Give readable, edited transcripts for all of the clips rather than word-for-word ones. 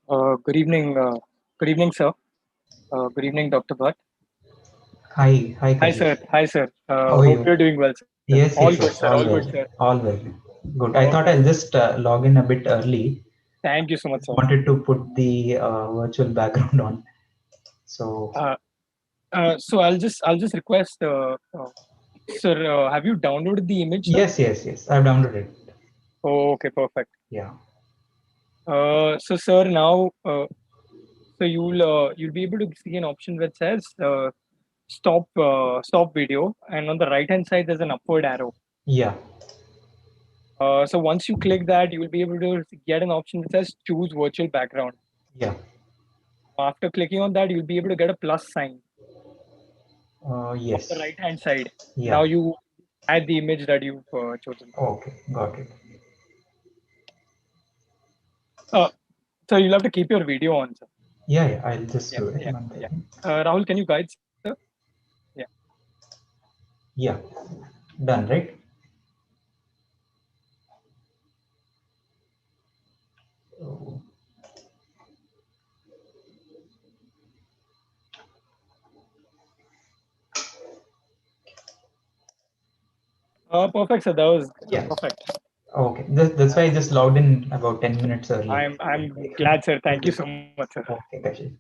Good evening. Good evening, sir. Good evening, Dr. Bhatt. Hi, Hi, sir. Kashish. Hi, sir. How are Hope you? you're doing well, sir. All Yes, good, yes, sir. yes. All All good, well, sir. all well. Good. I thought Okay. I'll just log in a bit early. Thank you so much, Just sir. wanted to put the virtual background on. So Uh, so I'll just request, sir. Have you downloaded the image, sir? yes, yes, yes. I've downloaded it. Oh, okay, perfect. Yeah, So, sir, now, so you'll be able to see an option which says stop video, and on the right hand side there's an upward arrow. yeah, So once you click that, you will be able to get an option that says choose virtual background. yeah. After clicking on that, you'll be able to get a plus sign on the Yes. right hand side. Yeah. Now you add the image that you've chosen. Okay, got it. Uh, so you'll have to keep your video on, sir. Yeah, yeah. I'll just Yeah, do it yeah, one yeah. second. Rahul, can you guide, sir? Yeah. Yeah, done, right? So, Perfect, sir. That was yeah. perfect. Okay. That's why I just logged in about 10 minutes early. I'm glad, sir. Thank you so much, sir. Okay, Kashish.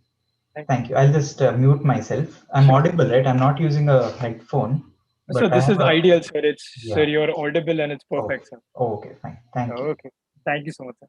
Thank Thank you. I'll just mute myself. I'm Sure. audible, right? I'm not using a headphone, So but I this have is a, ideal, sir. It's sir, yeah. you're audible and it's Okay. perfect, sir. Okay, fine. Thank you. Okay. Thank you so much, sir.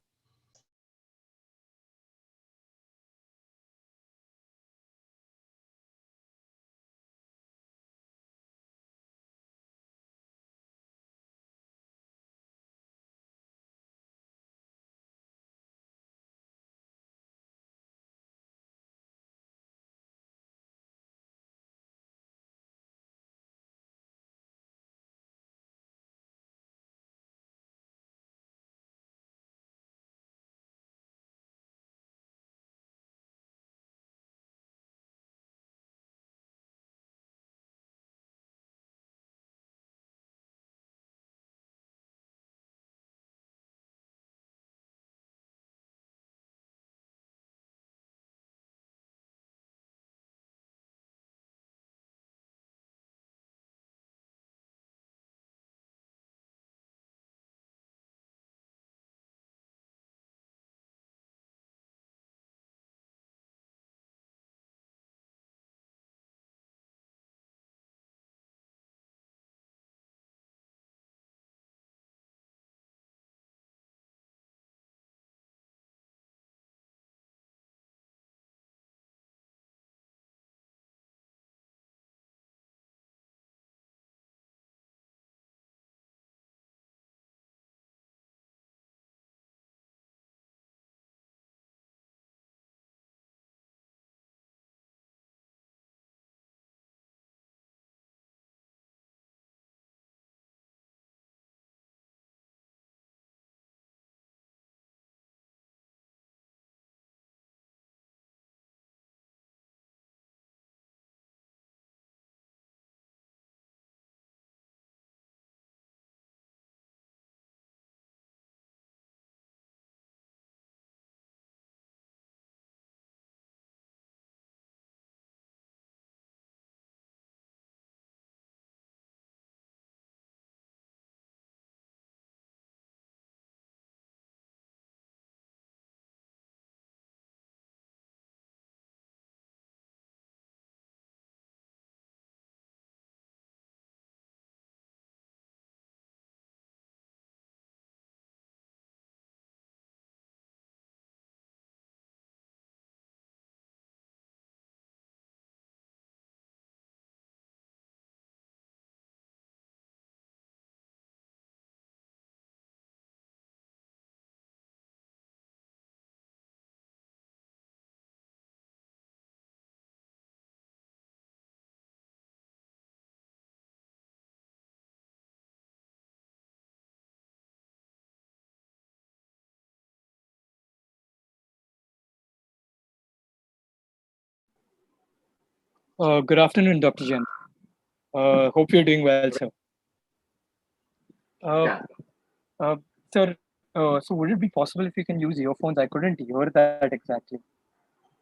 Good afternoon, Dr. Jain. Hope you're doing well, sir. Uh, uh, sir, So would it be possible if you can use earphones? I couldn't hear that exactly.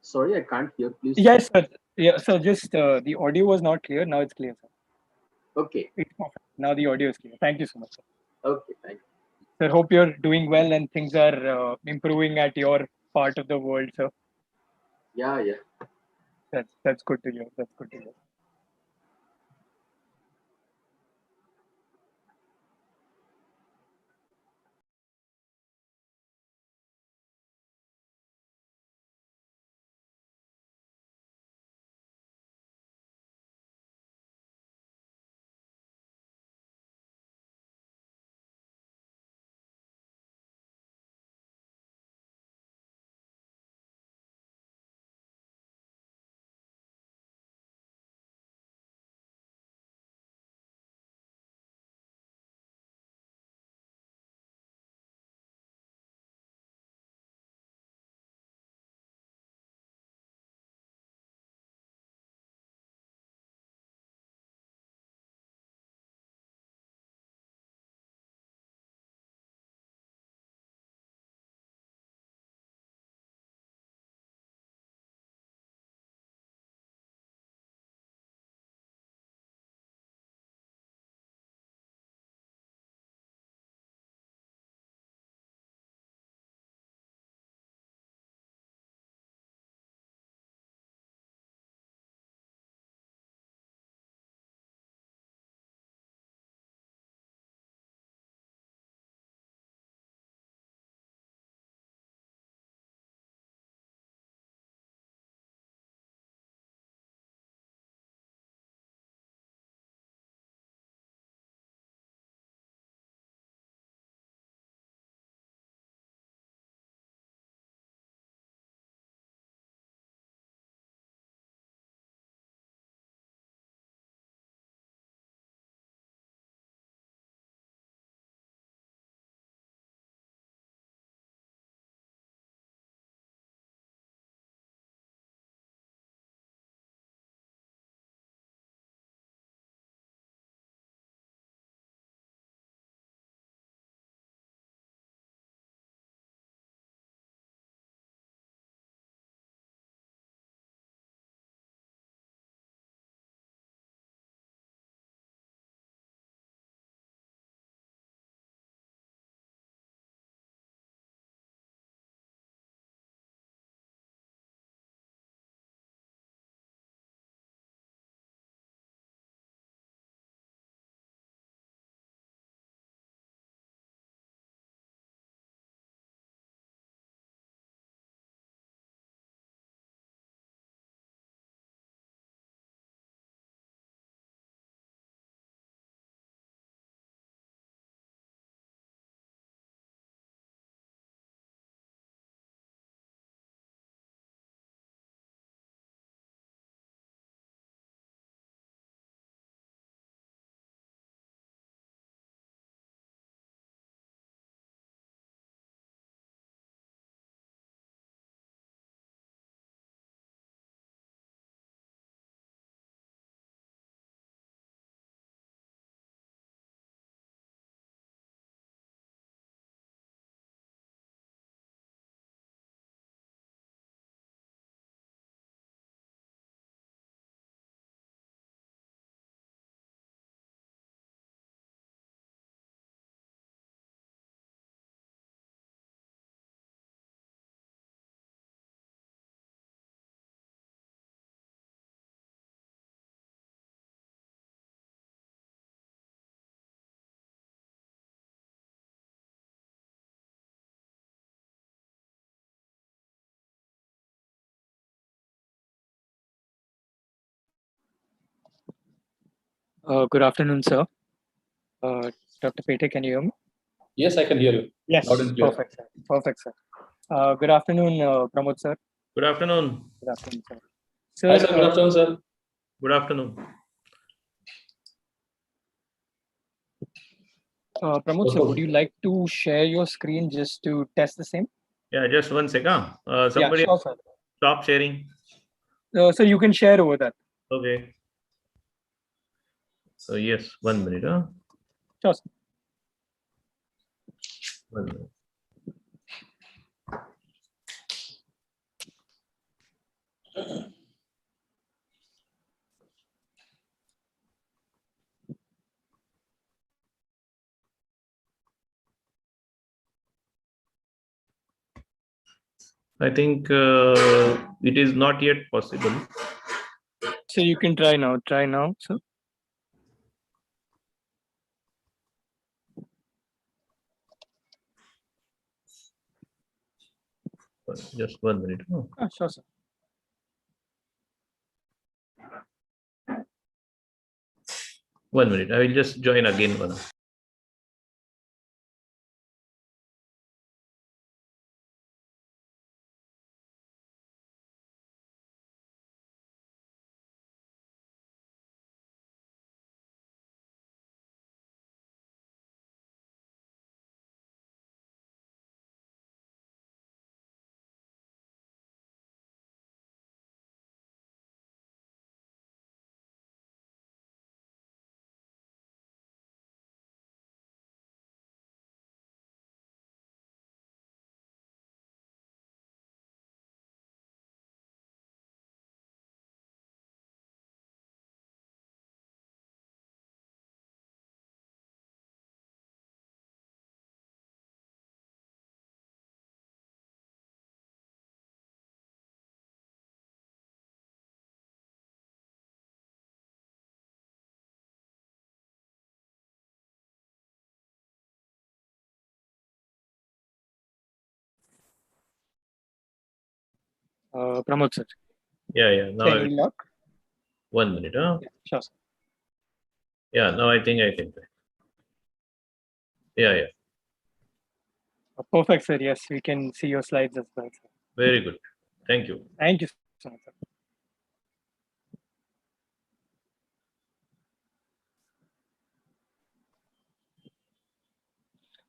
Sorry, I can't hear. Please. Yes, sir. Yeah, so just the audio was not clear. Now it's clear, sir. Okay. It's perfect. Now the audio is clear. Thank you so much, sir. Okay. Thank you. Sir, hope you're doing well and things are improving at your part of the world, sir. Yeah. Yeah. That's good to hear. That's good to hear. Good afternoon, sir. Dr. Pete, can you hear me? Yes, I can hear you. Yes, Loud and clear. perfect, sir. Perfect, sir. Good afternoon, Pramod, sir. Good afternoon. Good afternoon, sir. Hi, sir. Good afternoon, sir. Good afternoon. Pramod, sir, would you like to share your screen just to test the same? Yeah, just one second. Yeah, Somebody sure, sir. stop sharing. So you can share over that. Okay. So yes, 1 minute. Sure, sir. 1 minute. I think it is not yet possible. So you can try now. Try now. So Just 1 minute. Oh, sure, sir. one minute. I will just join again one. Pramod sir. Yeah. Now I Any will, luck? 1 minute. Huh? Yeah, sure, sir. Yeah. Now I think I can. Yeah. Perfect, sir. Yes, we can see your slides as well, sir. Very good. Thank you. Thank you so much, sir.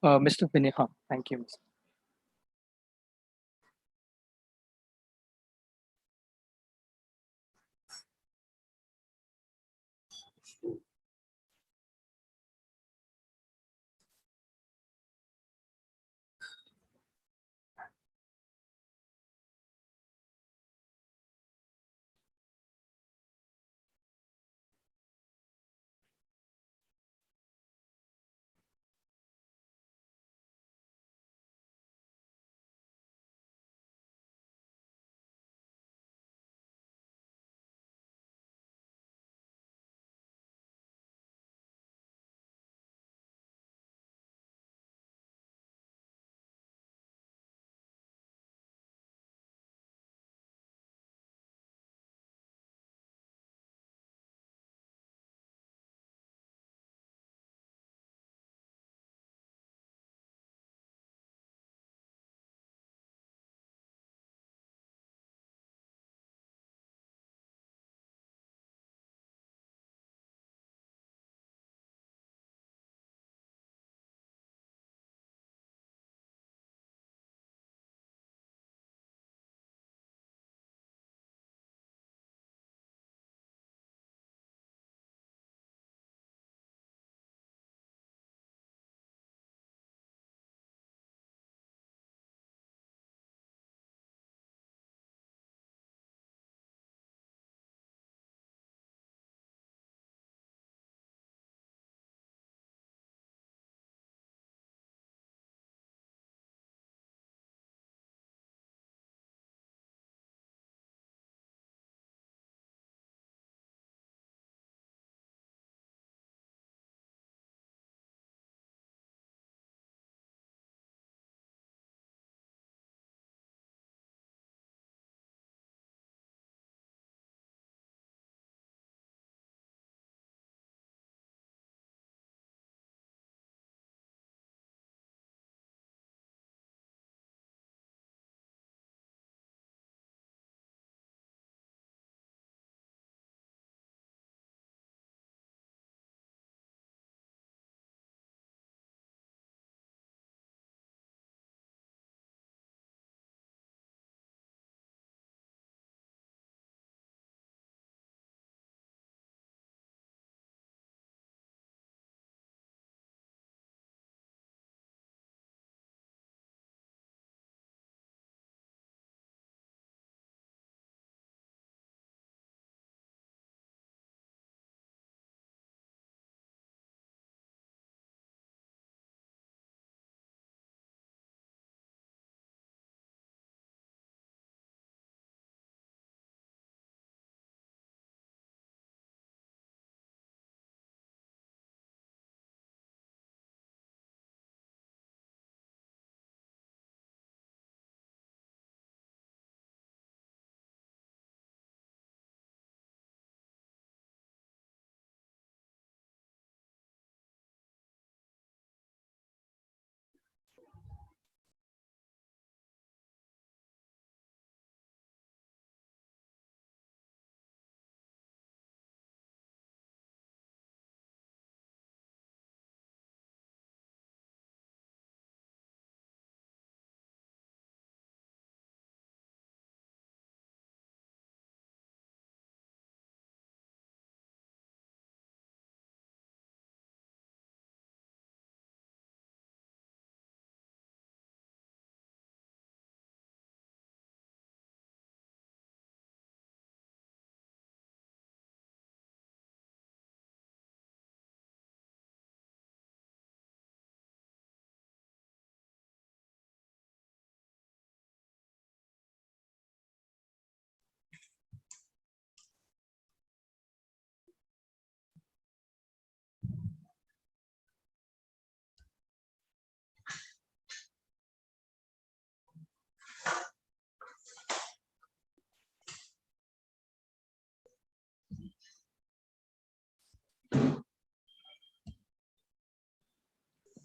Mr. Vinay, thank you, Mr.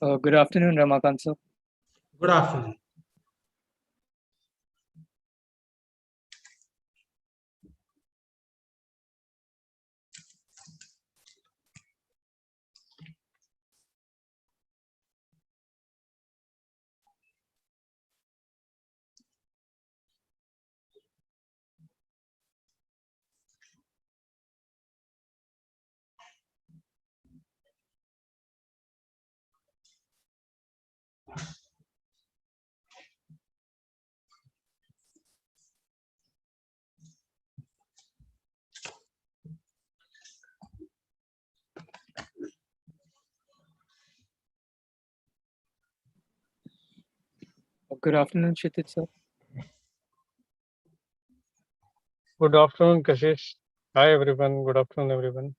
Good afternoon, Ramakant sir. Good afternoon. Good afternoon, Kshitij sir. Good afternoon, Kashish. Hi, everyone. Good afternoon, everyone.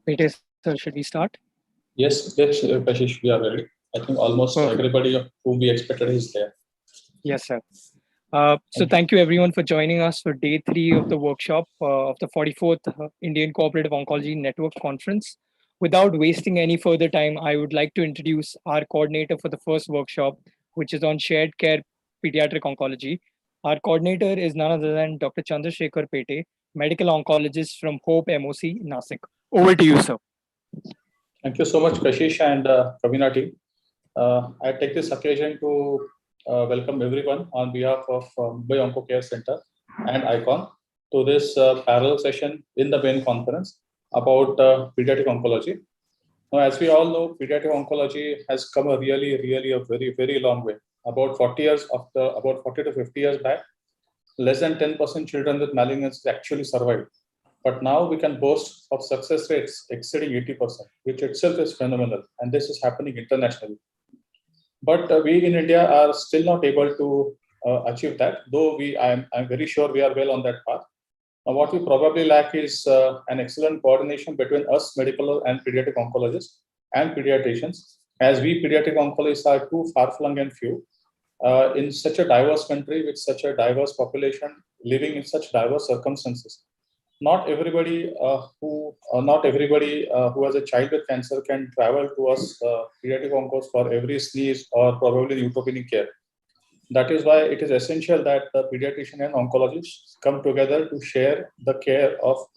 Pete sir, should we start? Yes, Kashish, we are ready. I think almost Perfect. everybody whom we expected is there. Yes, sir. So thank you everyone for joining us for day 3 of the workshop of the 44th Indian Cooperative Oncology Network Conference. Without wasting any further time, I would like to introduce our coordinator for the first workshop, which is on shared care pediatric oncology. Our coordinator is none other than Dr. Chandrasekhar Pete, medical oncologist from Hope MOC, Nasik. Over to you, sir. Thank you so much, Kashish and Kavina team. I take this occasion to welcome everyone on behalf of Mumbai Onco Care Center and ICON to this parallel session in the main conference about pediatric oncology. Now, as we all know, pediatric oncology has come a really a very, very long way. About 40 to 50 years back, less than 10% children with malignancy actually survived. But now we can boast of success rates exceeding 80%, which itself is phenomenal. And this is happening internationally. But we in India are still not able to achieve that, though I'm very sure we are well on that path. What we probably lack is an excellent coordination between us medical and pediatric oncologists and pediatricians, as we pediatric oncologists are too far-flung and few in such a diverse country with such a diverse population living in such diverse circumstances. Not everybody who has a child with cancer can travel to us pediatric oncologists for every sneeze or probably neutropenic care. That is why it is essential that the pediatrician and oncologists come together to share the care of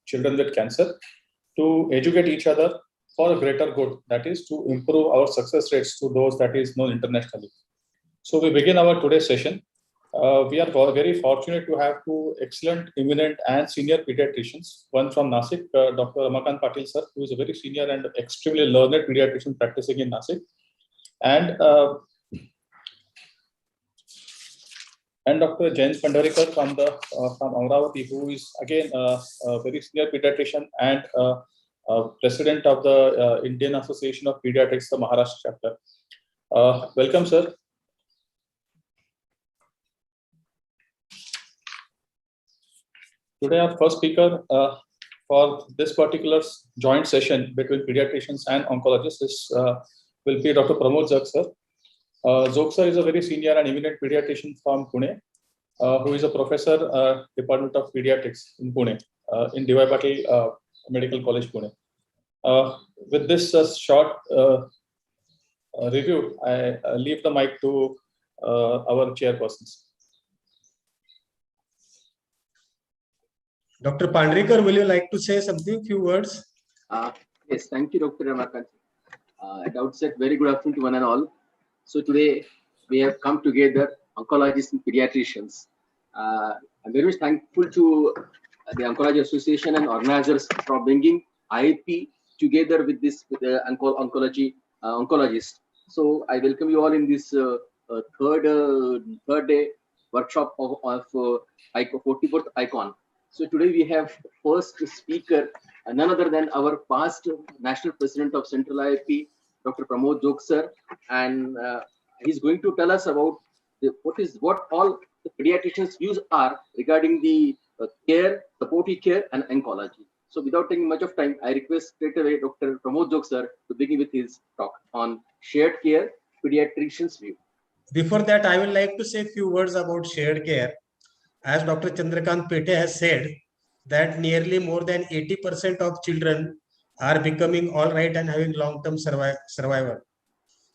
children with cancer, to educate each other for a greater good, that is to improve our success rates to those that is known internationally. So we begin our today's session. We are very fortunate to have two excellent, eminent and senior pediatricians, one from Nasik, Dr. Ramakant Patil sir, who is a very senior and extremely learned pediatrician practicing in Nasik, and Dr. Jain Pandarikar from Amravati, who is again a very senior pediatrician and president of the Indian Association of Pediatrics, the Maharashtra chapter. Welcome, sir. Today, our first speaker for this particular joint session between pediatricians and oncologists will be Dr. Pramod Zag, sir. Zog sir is a very senior and eminent pediatrician from Pune, who is a professor, Department of Pediatrics in Pune, in D.Y. Patil Medical College, Pune. With this short review, I leave the mic to our chairpersons. Dr. Pandrikar, will you like to say something, few words? Yes, thank you, Dr. Ramakant. At outset, very good afternoon to one and all. So today we have come together, oncologists and pediatricians. I'm very much thankful to the Oncology Association and organizers for bringing IIP together with this oncologists. So I welcome you all in this third day workshop of 44th ICON. So today we have first speaker, none other than our past national president of Central IIP, Dr. Pramod Zog sir, and he's going to tell us about what all the pediatricians' views are regarding the care, supportive care, and oncology. So without taking much of time, I request straight away Dr. Pramod Jog sir to begin with his talk on shared care, pediatrician's view. Before that, I would like to say a few words about shared care. As Dr. Chandrakant Pete has said, that nearly more than 80% of children are becoming all right and having long-term survival.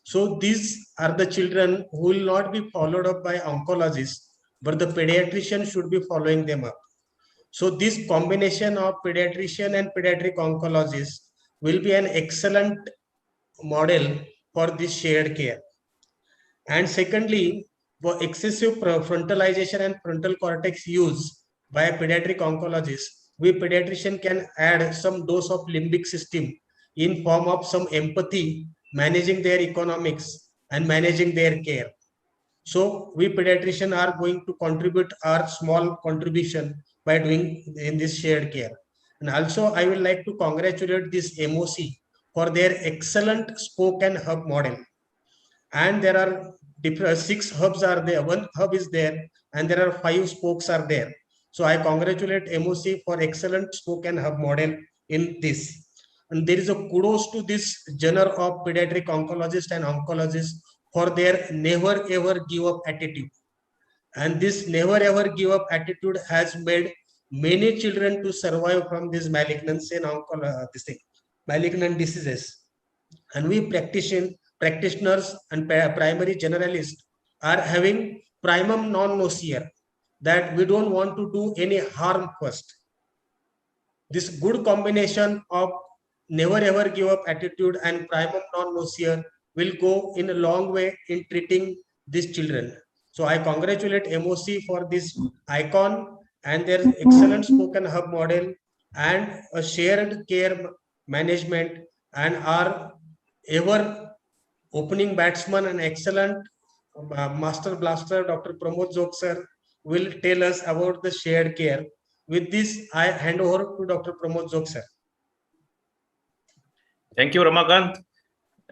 So these are the children who will not be followed up by oncologists, but the pediatrician should be following them up. So this combination of pediatrician and pediatric oncologist will be an excellent model for this shared care. And secondly, for excessive frontalization and frontal cortex use by a pediatric oncologist, we pediatrician can add some dose of limbic system in form of some empathy, managing their economics and managing their care. So we pediatrician are going to contribute our small contribution by doing in this shared care. And also I would like to congratulate this MOC for their excellent spoke and hub model. And there are different 6 hubs are there. 1 hub is there, and there are 5 spokes are there. So I congratulate MOC for excellent spoke and hub model in this. And there is a kudos to this genre of pediatric oncologists and oncologists for their never ever give up attitude. And this never ever give up attitude has made many children to survive from this malignancy and malignant diseases. And we practitioners and primary generalists are having primum non nocere, that we don't want to do any harm first. This good combination of never ever give up attitude and primum non nocere will go in a long way in treating these children. So I congratulate MOC for this icon and their excellent spoken hub model and a shared care management, and our ever opening batsman and excellent master blaster Dr. Pramod Jog sir will tell us about the shared care. With this, I hand over to Dr. Pramod Jog sir. Thank you, Ramakant.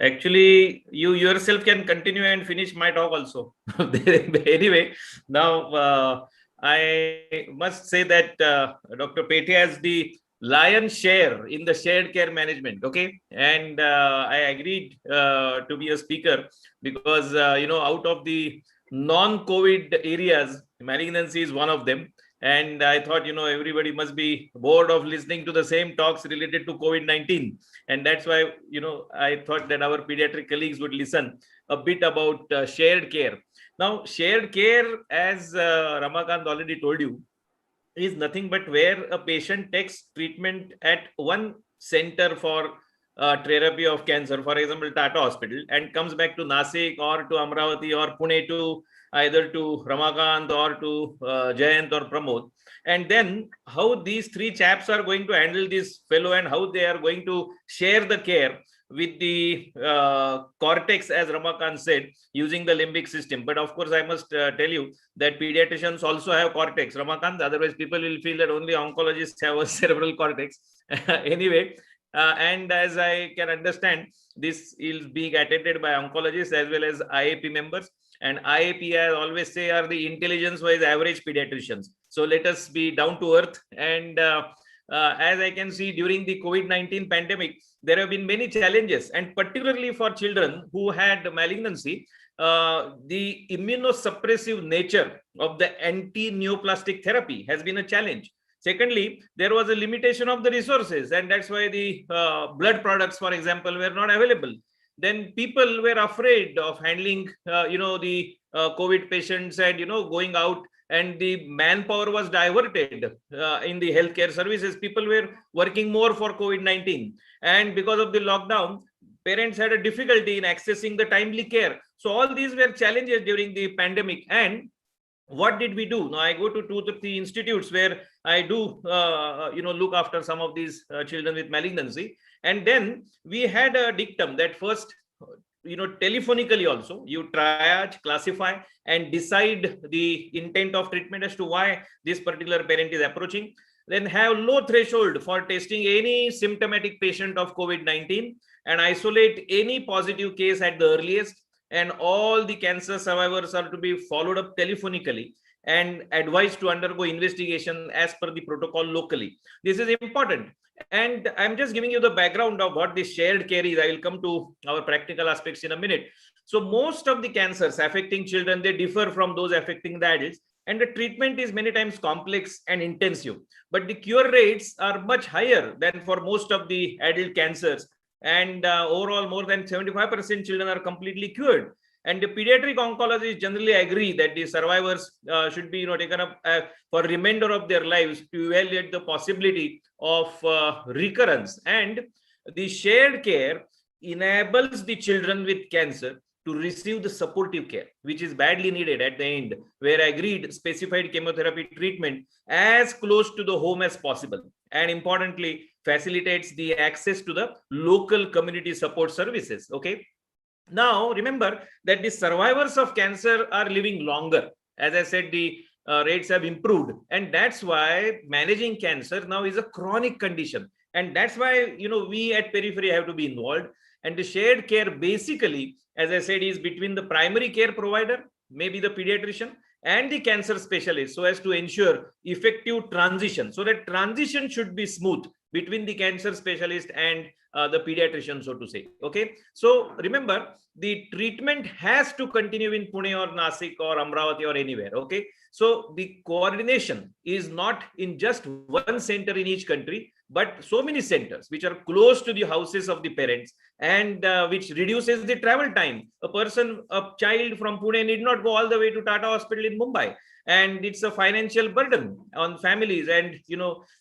Actually, you yourself can continue and finish my talk also. Anyway, now I must say that Dr. Pete has the lion's share in the shared care management. Okay, and I agreed to be a speaker because out of the non-COVID areas, malignancy is one of them. And I thought, everybody must be bored of listening to the same talks related to COVID-19. And that's why, I thought that our pediatric colleagues would listen a bit about shared care. Now, shared care, as Ramakant already told you, is nothing but where a patient takes treatment at one center for therapy of cancer, for example, Tata Hospital, and comes back to Nasik or to Amravati or Pune to either to Ramakant or to Jayant or Pramod. And then how these 3 chaps are going to handle this fellow and how they are going to share the care with the cortex, as Ramakant said, using the limbic system. But of course, I must tell you that pediatricians also have cortex, Ramakant. Otherwise, people will feel that only oncologists have a cerebral cortex. Anyway, and as I can understand, this is being attended by oncologists as well as IAP members. And IAP, I always say, are the intelligence-wise average pediatricians. So let us be down to earth. And as I can see, during the COVID-19 pandemic, there have been many challenges, and particularly for children who had malignancy, the immunosuppressive nature of the anti-neoplastic therapy has been a challenge. Secondly, there was a limitation of the resources, and that's why the blood products, for example, were not available. Then people were afraid of handling, the COVID patients and, going out, and the manpower was diverted in the healthcare services. People were working more for COVID-19. And because of the lockdown, parents had a difficulty in accessing the timely care. So all these were challenges during the pandemic. And what did we do? Now I go to 2 to 3 institutes where I do, look after some of these children with malignancy. And then we had a dictum that first, telephonically also, you triage, classify, and decide the intent of treatment as to why this particular parent is approaching. Then have low threshold for testing any symptomatic patient of COVID-19 and isolate any positive case at the earliest. And all the cancer survivors are to be followed up telephonically. and advised to undergo investigation as per the protocol locally. This is important. And I'm just giving you the background of what this shared care is. I will come to our practical aspects in a minute. So most of the cancers affecting children, they differ from those affecting the adults, and the treatment is many times complex and intensive. But the cure rates are much higher than for most of the adult cancers. And overall, more than 75% children are completely cured. And the pediatric oncologists generally agree that the survivors should be taken up for remainder of their lives to evaluate the possibility of recurrence. And the shared care enables the children with cancer to receive the supportive care, which is badly needed at the end, where agreed specified chemotherapy treatment as close to the home as possible. And importantly, facilitates the access to the local community support services. Okay. Now, remember that the survivors of cancer are living longer. As I said, the rates have improved. And that's why managing cancer now is a chronic condition. And that's why, we at Periphery have to be involved. And the shared care basically, as I said, is between the primary care provider, maybe the pediatrician, and the cancer specialist, so as to ensure effective transition. So that transition should be smooth between the cancer specialist and the pediatrician, so to say. Okay. So remember, the treatment has to continue in Pune or Nasik or Amravati or anywhere. Okay. So the coordination is not in just one center in each country, but so many centers which are close to the houses of the parents, and which reduces the travel time. A child from Pune need not go all the way to Tata Hospital in Mumbai. And it's a financial burden on families. And,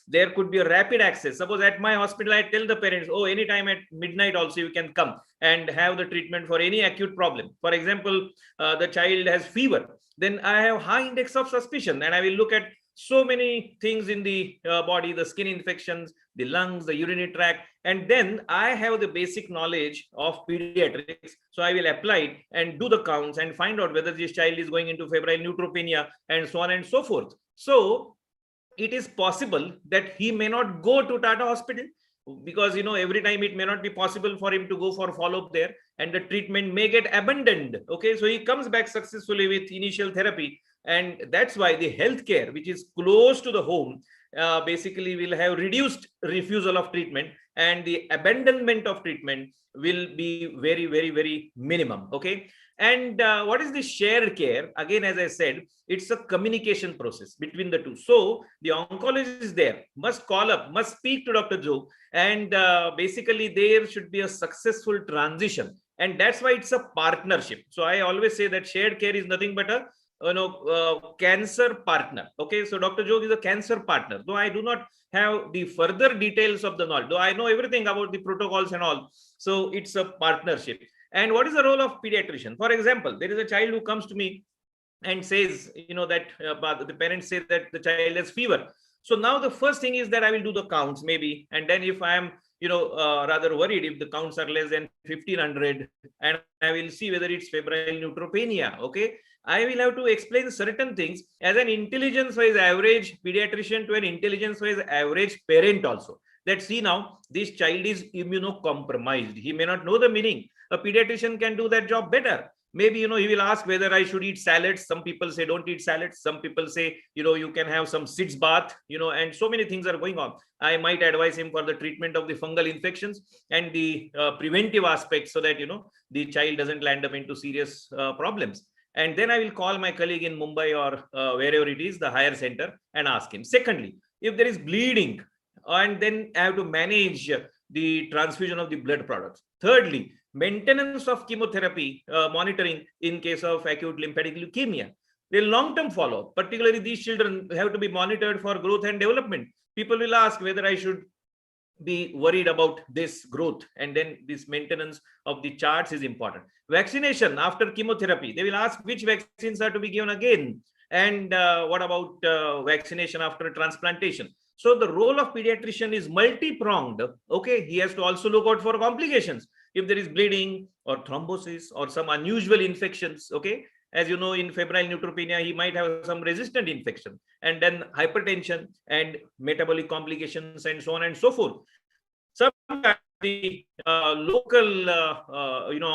there could be a rapid access. Suppose at my hospital, I tell the parents, oh, anytime at midnight also you can come and have the treatment for any acute problem. For example, the child has fever. Then I have high index of suspicion, and I will look at so many things in the body, the skin infections, the lungs, the urinary tract, and then I have the basic knowledge of pediatrics. So I will apply it and do the counts and find out whether this child is going into febrile neutropenia and so on and so forth. So it is possible that he may not go to Tata Hospital, because every time it may not be possible for him to go for follow-up there, and the treatment may get abandoned. Okay, so he comes back successfully with initial therapy. And that's why the healthcare, which is close to the home, basically will have reduced refusal of treatment, and the abandonment of treatment will be very, very, very minimum. Okay. And what is the shared care? Again, as I said, it's a communication process between the two. So the oncologist there must call up, must speak to Dr. Joe, and basically there should be a successful transition. And that's why it's a partnership. So I always say that shared care is nothing but a cancer partner. Okay, so Dr. Jog is a cancer partner, though I do not have the further details of the knowledge, though I know everything about the protocols and all. So it's a partnership. And what is the role of pediatrician? For example, there is a child who comes to me and says, that the parents say that the child has fever. So now the first thing is that I will do the counts maybe, and then if I am rather worried if the counts are less than 1500, and I will see whether it's febrile neutropenia. Okay, I will have to explain certain things as an intelligence-wise average pediatrician to an intelligence-wise average parent also. That see, now this child is immunocompromised. He may not know the meaning. A pediatrician can do that job better. Maybe, he will ask whether I should eat salads. Some people say don't eat salads. Some people say, you can have some sitz bath, and so many things are going on. I might advise him for the treatment of the fungal infections and the preventive aspects, so that, the child doesn't land up into serious problems. And then I will call my colleague in Mumbai or wherever it is, the higher center, and ask him. Secondly, if there is bleeding, and then I have to manage the transfusion of the blood products. Thirdly, maintenance of chemotherapy monitoring in case of acute lymphatic leukemia. The long-term follow-up, particularly these children have to be monitored for growth and development. People will ask whether I should be worried about this growth, and then this maintenance of the charts is important. Vaccination after chemotherapy, they will ask which vaccines are to be given again, and what about vaccination after transplantation. So the role of pediatrician is multi-pronged. Okay, he has to also look out for complications if there is bleeding or thrombosis or some unusual infections. Okay, as you know, in febrile neutropenia, he might have some resistant infection, and then hypertension and metabolic complications and so on and so forth. Sometimes the local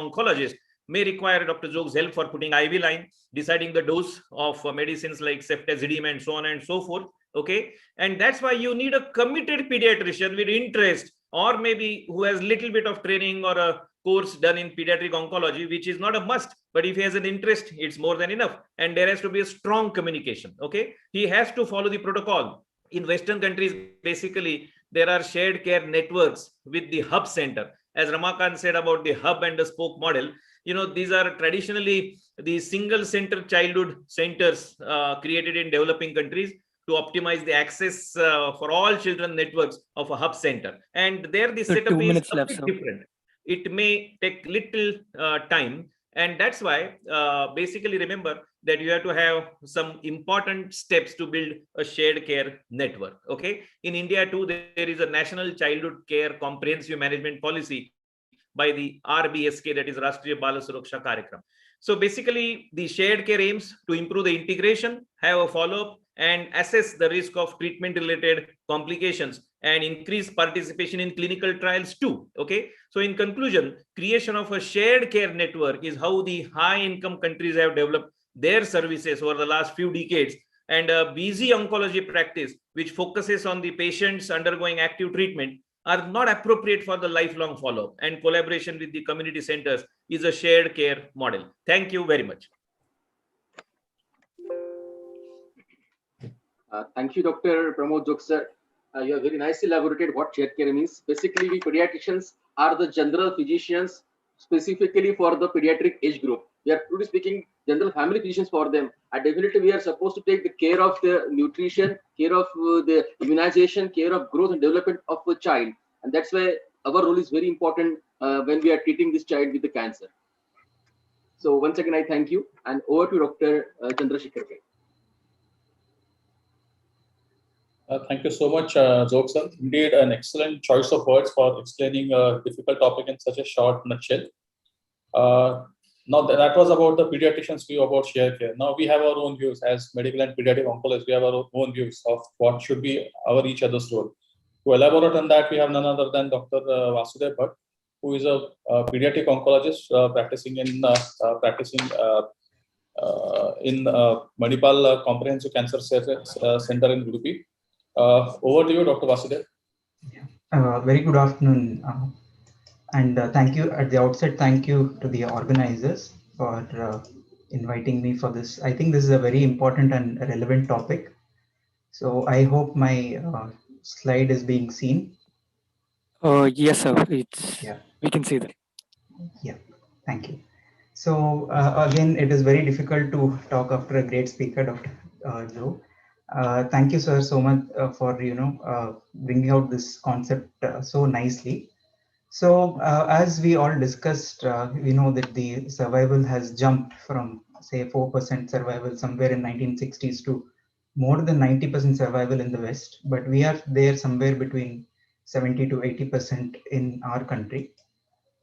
oncologist may require Dr. Jog's help for putting IV line, deciding the dose of medicines like ceftazidime and so on and so forth. Okay, and that's why you need a committed pediatrician with interest, or maybe who has little bit of training or a course done in pediatric oncology, which is not a must, but if he has an interest, it's more than enough. And there has to be a strong communication. Okay, he has to follow the protocol. In Western countries, basically, there are shared care networks with the hub center. As Ramakant said about the hub and the spoke model, these are traditionally the single center childhood centers created in developing countries to optimize the access for all children networks of a hub center. And there the setup is a bit different. It may take little time. And that's why basically remember that you have to have some important steps to build a shared care network. Okay. In India too, there is a National Childhood Care Comprehensive Management Policy by the RBSK, that is Rashtriya Bala Suraksha Karyakram. So basically the shared care aims to improve the integration, have a follow-up, and assess the risk of treatment related complications and increase participation in clinical trials too. Okay. So in conclusion, creation of a shared care network is how the high income countries have developed their services over the last few decades. And a busy oncology practice, which focuses on the patients undergoing active treatment, are not appropriate for the lifelong follow-up, and collaboration with the community centers is a shared care model. Thank you very much. Thank you, Dr. Pramod Jog, sir. You have very nicely elaborated what shared care means. Basically, we pediatricians are the general physicians specifically for the pediatric age group. We are truly speaking general family physicians for them. And definitely we are supposed to take the care of the nutrition, care of the immunization, care of growth and development of a child. And that's why our role is very important when we are treating this child with the cancer. So once again, I thank you. And over to Dr. Chandrasekhar. Thank you so much, Jog sir. Indeed, an excellent choice of words for explaining a difficult topic in such a short nutshell. Now that was about the pediatrician's view about shared care. Now we have our own views as medical and pediatric oncologists. We have our own views of what should be our each other's role. To elaborate on that, we have none other than Dr. Vasudev Bhatt, who is a pediatric oncologist practicing in Manipal Comprehensive Cancer Center in Udupi. Over to you, Dr. Vasudev. Very good afternoon. And thank you at the outset. Thank you to the organizers for inviting me for this. I think this is a very important and relevant topic. So I hope my slide is being seen. Yes, sir. We can see that. Yeah, thank you. So again, it is very difficult to talk after a great speaker, Dr. Joe. Thank you, sir, so much for bringing out this concept so nicely. So as we all discussed, we know that the survival has jumped from say 4% survival somewhere in 1960s to more than 90% survival in the West, but we are there somewhere between 70 to 80% in our country.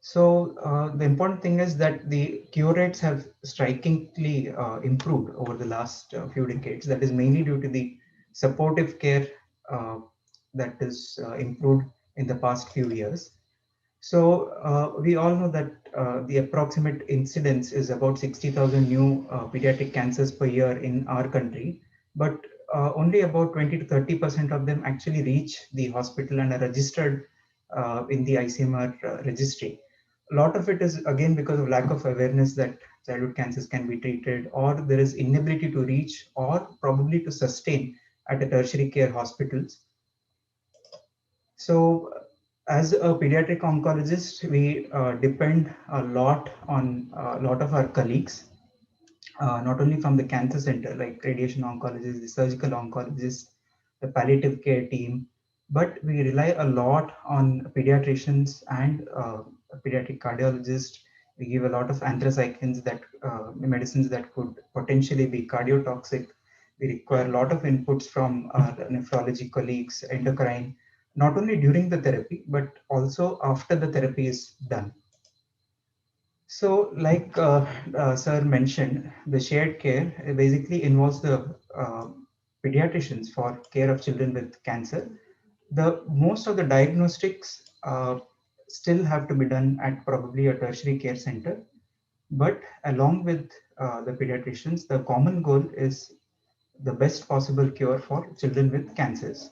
So the important thing is that the cure rates have strikingly improved over the last few decades. That is mainly due to the supportive care that is improved in the past few years. So we all know that the approximate incidence is about 60,000 new pediatric cancers per year in our country, but only about 20 to 30% of them actually reach the hospital and are registered in the ICMR registry. A lot of it is again because of lack of awareness that childhood cancers can be treated, or there is inability to reach or probably to sustain at a tertiary care hospitals. So as a pediatric oncologist, we depend a lot on a lot of our colleagues, not only from the cancer center like radiation oncologists, the surgical oncologists, the palliative care team, but we rely a lot on pediatricians and pediatric cardiologists. We give a lot of anthracyclines, that medicines that could potentially be cardiotoxic. We require a lot of inputs from our nephrology colleagues, endocrine, not only during the therapy, but also after the therapy is done. So like sir mentioned, the shared care basically involves the pediatricians for care of children with cancer. Most of the diagnostics still have to be done at probably a tertiary care center. But along with the pediatricians, the common goal is the best possible cure for children with cancers.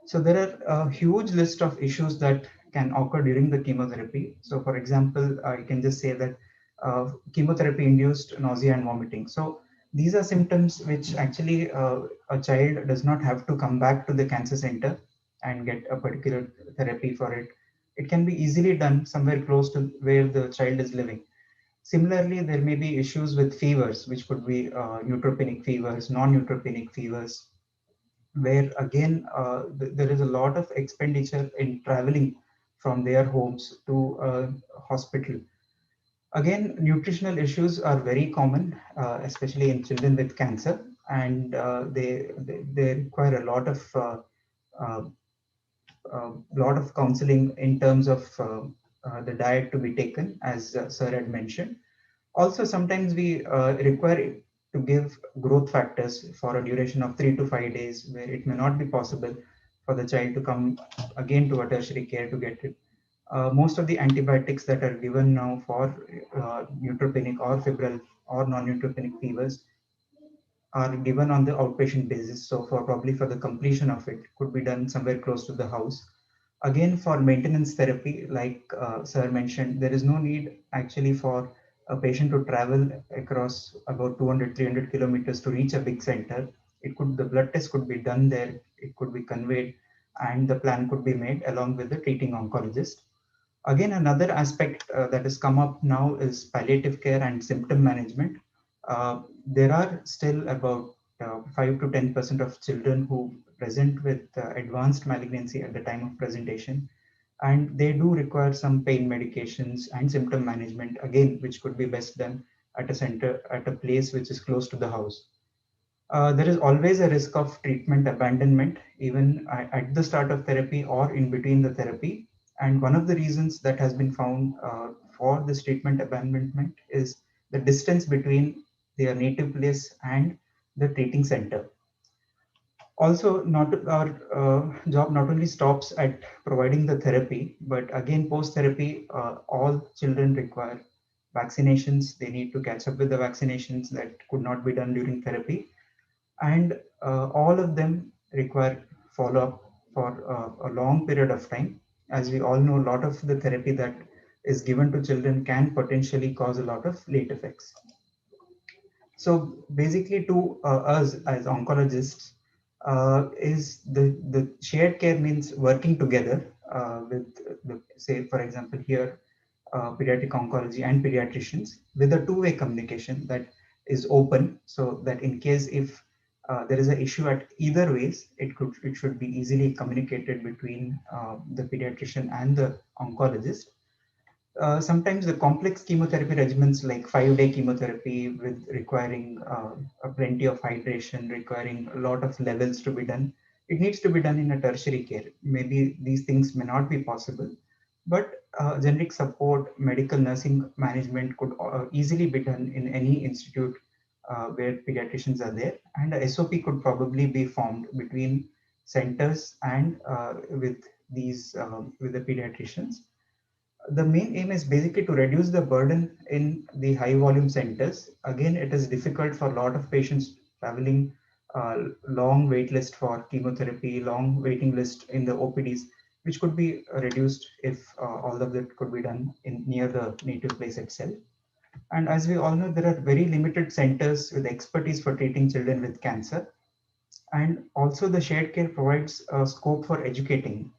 So there are a huge list of issues that can occur during the chemotherapy. So for example, I can just say that chemotherapy induced nausea and vomiting. So these are symptoms which actually a child does not have to come back to the cancer center and get a particular therapy for it. It can be easily done somewhere close to where the child is living. Similarly, there may be issues with fevers, which could be neutropenic fevers, non-neutropenic fevers, where again there is a lot of expenditure in traveling from their homes to a hospital. Again, nutritional issues are very common, especially in children with cancer, and they require a uh, lot of counseling in terms of the diet to be taken, as Sir had mentioned. Also, sometimes we require to give growth factors for a duration of 3 to 5 days, where it may not be possible for the child to come again to a tertiary care to get it. Most of the antibiotics that are given now for neutropenic or febrile or non-neutropenic fevers are given on the outpatient basis. So for probably for the completion of it could be done somewhere close to the house. Again, for maintenance therapy, like Sir mentioned, there is no need actually for a patient to travel across about 200, 300 kilometers to reach a big center. The blood test could be done there, it could be conveyed, and the plan could be made along with the treating oncologist. Again, another aspect that has come up now is palliative care and symptom management. There are still about 5 to 10% of children who present with advanced malignancy at the time of presentation, and they do require some pain medications and symptom management, again, which could be best done at a center, at a place which is close to the house. There is always a risk of treatment abandonment, even at the start of therapy or in between the therapy. And one of the reasons that has been found for this treatment abandonment is the distance between their native place and the treating center. Also, not our job not only stops at providing the therapy, but again, post therapy, all children require vaccinations. They need to catch up with the vaccinations that could not be done during therapy, and all of them require follow-up for a long period of time. As we all know, a lot of the therapy that is given to children can potentially cause a lot of late effects. So basically, to us as oncologists, is the shared care means working together with the, say, for example, here, pediatric oncology and pediatricians with a two-way communication that is open, so that in case if there is an issue at either ways, it should be easily communicated between the pediatrician and the oncologist. Sometimes the complex chemotherapy regimens like 5-day chemotherapy with requiring plenty of hydration, requiring a lot of levels to be done, it needs to be done in a tertiary care. Maybe these things may not be possible, but generic support, medical nursing management could easily be done in any institute where pediatricians are there, and a SOP could probably be formed between centers and with the pediatricians. The main aim is basically to reduce the burden in the high volume centers. Again, it is difficult for a lot of patients traveling, long wait list for chemotherapy, long waiting list in the OPDs, which could be reduced if all of that could be done in near the native place itself. And as we all know, there are very limited centers with expertise for treating children with cancer. And also the shared care provides a scope for educating.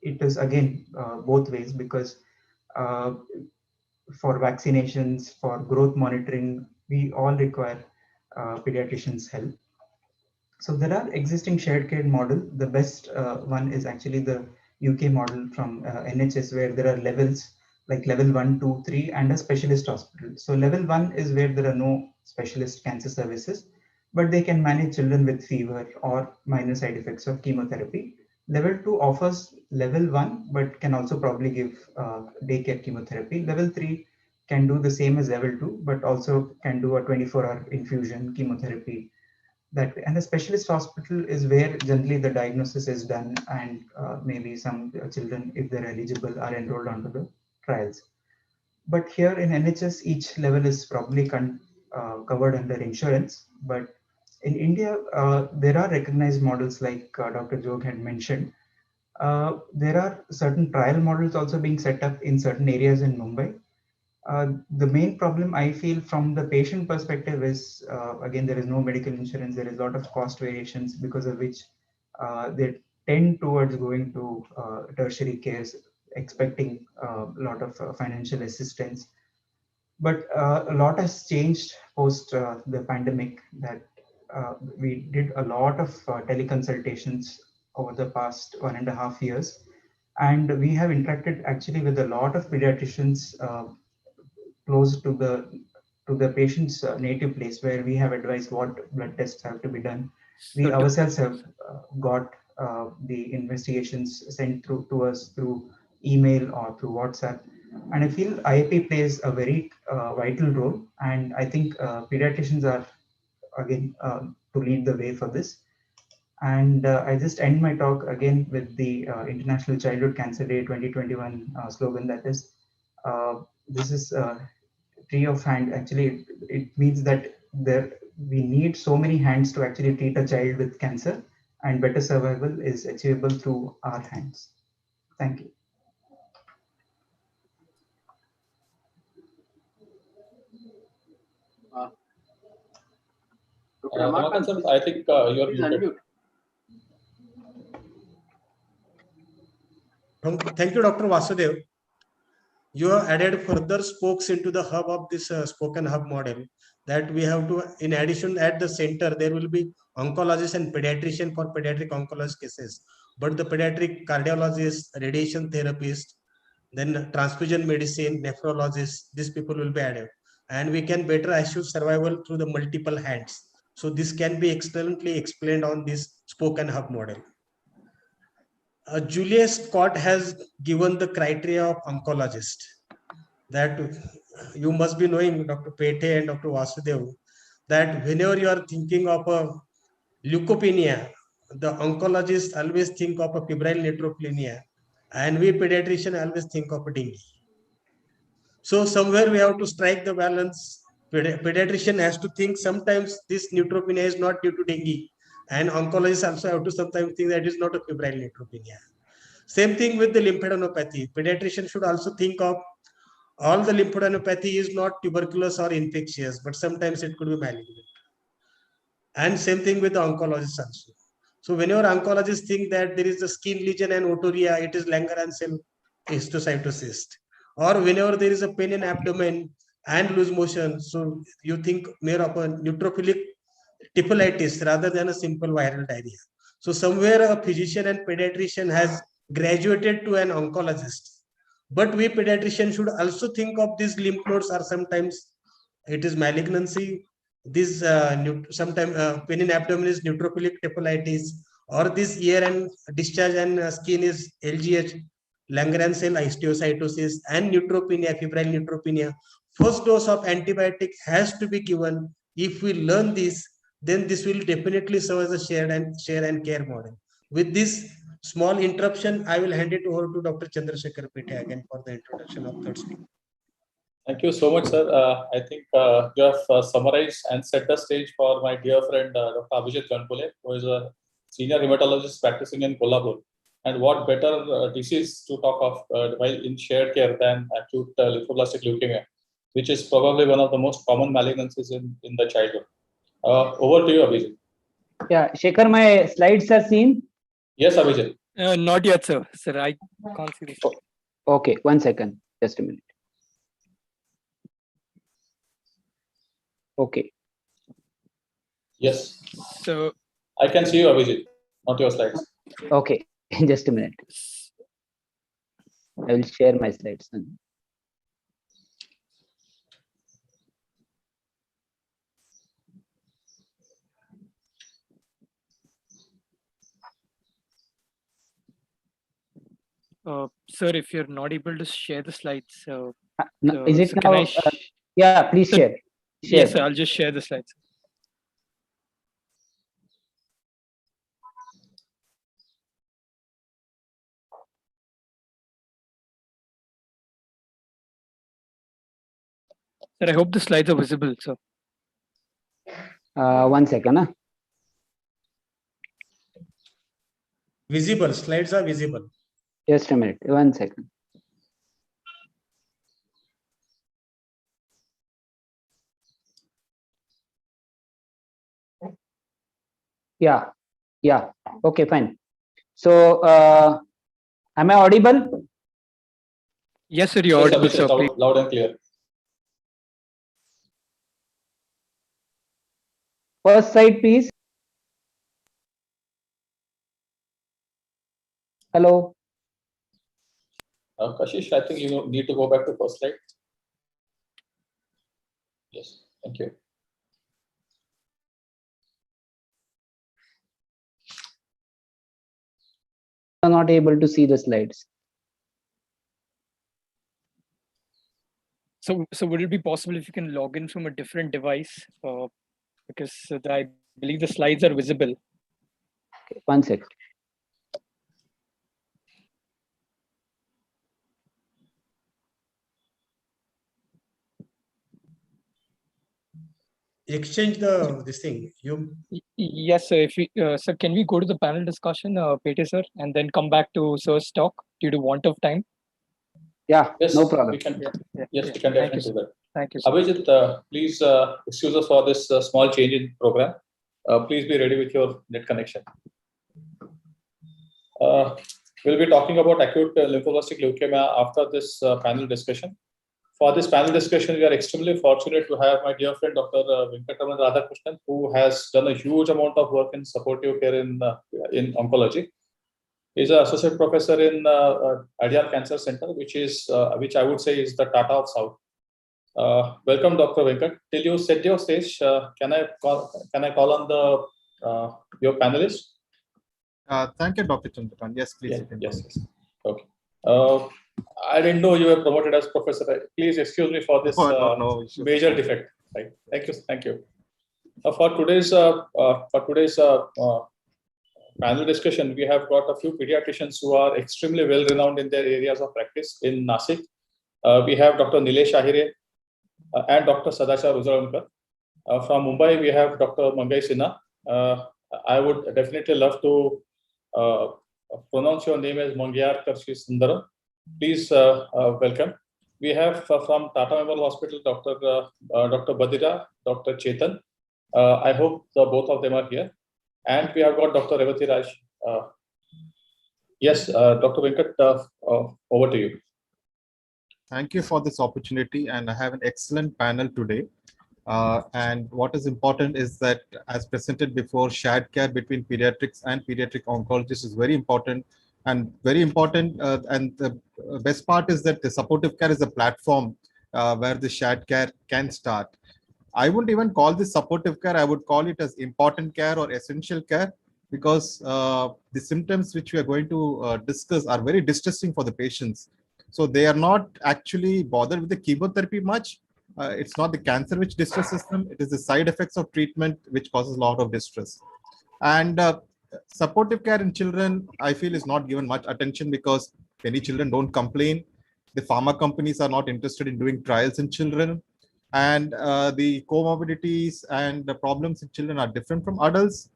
It is again both ways, because uh, for vaccinations, for growth monitoring, we all require pediatricians' help. So there are existing shared care model. The best one is actually the UK model from NHS, where there are levels like level 1, 2, 3, and a specialist hospital. So level 1 is where there are no specialist cancer services, but they can manage children with fever or minor side effects of chemotherapy. Level 2 offers level 1, but can also probably give daycare chemotherapy. Level 3 can do the same as level 2, but also can do a 24-hour infusion chemotherapy that way. And the specialist hospital is where generally the diagnosis is done, and maybe some children, if they're eligible, are enrolled onto the trials. But here in NHS, each level is probably covered under insurance. But in India, there are recognized models like Dr. Jog had mentioned. There are certain trial models also being set up in certain areas in Mumbai. The main problem I feel from the patient perspective is, again, there is no medical insurance. There is a lot of cost variations, because of which they tend towards going to tertiary cares, expecting a lot of financial assistance. But a lot has changed post the pandemic, that we did a lot of teleconsultations over the past 1.5 years. And we have interacted actually with a lot of pediatricians close to the patient's native place, where we have advised what blood tests have to be done. We So ourselves have got the investigations sent through to us through email or through WhatsApp. And I feel IAP plays a very vital role. And I think pediatricians are, again, to lead the way for this. And I just end my talk again with the International Childhood Cancer Day 2021 slogan, that is, this is tree of hand. Actually, it means that we need so many hands to actually treat a child with cancer, and better survival is achievable through our hands. Thank you. Dr. Ramakant sir, I think you are please muted. unmute. Thank you, Dr. Vasudev. You have added further spokes into the hub of this spoken hub model, that we have to, in addition, at the center, there will be oncologist and pediatrician for pediatric oncologist cases. But the pediatric cardiologist, radiation therapist, then transfusion medicine, nephrologist, these people will be added. And we can better assure survival through the multiple hands. So this can be excellently explained on this spoken hub model. Julius Scott has given the criteria of oncologist, that you must be knowing, Dr. Pete and Dr. Vasudev, that whenever you are thinking of a leukopenia, the oncologist always think of a febrile neutropenia, and we pediatrician always think of a dengue. So somewhere we have to strike the balance. Pediatrician has to think sometimes this neutropenia is not due to dengue, and oncologists also have to sometimes think that it is not a febrile neutropenia. Same thing with the lymphadenopathy. Pediatrician should also think of all the lymphadenopathy is not tuberculous or infectious, but sometimes it could be malignant. And same thing with the oncologist also. So whenever oncologists think that there is a skin lesion and otorrhea, it is Langerhans cell histiocytosis. Or whenever there is a pain in abdomen and loose motion, so you think more of a neutrophilic typhlitis rather than a simple viral diarrhea. So somewhere a physician and pediatrician has graduated to an oncologist. But we pediatricians should also think of these lymph nodes are sometimes it is malignancy. This sometimes pain in abdomen is neutrophilic typhlitis, or this ear and discharge and skin is LGH, Langerhans cell histiocytosis, and neutropenia, febrile neutropenia. First dose of antibiotic has to be given. If we learn this, then this will definitely serve as a share and care model. With this small interruption, I will hand it over to Dr. Chandrasekhar Pete again for the introduction of third speaker. Thank you so much, sir. I think you have summarized and set the stage for my dear friend, Dr. Abhijit Ganpole, who is a senior hematologist practicing in Kolhapur. And what better disease to talk of while in shared care than acute lymphoblastic leukemia, which is probably one of the most common malignancies in the childhood. Over to you, Abhijit. Yeah, Shekhar, my slides are seen? Yes, Abhijit. Not yet, sir. Sir, I can't see this. Okay, 1 second. Just a minute. Okay. Yes. So I can see you, Abhijit, not your slides. Okay, just a minute. I will share my slides. sir, if you're not able to share the slides, No, is it so now? Yeah, please so, share. Yes, sir, I'll just share the slides. Sir, I hope the slides are visible, sir. 1 second. Visible, slides are visible. Just a minute. 1 second. Yeah. Yeah. Okay, fine. So, am I audible? Yes, sir, you're Yes, audible, Abhishek, sir. loud and clear. First slide, please. Hello. Kashish, I think you need to go back to first slide. Yes, thank you. I'm not able to see the slides. So would it be possible if you can log in from a different device? Because I believe the slides are visible. Okay, 1 second. Exchange this thing. Yes, sir. If we, sir, can we go to the panel discussion, Pete, sir, and then come back to sir's talk due to want of time? Yeah, yes, no problem. We can, yeah, yes, we can definitely do that. Thank you, sir. Abhijit, please excuse us for this small change in program. Please be ready with your net connection. We'll be talking about acute lymphoblastic leukemia after this panel discussion. For this panel discussion, we are extremely fortunate to have my dear friend, Dr. Venkataraman Radhakrishnan, who has done a huge amount of work in supportive care in oncology. He's an associate professor in Adyar Cancer Center, which I would say is the Tata of South. Welcome, Dr. Venkat. Till you set your stage, can I call on the your panelists? Thank you, Dr. Chandrakant. Yes, please. Yes. Okay. I didn't know you were promoted as professor. Please excuse me for this major defect. Right. Thank you. For today's panel discussion, we have got a few pediatricians who are extremely well renowned in their areas of practice in Nasik. We have Dr. Nilesh Ahire and Dr. Sadachar Uzaramkar. From Mumbai, we have Dr. Mangai Sinha. I would definitely love to pronounce your name as Mangyar Karshi Sundaram. Please welcome. We have from Tata Memorial Hospital, Dr. Badira, Dr. Chetan. I hope both of them are here. And we have got Dr. Revati Raj. Yes, Dr. Venkat, over to you. Thank you for this opportunity, and I have an excellent panel today. And what is important is that, as presented before, shared care between pediatrics and pediatric oncologists is very important. And the best part is that the supportive care is a platform where the shared care can start. I wouldn't even call this supportive care. I would call it as important care or essential care, because the symptoms which we are going to discuss are very distressing for the patients. So they are not actually bothered with the chemotherapy much. It's not the cancer which distresses them. It is the side effects of treatment which causes a lot of distress. And supportive care in children, I feel, is not given much attention because many children don't complain. The pharma companies are not interested in doing trials in children. And the comorbidities and the problems in children are different from adults.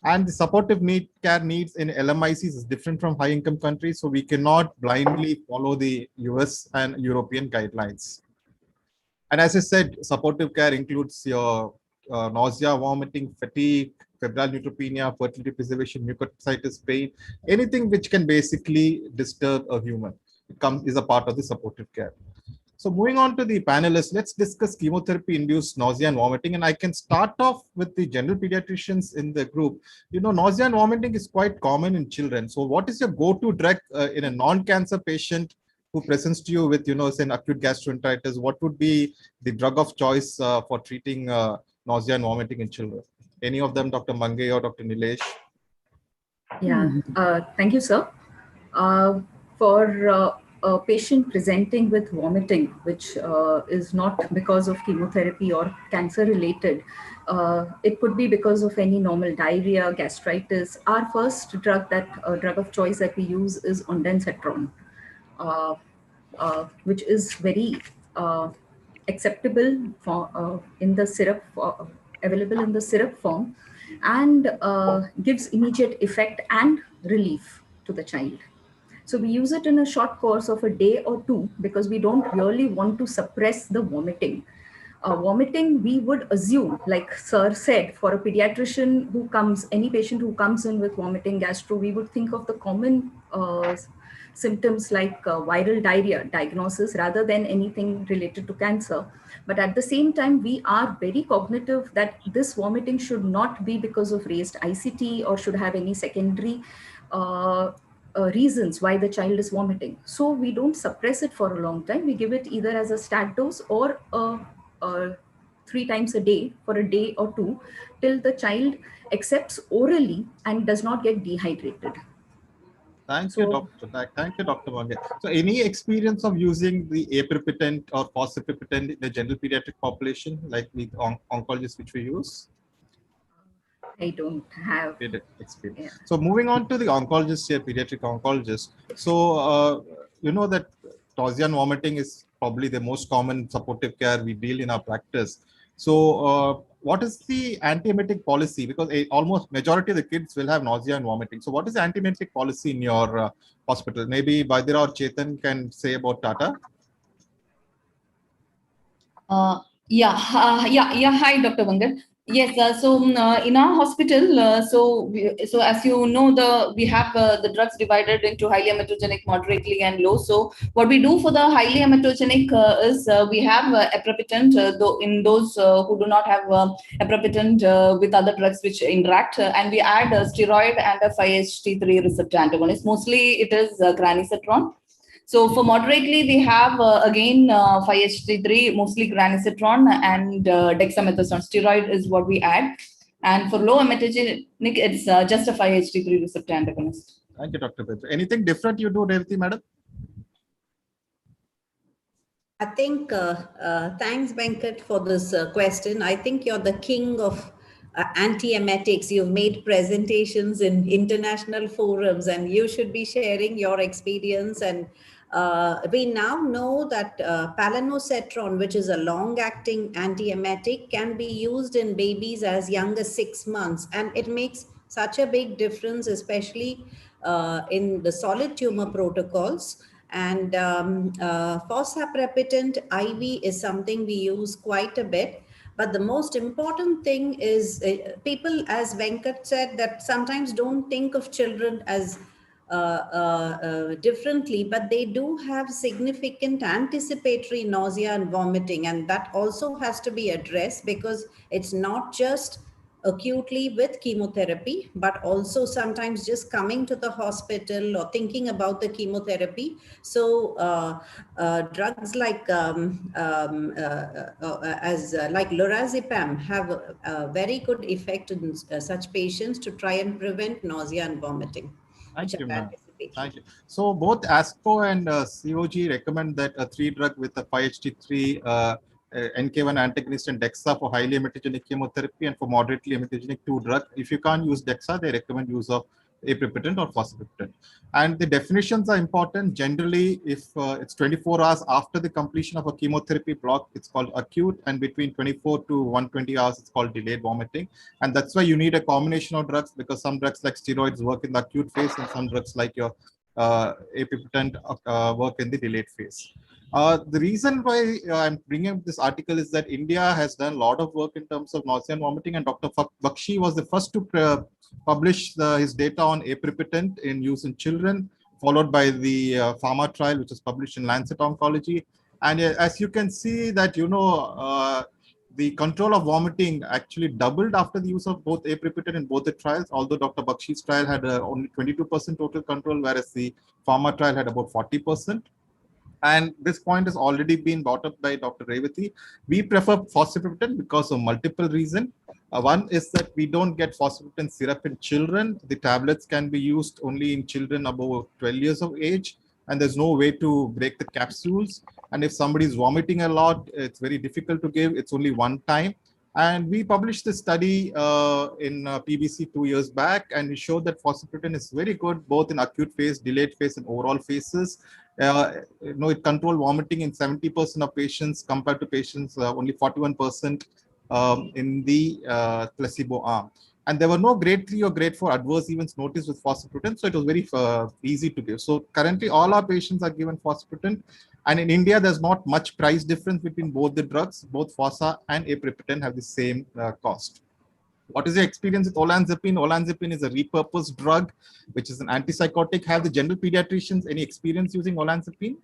And the supportive care needs in LMICs is different from high-income countries. So we cannot blindly follow the US and European guidelines. And as I said, supportive care includes your nausea, vomiting, fatigue, febrile neutropenia, fertility preservation, mucositis, pain, anything which can basically disturb a human. Is a part of the supportive care. So moving on to the panelists, let's discuss chemotherapy-induced nausea and vomiting. And I can start off with the general pediatricians in the group. You know, nausea and vomiting is quite common in children. So what is your go-to drug in a non-cancer patient who presents to you with, say, an acute gastroenteritis? What would be the drug of choice for treating nausea and vomiting in children? Any of them, Dr. Mangai or Dr. Nilesh? Yeah, thank you, sir. For a patient presenting with vomiting, which is not because of chemotherapy or cancer related, it could be because of any normal diarrhea, gastritis. Our first drug of choice that we use is ondansetron, which is very acceptable for, in the syrup, available in the syrup form, and gives immediate effect and relief to the child. So we use it in a short course of a day or two because we don't really want to suppress the vomiting. Vomiting, we would assume, like Sir said, for a pediatrician who comes, any patient who comes in with vomiting, gastro, we would think of the common symptoms like viral diarrhea diagnosis rather than anything related to cancer. But at the same time, we are very cognitive that this vomiting should not be because of raised ICT or should have any secondary reasons why the child is vomiting. So we don't suppress it for a long time. We give it either as a stat dose or 3 times a day for a day or two till the child accepts orally and does not get dehydrated. Thank you, Doctor. Thank you, Dr. Mange. So, any experience of using the aprepitant or fosaprepitant in the general pediatric population, like with oncologists which we use? I don't have experience. Yeah. So, moving on to the oncologist here, pediatric oncologist. So, you know that nausea and vomiting is probably the most common supportive care we deal in our practice. So, what is the antiemetic policy? Because almost majority of the kids will have nausea and vomiting. So, what is the antiemetic policy in your hospital? Maybe Badira or Chetan can say about Tata. Yeah. Hi, Dr. Vangat. Yes. In our hospital, so as you know, we have the drugs divided into highly emetogenic, moderately, and low. So what we do for the highly emetogenic is we have aprepitant. Though in those who do not have aprepitant with other drugs which interact, and we add a steroid and a 5-HT3 receptor antagonist. Mostly it is granisetron. So for moderately, we have again 5-HT3, mostly granisetron and dexamethasone. Steroid is what we add. And for low emetogenic, it's just a 5-HT3 receptor antagonist. Thank you, Dr. Petra. Anything different you do, Revati, madam? I think, thanks, Venkat, for this question. I think you're the king of antiemetics. You've made presentations in international forums, and you should be sharing your experience. And we now know that palanosatron, which is a long-acting antiemetic, can be used in babies as young as 6 months. And it makes such a big difference, especially in the solid tumor protocols. And fosaprepitant IV is something we use quite a bit. But the most important thing is people, as Venkat said, that sometimes don't think of children as differently, but they do have significant anticipatory nausea and vomiting. And that also has to be addressed because it's not just acutely with chemotherapy, but also sometimes just coming to the hospital or thinking about the chemotherapy. So drugs like like lorazepam have a very good effect in such patients to try and prevent nausea and vomiting. Thank you, ma'am. Thank you. So both ASCO and COG recommend that a 3-drug with a 5-HT3 NK1 antagonist and DEXA for highly emetogenic chemotherapy, and for moderately emetogenic 2-drug. If you can't use DEXA, they recommend use of aprepitant or fosaprepitant. And the definitions are important. Generally, if it's 24 hours after the completion of a chemotherapy block, it's called acute, and between 24 to 120 hours, it's called delayed vomiting. And that's why you need a combination of drugs, because some drugs like steroids work in the acute phase, and some drugs like your aprepitant work in the delayed phase. The reason why I'm bringing up this article is that India has done a lot of work in terms of nausea and vomiting, and Dr. Bakshi was the first to publish his data on aprepitant in use in children, followed by the pharma trial, which was published in Lancet Oncology. And as you can see that, the control of vomiting actually doubled after the use of both aprepitant in both the trials, although Dr. Bakshi's trial had only 22% total control, whereas the pharma trial had about 40%. And this point has already been brought up by Dr. Revati. We prefer fosaprepitant because of multiple reasons. One is that we don't get fosaprepitant syrup in children. The tablets can be used only in children above 12 years of age, and there's no way to break the capsules. And if somebody is vomiting a lot, it's very difficult to give. It's only one time. And we published this study in PBC 2 years back, and we showed that fosaprepitant is very good both in acute phase, delayed phase, and overall phases. It controlled vomiting in 70% of patients compared to patients only 41% in the placebo arm. And there were no grade 3 or grade 4 adverse events noticed with fosaprepitant, so it was very easy to give. So currently all our patients are given fosaprepitant, and in India there's not much price difference between both the drugs. Both fosa and aprepitant have the same cost. What is your experience with olanzapine? Olanzapine is a repurposed drug, which is an antipsychotic. Have the general pediatricians any experience using olanzapine?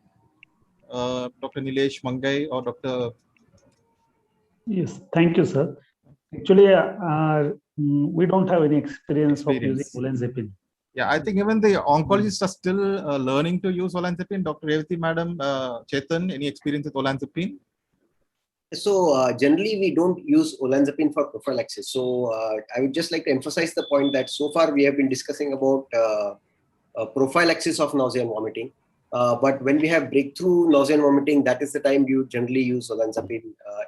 Dr. Nilesh Mangai or Dr. Yes, thank you, sir. Actually, we don't have any experience of using olanzapine. Yeah, I think even the oncologists are still learning to use olanzapine. Dr. Revati, Madam, Chetan, any experience with olanzapine? So generally we don't use olanzapine for prophylaxis. So I would just like to emphasize the point that so far we have been discussing about prophylaxis of nausea and vomiting. But when we have breakthrough nausea and vomiting, that is the time you generally use olanzapine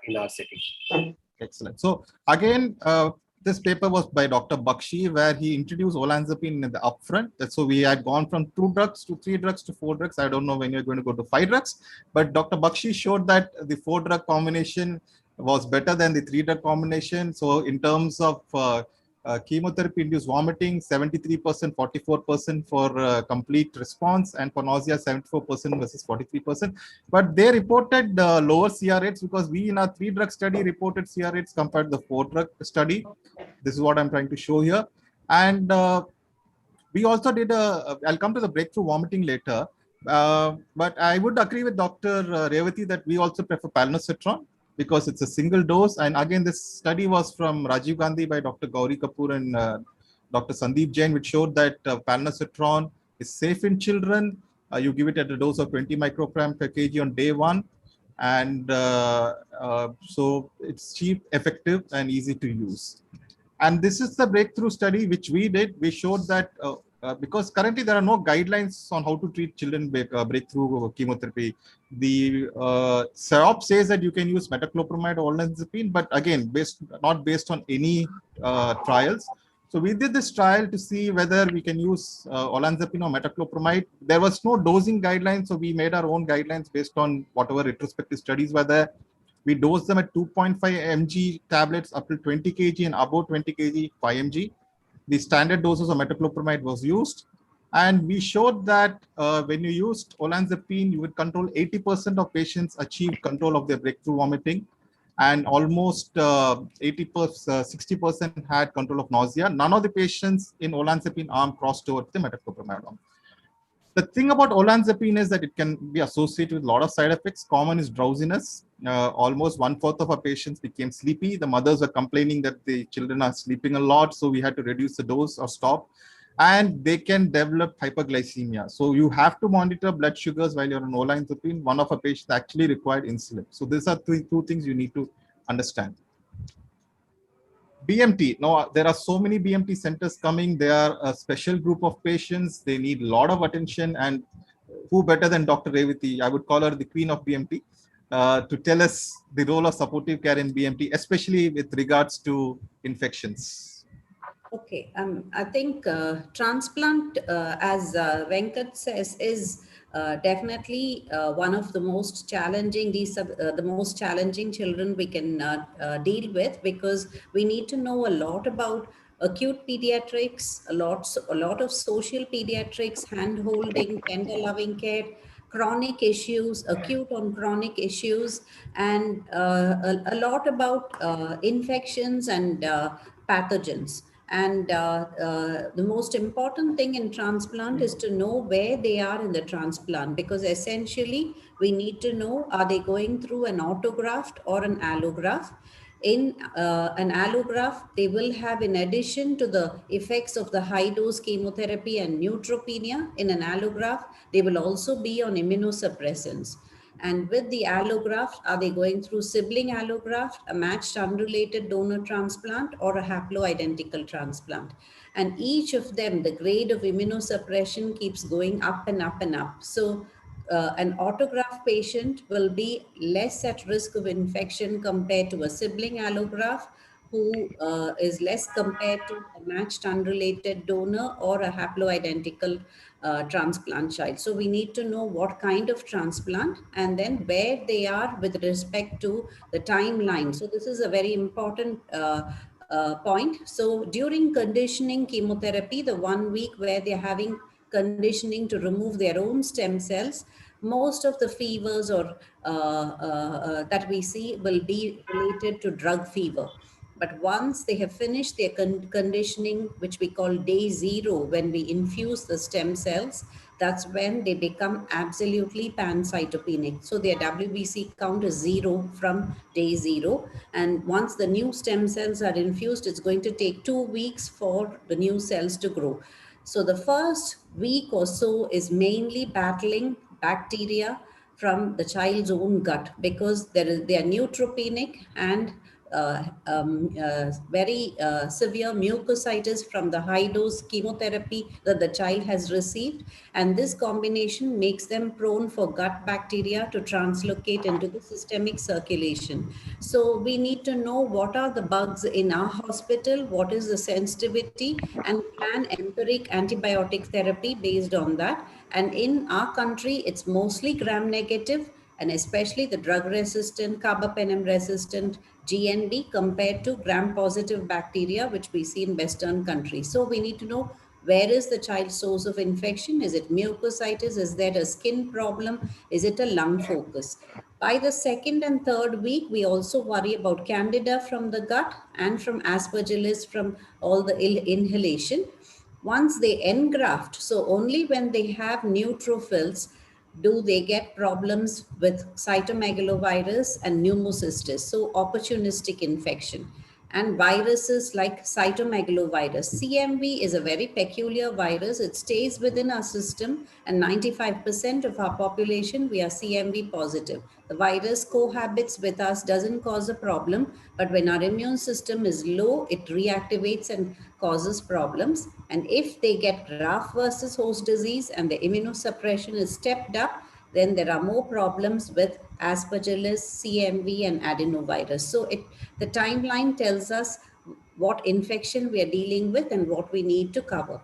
in our setting. Excellent. So again, this paper was by Dr. Bakshi, where he introduced olanzapine in the upfront. So we had gone from 2 drugs to 3 drugs to 4 drugs. I don't know when you're going to go to 5 drugs, but Dr. Bakshi showed that the 4 drug combination was better than the 3 drug combination. So in terms of chemotherapy-induced vomiting, 73%, 44% for complete response, and for nausea, 74% versus 43%. But they reported lower CR rates because we in our 3-drug study reported CR rates compared to the 4-drug study. This is what I'm trying to show here. And we also did I'll come to the breakthrough vomiting later. But I would agree with Dr. Revati that we also prefer palnositron, because it's a single dose. And again, this study was from Rajiv Gandhi by Dr. Gauri Kapoor and Dr. Sandeep Jain, which showed that palnositron is safe in children. You give it at a dose of 20 microgram per kg on day 1. And so it's cheap, effective, and easy to use. And this is the breakthrough study which we did. We showed that because currently there are no guidelines on how to treat children breakthrough chemotherapy. The SEOP says that you can use metoclopramide or olanzapine, but again, not based on any trials. So we did this trial to see whether we can use olanzapine or metoclopramide. There was no dosing guidelines, so we made our own guidelines based on whatever retrospective studies were there. We dosed them at 2.5 mg tablets up to 20 kg and above 20 kg, 5 mg. The standard doses of metoclopramide was used. And we showed that when you used olanzapine, you would control 80% of patients achieve control of their breakthrough vomiting. And almost 60% had control of nausea. None of the patients in olanzapine arm crossed over to the metoclopramide arm. The thing about olanzapine is that it can be associated with a lot of side effects. Common is drowsiness. Almost 1/4 of our patients became sleepy. The mothers were complaining that the children are sleeping a lot, so we had to reduce the dose or stop. And they can develop hyperglycemia. So you have to monitor blood sugars while you're on olanzapine. One of our patients actually required insulin. So these are two things you need to understand. BMT. Now, there are so many BMT centers coming. They are a special group of patients. They need a lot of attention. And who better than Dr. Revati? I would call her the queen of BMT to tell us the role of supportive care in BMT, especially with regards to infections. Okay, I think transplant, as Venkat says, is definitely one of the most challenging, the most challenging children we can deal with, because we need to know a lot about acute pediatrics, a lot of social pediatrics, hand-holding, tender loving care, chronic issues, acute on chronic issues, and a lot about infections and pathogens. And the most important thing in transplant is to know where they are in the transplant, because essentially we need to know, are they going through an autograft or an allograft? In an allograft, they will have, in addition to the effects of the high dose chemotherapy and neutropenia, in an allograft, they will also be on immunosuppressants. And with the allograft, are they going through sibling allograft, a matched unrelated donor transplant, or a haploidentical transplant? And each of them, the grade of immunosuppression keeps going up and up and up. So an autograft patient will be less at risk of infection compared to a sibling allograft, who is less compared to a matched unrelated donor or a haploidentical transplant child. So we need to know what kind of transplant and then where they are with respect to the timeline. So this is a very important point. So during conditioning chemotherapy, the 1 week where they're having conditioning to remove their own stem cells, most of the fevers or that we see will be related to drug fever. But once they have finished their conditioning, which we call day 0, when we infuse the stem cells, that's when they become absolutely pancytopenic. So their WBC count is 0 from day 0. And once the new stem cells are infused, it's going to take 2 weeks for the new cells to grow. So the first week or so is mainly battling bacteria from the child's own gut, because they are neutropenic and very severe mucositis from the high dose chemotherapy that the child has received. And this combination makes them prone for gut bacteria to translocate into the systemic circulation. So we need to know what are the bugs in our hospital, what is the sensitivity, and plan empiric antibiotic therapy based on that. And in our country, it's mostly gram negative, and especially the drug resistant, carbapenem resistant GNB compared to gram positive bacteria, which we see in Western countries. So we need to know, where is the child's source of infection? Is it mucositis? Is there a skin problem? Is it a lung focus? By the second and third week, we also worry about candida from the gut and from aspergillus from all the inhalation. Once they engraft, so only when they have neutrophils do they get problems with cytomegalovirus and pneumocystis, so opportunistic infection. And viruses like cytomegalovirus. CMV is a very peculiar virus. It stays within our system, and 95% of our population, we are CMV positive. The virus cohabits with us, doesn't cause a problem, but when our immune system is low, it reactivates and causes problems. And if they get graft versus host disease and the immunosuppression is stepped up, then there are more problems with aspergillus, CMV, and adenovirus. So the timeline tells us what infection we are dealing with and what we need to cover.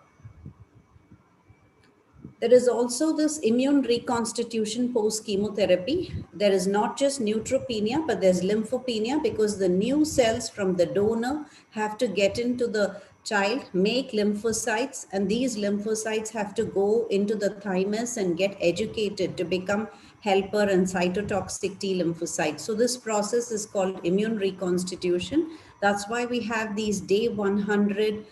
There is also this immune reconstitution post-chemotherapy. There is not just neutropenia, but there's lymphopenia, because the new cells from the donor have to get into the child, make lymphocytes, and these lymphocytes have to go into the thymus and get educated to become helper and cytotoxic T lymphocytes. So this process is called immune reconstitution. That's why we have these day 100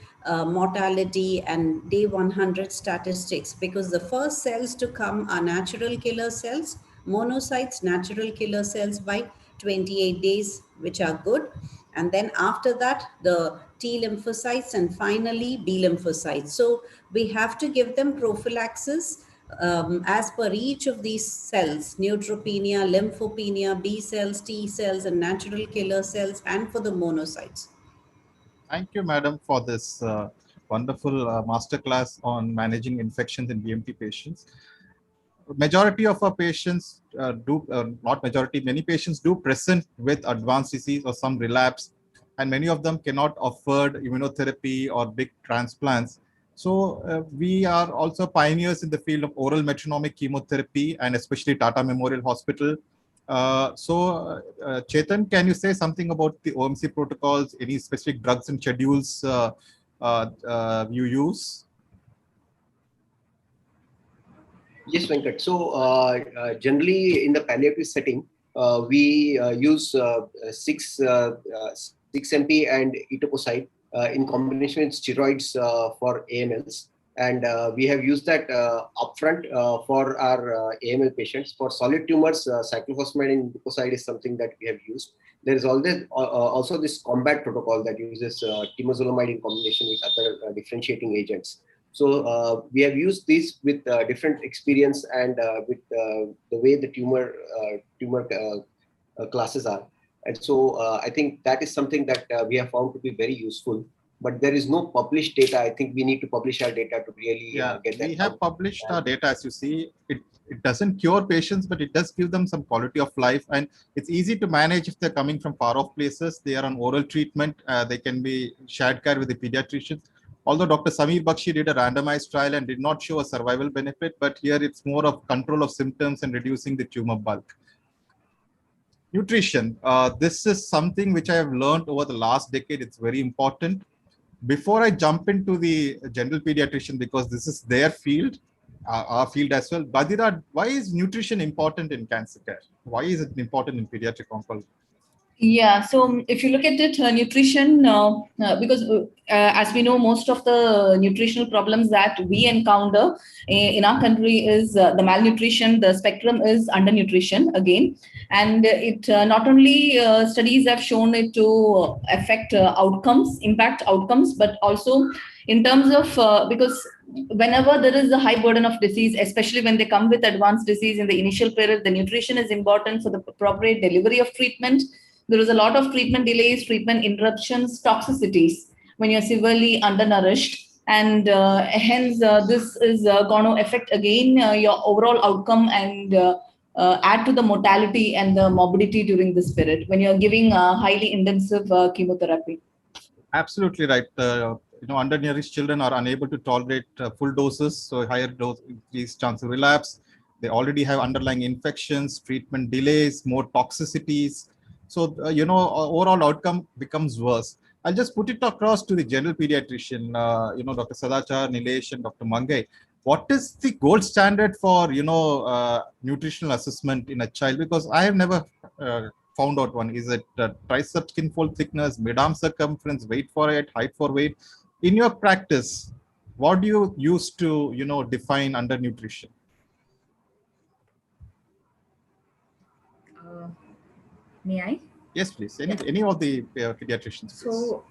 mortality and day 100 statistics, because the first cells to come are natural killer cells, monocytes, natural killer cells by 28 days, which are good. And then after that, the T lymphocytes, and finally B lymphocytes. So we have to give them prophylaxis as per each of these cells: neutropenia, lymphopenia, B cells, T cells, and natural killer cells, and for the monocytes. Thank you, madam, for this wonderful masterclass on managing infections in BMT patients. Majority of our patients not majority, many patients do present with advanced disease or some relapse, and many of them cannot afford immunotherapy or big transplants. So we are also pioneers in the field of oral metronomic chemotherapy, and especially Tata Memorial Hospital. Chetan, can you say something about the OMC protocols, any specific drugs and schedules you use? Yes, Venkat. So generally in the palliative setting, we use 6-MP and etoposide in combination with steroids for AMLs. And we have used that upfront for our AML patients. For solid tumors, cyclophosphamide and etoposide is something that we have used. There is always also this combat protocol that uses temozolomide in combination with other differentiating agents. So we have used these with different experience and with the way the tumor classes are. And so I think that is something that we have found to be very useful. But there is no published data. I think we need to publish our data to really get that. We have published our data, as you see. It doesn't cure patients, but it does give them some quality of life. And it's easy to manage if they're coming from far off places. They are on oral treatment. They can be shared care with the pediatricians. Although Dr. Sameer Bakshi did a randomized trial and did not show a survival benefit, but here it's more of control of symptoms and reducing the tumor bulk. Nutrition. This is something which I have learned over the last decade. It's very important. Before I jump into the general pediatrician, because this is their field, our field as well, Badira, why is nutrition important in cancer care? Why is it important in pediatric oncology? Yeah, so if you look at it, nutrition, because as we know, most of the nutritional problems that we encounter in our country is the malnutrition. The spectrum is undernutrition again, and it not only studies have shown it to affect outcomes, impact outcomes, but also in terms of because whenever there is a high burden of disease, especially when they come with advanced disease in the initial period, the nutrition is important for the appropriate delivery of treatment. There is a lot of treatment delays, treatment interruptions, toxicities when you're severely undernourished. And hence, this is going to affect again your overall outcome and add to the mortality and the morbidity during this period when you're giving highly intensive chemotherapy. Absolutely right. Undernourished children are unable to tolerate full doses, so higher dose increased chance of relapse. They already have underlying infections, treatment delays, more toxicities. So, overall outcome becomes worse. I'll just put it across to the general pediatrician, Dr. Sadachar, Nilesh, and Dr. Mangai. What is the gold standard for, nutritional assessment in a child? Because I have never found out one. Is it tricep skin fold thickness, mid-arm circumference, weight for height, height for weight? In your practice, what do you use to, define undernutrition? May I? Yes, please. Any of the pediatricians. So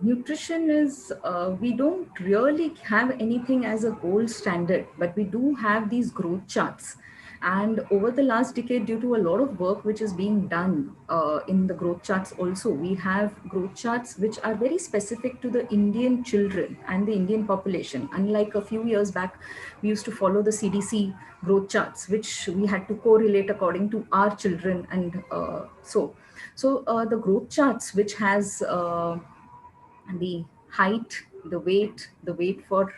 nutrition is, we don't really have anything as a gold standard, but we do have these growth charts. And over the last decade, due to a lot of work which is being done in the growth charts also, we have growth charts which are very specific to the Indian children and the Indian population. Unlike a few years back, we used to follow the CDC growth charts, which we had to correlate according to our children. And so the growth charts, which has the height, the weight for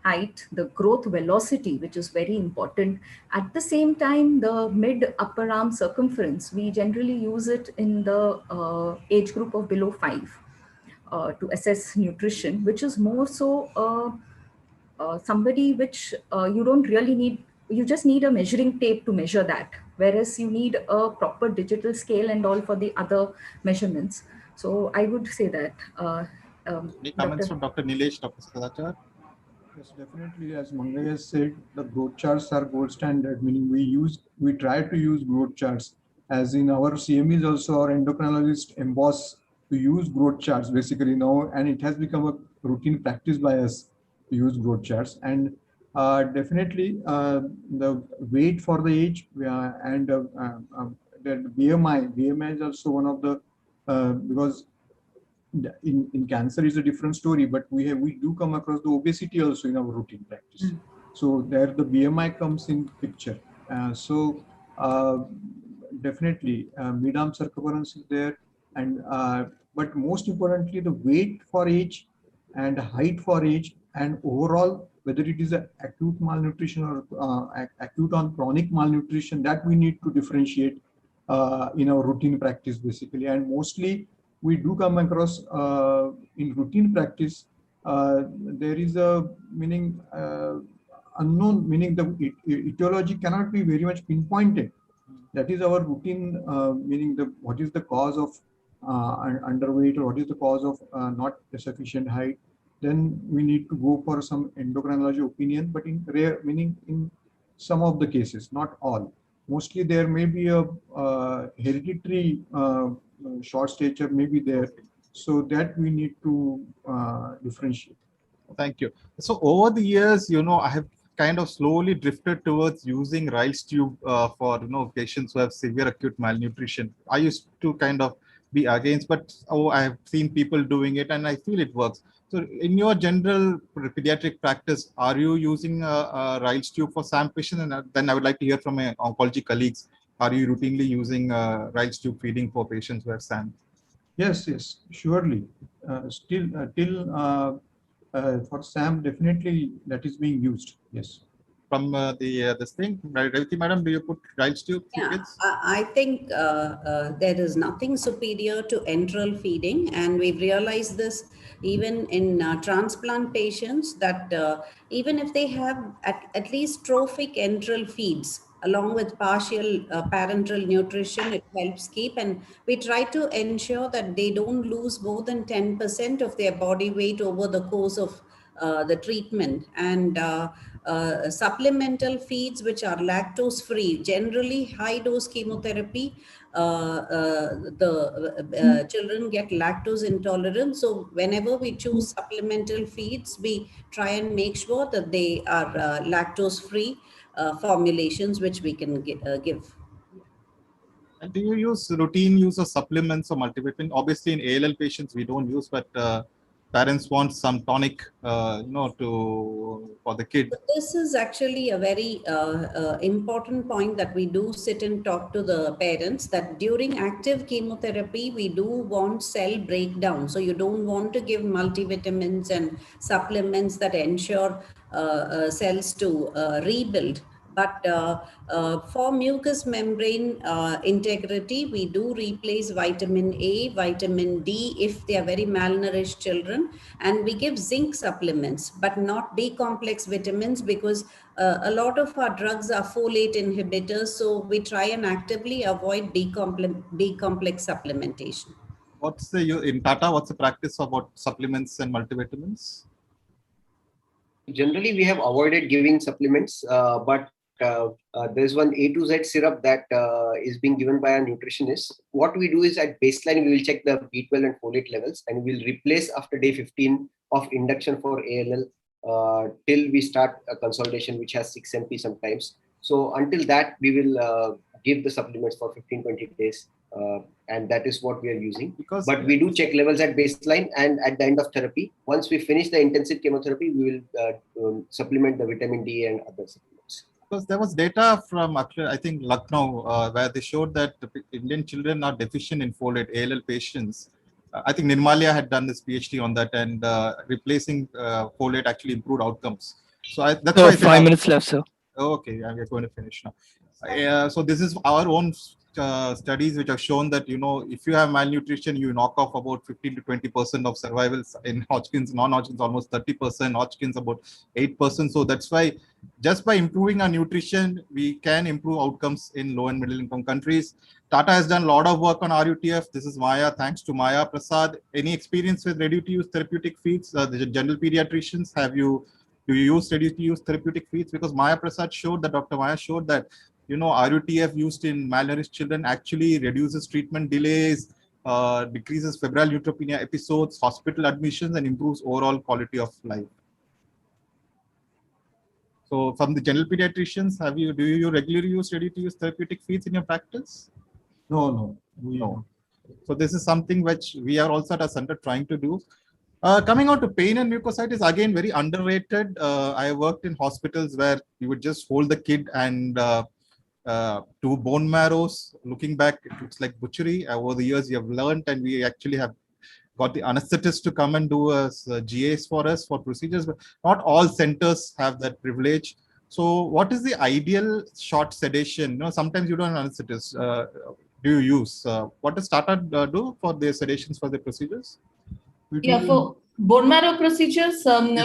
height, the growth velocity, which is very important. At the same time, the mid upper arm circumference, we generally use it in the age group of below 5 to assess nutrition, which is more so somebody which you don't really need. You just need a measuring tape to measure that, whereas you need a proper digital scale and all for the other measurements. So I would say that. Any comments from Dr. Nilesh, Dr. Sadachar? Yes, definitely. As Mangai has said, the growth charts are gold standard, meaning we try to use growth charts. As in our CMEs also, our endocrinologists emboss to use growth charts basically now, and it has become a routine practice by us to use growth charts. And definitely the weight for the age and the BMI is also one of the, because in cancer is a different story, but we do come across the obesity also in our routine practice. So there the BMI comes in picture. Definitely mid-arm circumference is there, and but most importantly the weight for age and height for age, and overall whether it is a acute malnutrition or acute on chronic malnutrition, that we need to differentiate in our routine practice basically. And mostly we do come across in routine practice, there is a meaning unknown, meaning the etiology cannot be very much pinpointed. That is our routine, meaning what is the cause of underweight, or what is the cause of not sufficient height. Then we need to go for some endocrinology opinion, but in rare, meaning in some of the cases, not all. Mostly there may be a hereditary short stature may be there, so that we need to differentiate. Thank you. So over the years, I have kind of slowly drifted towards using Ryle's tube for patients who have severe acute malnutrition. I used to kind of be against, but I have seen people doing it, and I feel it works. So in your general pediatric practice, are you using Ryle's tube for SAM patients? And then I would like to hear from my oncology colleagues. Are you routinely using Ryle's tube feeding for patients who have SAM? Yes, surely. Still, till For SAM, definitely that is being used. Yes. From this thing, Revati madam, do you put rice tube Yeah, kids? I think there is nothing superior to enteral feeding, and we've realized this even in transplant patients that even if they have at least trophic enteral feeds along with partial parenteral nutrition, it helps keep, and we try to ensure that they don't lose more than 10% of their body weight over the course of the treatment. And supplemental feeds which are lactose free, generally high dose chemotherapy, the children get lactose intolerant. So whenever we choose supplemental feeds, we try and make sure that they are lactose free formulations which we can give. And do you use routine use of supplements or multivitamin? Obviously, in ALL patients, we don't use, but parents want some tonic, for the kid. This is actually a very important point that we do sit and talk to the parents, that during active chemotherapy, we do want cell breakdown. So you don't want to give multivitamins and supplements that ensure cells to rebuild. But for mucous membrane integrity, we do replace vitamin A, vitamin D if they are very malnourished children, and we give zinc supplements, but not B complex vitamins, because a lot of our drugs are folate inhibitors. So we try and actively avoid B complex supplementation. What's in Tata? What's the practice about supplements and multivitamins? Generally, we have avoided giving supplements, but there's one A to Z syrup that is being given by a nutritionist. What we do is at baseline, we will check the B12 and folate levels, and we'll replace after day 15 of induction for ALL till we start a consolidation, which has 6MP sometimes. So until that, we will give the supplements for 15-20 days. And that is what we are using. But we do check levels at baseline and at the end of therapy. Once we finish the intensive chemotherapy, we will supplement the vitamin D and other supplements. Because there was data from, I think, Lucknow, where they showed that Indian children are deficient in folate, ALL patients. I think Nirmalia had done this PhD on that, and replacing folate actually improved outcomes. So that's why I said 5 minutes left, sir. Okay, we're going to finish now. So this is our own studies which have shown that, if you have malnutrition, you knock off about 15 to 20% of survivals in Hodgkin's, non-Hodgkin's almost 30%, Hodgkin's about 8%. So that's why just by improving our nutrition, we can improve outcomes in low and middle income countries. Tata has done a lot of work on RUTF. This is Maya. Thanks to Maya Prasad. Any experience with ready-to-use therapeutic feeds? The general pediatricians, do you use ready-to-use therapeutic feeds? Because Maya Prasad showed that, Dr. Maya showed that, RUTF used in malnourished children actually reduces treatment delays, decreases febrile neutropenia episodes, hospital admissions, and improves overall quality of life. So from the general pediatricians, do you regularly use ready-to-use therapeutic feeds in your practice? No. So this is something which we are also at a center trying to do. Coming on to pain and mucositis, again, very underrated. I worked in hospitals where you would just hold the kid and do bone marrows. Looking back, it looks like butchery. Over the years, we have learned, and we actually have got the anesthetist to come and do GAs for us for procedures, but not all centers have that privilege. So what is the ideal short sedation? Sometimes you don't have anesthetist. Do you use? What does Tata do for their sedations for the procedures? Yeah, for bone marrow procedures, we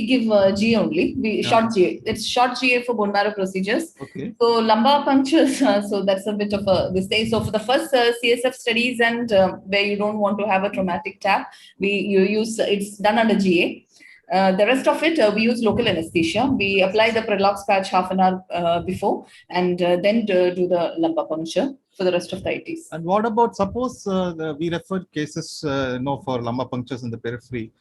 give GA only. Short GA. It's short GA for bone marrow procedures. Okay. So lumbar punctures, so that's a bit of a mistake. So for the first CSF studies and where you don't want to have a traumatic tap, it's done under GA. The rest of it, we use local anesthesia. We apply the Prelox patch half an hour before, and then do the lumbar puncture for the rest of the ITs. And what about, suppose we refer cases for lumbar punctures in the periphery.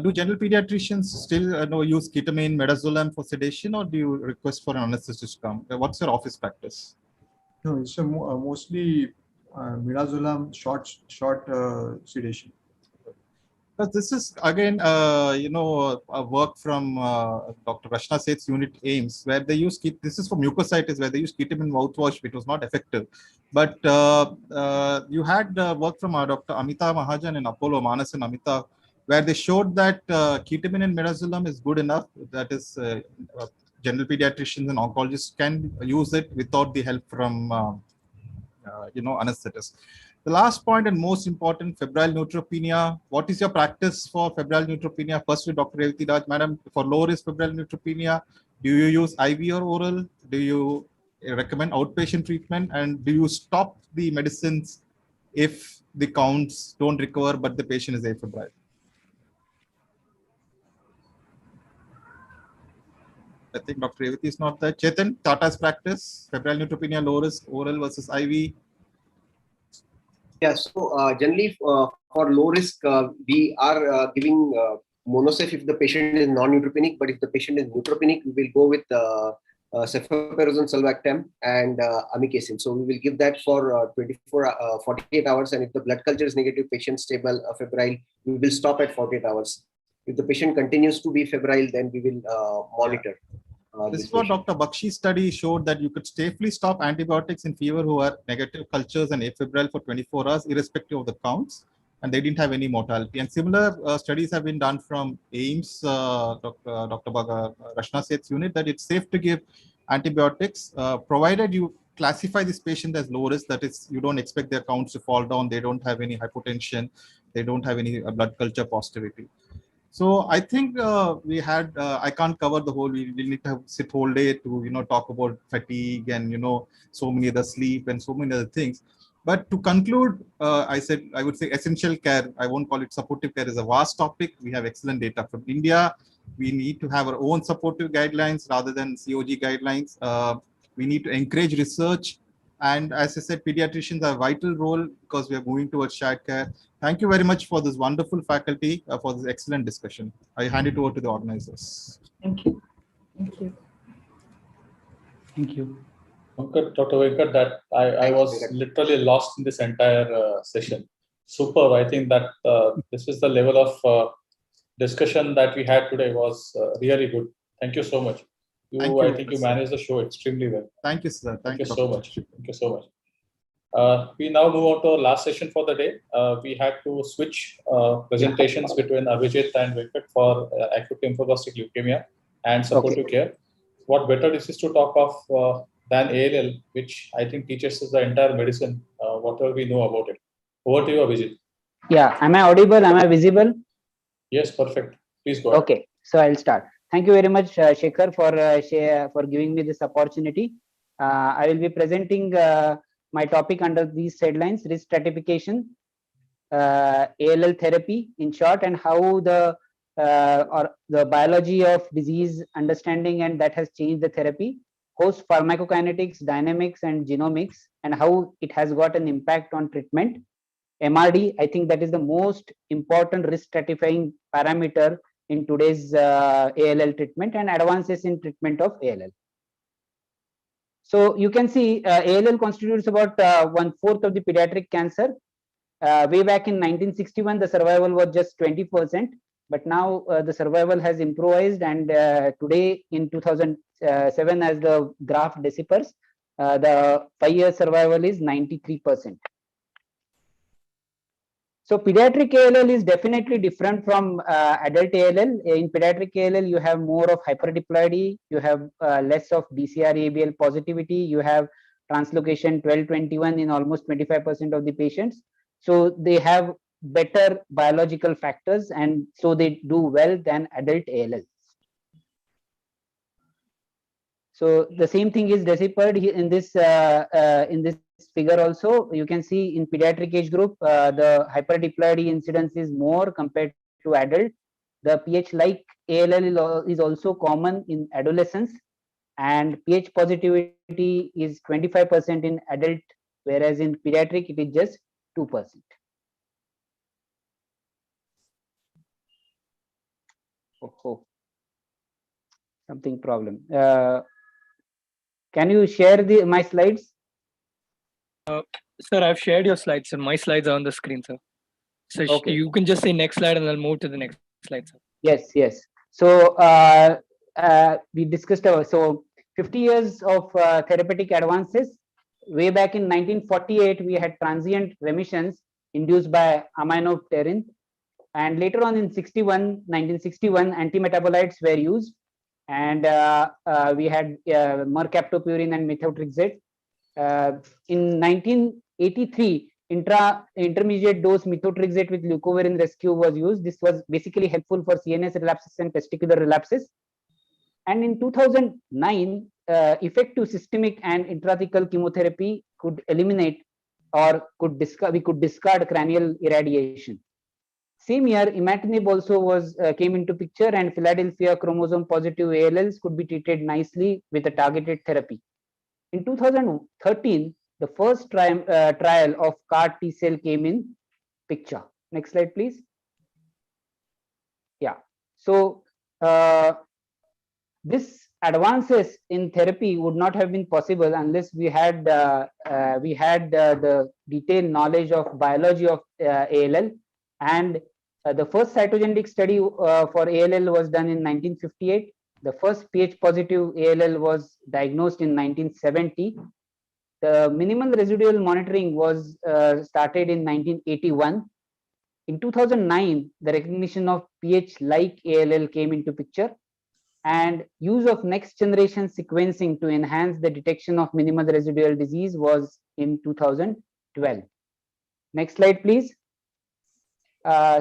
Do general pediatricians still use ketamine, midazolam for sedation, or do you request for an anesthetist to come? What's your office practice? No, it's mostly midazolam, short sedation. But this is again, a work from Dr. Rashna Seth's unit AIMS, where they use this is for mucositis, where they use ketamine mouthwash, which was not effective. But you had work from Dr. Amita Mahajan in Apollo, Manas and Amita, where they showed that ketamine and midazolam is good enough. That is, general pediatricians and oncologists can use it without the help from anesthetist. The last point and most important, febrile neutropenia. What is your practice for febrile neutropenia? Firstly, Dr. Revati Raj, madam, for low risk febrile neutropenia, do you use IV or oral? Do you recommend outpatient treatment? And do you stop the medicines if the counts don't recover but the patient is afebrile? I think Dr. Revati is not there. Chetan, Tata's practice, febrile neutropenia, low risk, oral versus IV. Yeah, so generally for low risk, we are giving monosafe if the patient is non-neutropenic, but if the patient is neutropenic, we will go with cefoperazone, sulbactam, and amikacin. So we will give that for 48 hours, and if the blood culture is negative, patient stable, febrile, we will stop at 48 hours. If the patient continues to be febrile, then we will monitor. This is what Dr. Bakshi's study showed, that you could safely stop antibiotics in fever who are negative cultures and afebrile for 24 hours, irrespective of the counts, and they didn't have any mortality. And similar studies have been done from AIMS, Dr. Rashna Seth's unit, that it's safe to give antibiotics, provided you classify this patient as low risk, that is, you don't expect their counts to fall down, they don't have any hypotension, they don't have any blood culture positivity. So I think we had, I can't cover the whole, we need to sit whole day to, talk about fatigue and, so many other sleep and so many other things. But to conclude, I would say essential care, I won't call it supportive care, is a vast topic. We have excellent data from India. We need to have our own supportive guidelines rather than COG guidelines. We need to encourage research. And as I said, pediatricians have a vital role because we are moving towards shared care. Thank you very much for this wonderful faculty, for this excellent discussion. I hand it over to the organizers. Thank you. Thank you. Thank you. Dr. Venkat, that I was literally lost in this entire session. Superb. I think that this is the level of discussion that we had today was really good. Thank you so much. I think you managed the show extremely well. Thank you, sir. Thank you so much. Thank you so much. We now move on to our last session for the day. We had to switch presentations between Abhijit and Venkat for acute lymphoblastic leukemia and supportive care. What better this is to talk of than ALL, which I think teaches us the entire medicine, whatever we know about it. Over to you, Abhijit. Yeah, am I audible? Am I visible? Yes, perfect. Please go ahead. Okay, so I'll start. Thank you very much, Shekhar, for giving me this opportunity. I will be presenting my topic under these headlines: risk stratification, ALL therapy in short, and how the biology of disease understanding and that has changed the therapy, host pharmacokinetics, dynamics, and genomics, and how it has got an impact on treatment. MRD, I think that is the most important risk stratifying parameter in today's ALL treatment and advances in treatment of ALL. So you can see ALL constitutes about 1/4 of the pediatric cancer. Way back in 1961, the survival was just 20%, but now the survival has improvised, and today in 2007, as the graph disappears, the 5-year survival is 93%. So pediatric ALL is definitely different from adult ALL. In pediatric ALL, you have more of hyperdiploidy, you have less of BCR-ABL positivity, you have translocation 1221 in almost 25% of the patients. So they have better biological factors, and so they do well than adult ALL. So the same thing is deciphered in this figure also. You can see in pediatric age group, the hyperdiploidy incidence is more compared to adult. The pH-like ALL is also common in adolescents, and pH positivity is 25% in adult, whereas in pediatric it is just 2%. Oh, something problem. Can you share my slides? Sir, I've shared your slides, sir. My slides are on the screen, sir. So Okay. you can just say next slide and I'll move to the next slide, sir. Yes, yes. So we discussed, so 50 years of therapeutic advances. Way back in 1948, we had transient remissions induced by aminopterin. And later on in 1961, antimetabolites were used, and we had mercaptopurine and methotrexate. In 1983, intermediate dose methotrexate with leucovorin rescue was used. This was basically helpful for CNS relapses and testicular relapses. And in 2009, effective systemic and intrathecal chemotherapy could eliminate or we could discard cranial irradiation. Same year, imatinib also came into picture, and Philadelphia chromosome positive ALLs could be treated nicely with a targeted therapy. In 2013, the first trial of CAR T cell came in picture. Next slide, please. Yeah. So this advances in therapy would not have been possible unless we had the detailed knowledge of biology of ALL. And the first cytogenetic study for ALL was done in 1958. The first Ph positive ALL was diagnosed in 1970. The minimal residual monitoring was started in 1981. In 2009, the recognition of Ph-like ALL came into picture, and use of next generation sequencing to enhance the detection of minimal residual disease was in 2012. Next slide, please.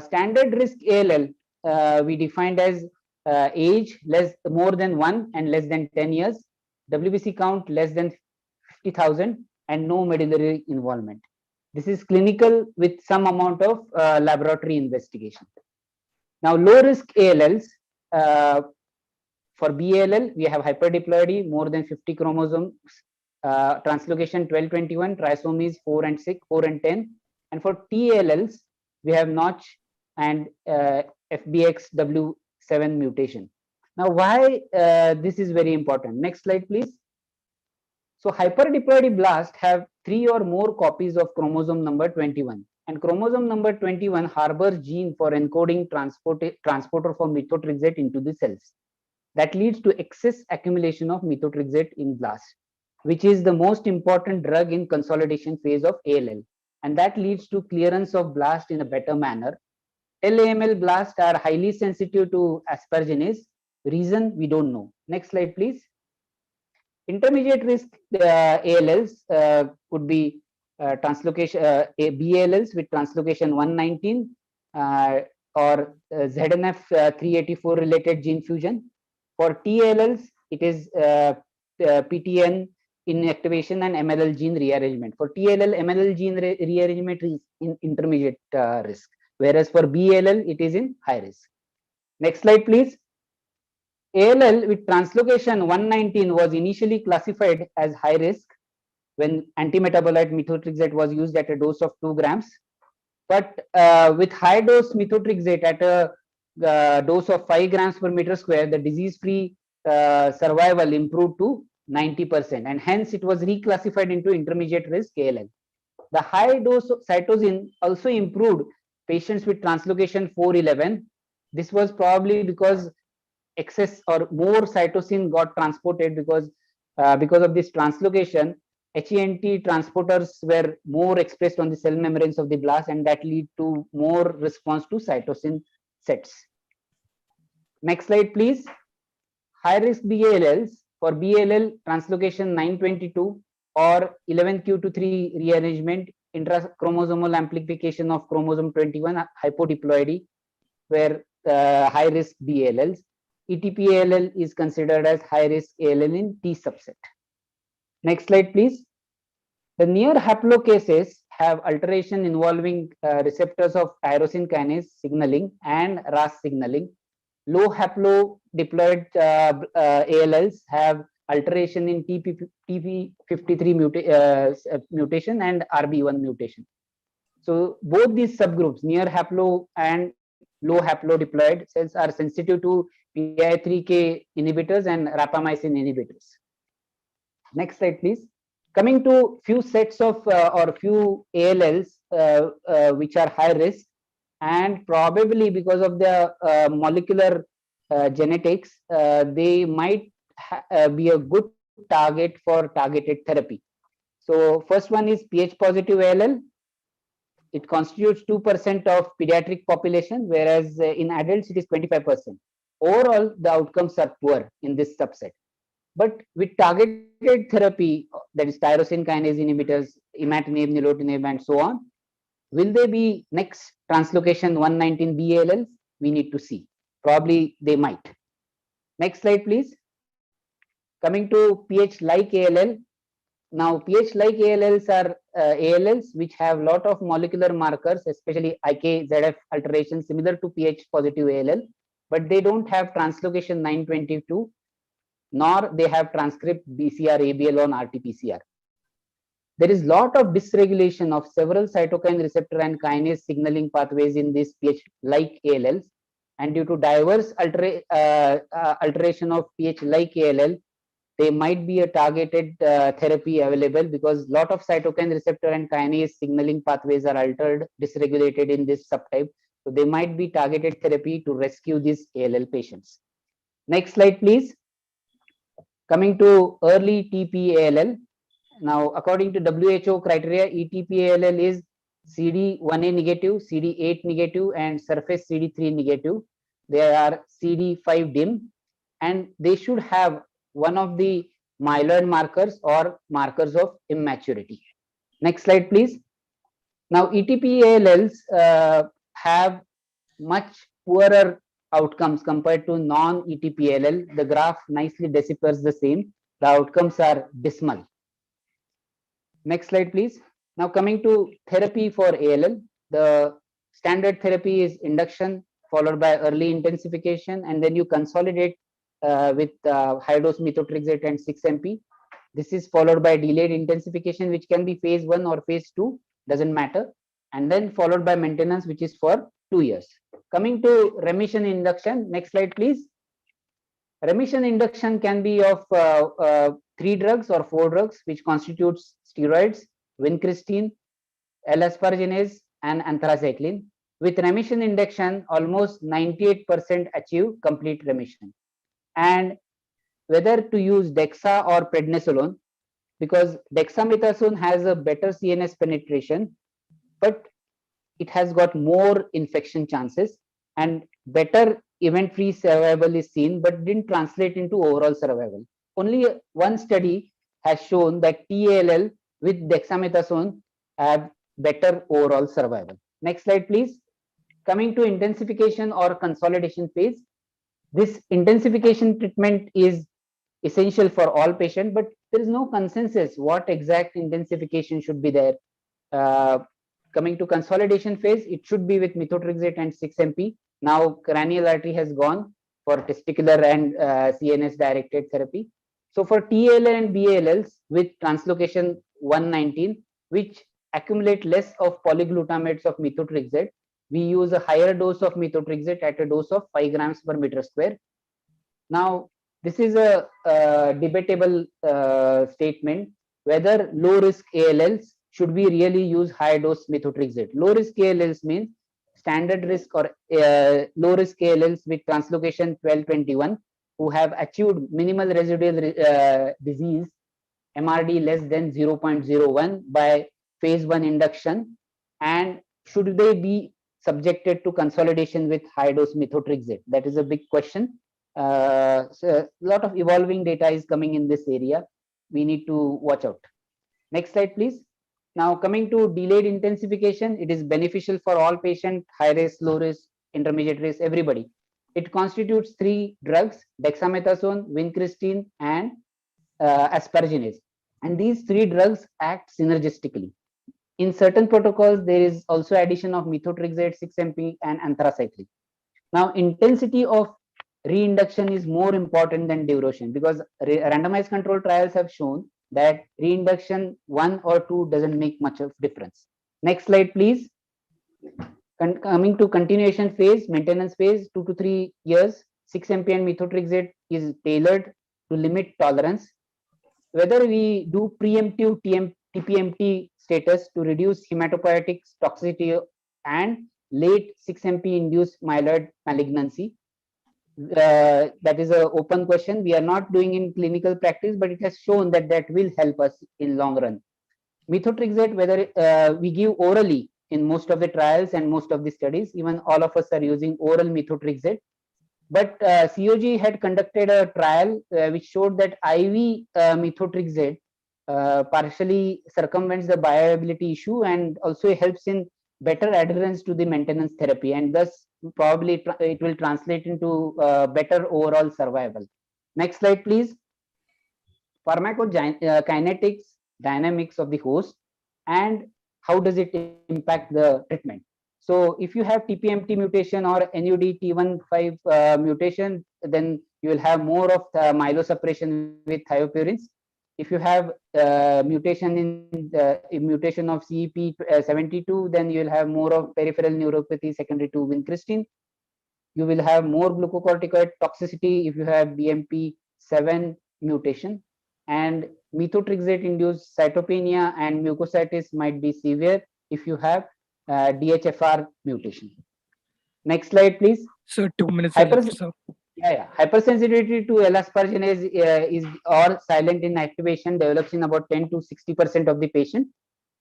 Standard risk ALL we defined as age more than 1 and less than 10 years, WBC count less than 50,000, and no medullary involvement. This is clinical with some amount of laboratory investigation. Now, low risk ALLs, for BALL, we have hyperdiploidy, more than 50 chromosomes, translocation 1221, trisomies 4 and 10. And for TALLs, we have Notch and FBXW7 mutation. Now, why this is very important? Next slide, please. So, hyperdiploidy blast have 3 or more copies of chromosome number 21. And chromosome number 21 harbors gene for encoding transporter for methotrexate into the cells. That leads to excess accumulation of methotrexate in blast, which is the most important drug in consolidation phase of ALL. And that leads to clearance of blast in a better manner. LAML blasts are highly sensitive to asparginase. Reason we don't know. Next slide, please. Intermediate risk ALLs could be translocation BALLs with translocation 119 or ZNF 384 related gene fusion. For TALLs, it is PTN inactivation and MLL gene rearrangement. For TLL, MLL gene rearrangement is in intermediate risk, whereas for BLL, it is in high risk. Next slide, please. ALL with translocation 119 was initially classified as high risk when antimetabolite methotrexate was used at a dose of 2 grams. But with high dose methotrexate at a dose of 5 grams per meter square, the disease-free survival improved to 90%, and hence it was reclassified into intermediate risk ALL. The high dose of cytosine also improved patients with translocation 411. This was probably because excess or more cytosine got transported because of this translocation. HENT transporters were more expressed on the cell membranes of the blast, and that lead to more response to cytosine sets. Next slide, please. High risk BALLs, for BLL translocation 922 or 11q23 rearrangement, intrachromosomal amplification of chromosome 21, hypodiploidy, where high risk BALLs. ETP-ALL is considered as high risk ALL in T subset. Next slide, please. The near haplo cases have alteration involving receptors of tyrosine kinase signaling and RAS signaling. Low haplo diploid ALLs have alteration in TP53 mutation and RB1 mutation. So both these subgroups, near haplo and low haplo-diploid cells, are sensitive to PI3K inhibitors and rapamycin inhibitors. Next slide, please. Coming to few sets of or few ALLs which are high risk, and probably because of the molecular genetics, they might be a good target for targeted therapy. So first one is Ph positive ALL. it constitutes 2% of pediatric population, whereas in adults it is 25%. Overall, the outcomes are poor in this subset. But with targeted therapy, that is tyrosine kinase inhibitors, imatinib, nilotinib, and so on, will they be next translocation 119 BALLs? We need to see. Probably they might. Next slide, please. Coming to pH-like ALL. Now, pH-like ALLs are ALLs which have lot of molecular markers, especially IK-ZF alteration similar to pH-positive ALL, but they don't have translocation 922, nor they have transcript BCR ABL on RT-PCR. There is lot of dysregulation of several cytokine receptor and kinase signaling pathways in these pH-like ALLs, and due to diverse alteration of pH-like ALL, they might be a targeted therapy available because lot of cytokine receptor and kinase signaling pathways are altered, dysregulated in this subtype. So they might be targeted therapy to rescue these ALL patients. Next slide, please. Coming to early TP-ALL. Now, according to WHO criteria, ETP-ALL is CD1A negative, CD8 negative, and surface CD3 negative. They are CD5 dim, and they should have one of the myeloid markers or markers of immaturity. Next slide, please. Now, ETP-ALLs have much poorer outcomes compared to non-ETP-ALL. The graph nicely depicts the same. The outcomes are dismal. Next slide, please. Now, coming to therapy for ALL, the standard therapy is induction followed by early intensification, and then you consolidate with high-dose methotrexate and 6-MP. This is followed by delayed intensification, which can be phase 1 or phase 2, doesn't matter, and then followed by maintenance, which is for 2 years. Coming to remission induction, next slide, please. Remission induction can be of 3 drugs or 4 drugs, which constitutes steroids, vincristine, L-asparginase, and anthracycline. With remission induction, almost 98% achieve complete remission. And whether to use dexa or prednisolone, because dexamethasone has a better CNS penetration, but it has got more infection chances, and better event-free survival is seen, but didn't translate into overall survival. Only one study has shown that TALL with dexamethasone have better overall survival. Next slide, please. Coming to intensification or consolidation phase, this intensification treatment is essential for all patients, but there is no consensus what exact intensification should be there. Coming to consolidation phase, it should be with methotrexate and 6-MP. Now cranial artery has gone for testicular and CNS directed therapy. So for TALL and BALLs with translocation 119, which accumulate less of polyglutamates of methotrexate, we use a higher dose of methotrexate at a dose of 5 grams per meter square. Now, this is a debatable statement whether low risk ALLs should we really use high dose methotrexate. Low risk ALLs means standard risk or low risk ALLs with translocation 1221 who have achieved minimal residual disease MRD less than 0.01 by phase 1 induction, and should they be subjected to consolidation with high dose methotrexate? That is a big question. So a lot of evolving data is coming in this area. We need to watch out. Next slide, please. Now coming to delayed intensification, it is beneficial for all patients, high risk, low risk, intermediate risk, everybody. It constitutes 3 drugs, dexamethasone, vincristine, and asparginase. And these 3 drugs act synergistically. In certain protocols, there is also addition of methotrexate, 6-MP, and anthracycline. Now, intensity of reinduction is more important than duration because randomized control trials have shown that reinduction 1 or 2 doesn't make much of difference. Next slide, please. Coming to continuation phase, maintenance phase, 2 to 3 years, 6-MP and methotrexate is tailored to limit tolerance. Whether we do preemptive TPMT status to reduce hematopoietic toxicity and late 6-MP induced myeloid malignancy, that is an open question. We are not doing in clinical practice, but it has shown that that will help us in long run. Methotrexate, whether we give orally in most of the trials and most of the studies. Even all of us are using oral methotrexate. But COG had conducted a trial which showed that IV methotrexate partially circumvents the bioavailability issue and also helps in better adherence to the maintenance therapy, and thus probably it will translate into better overall survival. Next slide, please. Pharmacokinetics, dynamics of the host, and how does it impact the treatment. So if you have TPMT mutation or NUD-T15 mutation, then you will have more of myelosuppression with thiopurines. If you have mutation of CEP72, then you will have more of peripheral neuropathy secondary to vincristine. You will have more glucocorticoid toxicity if you have BMP7 mutation, and methotrexate induced cytopenia and mucositis might be severe if you have DHFR mutation. Next slide, please. So 2 minutes left, sir. Yeah. Hypersensitivity to L-asparginase is or silent inactivation develops in about 10 to 60% of the patient,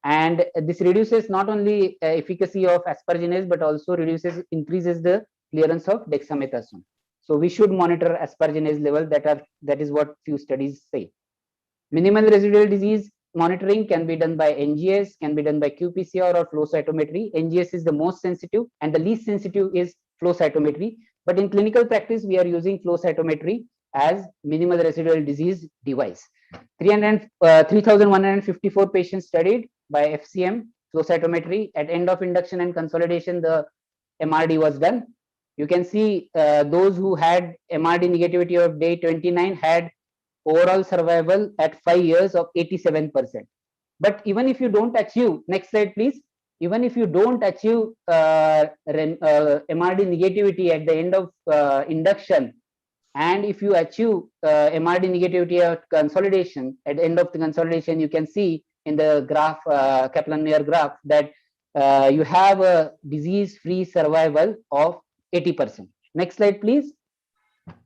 and this reduces not only efficacy of asparginase but also increases the clearance of dexamethasone. So we should monitor asparginase level. That is what few studies say. Minimal residual disease monitoring can be done by NGS, can be done by qPCR or flow cytometry. NGS is the most sensitive, and the least sensitive is flow cytometry. But in clinical practice, we are using flow cytometry as minimal residual disease device. 3,154 patients studied by FCM flow cytometry. At end of induction and consolidation, the MRD was done. You can see those who had MRD negativity of day 29 had overall survival at 5 years of 87%. But even if you don't achieve, next slide please, even if you don't achieve MRD negativity at the end of induction, and if you achieve MRD negativity at consolidation, at the end of the consolidation, you can see in the graph, Kaplan-Meier graph, that you have a disease-free survival of 80%. Next slide, please.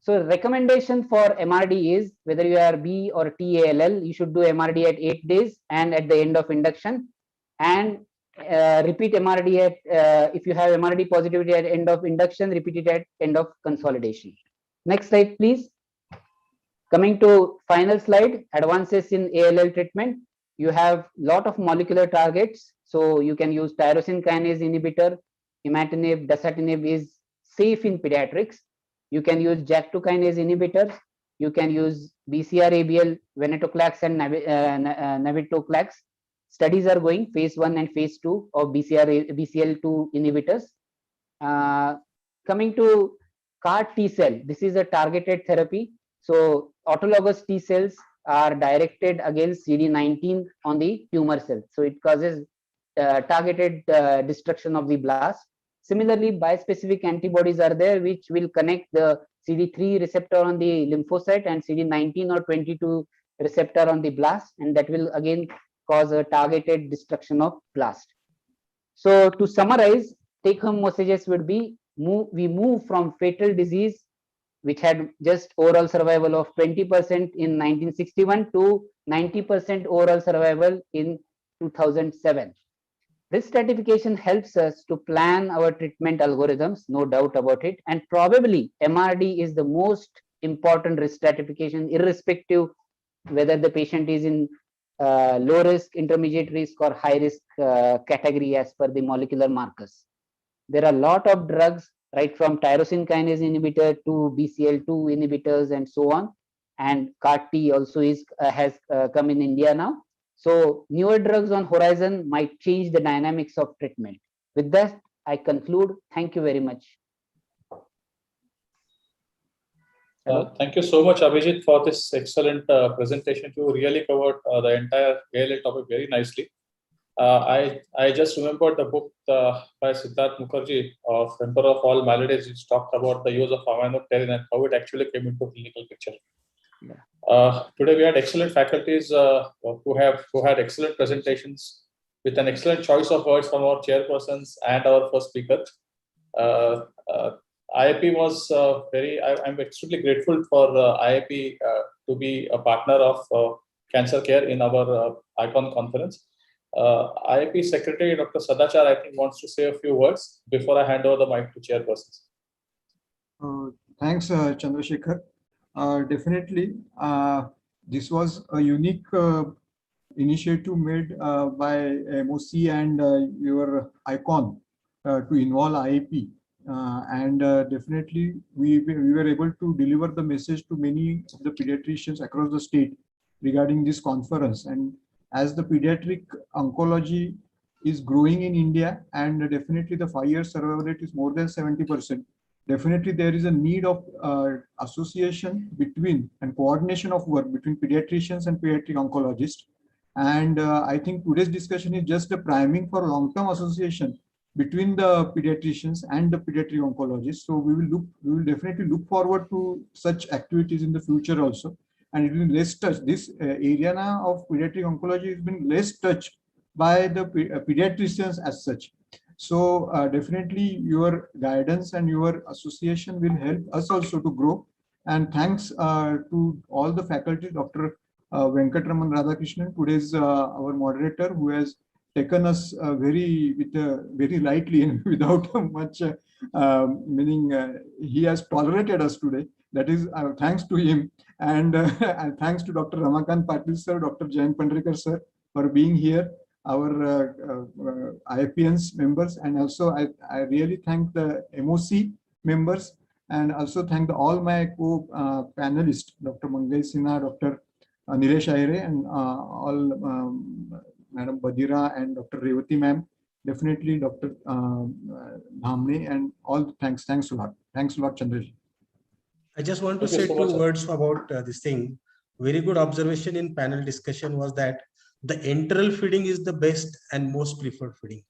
So recommendation for MRD is whether you are B or TALL, you should do MRD at 8 days and at the end of induction, and repeat MRD at, if you have MRD positivity at end of induction, repeat it at end of consolidation. Next slide, please. Coming to final slide, advances in ALL treatment. You have lot of molecular targets. So you can use tyrosine kinase inhibitor. Imatinib, dasatinib is safe in pediatrics. You can use JAK2 kinase inhibitors. You can use BCR-ABL, venetoclax and navitoclax. Studies are going phase 1 and phase 2 of BCL2 inhibitors. Coming to CAR T cell, this is a targeted therapy. So autologous T cells are directed against CD19 on the tumor cells. So it causes targeted destruction of the blast. Similarly, bispecific antibodies are there which will connect the CD3 receptor on the lymphocyte and CD19 or 22 receptor on the blast, and that will again cause a targeted destruction of blast. So to summarize, take-home messages would be we move from fatal disease, which had just overall survival of 20% in 1961 to 90% overall survival in 2007. This stratification helps us to plan our treatment algorithms, no doubt about it. And probably MRD is the most important risk stratification, irrespective whether the patient is in low risk, intermediate risk, or high risk category as per the molecular markers. There are a lot of drugs, right from tyrosine kinase inhibitor to BCL2 inhibitors and so on. And CAR T also has come in India now. So newer drugs on horizon might change the dynamics of treatment. With that, I conclude. Thank you very much. Thank you so much, Abhijit, for this excellent presentation. You really covered the entire ALL topic very nicely. I just remembered the book by Siddharth Mukherjee of Emperor of All Maladies, which talked about the use of aminopterin and how it actually came into clinical picture. Today we had excellent faculties who had excellent presentations with an excellent choice of words from our chairpersons and our first speaker. IIP was I'm extremely grateful for IIP to be a partner of cancer care in our ICON conference. IIP Secretary Dr. Sadachar, I think, wants to say a few words before I hand over the mic to chairpersons. Thanks, Chandrasekhar. Definitely, this was a unique initiative made by MOC and your ICON to involve IIP. And definitely, we were able to deliver the message to many of the pediatricians across the state regarding this conference. And as the pediatric oncology is growing in India, and definitely the 5-year survival rate is more than 70%. Definitely, there is a need of association between and coordination of work between pediatricians and pediatric oncologists. And I think today's discussion is just a priming for long-term association between the pediatricians and the pediatric oncologists. So we will definitely look forward to such activities in the future also. And it will be less touched. This area of pediatric oncology has been less touched by the pediatricians as such. So definitely your guidance and your association will help us also to grow. And thanks to all the faculty, Dr. Venkatraman Radhakrishnan, today's our moderator, who has taken us very lightly and without much meaning. He has tolerated us today. That is thanks to him, and thanks to Dr. Ramakant Patil sir, Dr. Jayant Pandrekar sir for being here, our IPNs members, and also I really thank the MOC members, and also thank all my co-panelists, Dr. Mangai Sinha, Dr. Nilesh Aire, and all Madam Badira and Dr. Revati ma'am, definitely Dr. Dhamne, and all thanks a lot. Thanks a lot, Chandraji. I just want to say 2 words about this thing. Very good observation in panel discussion was that the enteral feeding is the best and most preferred feeding.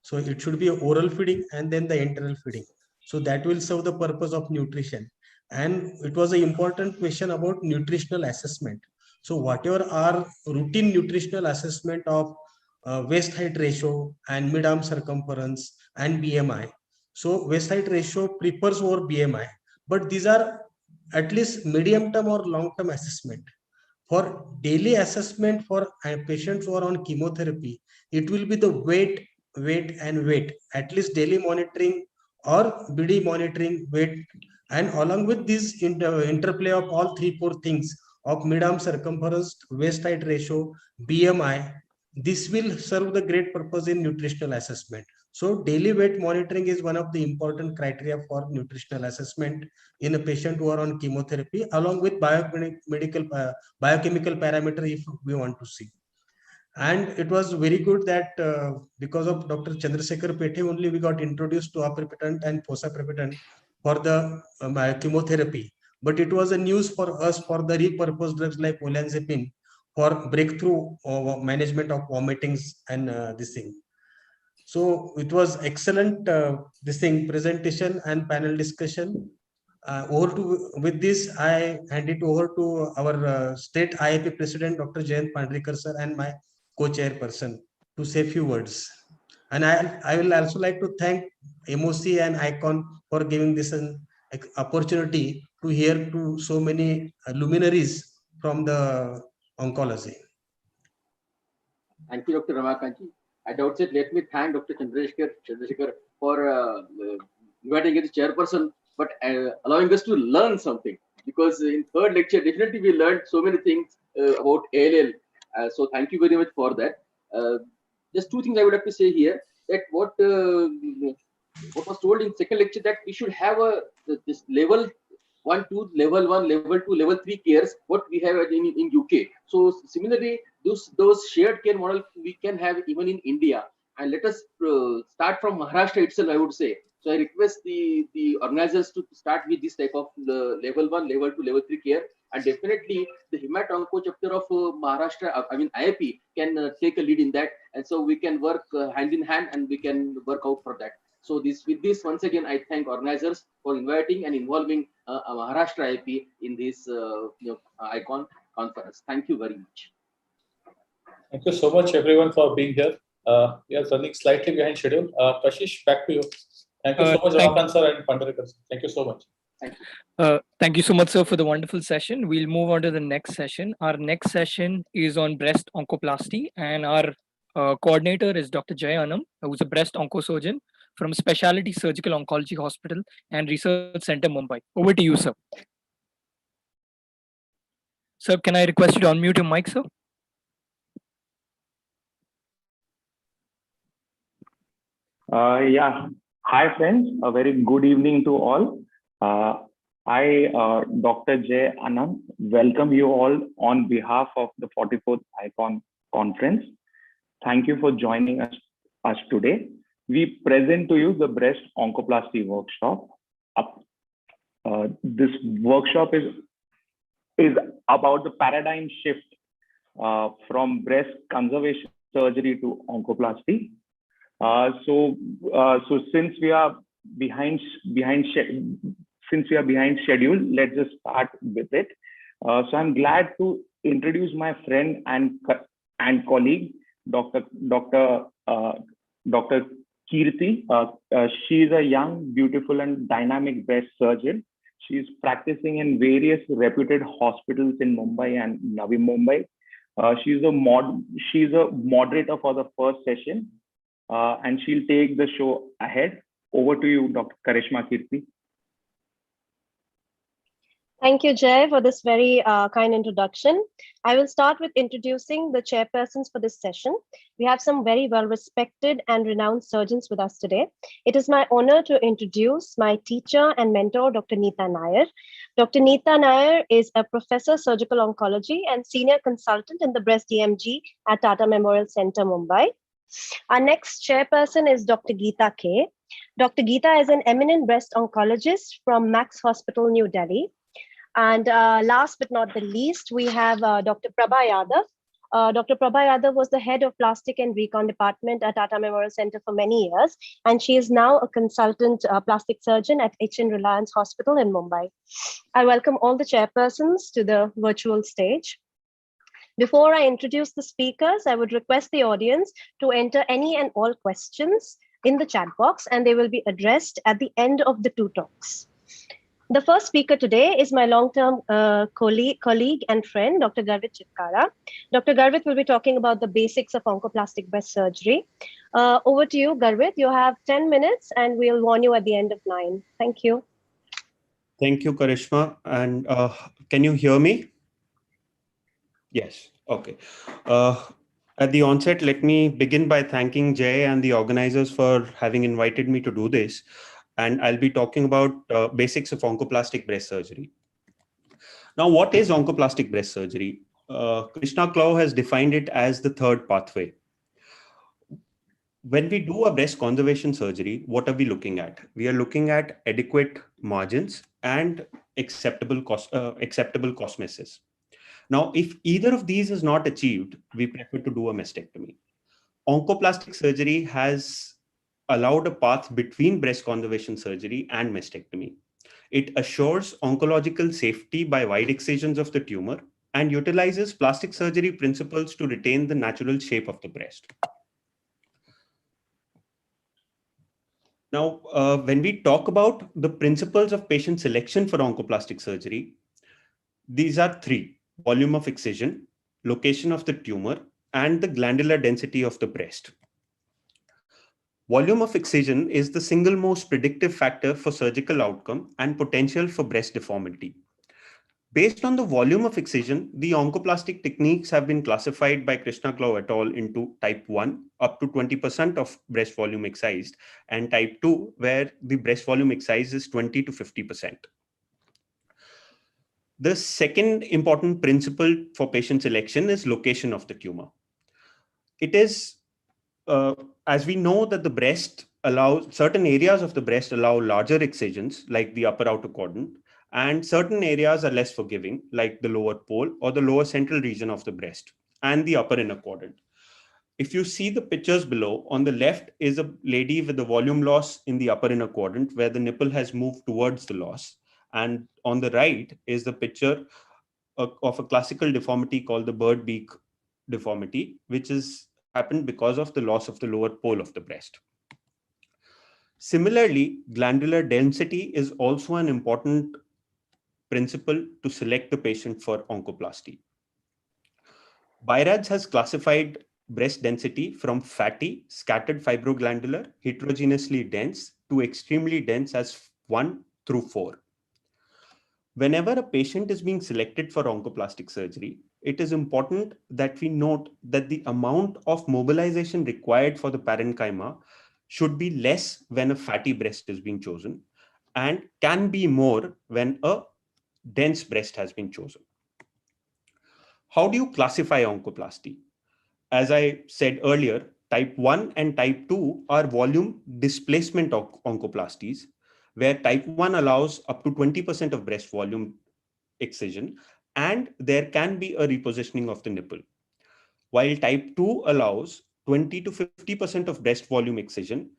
So it should be oral feeding and then the enteral feeding. So that will serve the purpose of nutrition. And it was an important question about nutritional assessment. So whatever our routine nutritional assessment of waist height ratio and mid-arm circumference and BMI. So waist height ratio prefers over BMI, but these are at least medium term or long term assessment. For daily assessment for patients who are on chemotherapy, it will be the weight, at least daily monitoring or BD monitoring weight, and along with this interplay of all 3-4 things of mid-arm circumference, waist height ratio, BMI, this will serve the great purpose in nutritional assessment. So daily weight monitoring is one of the important criteria for nutritional assessment in a patient who are on chemotherapy, along with biochemical parameter if we want to see. And it was very good that because of Dr. Chandrasekhar Pethe only we got introduced to aprepitant and fosaprepitant for the chemotherapy. But it was a news for us for the repurposed drugs like olanzapine for breakthrough management of vomitings and this thing. So it was excellent this thing presentation and panel discussion. With this, I hand it over to our state IIP president, Dr. Jayant Pandrekar sir, and my co-chairperson to say a few words. And I will also like to thank MOC and ICON for giving this an opportunity to hear to so many luminaries from the oncology. Thank you, Dr. Ramakanti. At outset, let me thank Dr. Chandrasekhar for inviting as chairperson, but allowing us to learn something. Because in third lecture, definitely we learned so many things about ALL. So thank you very much for that. Just 2 things I would have to say here. That what was told in second lecture, that we should have this level 1, 2, level 1, level 2, level 3 cares, what we have in UK. So similarly, those shared care model we can have even in India. And let us start from Maharashtra itself, I would say. So I request the organizers to start with this type of the level 1, level 2, level 3 care. And definitely the Hemat-Onco chapter of Maharashtra, IIP, can take a lead in that. And so we can work hand in hand and we can work out for that. So with this, once again, I thank organizers for inviting and involving Maharashtra IIP in this ICON conference. Thank you very much. Thank you so much, everyone, for being here. We are running slightly behind schedule. Kashish, back to you. Thank you so much, Ramakant sir and Pandrekar sir. Thank you so much. Thank you. Thank you so much, sir, for the wonderful session. We'll move on to the next session. Our next session is on breast oncoplasty, and our Coordinator is Dr. Jay Anam, who's a breast oncosurgeon from Specialty Surgical Oncology Hospital and Research Center, Mumbai. Over to you, sir. Sir, can I request you to unmute your mic, sir? Yeah. Hi, friends. A very good evening to all. I, Dr. J. Anand, welcome you all on behalf of the 44th ICON conference. Thank you for joining us today. We present to you the breast oncoplasty workshop. This workshop is about the paradigm shift from breast conservation surgery to oncoplasty. So since we are behind schedule, let's just start with it. So I'm glad to introduce my friend and colleague, Dr. Kirti. She's a young, beautiful, and dynamic breast surgeon. She's practicing in various reputed hospitals in Mumbai and Navi Mumbai. She's a moderator for the first session. And she'll take the show ahead. Over to you, Dr. Karishma Kirti. Thank you, Jay, for this very kind introduction. I will start with introducing the chairpersons for this session. We have some very well-respected and renowned surgeons with us today. It is my honor to introduce my teacher and mentor, Dr. Neeta Nair. Dr. Neeta Nair is a professor of surgical oncology and senior consultant in the breast DMG at Tata Memorial Center, Mumbai. Our next chairperson is Dr. Geeta K. Dr. Geeta is an eminent breast oncologist from Max Hospital, New Delhi. And last but not the least, we have Dr. Prabha Yadav. Dr. Prabha Yadav was the head of plastic and recon department at Tata Memorial Center for many years, and she is now a consultant plastic surgeon at HN Reliance Hospital in Mumbai. I welcome all the chairpersons to the virtual stage. Before I introduce the speakers, I would request the audience to enter any and all questions in the chat box, and they will be addressed at the end of the two talks. The first speaker today is my long-term colleague and friend, Dr. Garvit Chitkara. Dr. Garvit will be talking about the basics of oncoplastic breast surgery. Over to you, Garvit. You have 10 minutes, and we'll warn you at the end of 9. Thank you. Thank you, Karishma. And can you hear me? Yes. Okay. At the onset, let me begin by thanking Jay and the organizers for having invited me to do this. And I'll be talking about basics of oncoplastic breast surgery. Now, what is oncoplastic breast surgery? Krishna Klau has defined it as the third pathway. When we do a breast conservation surgery, what are we looking at? We are looking at adequate margins and acceptable cosmesis. Now, if either of these is not achieved, we prefer to do a mastectomy. Oncoplastic surgery has allowed a path between breast conservation surgery and mastectomy. It assures oncological safety by wide excisions of the tumor and utilizes plastic surgery principles to retain the natural shape of the breast. Now, when we talk about the principles of patient selection for oncoplastic surgery, these are three: volume of excision, location of the tumor, and the glandular density of the breast. Volume of excision is the single most predictive factor for surgical outcome and potential for breast deformity. Based on the volume of excision, the oncoplastic techniques have been classified by Krishna Klau et al. Into type 1, up to 20% of breast volume excised, and type 2, where the breast volume excised is 20 to 50%. The second important principle for patient selection is location of the tumor. It is, as we know, that the breast allows, certain areas of the breast allow larger excisions, like the upper outer quadrant, and certain areas are less forgiving, like the lower pole or the lower central region of the breast and the upper inner quadrant. If you see the pictures below, on the left is a lady with the volume loss in the upper inner quadrant, where the nipple has moved towards the loss. And on the right is the picture of a classical deformity called the bird beak deformity, which is happened because of the loss of the lower pole of the breast. Similarly, glandular density is also an important principle to select the patient for oncoplasty. BIRADS has classified breast density from fatty, scattered fibroglandular, heterogeneously dense to extremely dense as 1 through 4. Whenever a patient is being selected for oncoplastic surgery, it is important that we note that the amount of mobilization required for the parenchyma should be less when a fatty breast is being chosen and can be more when a dense breast has been chosen. How do you classify oncoplasty? As I said earlier, type 1 and type 2 are volume displacement oncoplasties, where type 1 allows up to 20% of breast volume excision, and there can be a repositioning of the nipple. While type 2 allows 20 to 50% of breast volume excision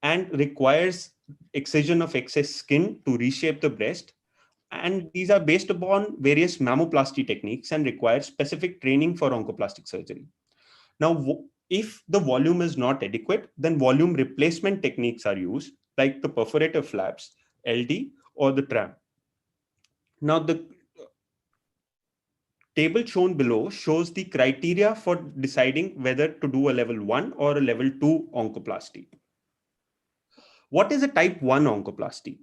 and requires excision of excess skin to reshape the breast. And these are based upon various mammoplasty techniques and require specific training for oncoplastic surgery. Now, if the volume is not adequate, then volume replacement techniques are used, like the perforator flaps, LD, or the tram. Now, the table shown below shows the criteria for deciding whether to do a level 1 or a level 2 oncoplasty. What is a type 1 oncoplasty?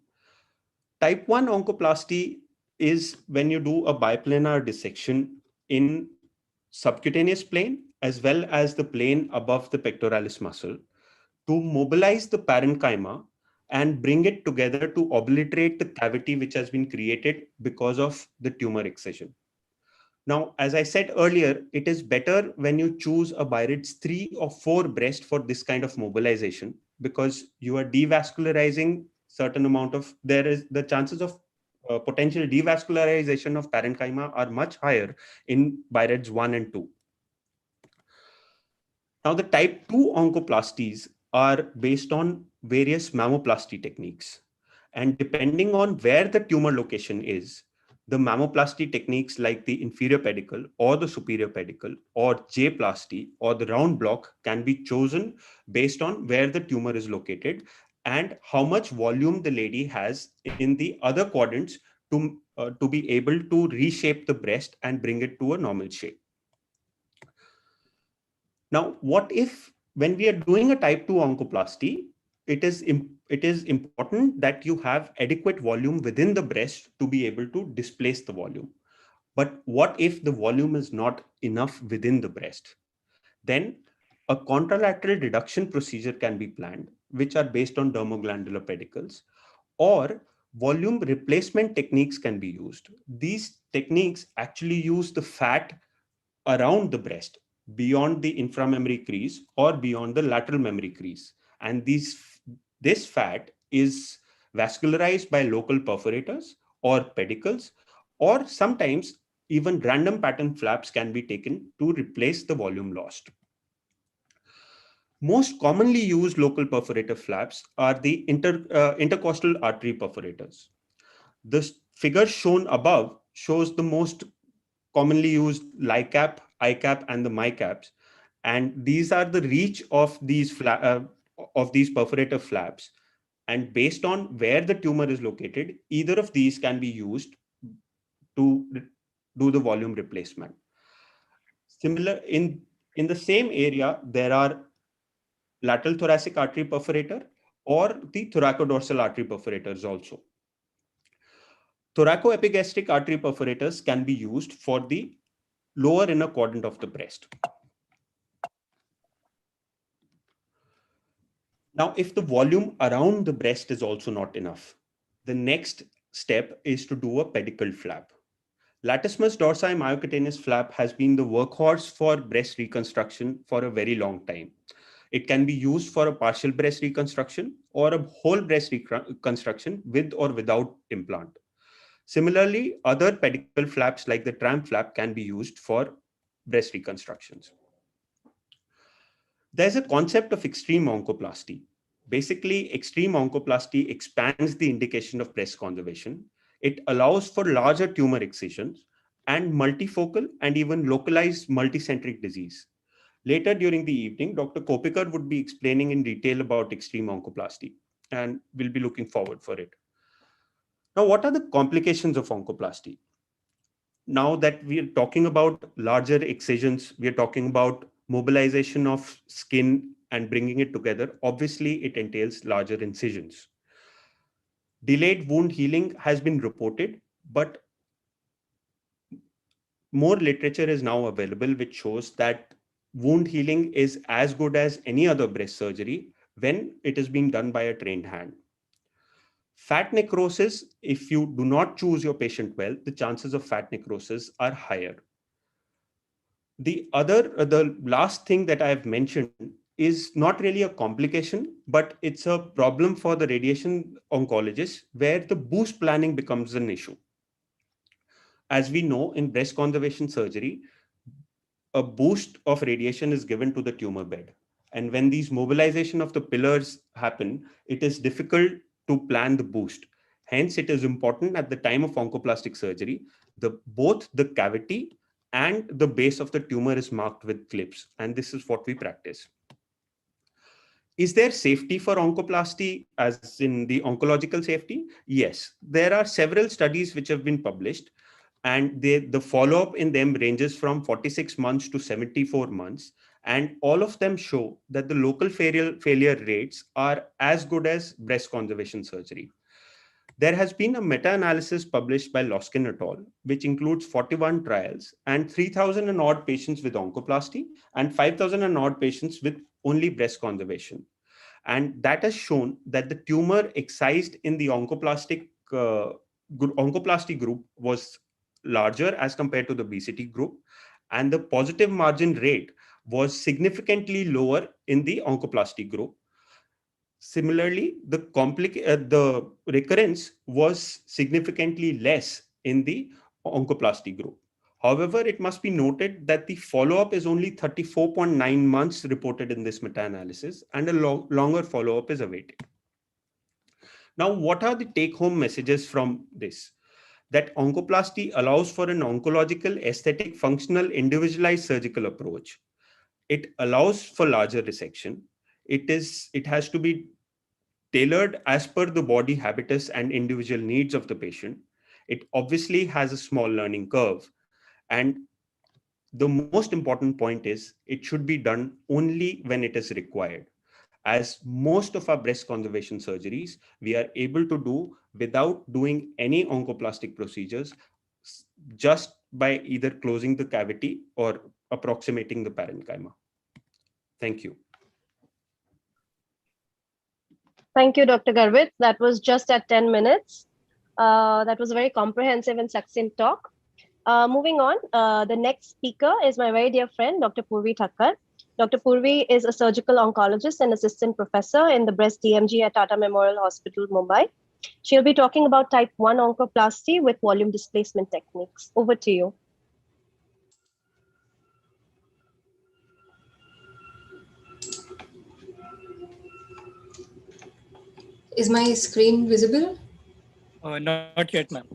Type 1 oncoplasty is when you do a biplanar dissection in subcutaneous plane as well as the plane above the pectoralis muscle to mobilize the parenchyma and bring it together to obliterate the cavity which has been created because of the tumor excision. Now, as I said earlier, it is better when you choose a Biarritz 3 or 4 breast for this kind of mobilization, because you are devascularizing certain amount of, there is the chances of potential devascularization of parenchyma are much higher in Biarritz 1 and 2. Now, the type 2 oncoplasties are based on various mammoplasty techniques. And depending on where the tumor location is, the mammoplasty techniques like the inferior pedicle or the superior pedicle or J-plasty or the round block can be chosen based on where the tumor is located and how much volume the lady has in the other quadrants to be able to reshape the breast and bring it to a normal shape. Now, what if when we are doing a type 2 oncoplasty, it is important that you have adequate volume within the breast to be able to displace the volume. But what if the volume is not enough within the breast? Then a contralateral reduction procedure can be planned, which are based on dermoglandular pedicles, or volume replacement techniques can be used. These techniques actually use the fat around the breast, beyond the inframammary crease or beyond the lateral mammary crease. And this fat is vascularized by local perforators or pedicles, or sometimes even random pattern flaps can be taken to replace the volume lost. Most commonly used local perforator flaps are the intercostal artery perforators. The figure shown above shows the most commonly used LICAP, ICAP, and the MICAPs. And these are the reach of these perforator flaps. And based on where the tumor is located, either of these can be used to do the volume replacement. Similar in the same area, there are lateral thoracic artery perforator or the thoracodorsal artery perforators also. Thoracoepigastric artery perforators can be used for the lower inner quadrant of the breast. Now, if the volume around the breast is also not enough, the next step is to do a pedicled flap. Latissimus dorsi myocutaneous flap has been the workhorse for breast reconstruction for a very long time. It can be used for a partial breast reconstruction or a whole breast reconstruction with or without implant. Similarly, other pedicle flaps like the tram flap can be used for breast reconstructions. There's a concept of extreme oncoplasty. Basically, extreme oncoplasty expands the indication of breast conservation. It allows for larger tumor excisions and multifocal and even localized multicentric disease. Later during the evening, Dr. Kopikar would be explaining in detail about extreme oncoplasty, and we'll be looking forward for it. Now, what are the complications of oncoplasty? Now that we are talking about larger excisions, we are talking about mobilization of skin and bringing it together, obviously it entails larger incisions. Delayed wound healing has been reported, but more literature is now available which shows that wound healing is as good as any other breast surgery when it is being done by a trained hand. Fat necrosis, if you do not choose your patient well, the chances of fat necrosis are higher. The last thing that I have mentioned is not really a complication, but it's a problem for the radiation oncologist where the boost planning becomes an issue. As we know, in breast conservation surgery, a boost of radiation is given to the tumor bed. And when these mobilization of the pillars happen, it is difficult to plan the boost. Hence, it is important at the time of oncoplastic surgery, both the cavity and the base of the tumor is marked with clips. And this is what we practice. Is there safety for oncoplasty as in the oncological safety? Yes, there are several studies which have been published, and the follow-up in them ranges from 46 months to 74 months. And all of them show that the local failure rates are as good as breast conservation surgery. There has been a meta-analysis published by Loskin et al., which includes 41 trials and 3,000 and odd patients with oncoplasty and 5,000 and odd patients with only breast conservation. And that has shown that the tumor excised in the oncoplasty group was larger as compared to the BCT group, and the positive margin rate was significantly lower in the oncoplasty group. Similarly, the recurrence was significantly less in the oncoplasty group. However, it must be noted that the follow-up is only 34.9 months reported in this meta-analysis, and a longer follow-up is awaited. Now, what are the take-home messages from this? That oncoplasty allows for an oncological, aesthetic, functional, individualized surgical approach. It allows for larger resection. It has to be tailored as per the body habitus and individual needs of the patient. It obviously has a small learning curve. And the most important point is it should be done only when it is required. As most of our breast conservation surgeries, we are able to do without doing any oncoplastic procedures, just by either closing the cavity or approximating the parenchyma. Thank you. Thank you, Dr. Garvit. That was just at 10 minutes. That was a very comprehensive and succinct talk. Moving on, the next speaker is my very dear friend, Dr. Purvi Thakkar. Dr. Purvi is a surgical oncologist and assistant professor in the breast DMG at Tata Memorial Hospital, Mumbai. She'll be talking about type 1 oncoplasty with volume displacement techniques. Over to you. Is my screen visible? Not yet, ma'am.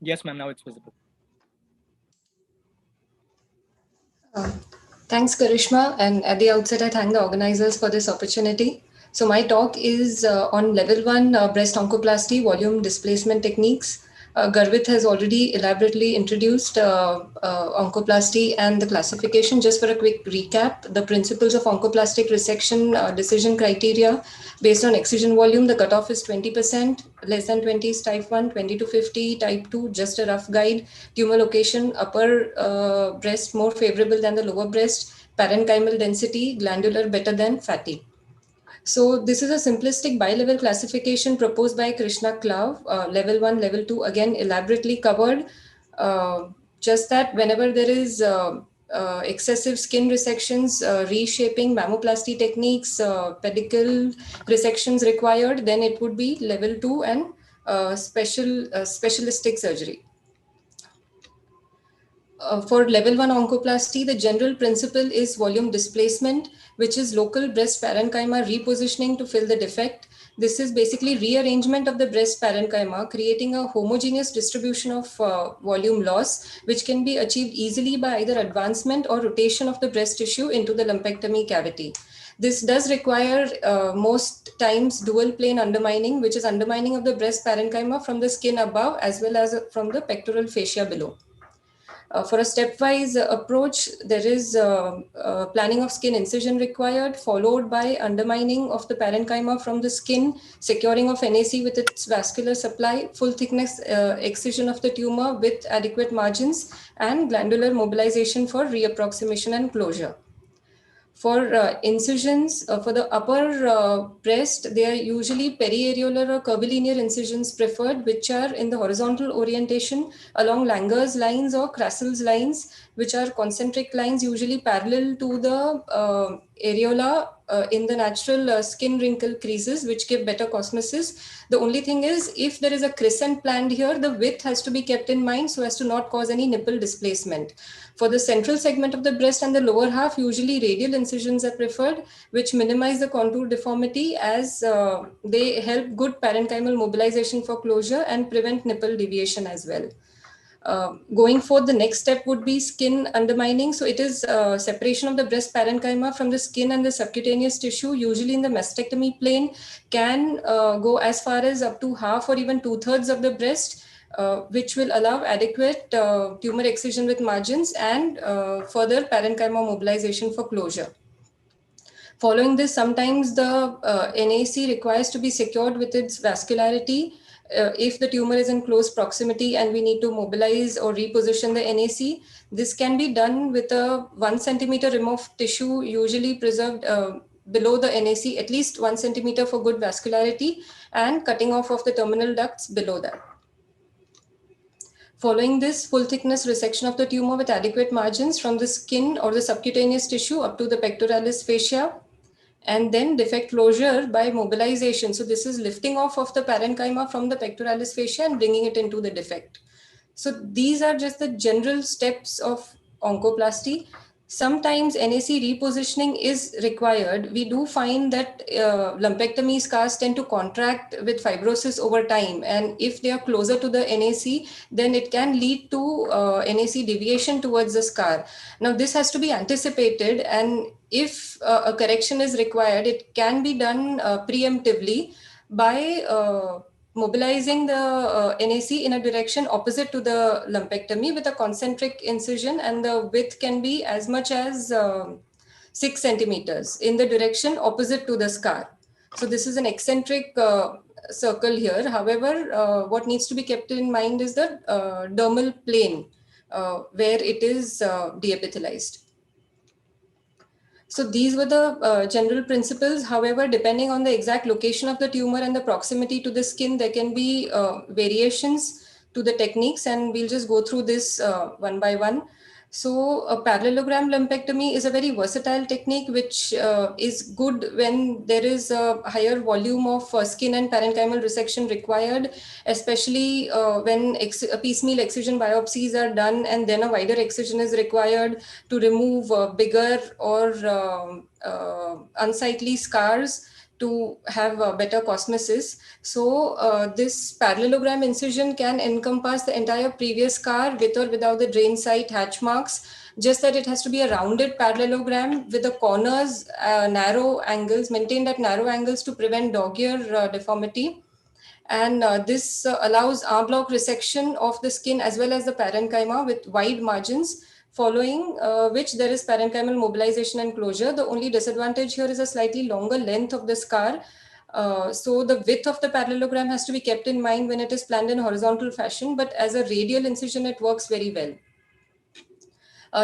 Yes, ma'am, now it's visible. Thanks, Karishma. And at the outset, I thank the organizers for this opportunity. So my talk is on level 1 breast oncoplasty volume displacement techniques. Garvit has already elaborately introduced oncoplasty and the classification. Just for a quick recap, the principles of oncoplastic resection decision criteria based on excision volume, the cutoff is 20%, less than 20 is type 1, 20 to 50, type 2, just a rough guide. Tumor location, upper breast more favorable than the lower breast, parenchymal density, glandular better than fatty. So this is a simplistic bi-level classification proposed by Krishna Klav, level 1, level 2, again elaborately covered. Just that whenever there is excessive skin resections, reshaping, mammoplasty techniques, pedicle resections required, then it would be level 2 and specialistic surgery. For level 1 oncoplasty, the general principle is volume displacement, which is local breast parenchyma repositioning to fill the defect. This is basically rearrangement of the breast parenchyma, creating a homogeneous distribution of volume loss, which can be achieved easily by either advancement or rotation of the breast tissue into the lumpectomy cavity. This does require most times dual plane undermining, which is undermining of the breast parenchyma from the skin above as well as from the pectoral fascia below. For a stepwise approach, there is planning of skin incision required, followed by undermining of the parenchyma from the skin, securing of NAC with its vascular supply, full thickness excision of the tumor with adequate margins, and glandular mobilization for reapproximation and closure. For incisions, for the upper breast, they are usually periareolar or curvilinear incisions preferred, which are in the horizontal orientation along Langer's lines or Krassel's lines, which are concentric lines usually parallel to the areola in the natural skin wrinkle creases, which give better cosmesis. The only thing is, if there is a crescent planned here, the width has to be kept in mind so as to not cause any nipple displacement. For the central segment of the breast and the lower half, usually radial incisions are preferred, which minimize the contour deformity as they help good parenchymal mobilization for closure and prevent nipple deviation as well. Going forward, the next step would be skin undermining. So it is separation of the breast parenchyma from the skin and the subcutaneous tissue, usually in the mastectomy plane, can go as far as up to half or even 2/3 of the breast, which will allow adequate tumor excision with margins and further parenchyma mobilization for closure. Following this, sometimes the NAC requires to be secured with its vascularity. If the tumor is in close proximity and we need to mobilize or reposition the NAC, this can be done with a 1 centimeter rim of tissue, usually preserved below the NAC, at least 1 centimeter for good vascularity, and cutting off of the terminal ducts below that. Following this, full thickness resection of the tumor with adequate margins from the skin or the subcutaneous tissue up to the pectoralis fascia, and then defect closure by mobilization. So this is lifting off of the parenchyma from the pectoralis fascia and bringing it into the defect. So these are just the general steps of oncoplasty. Sometimes NAC repositioning is required. We do find that lumpectomy scars tend to contract with fibrosis over time. And if they are closer to the NAC, then it can lead to NAC deviation towards the scar. Now, this has to be anticipated. And if a correction is required, it can be done preemptively by mobilizing the NAC in a direction opposite to the lumpectomy with a concentric incision, and the width can be as much as 6 centimeters in the direction opposite to the scar. So this is an eccentric circle here. However, what needs to be kept in mind is the dermal plane where it is deepithelialized. So these were the general principles. However, depending on the exact location of the tumor and the proximity to the skin, there can be variations to the techniques, and we'll just go through this one by one. So a parallelogram lumpectomy is a very versatile technique, which is good when there is a higher volume of skin and parenchymal resection required, especially when piecemeal excision biopsies are done and then a wider excision is required to remove bigger or unsightly scars to have better cosmesis. So this parallelogram incision can encompass the entire previous scar with or without the drain site hatch marks, just that it has to be a rounded parallelogram with the corners narrow angles, maintained at narrow angles to prevent dog ear deformity. And this allows en bloc resection of the skin as well as the parenchyma with wide margins, following which there is parenchymal mobilization and closure. The only disadvantage here is a slightly longer length of the scar. So the width of the parallelogram has to be kept in mind when it is planned in horizontal fashion, but as a radial incision, it works very well.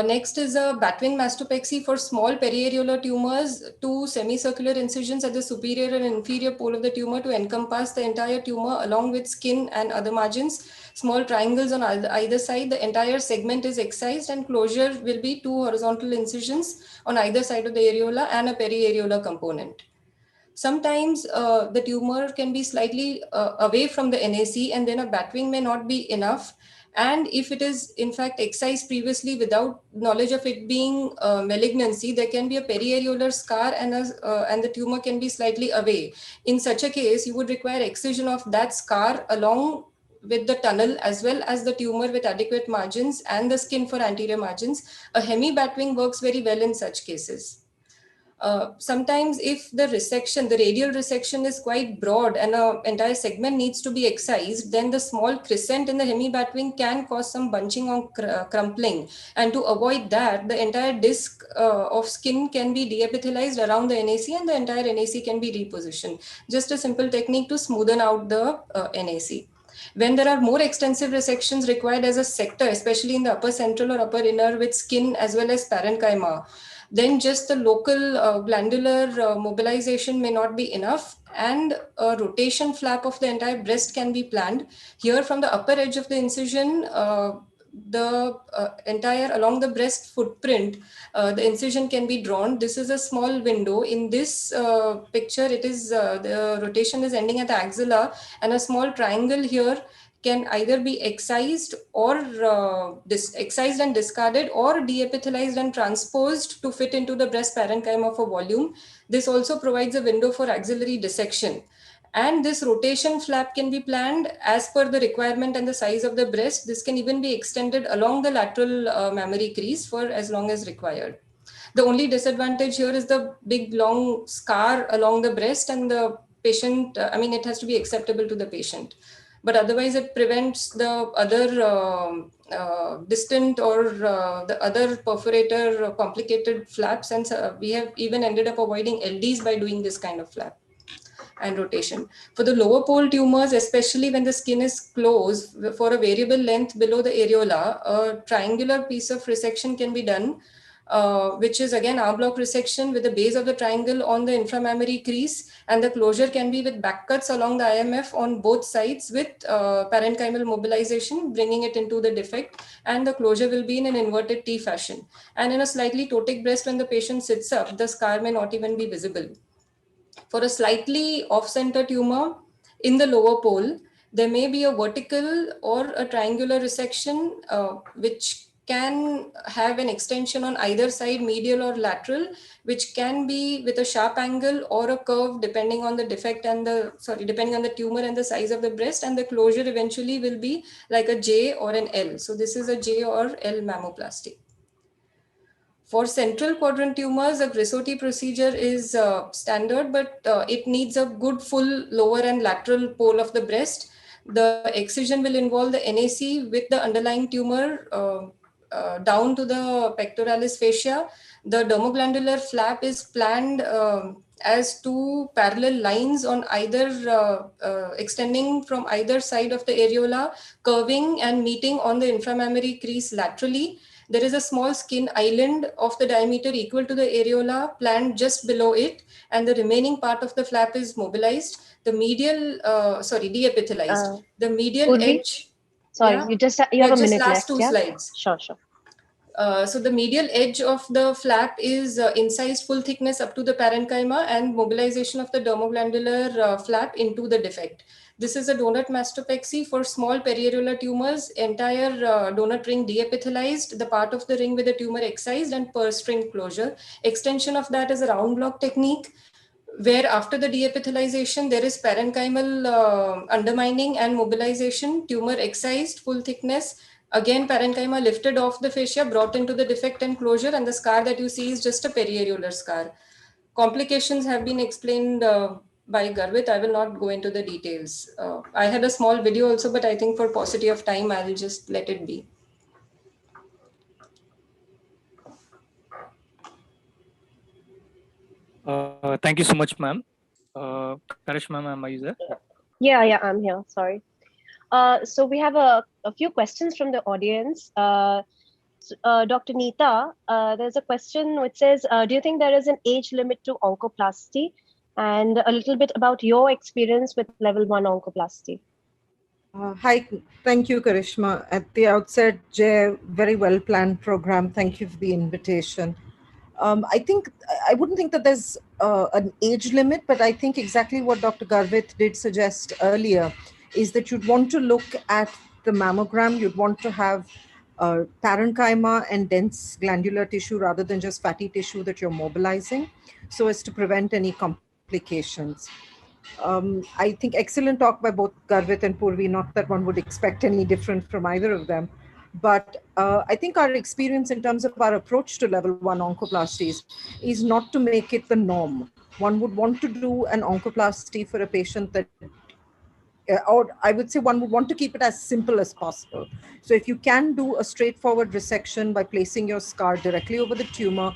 Next is a batwing mastopexy for small periareolar tumors, 2 semicircular incisions at the superior and inferior pole of the tumor to encompass the entire tumor along with skin and other margins. Small triangles on either side. The entire segment is excised, and closure will be 2 horizontal incisions on either side of the areola and a periareolar component. Sometimes the tumor can be slightly away from the NAC, and then a batwing may not be enough. And if it is in fact excised previously without knowledge of it being malignancy, there can be a periareolar scar and the tumor can be slightly away. In such a case, you would require excision of that scar along with the tunnel as well as the tumor with adequate margins and the skin for anterior margins. A hemi-batwing works very well in such cases. Sometimes if the resection, the radial resection is quite broad and an entire segment needs to be excised, then the small crescent in the hemi-batwing can cause some bunching or crumpling. And to avoid that, the entire disc of skin can be deepithelized around the NAC and the entire NAC can be repositioned. Just a simple technique to smoothen out the NAC. When there are more extensive resections required as a sector, especially in the upper central or upper inner with skin as well as parenchyma, then just the local glandular mobilization may not be enough, and a rotation flap of the entire breast can be planned. Here from the upper edge of the incision, the entire along the breast footprint, the incision can be drawn. This is a small window. In this picture, it is the rotation is ending at the axilla, and a small triangle here can either be excised or excised and discarded, or deepithelized and transposed to fit into the breast parenchyma for volume. This also provides a window for axillary dissection. And this rotation flap can be planned as per the requirement and the size of the breast. This can even be extended along the lateral mammary crease for as long as required. The only disadvantage here is the big long scar along the breast, and the patient, it has to be acceptable to the patient. But otherwise it prevents the other distant or the other perforator complicated flaps, and we have even ended up avoiding LDs by doing this kind of flap and rotation. For the lower pole tumors, especially when the skin is closed for a variable length below the areola, a triangular piece of resection can be done, which is again R block resection with the base of the triangle on the inframammary crease, and the closure can be with back cuts along the IMF on both sides with parenchymal mobilization, bringing it into the defect, and the closure will be in an inverted T fashion. And in a slightly ptotic breast, when the patient sits up, the scar may not even be visible. For a slightly off-center tumor in the lower pole, there may be a vertical or a triangular resection, which can have an extension on either side, medial or lateral, which can be with a sharp angle or a curve depending on the defect and depending on the tumor and the size of the breast, and the closure eventually will be like a J or an L. So this is a J or L mammoplasty. For central quadrant tumors, a Grisoti procedure is standard, but it needs a good full lower and lateral pole of the breast. The excision will involve the NAC with the underlying tumor down to the pectoralis fascia. The dermoglandular flap is planned as two parallel lines on either extending from either side of the areola, curving and meeting on the inframammary crease laterally. There is a small skin island of the diameter equal to the areola planned just below it, and the remaining part of the flap is mobilized. The medial, deepithelized. The medial edge. Sorry, yeah? you have a just minute last left. Two Yeah? slides. Sure. So the medial edge of the flap is incised full thickness up to the parenchyma, and mobilization of the dermoglandular flap into the defect. This is a donut mastopexy for small periareolar tumors, entire donut ring deepithelized, the part of the ring with the tumor excised, and purse string closure. Extension of that is a round block technique, where after the deepithelization, there is parenchymal undermining and mobilization, tumor excised, full thickness, again parenchyma lifted off the fascia, brought into the defect and closure, and the scar that you see is just a periareolar scar. Complications have been explained by Garvit. I will not go into the details. I had a small video also, but I think for paucity of time, I will just let it be. Thank you so much, ma'am. Karish, ma'am, am I there? Yeah, I'm here. Sorry. So we have a few questions from the audience. Dr. Neeta, there's a question which says, do you think there is an age limit to oncoplasty? And a little bit about your experience with level 1 oncoplasty. Hi, thank you, Karishma. At the outset, Jay, very well planned program. Thank you for the invitation. I wouldn't think that there's an age limit, but I think exactly what Dr. Garvit did suggest earlier is that you'd want to look at the mammogram, you'd want to have parenchyma and dense glandular tissue rather than just fatty tissue that you're mobilizing, so as to prevent any complications. I think excellent talk by both Garvit and Purvi, not that one would expect any different from either of them. But I think our experience in terms of our approach to level 1 oncoplasties is not to make it the norm. One would want to do an oncoplasty for a patient that, or I would say one would want to keep it as simple as possible. So if you can do a straightforward resection by placing your scar directly over the tumor,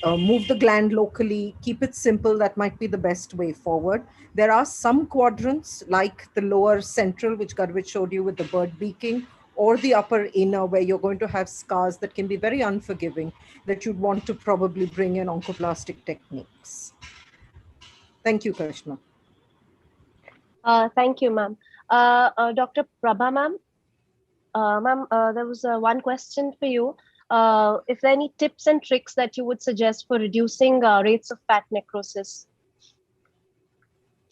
move the gland locally, keep it simple, that might be the best way forward. There are some quadrants like the lower central, which Garvit showed you with the bird beaking, or the upper inner where you're going to have scars that can be very unforgiving, that you'd want to probably bring in oncoplastic techniques. Thank you, Karishma. Thank you, ma'am. Dr. Prabha, ma'am. Ma'am, there was one question for you. If there are any tips and tricks that you would suggest for reducing rates of fat necrosis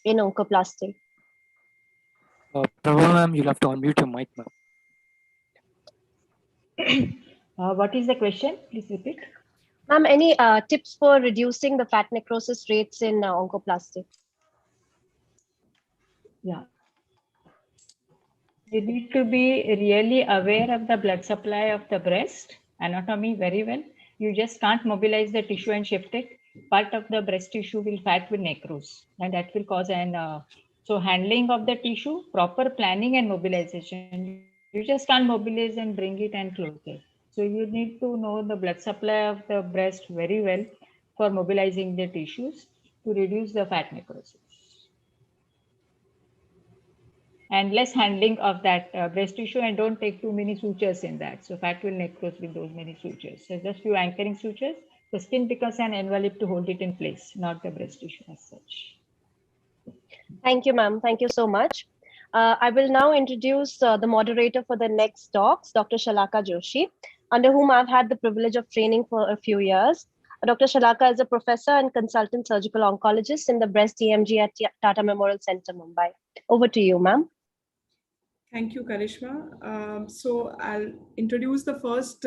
in oncoplasty? Prabha, ma'am, you'll have to unmute your mic, ma'am. What is the question? Please repeat. Ma'am, any tips for reducing the fat necrosis rates in oncoplasty? Yeah. You need to be really aware of the blood supply of the breast anatomy very well. You just can't mobilize the tissue and shift it. Part of the breast tissue fat will necrose, and that will cause an so handling of the tissue, proper planning and mobilization. You just can't mobilize and bring it and close it. So you need to know the blood supply of the breast very well for mobilizing the tissues to reduce the fat necrosis. And less handling of that breast tissue, and don't take too many sutures in that. So fat will necrose with those many sutures. So just few anchoring sutures. The skin becomes an envelope to hold it in place, not the breast tissue as such. Thank you, ma'am. Thank you so much. I will now introduce the moderator for the next talks, Dr. Shalaka Joshi, under whom I've had the privilege of training for a few years. Dr. Shalaka is a professor and consultant surgical oncologist in the breast EMG at Tata Memorial Center, Mumbai. Over to you, ma'am. Thank you, Karishma. So I'll introduce the first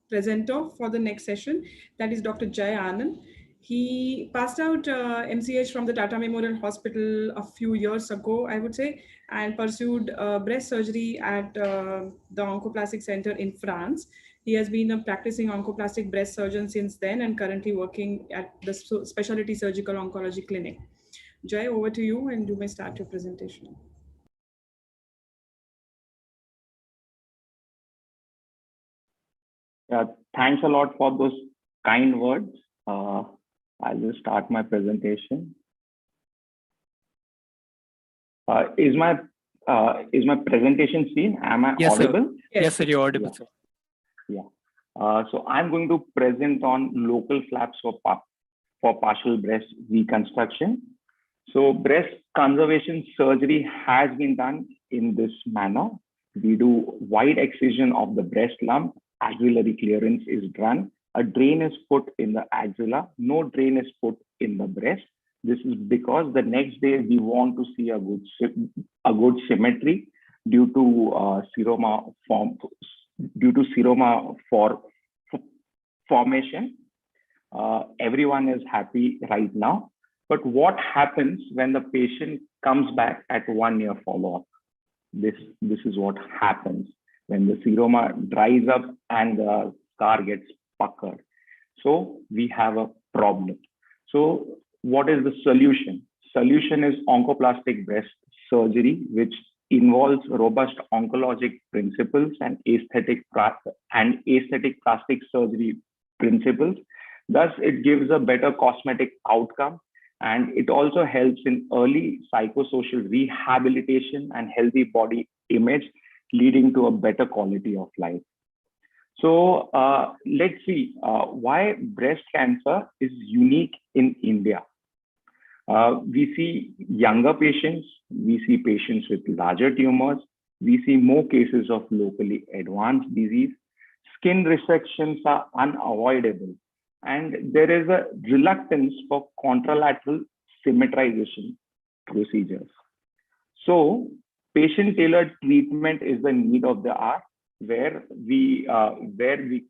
presenter for the next session. That is Dr. Jay Anand. He passed out MCH from the Tata Memorial Hospital a few years ago, I would say, and pursued breast surgery at the Oncoplastic Center in France. He has been a practicing oncoplastic breast surgeon since then and currently working at the Specialty Surgical Oncology Clinic. Jay, over to you, and you may start your presentation. Yeah, thanks a lot for those kind words. I'll just start my presentation. Is my presentation seen? Am I audible? Sir. Yes, sir, you're audible, sir. Yeah. So I'm going to present on local flaps for partial breast reconstruction. So breast conservation surgery has been done in this manner. We do wide excision of the breast lump. Axillary clearance is done. A drain is put in the axilla. No drain is put in the breast. This is because the next day we want to see a good symmetry due to seroma formation. Everyone is happy right now. But what happens when the patient comes back at 1 year follow-up? This is what happens when the seroma dries up and the scar gets puckered. So we have a problem. So what is the solution? Solution is oncoplastic breast surgery, which involves robust oncologic principles and aesthetic plastic surgery principles. Thus, it gives a better cosmetic outcome, and it also helps in early psychosocial rehabilitation and healthy body image, leading to a better quality of life. So let's see why breast cancer is unique in India. We see younger patients, we see patients with larger tumors, we see more cases of locally advanced disease. Skin resections are unavoidable, and there is a reluctance for contralateral symmetrization procedures. So Patient-tailored treatment is the need of the hour, where we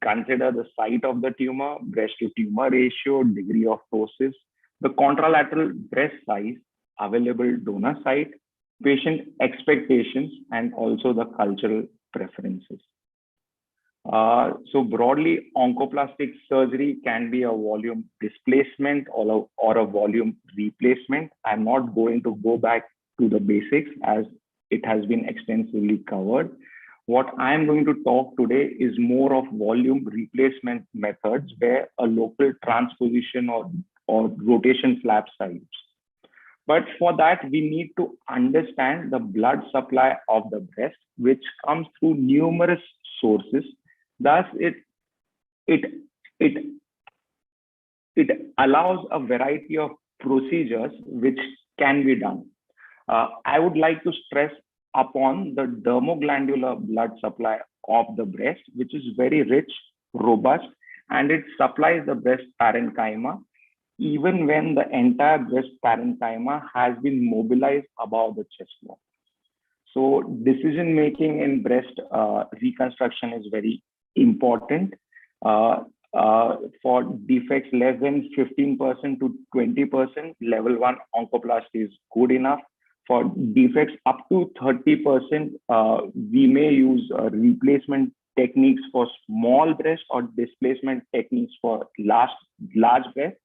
consider the site of the tumor, breast to tumor ratio, degree of ptosis, the contralateral breast size, available donor site, patient expectations, and also the cultural preferences. So broadly, oncoplastic surgery can be a volume displacement or a volume replacement. I'm not going to go back to the basics as it has been extensively covered. What I'm going to talk today is more of volume replacement methods where a local transposition or rotation flap size. But for that, we need to understand the blood supply of the breast, which comes through numerous sources. Thus, it allows a variety of procedures which can be done. I would like to stress upon the dermoglandular blood supply of the breast, which is very rich, robust, and it supplies the breast parenchyma even when the entire breast parenchyma has been mobilized above the chest wall. So decision making in breast reconstruction is very important. For defects less than 15% to 20%, level 1 oncoplasty is good enough. For defects up to 30%, we may use replacement techniques for small breast or displacement techniques for large breast.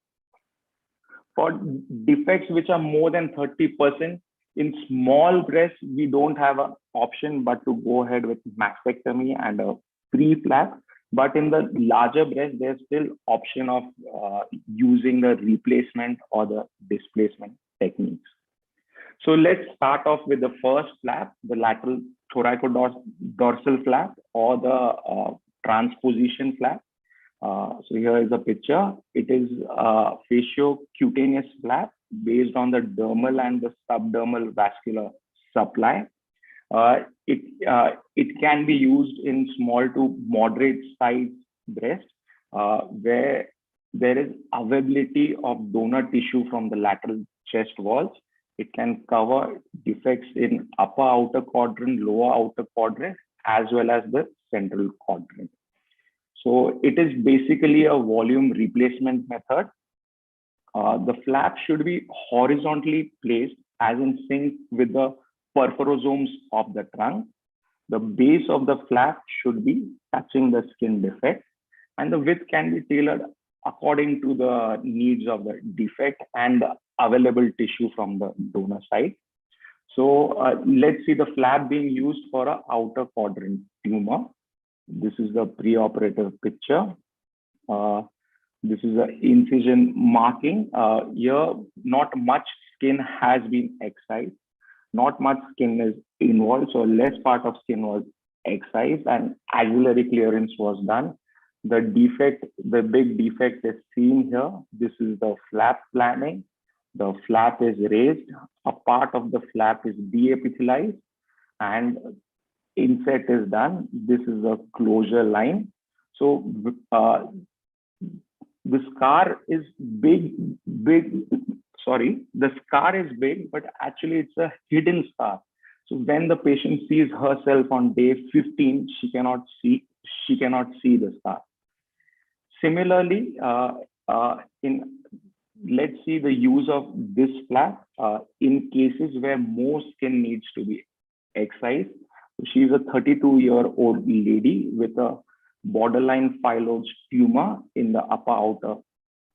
For defects which are more than 30%, in small breasts, we don't have an option but to go ahead with mastectomy and a pre-flap. But in the larger breast, there's still option of using the replacement or the displacement techniques. So let's start off with the first flap, the lateral thoracodorsal flap or the transposition flap. So here is a picture. It is a fasciocutaneous flap based on the dermal and the subdermal vascular supply. It can be used in small to moderate size breast where there is availability of donor tissue from the lateral chest walls. It can cover defects in upper outer quadrant, lower outer quadrant, as well as the central quadrant. So it is basically a volume replacement method. The flap should be horizontally placed as in sync with the perforasomes of the trunk. The base of the flap should be touching the skin defect, and the width can be tailored according to the needs of the defect and the available tissue from the donor side. So let's see the flap being used for an outer quadrant tumor. This is the preoperative picture. This is the incision marking. Here, not much skin has been excised. Not much skin is involved, so less part of skin was excised and axillary clearance was done. The defect, the big defect is seen here. This is the flap planning. The flap is raised. A part of the flap is deepithelialized and inset is done. This is a closure line. So the scar is big. The scar is big, but actually it's a hidden scar. So when the patient sees herself on day 15, she cannot see the scar. Similarly, let's see the use of this flap in cases where more skin needs to be excised. She's a 32-year-old lady with a borderline phyllodes tumor in the upper outer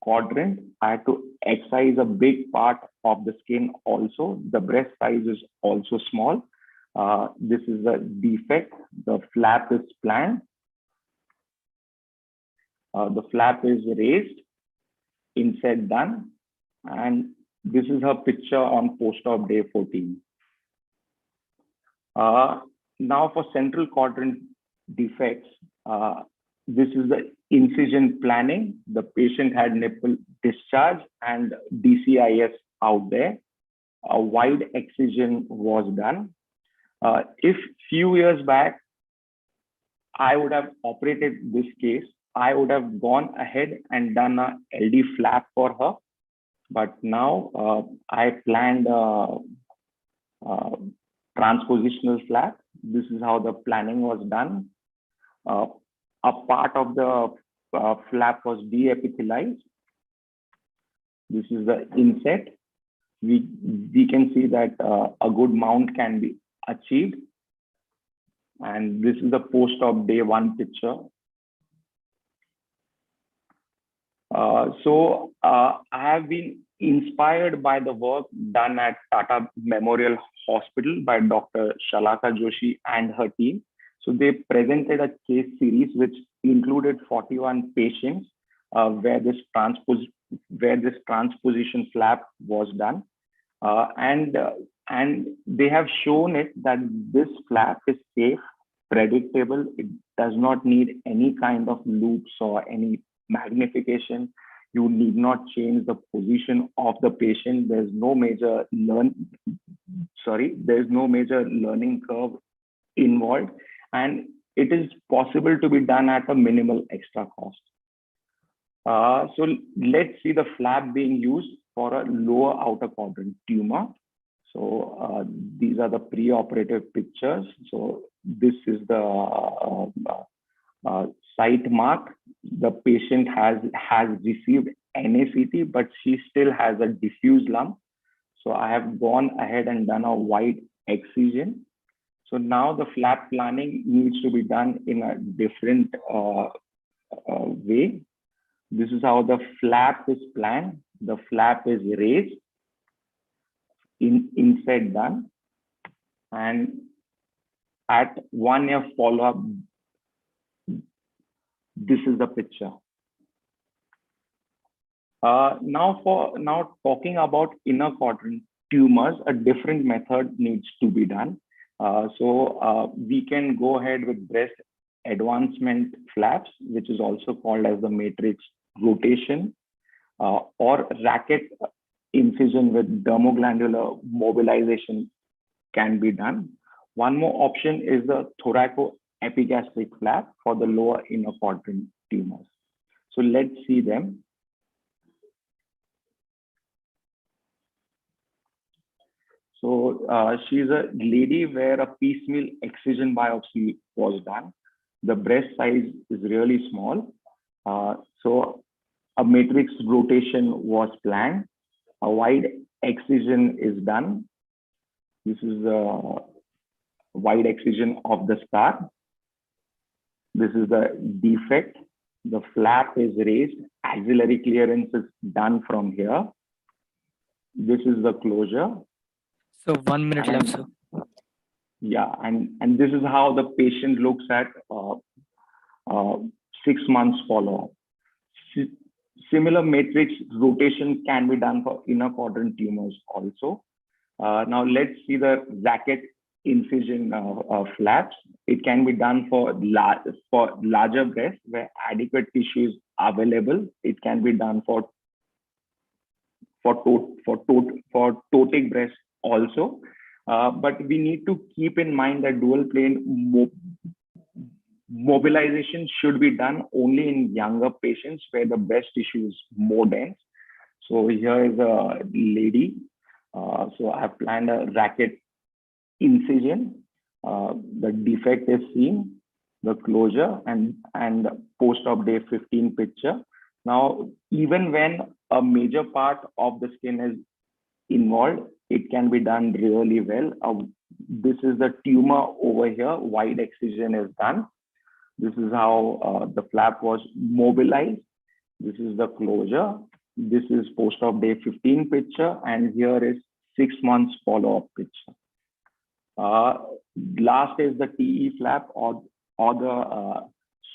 quadrant. I had to excise a big part of the skin also. The breast size is also small. This is a defect. The flap is planned. The flap is raised, inset done, and this is her picture on post-op day 14. Now for central quadrant defects, this is the incision planning. The patient had nipple discharge and DCIS out there. A wide excision was done. If few years back, I would have operated this case, I would have gone ahead and done a LD flap for her. But now I planned transpositional flap. This is how the planning was done. A part of the flap was de-epithelialized. This is the inset. We can see that a good mount can be achieved. And this is the post-op day 1 picture. I have been inspired by the work done at Tata Memorial Hospital by Dr. Shalaka Joshi and her team. So they presented a case series which included 41 patients where this transposition flap was done. And they have shown it that this flap is safe, predictable. It does not need any kind of loops or any magnification. You need not change the position of the patient. There's no major learning curve involved, and it is possible to be done at a minimal extra cost. So let's see the flap being used for a lower outer quadrant tumor. So these are the pre-operative pictures. So this is the site mark. The patient has received NACT, but she still has a diffuse lump. So I have gone ahead and done a wide excision. So now the flap planning needs to be done in a different way. This is how the flap is planned. The flap is raised, inset done, and at 1 year follow-up, this is the picture. Now talking about inner quadrant tumors, a different method needs to be done. We can go ahead with breast advancement flaps, which is also called as the matrix rotation, or racket incision with dermoglandular mobilization can be done. One more option is the thoracoepigastric flap for the lower inner quadrant tumors. So let's see them. So she's a lady where a piecemeal excision biopsy was done. The breast size is really small. So a matrix rotation was planned. A wide excision is done. This is a wide excision of the scar. This is the defect. The flap is raised. Axillary clearance is done from here. This is the closure. So 1 minute left, sir. Yeah, and this is how the patient looks at 6 months follow-up. Similar matrix rotation can be done for inner quadrant tumors also. Now let's see the racket incision flaps. It can be done for larger breasts where adequate tissue is available. It can be done for ptotic breast also. But we need to keep in mind that dual plane mobilization should be done only in younger patients where the breast tissue is more dense. So here is a lady. So I have planned a racket incision. The defect is seen, the closure, and post-op day 15 picture. Now, even when a major part of the skin is involved, it can be done really well. This is the tumor over here. Wide excision is done. This is how the flap was mobilized. This is the closure. This is post-op day 15 picture, and here is 6 months follow-up picture. Last is the TE flap or the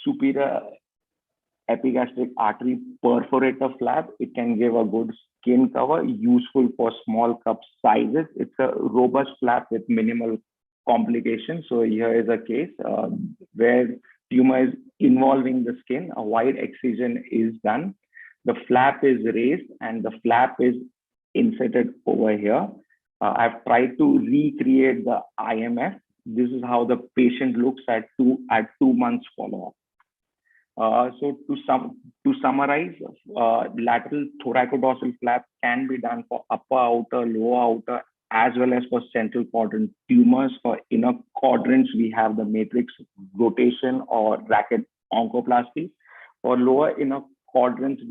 superior epigastric artery perforator flap. It can give a good skin cover, useful for small cup sizes. It's a robust flap with minimal complications. So here is a case where tumor is involving the skin. A wide excision is done. The flap is raised and the flap is inserted over here. I've tried to recreate the IMF. This is how the patient looks at 2 months follow-up. So to summarize, lateral thoracodorsal flap can be done for upper outer, lower outer, as well as for central quadrant tumors. For inner quadrants, we have the matrix rotation or bracket oncoplasty. For lower inner quadrants,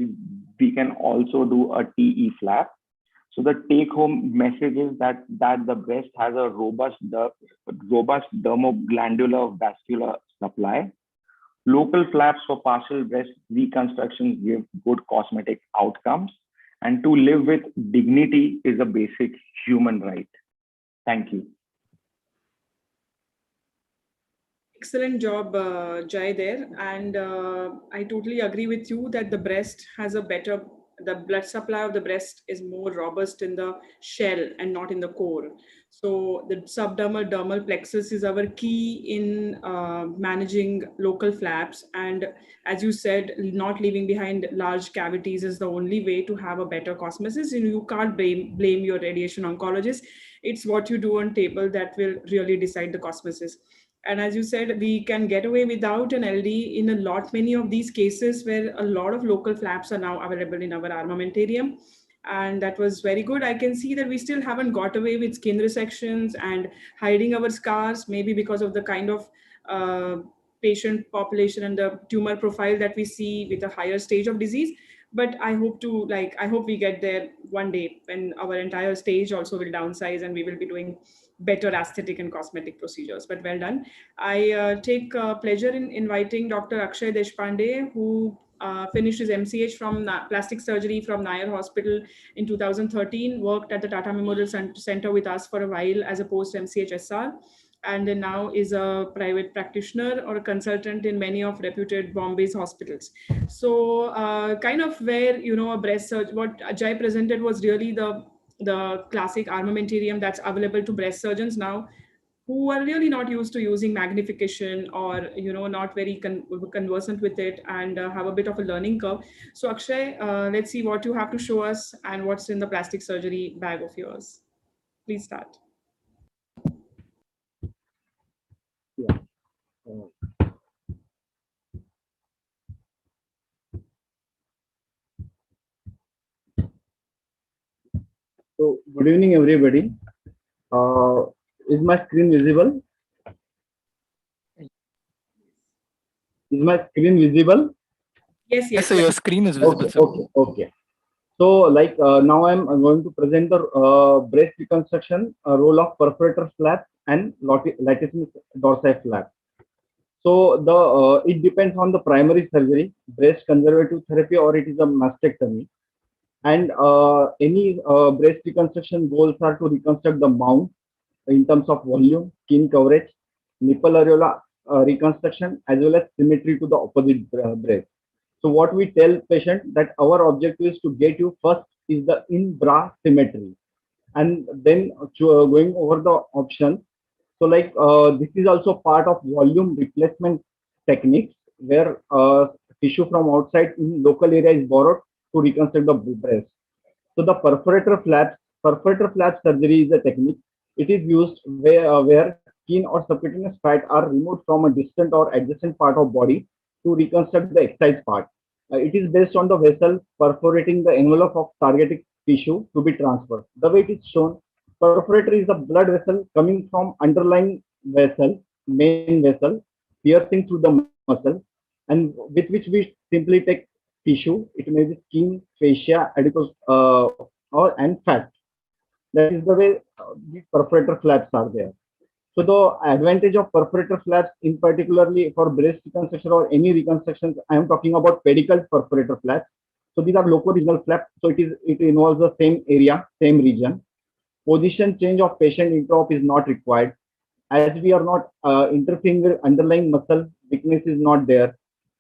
we can also do a TE flap. So the take-home message is that the breast has a robust dermoglandular vascular supply. Local flaps for partial breast reconstruction give good cosmetic outcomes. And to live with dignity is a basic human right. Thank you. Excellent job, Jai, there. And I totally agree with you that the breast has the blood supply of the breast is more robust in the shell and not in the core. So the subdermal dermal plexus is our key in managing local flaps. And as you said, not leaving behind large cavities is the only way to have a better cosmesis. And you can't blame your radiation oncologist. It's what you do on table that will really decide the cosmesis. And as you said, we can get away without an LD in many of these cases where a lot of local flaps are now available in our armamentarium. And that was very good. I can see that we still haven't got away with skin resections and hiding our scars, maybe because of the kind of patient population and the tumor profile that we see with a higher stage of disease. But I hope we get there one day when our entire stage also will downsize and we will be doing better aesthetic and cosmetic procedures. But well done. I take pleasure in inviting Dr. Akshay Deshpande, who finished his MCH from plastic surgery from Nair Hospital in 2013, worked at the Tata Memorial Center with us for a while as a post-MCH SR, and then now is a private practitioner or a consultant in many of reputed Bombay's hospitals. So kind of where, a breast surgery, what Jai presented was really the classic armamentarium that's available to breast surgeons now, who are really not used to using magnification or not very conversant with it and have a bit of a learning curve. So Akshay, let's see what you have to show us and what's in the plastic surgery bag of yours. Please start. Yeah. So good evening, everybody. Is my screen visible? Is my screen visible? Yes. So your screen is visible. Okay. So now I'm going to present the breast reconstruction role of perforator flap and latissimus dorsi flap. So it depends on the primary surgery, breast conservative therapy, or it is a mastectomy. And any breast reconstruction goals are to reconstruct the mount in terms of volume, skin coverage, nipple areola reconstruction, as well as symmetry to the opposite breast. So what we tell patient that our objective is to get you first is the in-bra symmetry, and then going over the options. So this is also part of volume replacement techniques where tissue from outside in local area is borrowed to reconstruct the breast. So the perforator flap surgery is a technique. It is used where skin or subcutaneous fat are removed from a distant or adjacent part of body to reconstruct the excised part. It is based on the vessel perforating the envelope of targeted tissue to be transferred. The way it is shown, perforator is the blood vessel coming from underlying vessel, main vessel, piercing through the muscle, and with which we simply take tissue. It may be skin, fascia, adipose, and fat. That is the way these perforator flaps are there. So the advantage of perforator flaps, in particularly for breast reconstruction or any reconstructions, I am talking about pedicle perforator flaps. So these are loco-regional flaps. So it involves the same area, same region. Position change of patient intra-op is not required, as we are not interfering with underlying muscle. Weakness is not there.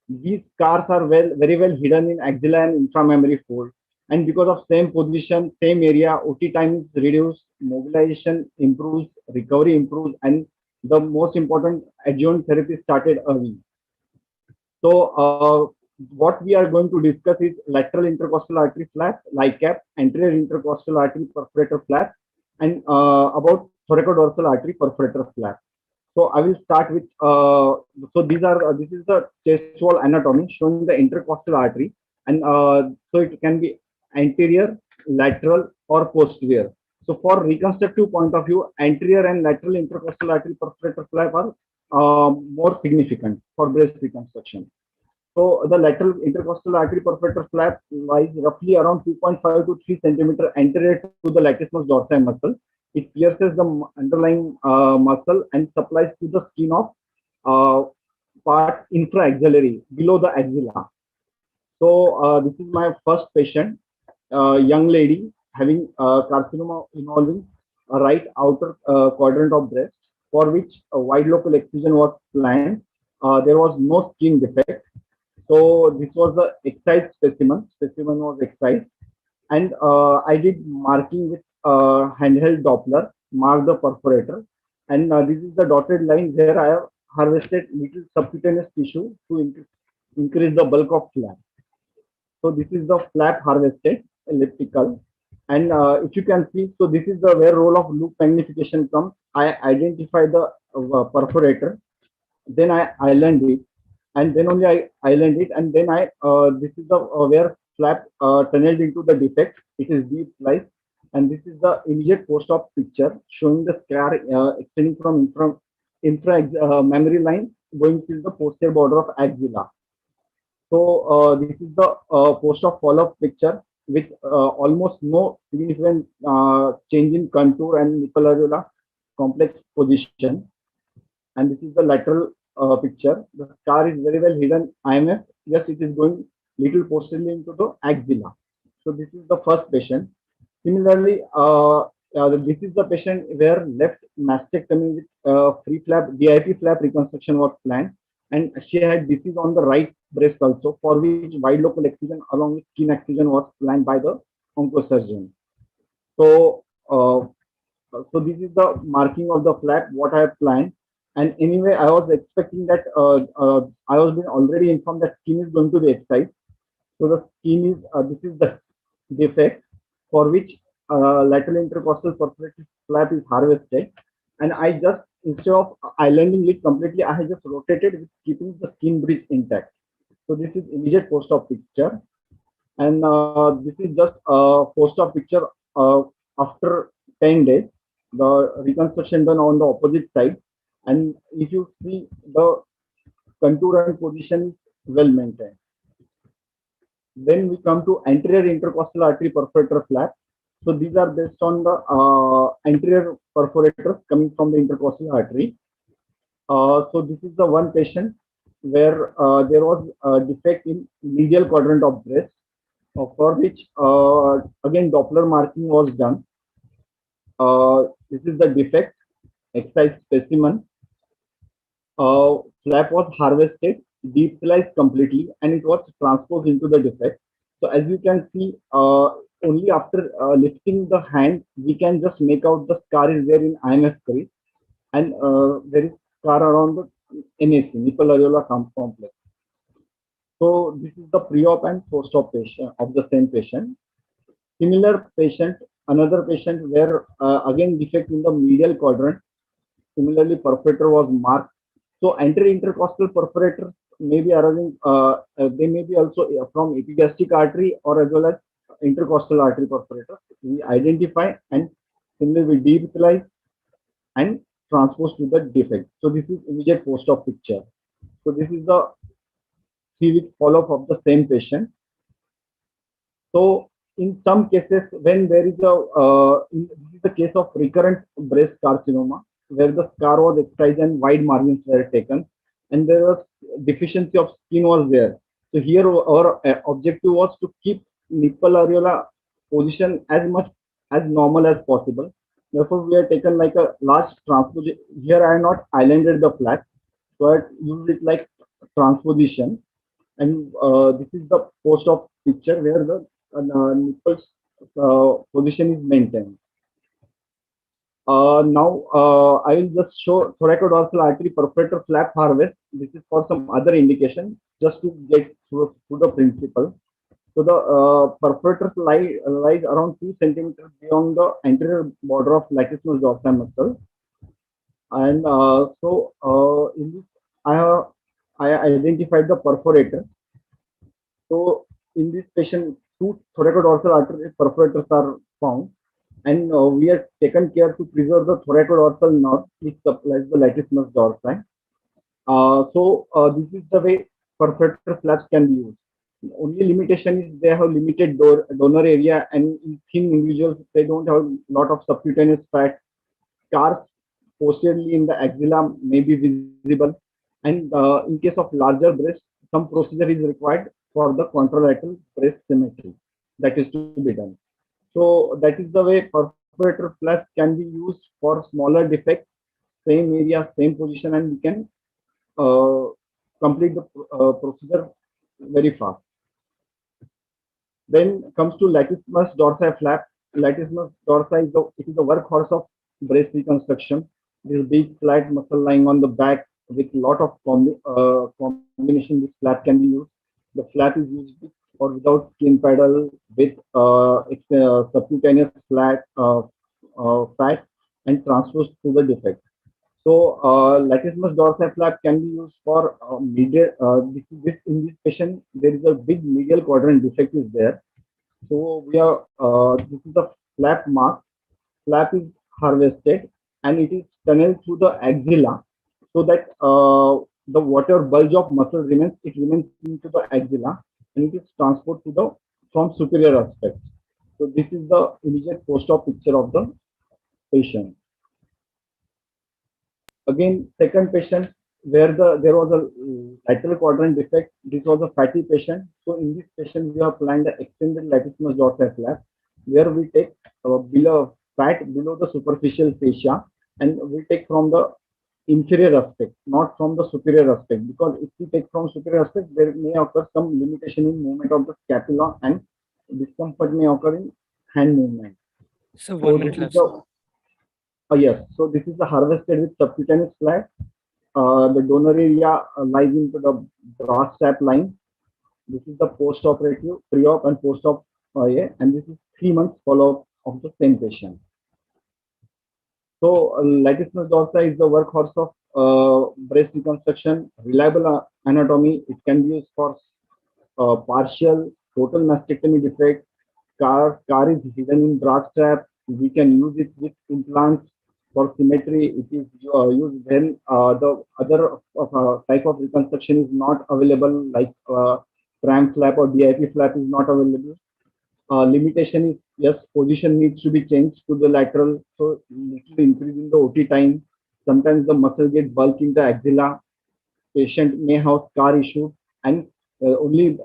These scars are very well hidden in axilla and intramammary fold. And because of same position, same area, OT time is reduced, mobilization improves, recovery improves, and the most important, adjuvant therapy started early. So what we are going to discuss is lateral intercostal artery flap, LICAP, anterior intercostal artery perforator flap, and about thoracodorsal artery perforator flap. So I will start with, so this is the chest wall anatomy showing the intercostal artery, and so it can be anterior, lateral, or posterior. So for reconstructive point of view, anterior and lateral intercostal artery perforator flap are more significant for breast reconstruction. So the lateral intercostal artery perforator flap lies roughly around 2.5 to 3 centimeter anterior to the latissimus dorsi muscle. It pierces the underlying muscle and supplies to the skin of part infraaxillary below the axilla. So this is my first patient, young lady having carcinoma involving a right outer quadrant of breast, for which a wide local excision was planned. There was no skin defect. So this was the excised specimen. Specimen was excised, and I did marking with handheld Doppler, mark the perforator, and this is the dotted line where I have harvested little subcutaneous tissue to increase the bulk of flap. So this is the flap harvested, elliptical, and if you can see, so this is the where role of loop magnification comes. I identify the perforator, then I island it, and then only I island it, and then I this is the where flap tunneled into the defect. It is deep slice, and this is the immediate post-op picture showing the scar extending from infra mammary line going till the posterior border of axilla. So this is the post-op follow-up picture with almost no significant change in contour and nipple areola complex position. And this is the lateral picture. The scar is very well hidden IMF. Yes, it is going little posteriorly into the axilla. So this is the first patient. Similarly, this is the patient where left mastectomy with free flap, BIP flap reconstruction was planned, and she had disease on the right breast also, for which wide local excision along with skin excision was planned by the oncosurgeon. So, so this is the marking of the flap what I have planned. And anyway, I was expecting that I was been already informed that skin is going to be excised. So the skin is this is the defect for which lateral intercostal perforated flap is harvested, and I just instead of islanding it completely, I have just rotated with keeping the skin bridge intact. So this is immediate post-op picture, and this is just a post-op picture after 10 days. The reconstruction done on the opposite side, and if you see the contour and position well maintained. Then we come to anterior intercostal artery perforator flap. So these are based on the anterior perforators coming from the intercostal artery. So this is the one patient where there was a defect in medial quadrant of breast, for which again Doppler marking was done. This is the defect, excised specimen. Flap was harvested, deep sliced completely, and it was transposed into the defect. So as you can see, only after lifting the hand, we can just make out the scar is there in IMF crease, and there is scar around the NAC, nipple areola complex. So this is the pre-op and post-op patient of the same patient. Similar patient, another patient where again defect in the medial quadrant. Similarly, perforator was marked. So anterior intercostal perforator may be arising, they may be also from epigastric artery or as well as intercostal artery perforator. We identify and similarly we devitalize and transpose to the defect. So this is immediate post-op picture. So this is the 3-week follow-up of the same patient. So in some cases, when there is this is the case of recurrent breast carcinoma, where the scar was excised and wide margins were taken, and there was deficiency of skin was there. So here our objective was to keep nipple areola position as much as normal as possible. Therefore, we have taken like a large transposition. Here I have not islanded the flap, so I use it like transposition. And this is the post-op picture where the nipples position is maintained. Now I will just show thoracodorsal artery perforator flap harvest. This is for some other indication, just to get through the principle. So the perforator lies around 2 centimeters beyond the anterior border of latissimus dorsi muscle. And so in this, I identified the perforator. So in this patient, 2 thoracodorsal artery perforators are found, and we have taken care to preserve the thoracodorsal nerve which supplies the latissimus dorsi. This is the way perforator flaps can be used. The only limitation is they have limited donor area, and in thin individuals they don't have a lot of subcutaneous fat. Scars posteriorly in the axilla may be visible, and in case of larger breast, some procedure is required for the contralateral breast symmetry that is to be done. So that is the way perforator flaps can be used for smaller defects, same area, same position, and we can uh, complete the procedure very fast. Then comes to latissimus dorsi flap. Latissimus dorsi is the workhorse of breast reconstruction. This big flat muscle lying on the back with lot of combination. This flap can be used. The flap is used with or without skin paddle with subcutaneous flat fat and transfused to the defect. So latissimus dorsi flap can be used for medial. In this patient, there is a big medial quadrant defect is there. So we are this is the flap mark. Flap is harvested and it is tunneled through the axilla, so that the whatever bulge of muscle remains, it remains into the axilla, and it is transferred to the from superior aspect. So this is the immediate post-op picture of the patient. Again, second patient where there was a lateral quadrant defect. This was a fatty patient. So in this patient, we have planned the extended latissimus dorsi flap, where we take below fat below the superficial fascia, and we take from the inferior aspect, not from the superior aspect. Because if we take from superior aspect, there may occur some limitation in movement of the scapula, and discomfort may occur in hand movement. So 1 minute left. Yes, so this is the harvested with subcutaneous flat. The donor area lies into the brass strap line. This is the post-operative, pre-op and post-op and this is 3 months follow-up of the same patient. So latissimus dorsi is the workhorse of breast reconstruction, reliable anatomy. It can be used for partial, total mastectomy defect. Scar is hidden in bra strap. We can use it with implants for symmetry. It is used when the other type of reconstruction is not available, like tram flap or DIP flap is not available. Limitation is, yes, position needs to be changed to the lateral, so little increasing the OT time. Sometimes the muscle gets bulk in the axilla. Patient may have scar issue, and only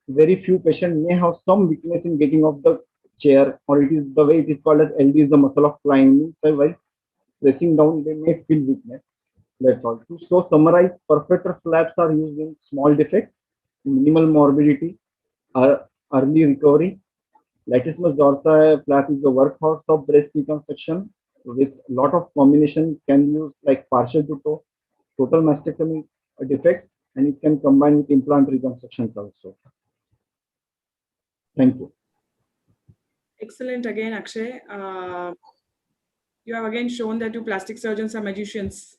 very few patients may have some weakness in getting off the chair, or it is the way it is called as LD is the muscle of climbing. So while pressing down, they may feel weakness. That's all. So summarize, perforator flaps are used in small defects, minimal morbidity, early recovery. Latissimus dorsi flap is the workhorse of breast reconstruction with lot of combination can use like partial to total mastectomy defect, and it can combine with implant reconstructions also. Thank you. Excellent again, Akshay. You have again shown that you plastic surgeons are magicians,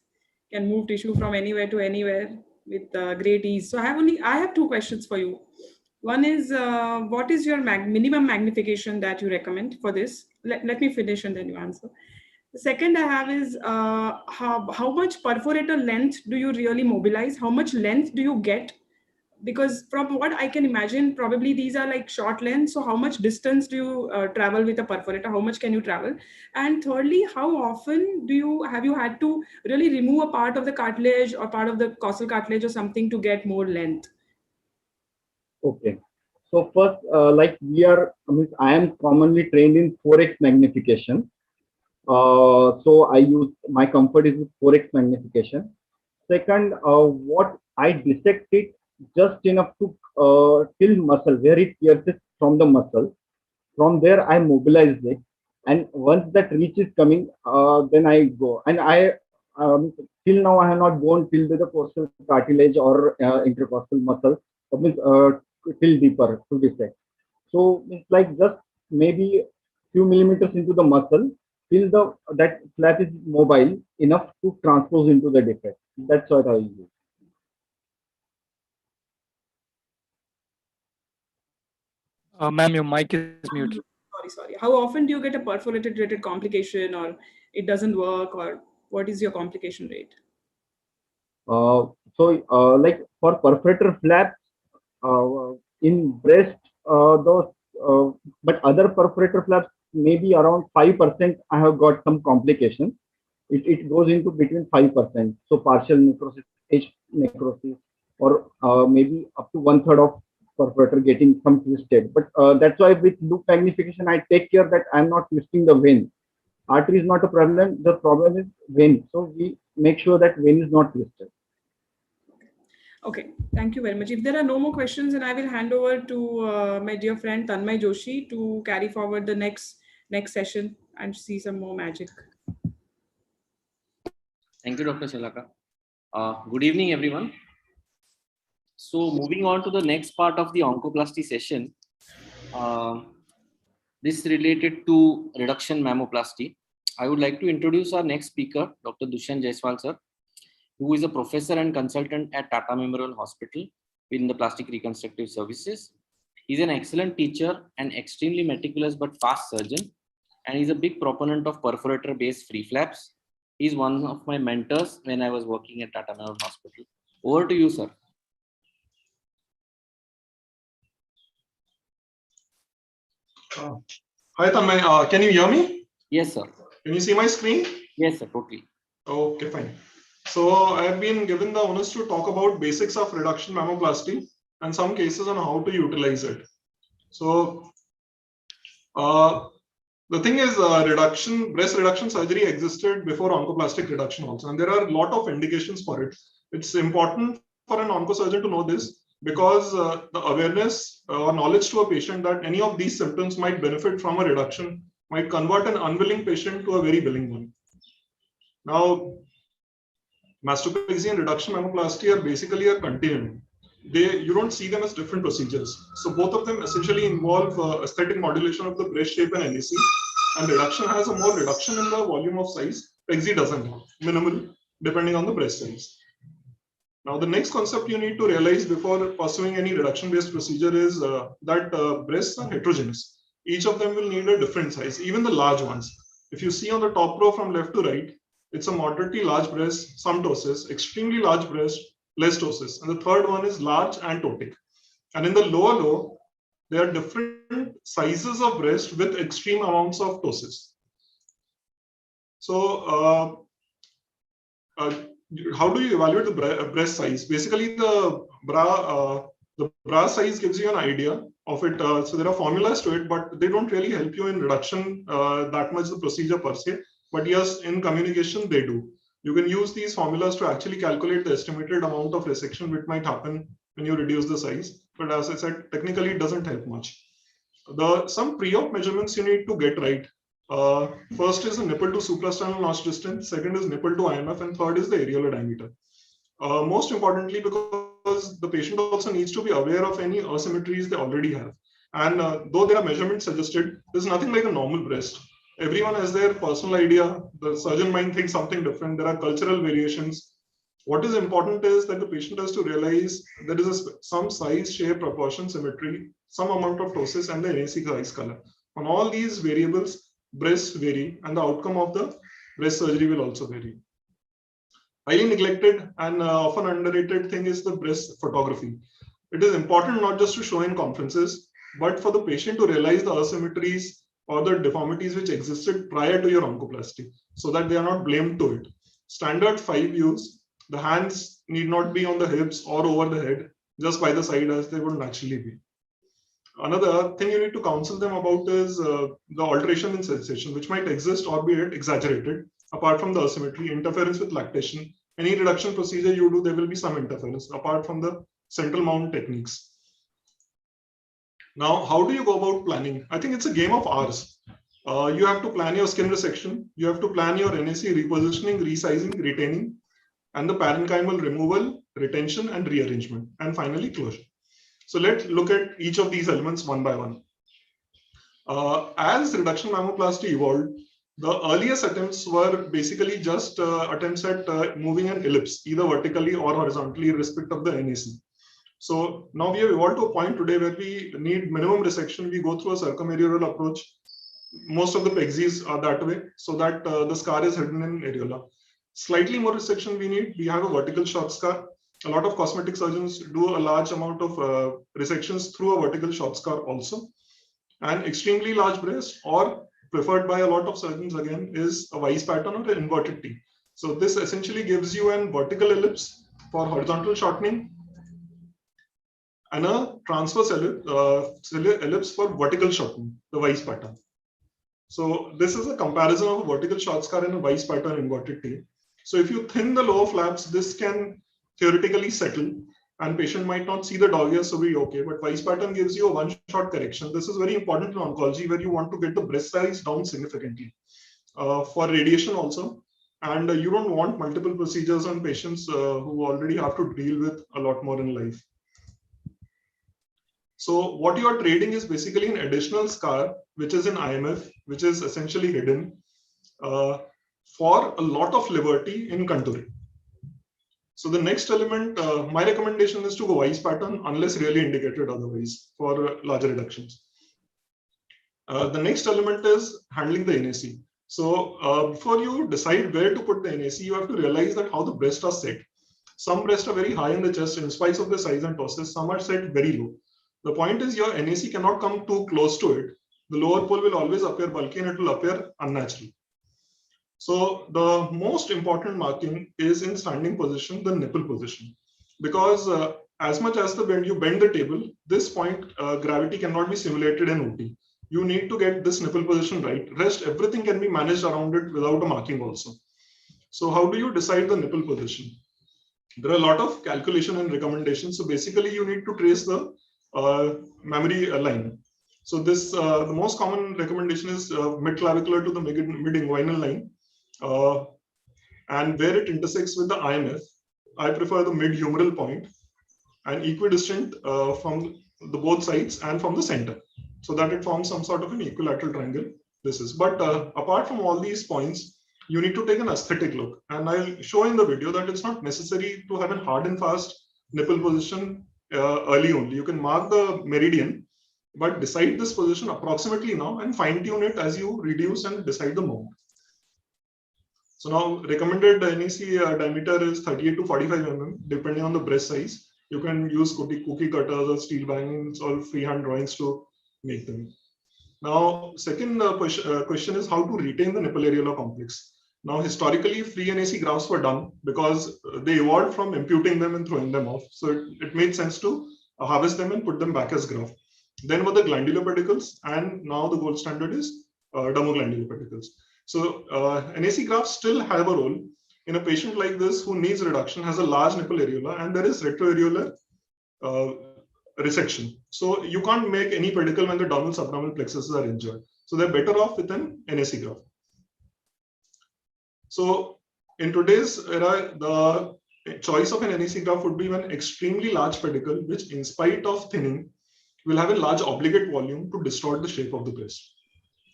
can move tissue from anywhere to anywhere with great ease. So I have two questions for you. One is, what is your minimum magnification that you recommend for this? Let me finish and then you answer. The second I have is, how much perforator length do you really mobilize? How much length do you get? Because from what I can imagine, probably these are like short lengths. So how much distance do you travel with a perforator? How much can you travel? And thirdly, how often have you had to really remove a part of the cartilage or part of the costal cartilage or something to get more length? Okay. So first, I am commonly trained in 4x magnification. So I use my comfort is with 4x magnification. Second, what I dissect it just enough to till muscle where it pierces from the muscle. From there, I mobilize it, and once that reach is coming, then I go. And till now I have not gone till the costal cartilage or intercostal muscle, means till deeper to dissect. So it's like just maybe few millimeters into the muscle till that flap is mobile enough to transpose into the defect. That's what I use. Ma'am, your mic is muted. sorry. How often do you get a perforated related complication, or it doesn't work, or what is your complication rate? Like for perforator flaps in breast, those, but other perforator flaps, maybe around 5%, I have got some complications. It goes into between 5%. So partial necrosis, edge necrosis, or maybe up to 1/3 of perforator getting some twisted. But that's why with loop magnification, I take care that I'm not twisting the vein. Artery is not a problem. The problem is vein. So we make sure that vein is not twisted. Okay, thank you very much. If there are no more questions, then I will hand over to my dear friend Tanmay Joshi to carry forward the next session and see some more magic. Thank you, Dr. Shalaka. Good evening, everyone. So moving on to the next part of the oncoplasty session, this related to reduction mammoplasty. I would like to introduce our next speaker, Dr. Dushyant Jaiswal sir, who is a professor and consultant at Tata Memorial Hospital in the plastic reconstructive services. He's an excellent teacher and extremely meticulous but fast surgeon, and he's a big proponent of perforator-based free flaps. He's one of my mentors when I was working at Tata Memorial Hospital. Over to you, sir. Hi, Tanmay. Can you hear me? Yes, sir. Can you see my screen? Yes, sir, totally. Okay, fine. So I have been given the honors to talk about basics of reduction mammoplasty and some cases on how to utilize it. So the thing is, breast reduction surgery existed before oncoplastic reduction also, and there are a lot of indications for it. It's important for an oncosurgeon to know this because the awareness or knowledge to a patient that any of these symptoms might benefit from a reduction might convert an unwilling patient to a very willing one. Now, mastopexy and reduction mammoplasty are basically a continuum. You don't see them as different procedures. So both of them essentially involve aesthetic modulation of the breast shape and NAC, and reduction has a more reduction in the volume of size. Pexy doesn't have, minimal, depending on the breast size. Now, the next concept you need to realize before pursuing any reduction-based procedure is that breasts are heterogeneous. Each of them will need a different size, even the large ones. If you see on the top row from left to right, it's a moderately large breast, some ptosis, extremely large breast, less ptosis. And the third one is large and ptotic. And in the lower row, there are different sizes of breast with extreme amounts of ptosis. So, how do you evaluate the breast size? Basically, the bra size gives you an idea of it. So there are formulas to it, but they don't really help you in reduction that much the procedure per se. But yes, in communication, they do. You can use these formulas to actually calculate the estimated amount of resection which might happen when you reduce the size. But as I said, technically, it doesn't help much. Some pre-op measurements you need to get right. First is the nipple to suprasternal notch distance, second is nipple to IMF, and third is the areolar diameter. Most importantly, because the patient also needs to be aware of any asymmetries they already have. And though there are measurements suggested, there's nothing like a normal breast. Everyone has their personal idea. The surgeon might think something different. There are cultural variations. What is important is that the patient has to realize there is some size, shape, proportion, symmetry, some amount of ptosis, and the NAC size color. On all these variables, breasts vary, and the outcome of the breast surgery will also vary. Highly neglected and often underrated thing is the breast photography. It is important not just to show in conferences, but for the patient to realize the asymmetries or the deformities which existed prior to your oncoplasty, so that they are not blamed to it. Standard 5 views. The hands need not be on the hips or over the head, just by the side as they would naturally be. Another thing you need to counsel them about is the alteration in sensation, which might exist or be exaggerated. Apart from the asymmetry, interference with lactation, any reduction procedure you do, there will be some interference, apart from the central mount techniques. Now, how do you go about planning? I think it's a game of hours. You have to plan your skin resection, you have to plan your NAC repositioning, resizing, retaining, and the parenchymal removal, retention, and rearrangement, and finally closure. So let's look at each of these elements one by one. As reduction mammoplasty evolved, the earliest attempts were basically just attempts at moving an ellipse, either vertically or horizontally, irrespective of the NAC. So now we have evolved to a point today where we need minimum resection. We go through a circumarural approach. most of the PEGZs are that way, so that the scar is hidden in areola. Slightly more resection we need. We have a vertical short scar. A lot of cosmetic surgeons do a large amount of resections through a vertical short scar also. And extremely large breast, or preferred by a lot of surgeons again, is a vice pattern or an inverted T. So this essentially gives you an vertical ellipse for horizontal shortening and a transverse ellipse for vertical shortening, the vice pattern. So this is a comparison of a vertical short scar and a vice pattern inverted T. So if you thin the lower flaps, this can theoretically settle and patient might not see the dog ears, so be okay. But vice pattern gives you a one-shot correction. This is very important in oncology where you want to get the breast size down significantly for radiation also. And you don't want multiple procedures on patients who already have to deal with a lot more in life. So what you are trading is basically an additional scar, which is an IMF, which is essentially hidden for a lot of liberty in contouring. So the next element, my recommendation is to go vice pattern unless really indicated otherwise for larger reductions. The next element is handling the NAC. So before you decide where to put the NAC, you have to realize that how the breasts are set. Some breasts are very high in the chest in spite of the size and tosses. Some are set very low. The point is your NAC cannot come too close to it. The lower pole will always appear bulky and it will appear unnatural. So the most important marking is in standing position, the nipple position, because as much as you bend the table, this point gravity cannot be simulated in OT. You need to get this nipple position right. Rest everything can be managed around it without a marking also. So how do you decide the nipple position? There are a lot of calculation and recommendations. So basically you need to trace the mammary line. So this the most common recommendation is mid-clavicular to the mid-inguinal line. And where it intersects with the IMF, I prefer the mid-humeral point and equidistant from the both sides and from the center, so that it forms some sort of an equilateral triangle. This is, but apart from all these points, you need to take an aesthetic look. And I'll show in the video that it's not necessary to have a hard and fast nipple position early only. You can mark the meridian, but decide this position approximately now and fine tune it as you reduce and decide the mount. So now recommended NAC diameter is 38 to 45 mm, depending on the breast size. You can use cookie cutters or steel bangings or freehand drawings to make them. Now, second question is how to retain the nipple areola complex. Now, historically, free NAC grafts were done because they evolved from imputing them and throwing them off. So it made sense to harvest them and put them back as graft. Then were the glandular pedicles, and now the gold standard is dermoglandular pedicles. So NAC grafts still have a role in a patient like this who needs reduction, has a large nipple areola, and there is retroareolar resection. So you can't make any pedicle when the dominal subdominal plexuses are injured. So they're better off with an NAC graft. So in today's era, the choice of an NAC graft would be an extremely large pedicle, which in spite of thinning, will have a large obligate volume to distort the shape of the breast.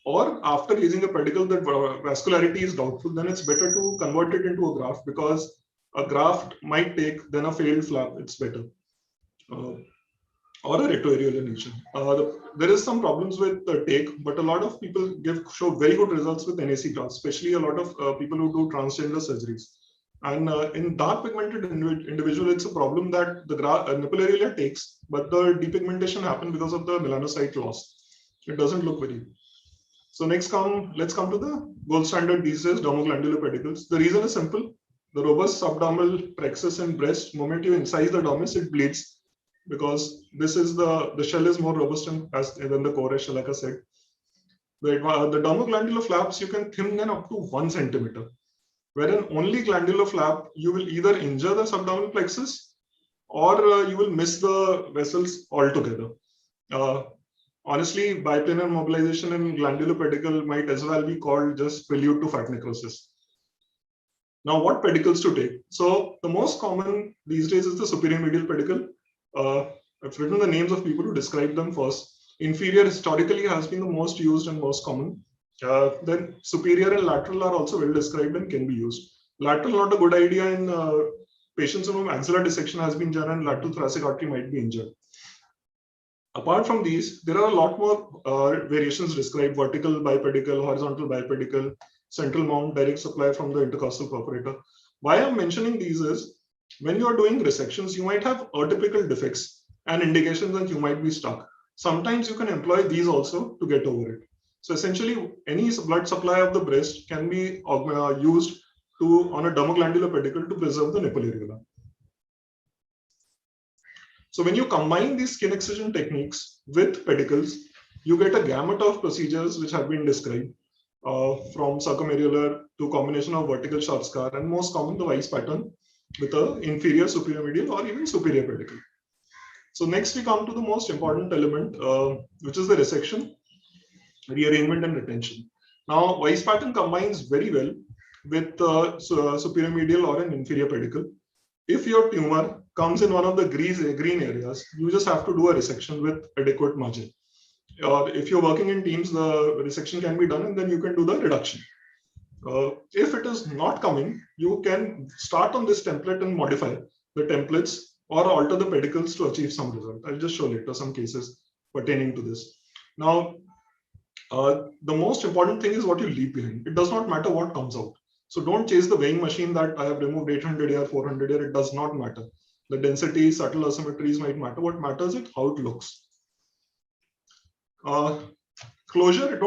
Or after using a pedicle that vascularity is doubtful, then it's better to convert it into a graft, because a graft might take than a failed flap. It's better. Or a retroareolar lesion. There is some problems with the take, but a lot of people show very good results with NAC grafts, especially a lot of people who do transgender surgeries. And in dark pigmented individual, it's a problem that the nipple areola takes, but the depigmentation happens because of the melanocyte loss. It doesn't look very good. So let's come to the gold standard these days, dermoglandular pedicles. The reason is simple. The robust subdermal plexus in breast, moment you incise the dermis, it bleeds, because this is the shell is more robust than the core shell, like I said. The dermoglandular flaps, you can thin them up to 1 centimeter. Wherein only glandular flap, you will either injure the subdermal plexus or you will miss the vessels altogether. Honestly, biplanar mobilization in glandular pedicle might as well be called just prelude to fat necrosis. Now, what pedicles to take? So the most common these days is the superior medial pedicle. I've written the names of people who describe them first. Inferior historically has been the most used and most common. Then superior and lateral are also well described and can be used. Lateral not a good idea in patients in whom axillary dissection has been done and lateral thoracic artery might be injured. Apart from these, there are a lot more variations described: vertical bipedical, horizontal bipedical, central mount, direct supply from the intercostal perforator. Why I'm mentioning these is, when you are doing resections, you might have atypical defects and indications that you might be stuck. Sometimes you can employ these also to get over it. So essentially, any blood supply of the breast can be used on a dermoglandular pedicle to preserve the nipple areola. So when you combine these skin excision techniques with pedicles, you get a gamut of procedures which have been described, from circumareolar to combination of vertical short scar, and most common the Weiss pattern with a inferior superior medial or even superior pedicle. So next we come to the most important element, which is the resection, rearrangement and retention. Now Weiss pattern combines very well with superior medial or an inferior pedicle. If your tumor comes in one of the green areas, you just have to do a resection with adequate margin. Or if you're working in teams, the resection can be done and then you can do the reduction. If it is not coming, you can start on this template and modify the templates or alter the pedicles to achieve some result. I'll just show later some cases pertaining to this. Now, the most important thing is what you leave behind. It does not matter what comes out. So don't chase the weighing machine that I have removed 800 here, 400 here. It does not matter. The density, subtle asymmetries might matter. What matters is how it looks. Closure,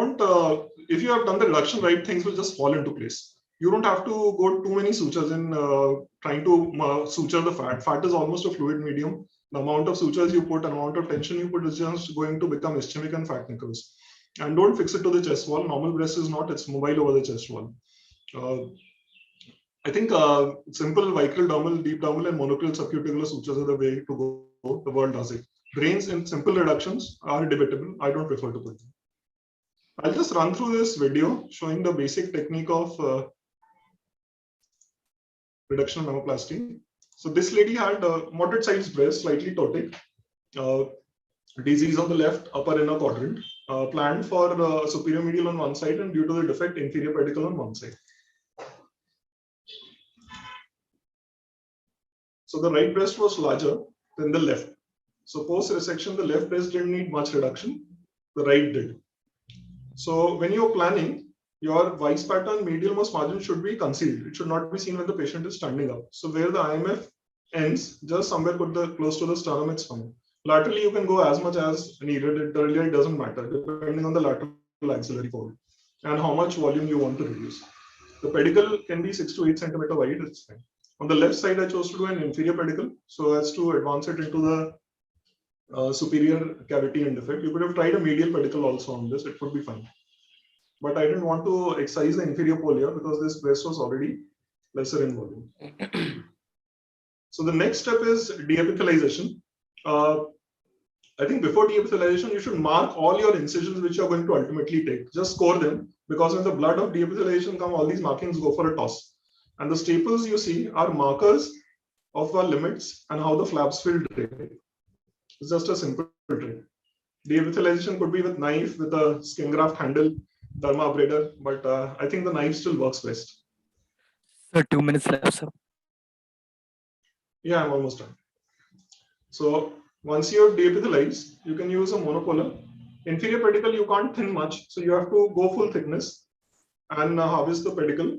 if you have done the reduction right, things will just fall into place. You don't have to go too many sutures in trying to suture the fat. Fat is almost a fluid medium. The amount of sutures you put, amount of tension you put is just going to become ischemic and fat necrosis. And don't fix it to the chest wall. Normal breast is not, it's mobile over the chest wall. I think simple vicral dermal, deep dermal, and monoclinic subcuticular sutures are the way to go. The world does it. Brains in simple reductions are debatable. I don't prefer to put them. I'll just run through this video showing the basic technique of reduction mammoplasty. So this lady had moderate sized breast, slightly ptotic, disease on the left upper inner quadrant, planned for superior medial on one side, and due to the defect, inferior pedicle on one side. So the right breast was larger than the left. So post resection, the left breast didn't need much reduction, the right did. So when you're planning, your Weiss pattern medial most margin should be concealed. It should not be seen when the patient is standing up. So where the IMF ends, just somewhere close to the sternum, it's fine. Laterally, you can go as much as needed. It really doesn't matter, depending on the lateral axillary fold and how much volume you want to reduce. The pedicle can be 6 to 8 centimeter wide, it's fine. On the left side, I chose to do an inferior pedicle so as to advance it into the superior cavity and defect. You could have tried a medial pedicle also on this, it would be fine. But I didn't want to excise the inferior pole here because this breast was already lesser in volume. So the next step is deepithelialization. I think before deepithelialization, you should mark all your incisions which you're going to ultimately take. Just score them, because when the blood of deepithelialization come, all these markings go for a toss. And the staples you see are markers of our limits and how the flaps will drape. It's just a simple trick. Deepithelialization could be with knife, with a skin graft handle, derma abrader, but I think the knife still works best. Sir, 2 minutes left, sir. Yeah, I'm almost done. So once you have deepithelized, you can use a monopolar. Inferior pedicle, you can't thin much, so you have to go full thickness and harvest the pedicle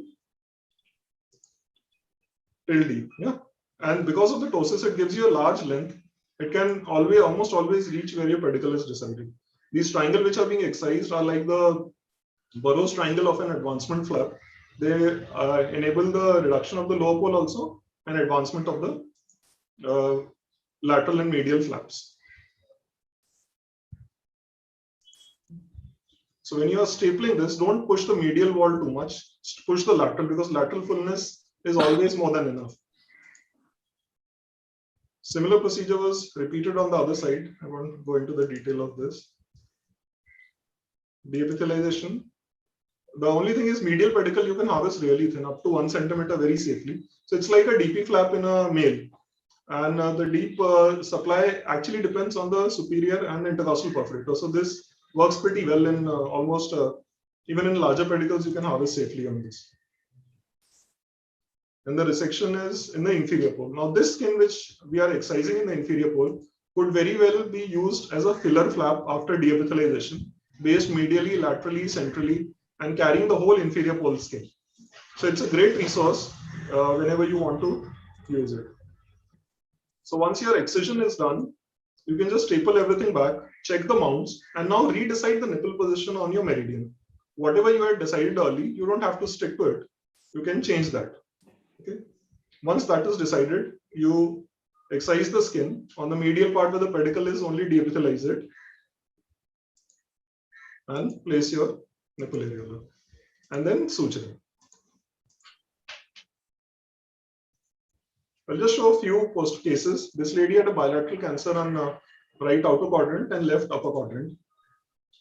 till deep. Yeah, and because of the ptosis, it gives you a large length. It can almost always reach where your pedicle is deciding. These triangles which are being excised are like the Burroughs triangle of an advancement flap. They enable the reduction of the lower pole also and advancement of the lateral and medial flaps. So when you are stapling this, don't push the medial wall too much. Push the lateral, because lateral fullness is always more than enough. Similar procedure was repeated on the other side. I won't go into the detail of this. Deepithelialization. The only thing is medial pedicle you can harvest really thin, up to 1 centimeter very safely. So it's like a DP flap in a male. And the deep supply actually depends on the superior and intercostal perforator. So this works pretty well in almost, even in larger pedicles, you can harvest safely on this. And the resection is in the inferior pole. Now this skin which we are excising in the inferior pole could very well be used as a filler flap after deepithelialization, based medially, laterally, centrally, and carrying the whole inferior pole skin. So it's a great resource whenever you want to use it. So once your excision is done, you can just staple everything back, check the mounts, and now redecide the nipple position on your meridian. Whatever you had decided early, you don't have to stick to it. You can change that. Okay. Once that is decided, you excise the skin. On the medial part where the pedicle is, only deepithelize it and place your nipple areola. And then suture. I'll just show a few post cases. This lady had a bilateral cancer on right outer quadrant and left upper quadrant.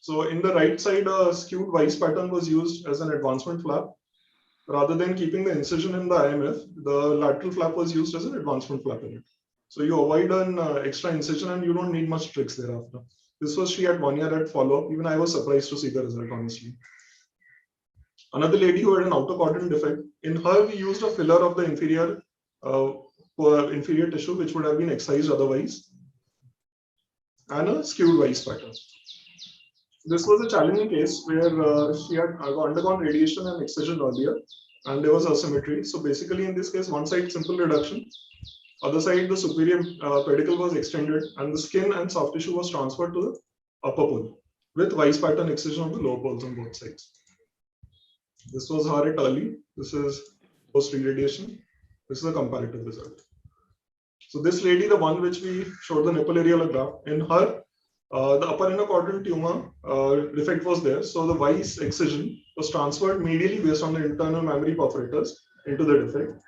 So in the right side, a skewed Weiss pattern was used as an advancement flap. Rather than keeping the incision in the IMF, the lateral flap was used as an advancement flap in it. So you avoid an extra incision and you don't need much tricks thereafter. This was she at 1 year at follow-up. Even I was surprised to see the result, honestly. Another lady who had an outer quadrant defect, in her we used a filler of the inferior tissue, which would have been excised otherwise, and a skewed Weiss pattern. This was a challenging case where she had undergone radiation and excision earlier, and there was asymmetry. So basically, in this case, one side simple reduction, other side the superior pedicle was extended, and the skin and soft tissue was transferred to the upper pole with Weiss pattern excision of the lower poles on both sides. This was her at early. This is post radiation. This is a comparative result. So this lady, the one which we showed the nipple areola graph, in her, the upper inner quadrant tumor defect was there. So the Weiss excision was transferred medially based on the internal mammary perforators into the defect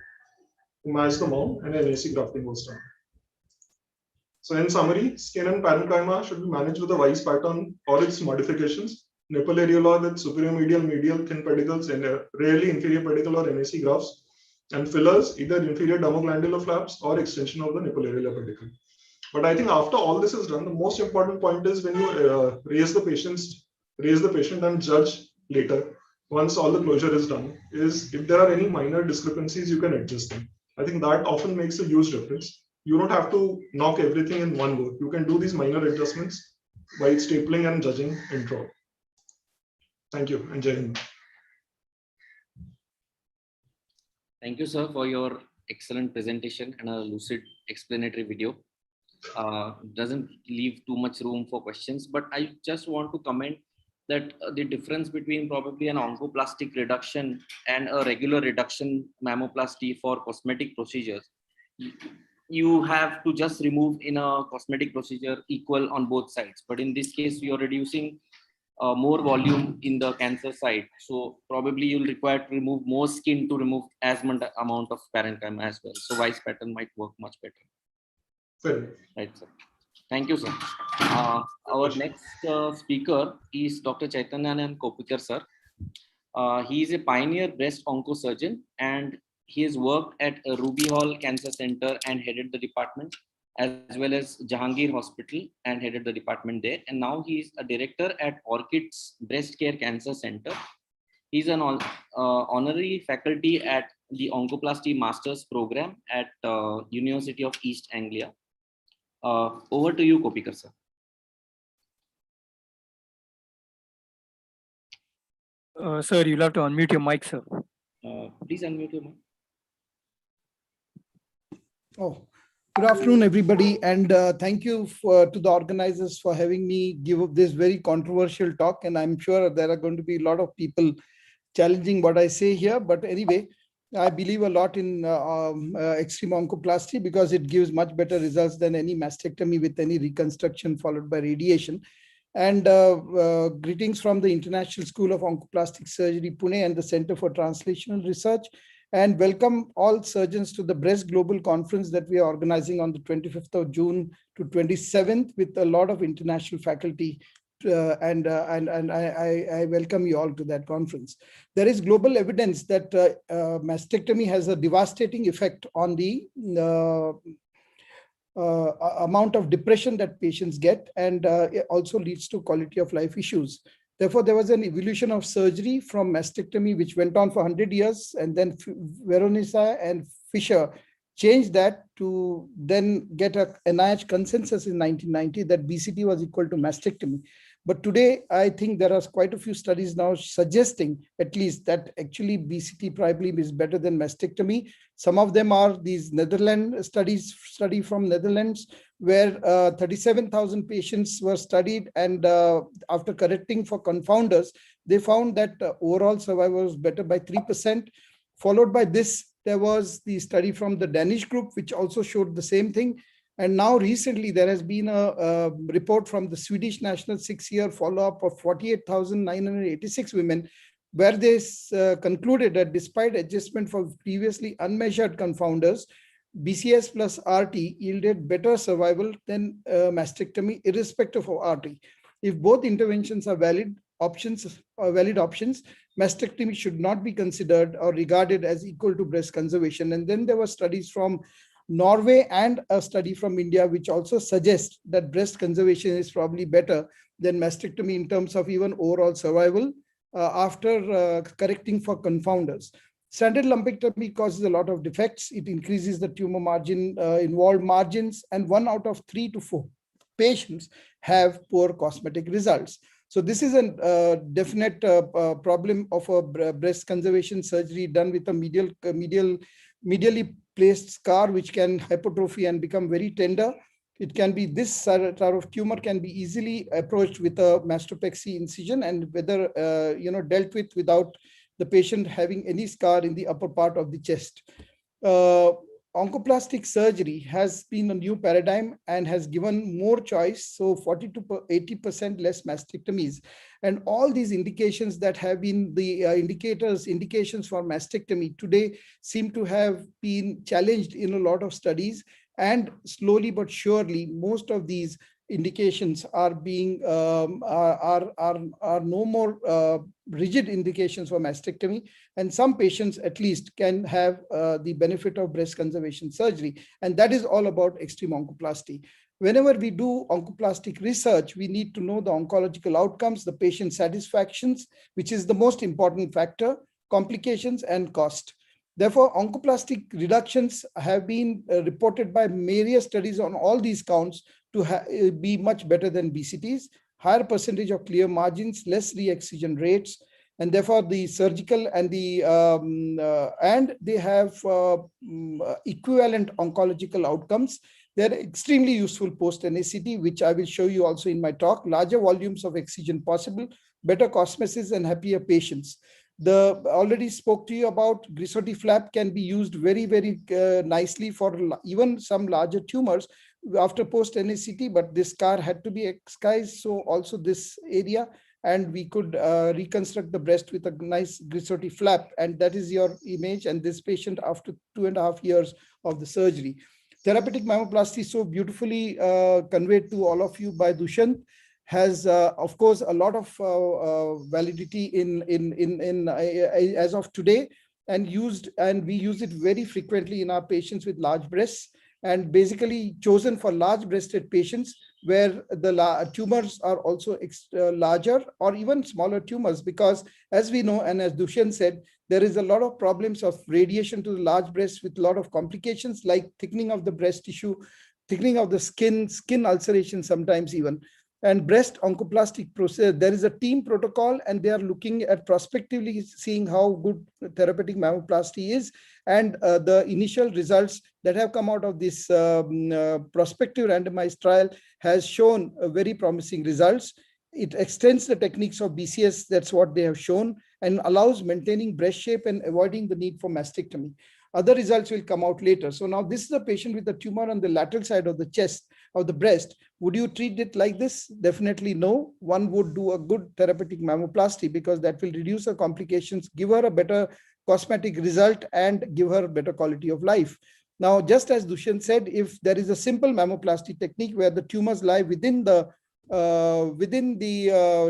to match the mount, and NAC grafting was done. So in summary, skin and parenchyma should be managed with a Weiss pattern or its modifications. Nipple areola with superior medial thin pedicles, and rarely inferior pedicle or NAC grafts, and fillers, either inferior dermoglandular flaps or extension of the nipple areola pedicle. But I think after all this is done, the most important point is when you raise the patient and judge later, once all the closure is done, is if there are any minor discrepancies, you can adjust them. I think that often makes a huge difference. You don't have to knock everything in one go. You can do these minor adjustments by stapling and judging intro. Thank you, and Jai Hind. Thank you, sir, for your excellent presentation and a lucid explanatory video. Doesn't leave too much room for questions, but I just want to comment that the difference between probably an oncoplastic reduction and a regular reduction mammoplasty for cosmetic procedures, you have to just remove in a cosmetic procedure equal on both sides. But in this case, you're reducing more volume in the cancer side. So probably you'll require to remove more skin to remove as much amount of parenchyma as well. So Weiss pattern might work much better. Fair. Right, sir. Thank you, sir. Our next speaker is Dr. Chaitanyanan Kopikar, sir. He is a pioneer breast oncosurgeon, and he has worked at Ruby Hall Cancer Center and headed the department, as well as Jahangir Hospital and headed the department there. And now he is a director at Orchid's Breast Care Cancer Center. He's an honorary faculty at the Oncoplasty Masters program at University of East Anglia. Over to you, Kopikar, sir. Sir, you'll have to unmute your mic, sir. Please unmute your mic. Oh, good afternoon, everybody, and thank you to the organizers for having me give this very controversial talk. And I'm sure there are going to be a lot of people challenging what I say here. But anyway, I believe a lot in extreme oncoplasty because it gives much better results than any mastectomy with any reconstruction followed by radiation. And greetings from the International School of Oncoplastic Surgery, Pune, and the Center for Translational Research. And welcome all surgeons to the Breast Global Conference that we are organizing on the 25th of June to 27th with a lot of international faculty. And I welcome you all to that conference. There is global evidence that mastectomy has a devastating effect on the amount of depression that patients get, and it also leads to quality of life issues. Therefore, there was an evolution of surgery from mastectomy, which went on for 100 years, and then Veronesa and Fisher changed that to then get a NIH consensus in 1990 that BCT was equal to mastectomy. But today, I think there are quite a few studies now suggesting at least that actually BCT probably is better than mastectomy. Some of them are these Netherlands study from Netherlands, where 37,000 patients were studied, and after correcting for confounders, they found that overall survival was better by 3%. Followed by this, there was the study from the Danish group, which also showed the same thing. And now recently, there has been a report from the Swedish National 6-year follow-up of 48,986 women, where they concluded that despite adjustment for previously unmeasured confounders, BCS plus RT yielded better survival than mastectomy, irrespective of RT. If both interventions are valid options, mastectomy should not be considered or regarded as equal to breast conservation. And then there were studies from Norway and a study from India, which also suggests that breast conservation is probably better than mastectomy in terms of even overall survival after correcting for confounders. Standard lumpectomy causes a lot of defects. It increases the tumor margin, involved margins, and 1 out of 3 to 4 patients have poor cosmetic results. So this is a definite problem of a breast conservation surgery done with a medially placed scar, which can hypertrophy and become very tender. It can be, this sort of tumor can be easily approached with a mastopexy incision, and whether dealt with without the patient having any scar in the upper part of the chest. Oncoplastic surgery has been a new paradigm and has given more choice. So 40 to 80% less mastectomies. And all these indications that have been the indications for mastectomy today seem to have been challenged in a lot of studies. And slowly but surely, most of these indications are being are no more rigid indications for mastectomy, and some patients at least can have the benefit of breast conservation surgery, and that is all about extreme oncoplasty. Whenever we do oncoplastic research, we need to know the oncological outcomes, the patient satisfactions, which is the most important factor, complications, and cost. Therefore, oncoplastic reductions have been reported by various studies on all these counts to be much better than BCTs, higher percentage of clear margins, less re-excision rates, and therefore the surgical and the and they have equivalent oncological outcomes. They're extremely useful post-NACT, which I will show you also in my talk. Larger volumes of excision possible, better cosmesis, and happier patients. Already spoke to you about Grisoti flap can be used very, very nicely for even some larger tumors after post-NACT, but this scar had to be excised, so also this area, and we could reconstruct the breast with a nice Grisoti flap, and that is your image, and this patient after 2.5 years of the surgery. Therapeutic mammoplasty, so beautifully conveyed to all of you by Dushyant, has of course a lot of validity in as of today, and we use it very frequently in our patients with large breasts, and basically chosen for large breasted patients where the tumors are also larger or even smaller tumors, because as we know, and as Dushyant said, there is a lot of problems of radiation to the large breast with a lot of complications like thickening of the breast tissue, thickening of the skin ulceration sometimes even. And breast oncoplastic process, there is a team protocol, and they are looking at prospectively seeing how good therapeutic mammoplasty is. And the initial results that have come out of this prospective randomized trial has shown very promising results. It extends the techniques of BCS, that's what they have shown, and allows maintaining breast shape and avoiding the need for mastectomy. Other results will come out later. So now this is a patient with a tumor on the lateral side of the chest, of the breast. Would you treat it like this? Definitely no. One would do a good therapeutic mammoplasty because that will reduce her complications, give her a better cosmetic result, and give her better quality of life. Now, just as Dushyant said, if there is a simple mammoplasty technique where the tumors lie within the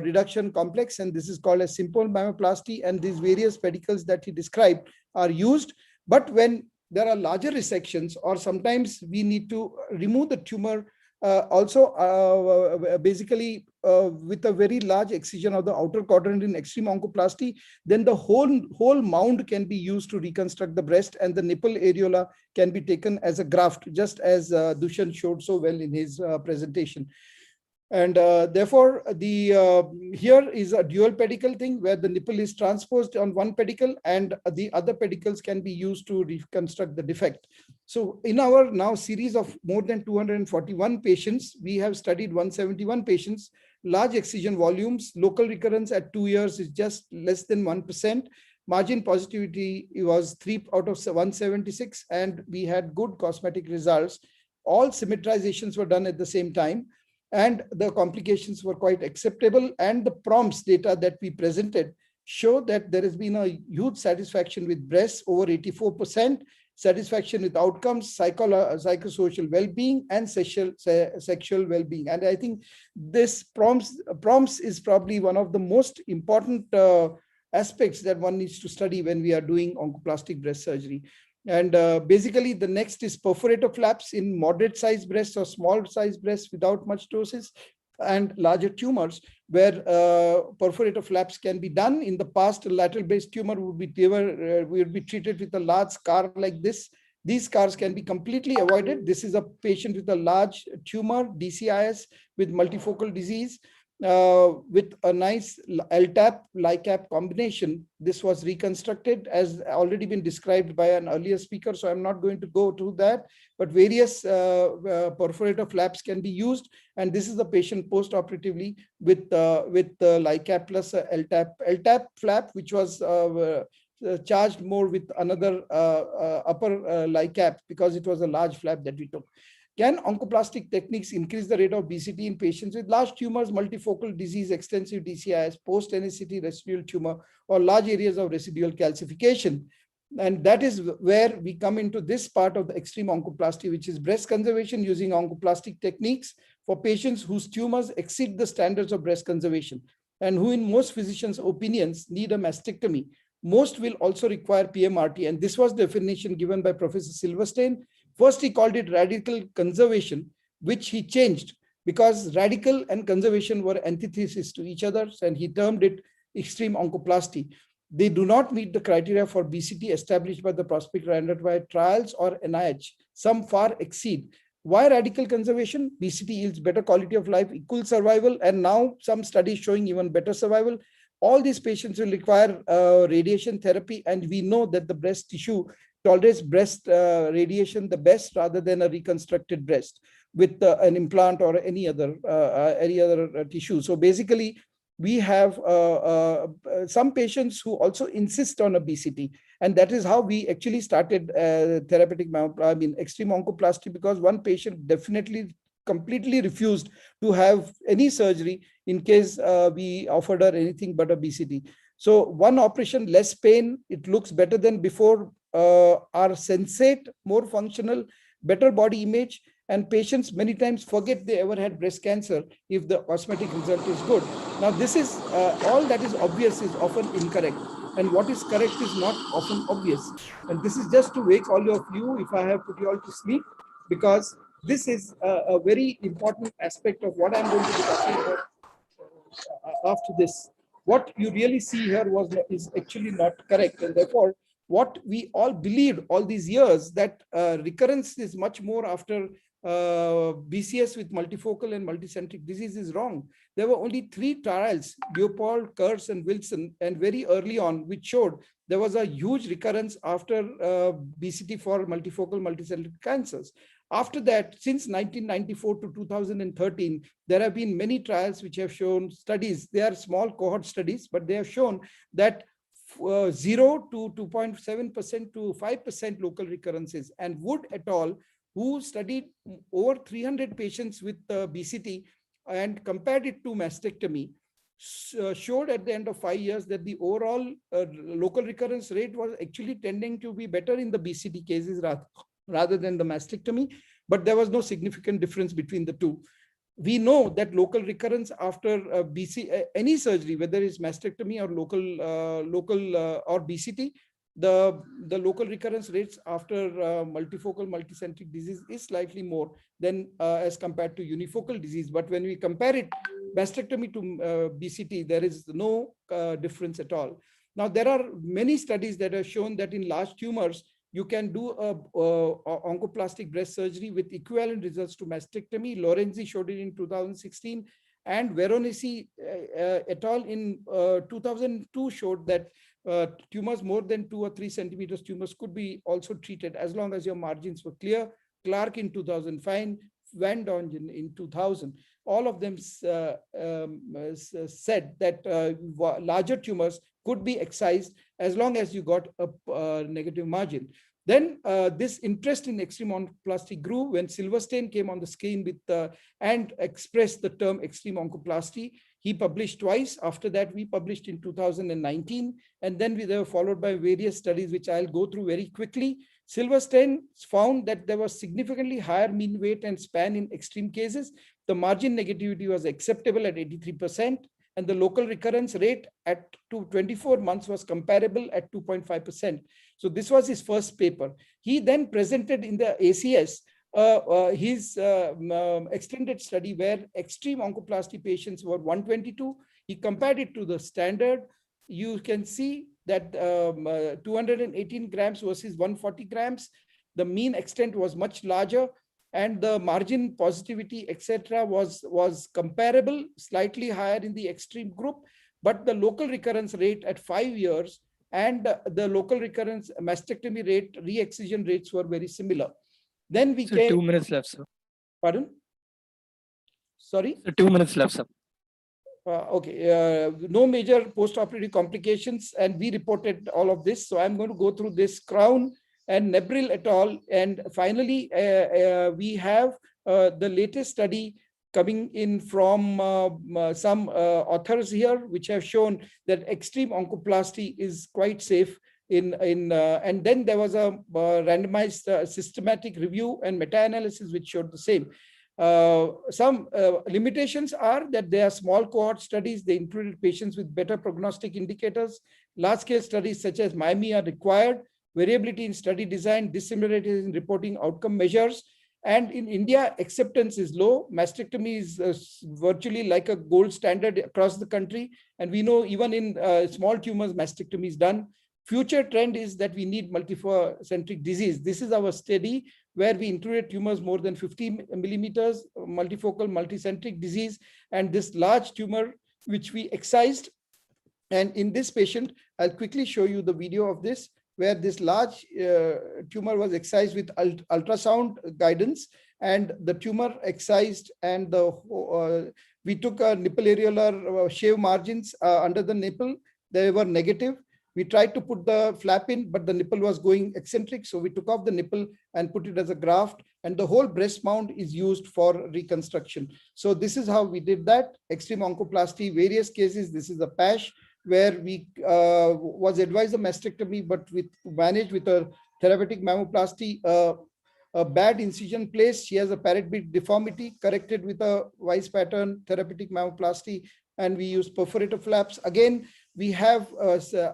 reduction complex, and this is called a simple mammoplasty, and these various pedicles that he described are used. But when there are larger resections, or sometimes we need to remove the tumor, basically with a very large excision of the outer quadrant in extreme oncoplasty, then the whole mound can be used to reconstruct the breast, and the nipple areola can be taken as a graft, just as Dushan showed so well in his presentation. And therefore, here is a dual pedicle thing where the nipple is transposed on one pedicle and the other pedicles can be used to reconstruct the defect. So in our now series of more than 241 patients, we have studied 171 patients, large excision volumes, local recurrence at 2 years is just less than 1%. Margin positivity was 3 out of 176, and we had good cosmetic results. All symmetrizations were done at the same time, and the complications were quite acceptable. And the prompts data that we presented show that there has been a huge satisfaction with breasts, over 84%, satisfaction with outcomes, psychosocial well-being, and sexual well-being. And I think this prompts is probably one of the most important aspects that one needs to study when we are doing oncoplastic breast surgery. And basically, the next is perforator flaps in moderate sized breasts or small sized breasts without much doses, and larger tumors where perforator flaps can be done. In the past, a lateral based tumor would be treated with a large scar like this. These scars can be completely avoided. This is a patient with a large tumor, DCIS, with multifocal disease. With a nice LTAP, LICAP combination. This was reconstructed as already been described by an earlier speaker, so I'm not going to go through that, but various perforator flaps can be used, and this is the patient post-operatively with LICAP plus LTAP flap, which was charged more with another upper LICAP because it was a large flap that we took. Can oncoplastic techniques increase the rate of BCT in patients with large tumors, multifocal disease, extensive DCIS, post-NSCT residual tumor, or large areas of residual calcification? And that is where we come into this part of the extreme oncoplasty, which is breast conservation using oncoplastic techniques for patients whose tumors exceed the standards of breast conservation and who in most physicians' opinions need a mastectomy. Most will also require PMRT, and this was the definition given by Professor Silverstein. First, he called it radical conservation, which he changed because radical and conservation were antithesis to each other, and he termed it extreme oncoplasty. They do not meet the criteria for BCT established by the prospective randomized trials or NIH. Some far exceed. Why radical conservation? BCT yields better quality of life, equal survival, and now some studies showing even better survival. All these patients will require radiation therapy, and we know that the breast tissue tolerates breast radiation the best rather than a reconstructed breast with an implant or any other tissue. So basically, we have some patients who also insist on a BCT, and that is how we actually started therapeutic extreme oncoplasty, because one patient definitely completely refused to have any surgery in case we offered her anything but a BCT. So one operation, less pain, it looks better than before, are sensate, more functional, better body image, and patients many times forget they ever had breast cancer if the cosmetic result is good. Now this is all that is obvious is often incorrect, and what is correct is not often obvious. And this is just to wake all of you, if I have put you all to sleep, because this is a very important aspect of what I'm going to be talking about after this. What you really see here is actually not correct, and therefore what we all believed all these years, that recurrence is much more after BCS with multifocal and multicentric disease, is wrong. There were only 3 trials, Leopold, Kurz, and Wilson, and very early on, which showed there was a huge recurrence after BCT for multifocal multicentric cancers. After that, since 1994 to 2013, there have been many trials which have shown studies. They are small cohort studies, but they have shown that 0 to 2.7% to 5% local recurrences. And Wood et al., who studied over 300 patients with BCT and compared it to mastectomy, showed at the end of 5 years that the overall local recurrence rate was actually tending to be better in the BCT cases rather than the mastectomy, but there was no significant difference between the two. We know that local recurrence after any surgery, whether it's mastectomy or local or BCT, the local recurrence rates after multifocal multicentric disease is slightly more than as compared to unifocal disease. But when we compare it mastectomy to BCT, there is no difference at all. Now, there are many studies that have shown that in large tumors, you can do a oncoplastic breast surgery with equivalent results to mastectomy. Lorenzi showed it in 2016, and Veronesi et al. In 2002 showed that tumors more than 2 or 3 centimeters tumors could be also treated as long as your margins were clear. Clark in 2005, Van Dongen in 2000. All of them said that larger tumors could be excised as long as you got a negative margin. Then this interest in extreme oncoplasty grew when Silverstein came on the screen with and expressed the term extreme oncoplasty. He published twice. After that, we published in 2019, and then we were followed by various studies, which I'll go through very quickly. Silverstein found that there was significantly higher mean weight and span in extreme cases. The margin negativity was acceptable at 83%, and the local recurrence rate at 24 months was comparable at 2.5%. So this was his first paper. He then presented in the ACS his extended study where extreme oncoplasty patients were 122. He compared it to the standard. You can see that 218 grams versus 140 grams. The mean extent was much larger, and the margin positivity, etc., was comparable, slightly higher in the extreme group, but the local recurrence rate at 5 years and the local recurrence mastectomy rate, re-excision rates were very similar. Then we came. 2 minutes left, sir. Pardon? Sorry? 2 minutes left, sir. Okay, no major post-operative complications, and we reported all of this. So I'm going to go through this. Crown and Nebril et al. And finally, we have the latest study coming in from some authors here, which have shown that extreme oncoplasty is quite safe. And then there was a randomized systematic review and meta-analysis which showed the same. Some limitations are that they are small cohort studies. They included patients with better prognostic indicators. Large-scale studies such as Miami are required. Variability in study design, dissimilarities in reporting outcome measures. And in India, acceptance is low. Mastectomy is virtually like a gold standard across the country. And we know even in small tumors, mastectomy is done. Future trend is that we need multicentric disease. This is our study where we included tumors more than 50 millimeters, multifocal, multicentric disease, and this large tumor, which we excised. And in this patient, I'll quickly show you the video of this, where this large tumor was excised with ultrasound guidance, and the tumor excised, and we took a nipple areolar shave margins under the nipple. They were negative. We tried to put the flap in, but the nipple was going eccentric. So we took off the nipple and put it as a graft, and the whole breast mound is used for reconstruction. So this is how we did that. Extreme oncoplasty, various cases. This is a PASH where we was advised a mastectomy, but managed with a therapeutic mammoplasty, a bad incision place. She has a parrot beak deformity, corrected with a wise pattern therapeutic mammoplasty, and we use perforator flaps. Again, we have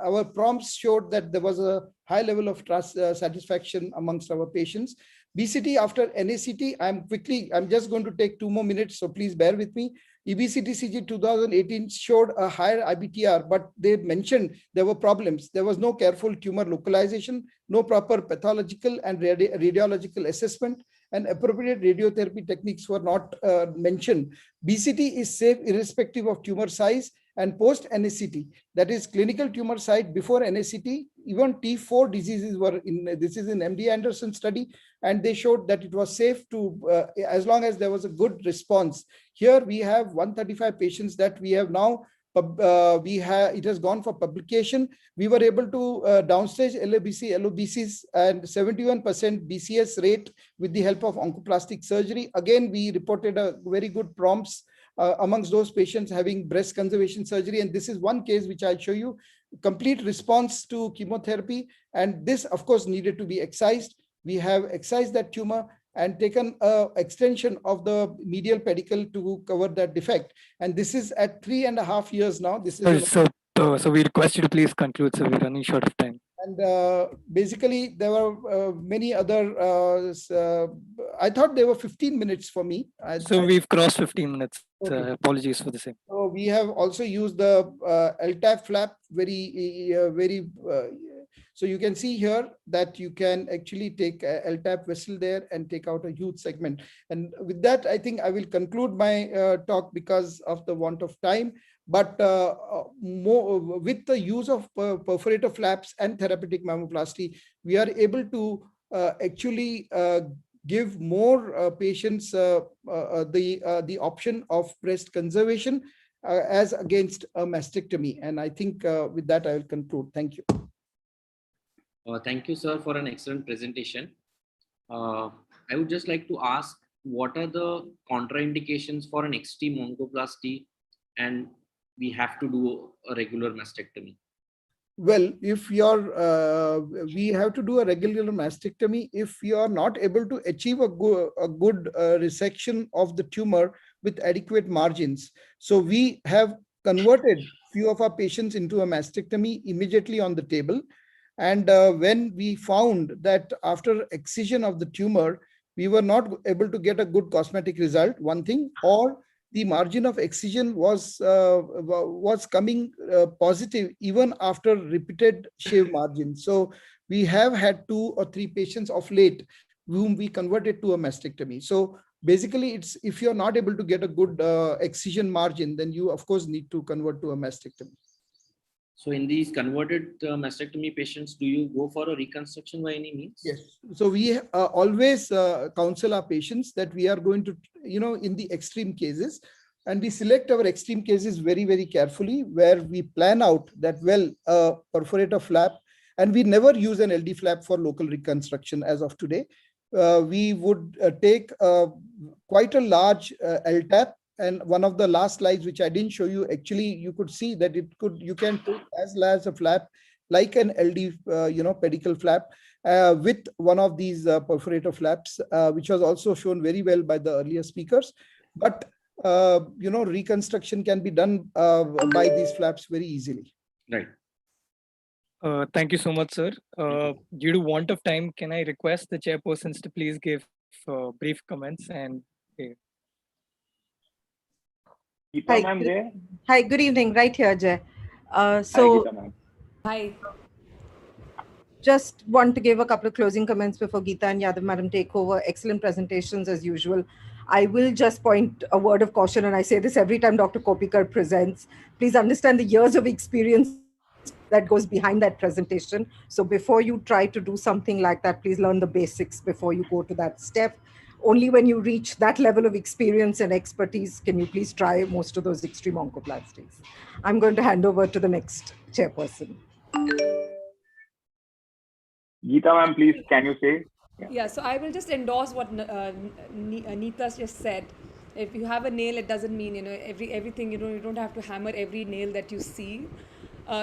our prompts showed that there was a high level of trust satisfaction amongst our patients. BCT after NACT, I'm just going to take 2 more minutes, so please bear with me. EBCTCG 2018 showed a higher IBTR, but they mentioned there were problems. There was no careful tumor localization, no proper pathological and radiological assessment, and appropriate radiotherapy techniques were not mentioned. BCT is safe irrespective of tumor size, and post-NACT, that is clinical tumor site before NACT, even T4 diseases were in, this is in MD Anderson study, and they showed that it was safe to, as long as there was a good response. Here we have 135 patients that we have now, it has gone for publication. We were able to downstage LABC, LOBCs, and 71% BCS rate with the help of oncoplastic surgery. Again, we reported a very good prompts amongst those patients having breast conservation surgery. And this is one case which I'll show you, complete response to chemotherapy. And this, of course, needed to be excised. We have excised that tumor and taken an extension of the medial pedicle to cover that defect. And this is at 3.5 years now. This is so we request you to please conclude, so we're running short of time. And basically, there were many other. I thought there were 15 minutes for me. So we've crossed 15 minutes. Okay. Apologies for the same. So we have also used the LTAP flap very. So you can see here that you can actually take a LTAP vessel there and take out a huge segment. And with that, I think I will conclude my talk because of the want of time. But more with the use of perforator flaps and therapeutic mammoplasty, we are able to actually give more patients the option of breast conservation as against a mastectomy. And I think with that, I will conclude. Thank you. Thank you, sir, for an excellent presentation. I would just like to ask, what are the contraindications for an extreme oncoplasty and we have to do a regular mastectomy? Well, if we have to do a regular mastectomy if you are not able to achieve a good resection of the tumor with adequate margins. So we have converted few of our patients into a mastectomy immediately on the table. And when we found that after excision of the tumor, we were not able to get a good cosmetic result, one thing, or the margin of excision was coming positive even after repeated shave margins. So we have had 2 or 3 patients of late whom we converted to a mastectomy. So basically, it's if you're not able to get a good excision margin, then you of course need to convert to a mastectomy. So in these converted mastectomy patients, do you go for a reconstruction by any means? Yes. So we always counsel our patients that we are going to, in the extreme cases, and we select our extreme cases very, very carefully, where we plan out that, well, perforator flap, and we never use an LD flap for local reconstruction as of today. We would take quite a large LTAP. And one of the last slides, which I didn't show you, actually, you could see that you can take as large a flap like an LD, pedicle flap with one of these perforator flaps, which was also shown very well by the earlier speakers. But, reconstruction can be done by these flaps very easily. Right. Thank you so much, sir. Due to want of time, can I request the chairpersons to please give brief comments and. Geeta ma'am there? Hi, good evening. Right here, Jay. Hi, Geeta ma'am. Hi. Just want to give a couple of closing comments before Geeta and Yadav madam take over. Excellent presentations as usual. I will just point a word of caution, and I say this every time Dr. Kopikar presents. Please understand the years of experience that goes behind that presentation. So before you try to do something like that, please learn the basics before you go to that step. Only when you reach that level of experience and expertise can you please try most of those extreme oncoplasties. I'm going to hand over to the next chairperson. Geeta ma'am, please, can you say? Yeah, so I will just endorse what Neeta just said. If you have a nail, it doesn't mean, everything, you don't have to hammer every nail that you see.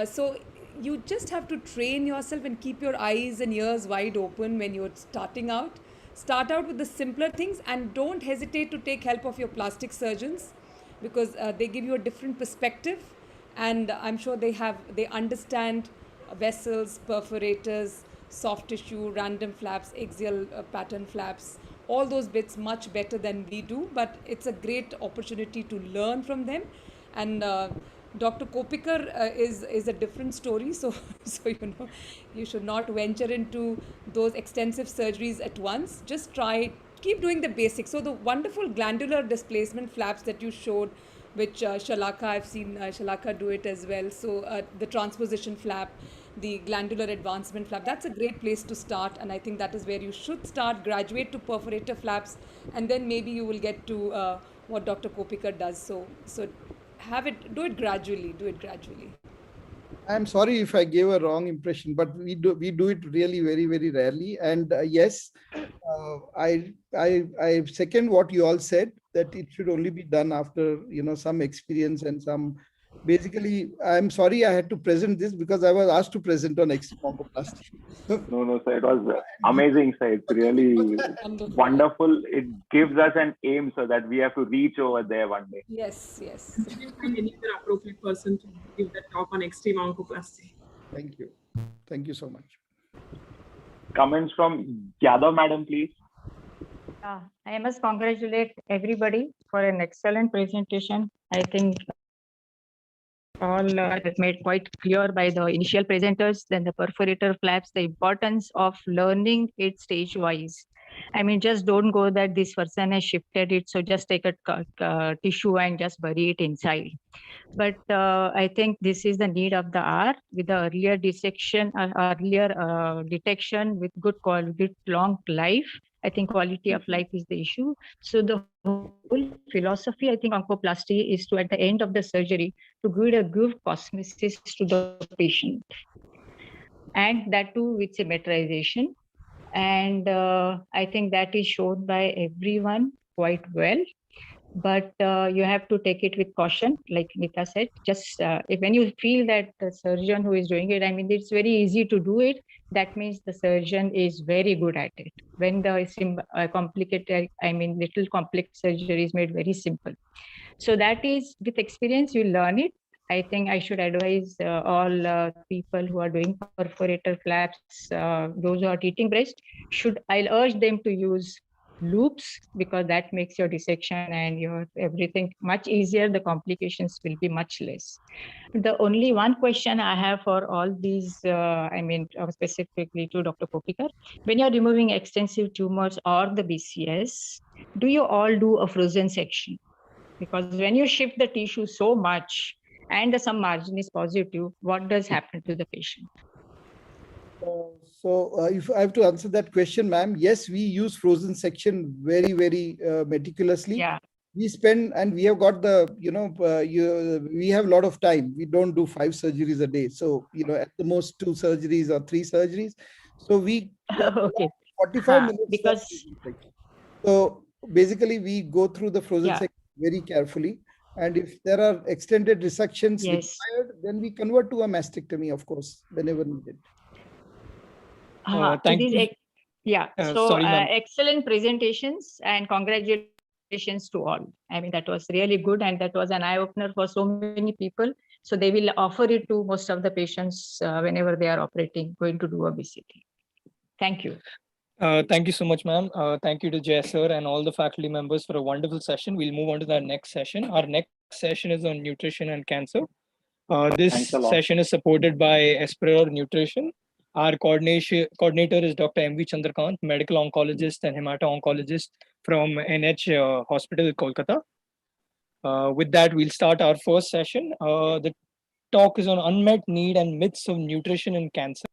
So you just have to train yourself and keep your eyes and ears wide open when you're starting out. Start out with the simpler things and don't hesitate to take help of your plastic surgeons, because they give you a different perspective, and I'm sure they understand vessels, perforators, soft tissue, random flaps, axial pattern flaps, all those bits much better than we do. But it's a great opportunity to learn from them. And Dr. Kopikar is a different story. So you should not venture into those extensive surgeries at once. Just try, keep doing the basics. So the wonderful glandular displacement flaps that you showed, which Shalaka, I've seen Shalaka do it as well. So the transposition flap, the glandular advancement flap, that's a great place to start. And I think that is where you should start, graduate to perforator flaps, and then maybe you will get to what Dr. Kopikar does. So do it gradually. I'm sorry if I gave a wrong impression, but we do it really very, very rarely. And yes, I second what you all said, that it should only be done after some experience and some. Basically, I'm sorry I had to present this because I was asked to present on extreme oncoplasty. No, sir, it was amazing, sir. It's really wonderful. It gives us an aim so that we have to reach over there one day. Yes. You can find any other appropriate person to give that talk on extreme oncoplasty. Thank you. Thank you so much. Comments from Yadav madam, please. I must congratulate everybody for an excellent presentation. I think all is made quite clear by the initial presenters, then the perforator flaps, the importance of learning it stage wise. I mean, just don't go that this person has shifted it, so just take a tissue and just bury it inside. But I think this is the need of the hour with the earlier detection with good quality, long life. I think quality of life is the issue. So the whole philosophy, I think, oncoplasty is to, at the end of the surgery, to give a good cosmesis to the patient. And that too with symmetrization. And I think that is shown by everyone quite well. But you have to take it with caution, like Nita said. Just when you feel that the surgeon who is doing it, I mean, it's very easy to do it. That means the surgeon is very good at it. When the complicated, I mean, little complex surgery is made very simple. So that is with experience, you learn it. I think I should advise all people who are doing perforator flaps, those who are treating breast, I'll urge them to use loops, because that makes your dissection and your everything much easier. The complications will be much less. The only one question I have for all these, I mean, specifically to Dr. Kopikar, when you're removing extensive tumors or the BCS, do you all do a frozen section? Because when you shift the tissue so much and some margin is positive, what does happen to the patient? So if I have to answer that question, ma'am, yes, we use frozen section very, very meticulously. Yeah. We spend, and we have got the, we have a lot of time. We don't do 5 surgeries a day. So, at the most 2 surgeries or 3 surgeries. So we okay. 45 minutes. Because so basically we go through the frozen section very carefully. And if there are extended resections required, then we convert to a mastectomy, of course, whenever needed. Thank you. So sorry, excellent presentations and congratulations to all. I mean, that was really good, and that was an eye-opener for so many people. So they will offer it to most of the patients whenever they are operating, going to do a BCT. Thank you. Thank you so much, ma'am. Thank you to Jay sir and all the faculty members for a wonderful session. We'll move on to the next session. Our next session is on nutrition and cancer. This session is supported by Esperor Nutrition. Our coordinator is Dr. M.V. Chandrakant, medical oncologist and hemato-oncologist from NH Hospital, Kolkata. With that, we'll start our first session. The talk is on unmet need and myths of nutrition and cancer.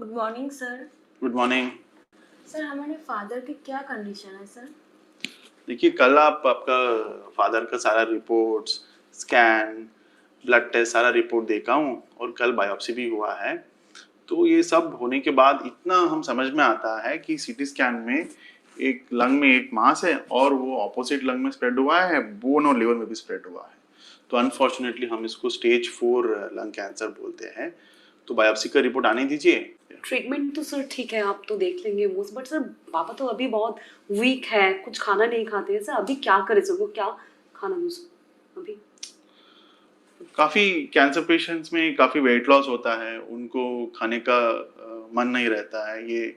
Good morning sir. Good morning sir, हमारे father की क्या condition है sir? देखिए, कल आपका father का सारा reports, scan, blood test सारा रिपोर्ट देखा हूँ और कल बायोप्सी भी हुआ है। तो ये सब होने के बाद इतना हम समझ में आता है कि सीटी स्कैन में एक लंग में एक मास है और वो ऑपोजिट लंग में स्प्रेड हुआ है, बोन और लिवर में भी स्प्रेड हुआ है। तो अनफॉर्चुनेटली हम इसको स्टेज 4 लंग कैंसर बोलते हैं। तो बायोप्सी का रिपोर्ट आने दीजिए। ट्रीटमेंट तो सर ठीक है, आप तो देख लेंगे वो, बट सर पापा तो अभी बहुत वीक है, कुछ खाना नहीं खाते हैं सर। अभी क्या करें सर, वो क्या खाना दूं सर अभी? काफ़ी कैंसर पेशेंट्स में काफ़ी वेट लॉस होता है, उनको खाने का मन नहीं रहता है। ये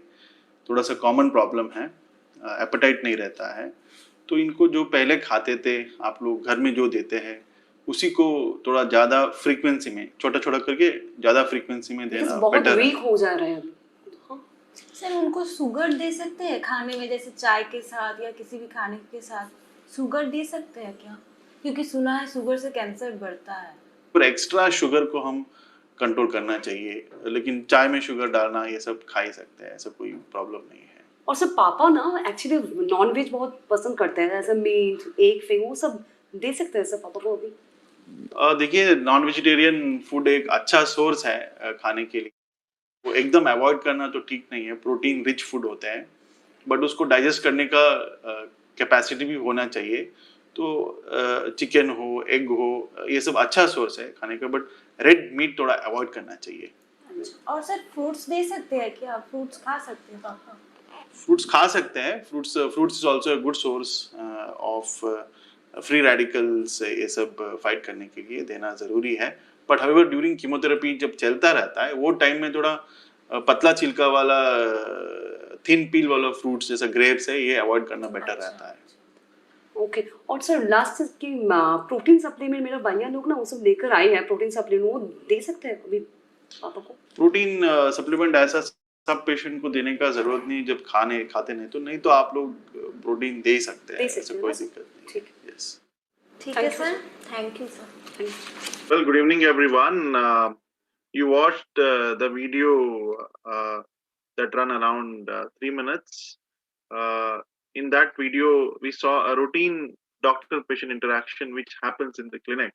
थोड़ा सा कॉमन प्रॉब्लम है, एपेटाइट नहीं रहता है। तो इनको जो पहले खाते थे, आप लोग घर में जो देते हैं, उसी को थोड़ा ज़्यादा फ्रीक्वेंसी में, छोटा-छोटा करके ज़्यादा फ्रीक्वेंसी में देना बहुत बेटर है। वीक हो जा रहे हैं अभी। सर, उनको शुगर दे सकते हैं खाने में, जैसे चाय के साथ या किसी भी खाने के साथ शुगर दे सकते हैं क्या? क्योंकि सुना है शुगर से कैंसर बढ़ता है। पर एक्स्ट्रा शुगर को हम कंट्रोल करना चाहिए, लेकिन चाय में शुगर डालना ये सब खा ही सकते हैं, ऐसा कोई प्रॉब्लम नहीं है। और सर पापा ना एक्चुअली नॉनवेज बहुत पसंद करते हैं, ऐसा मीट, एग, फिंग, वो सब दे सकते हैं सर पापा को अभी? देखिए, नॉन वेजिटेरियन फूड एक अच्छा सोर्स है खाने के लिए। वो एकदम अवॉइड करना तो ठीक नहीं है, प्रोटीन रिच फूड होते हैं, बट उसको डाइजेस्ट करने का कैपेसिटी भी होना चाहिए। तो चिकन हो, एग हो, ये सब अच्छा सोर्स है खाने का, बट रेड मीट थोड़ा अवॉइड करना चाहिए। अच्छा, और सर फ्रूट्स दे सकते हैं क्या? फ्रूट्स खा सकते हैं पापा? फ्रूट्स खा सकते हैं, fruits is also a good source of free radicals, ये सब फाइट करने के लिए देना जरूरी है। बट हाउएवर ड्यूरिंग कीमोथेरेपी जब चलता रहता है वो टाइम में थोड़ा पतला छिलका वाला थिन पील वाला फ्रूट्स जैसा ग्रेप्स है ये अवॉइड करना बेटर रहता है। ओके, और सर लास्ट की प्रोटीन सप्लीमेंट मेरा भैया लोग ना वो सब लेकर आए हैं, प्रोटीन सप्लीमेंट वो दे सकते हैं अभी पापा को? प्रोटीन सप्लीमेंट ऐसा सब पेशेंट को देने का जरूरत नहीं, जब खाते नहीं तो, नहीं तो आप लोग प्रोटीन दे सकते हैं, ऐसे कोई दिक्कत नहीं। ठीक, यस, ठीक है sir, thank you sir. well, good evening everyone. You watched the video that run around 3 minutes. In that video we saw a routine doctor patient interaction which happens in the clinic.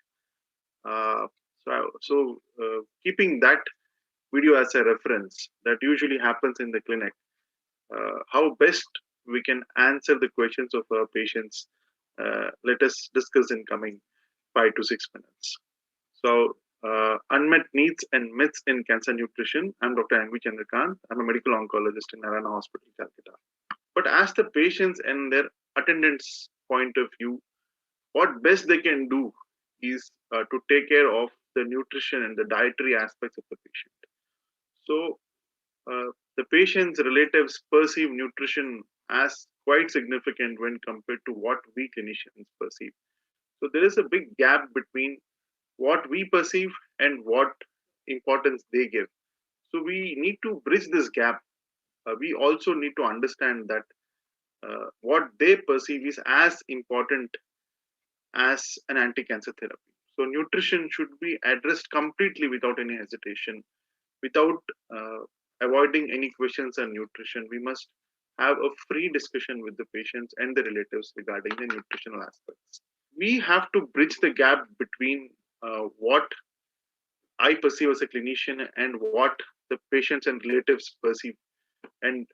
Keeping that video as a reference that usually happens in the clinic, how best we can answer the questions of our patients, let us discuss in coming 5 to 6 minutes. So, unmet needs and myths in cancer nutrition. I'm Dr. Angvi Chandrakant. I'm a medical oncologist in Narayana Hospital, Calcutta. But as the patients and their attendants' point of view, what best they can do is to take care of the nutrition and the dietary aspects of the patient. So, the patient's relatives perceive nutrition as quite significant when compared to what we clinicians perceive. So, there is a big gap between what we perceive and what importance they give. So, we need to bridge this gap. We also need to understand that what they perceive is as important as an anti-cancer therapy. So nutrition should be addressed completely without any hesitation, without avoiding any questions on nutrition. We must have a free discussion with the patients and the relatives regarding the nutritional aspects. We have to bridge the gap between what I perceive as a clinician and what the patients and relatives perceive. And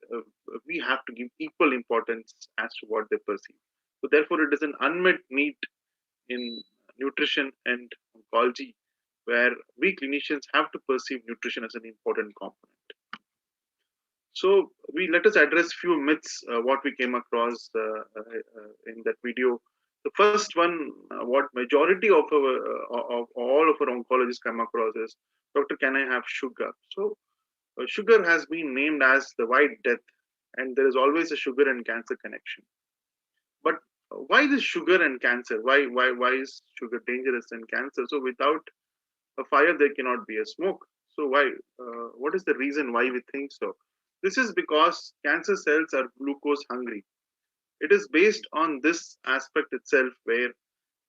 we have to give equal importance as to what they perceive. So therefore, it is an unmet need in nutrition and oncology, where we clinicians have to perceive nutrition as an important component. So let us address few myths what we came across in that video. The first one, what majority of all of our oncologists come across is, Doctor, can I have sugar? So sugar has been named as the white death, and there is always a sugar and cancer connection. But why this sugar and cancer? Why is sugar dangerous and cancer? So without a fire, there cannot be a smoke. So why? What is the reason why we think so? This is because cancer cells are glucose hungry. It is based on this aspect itself, where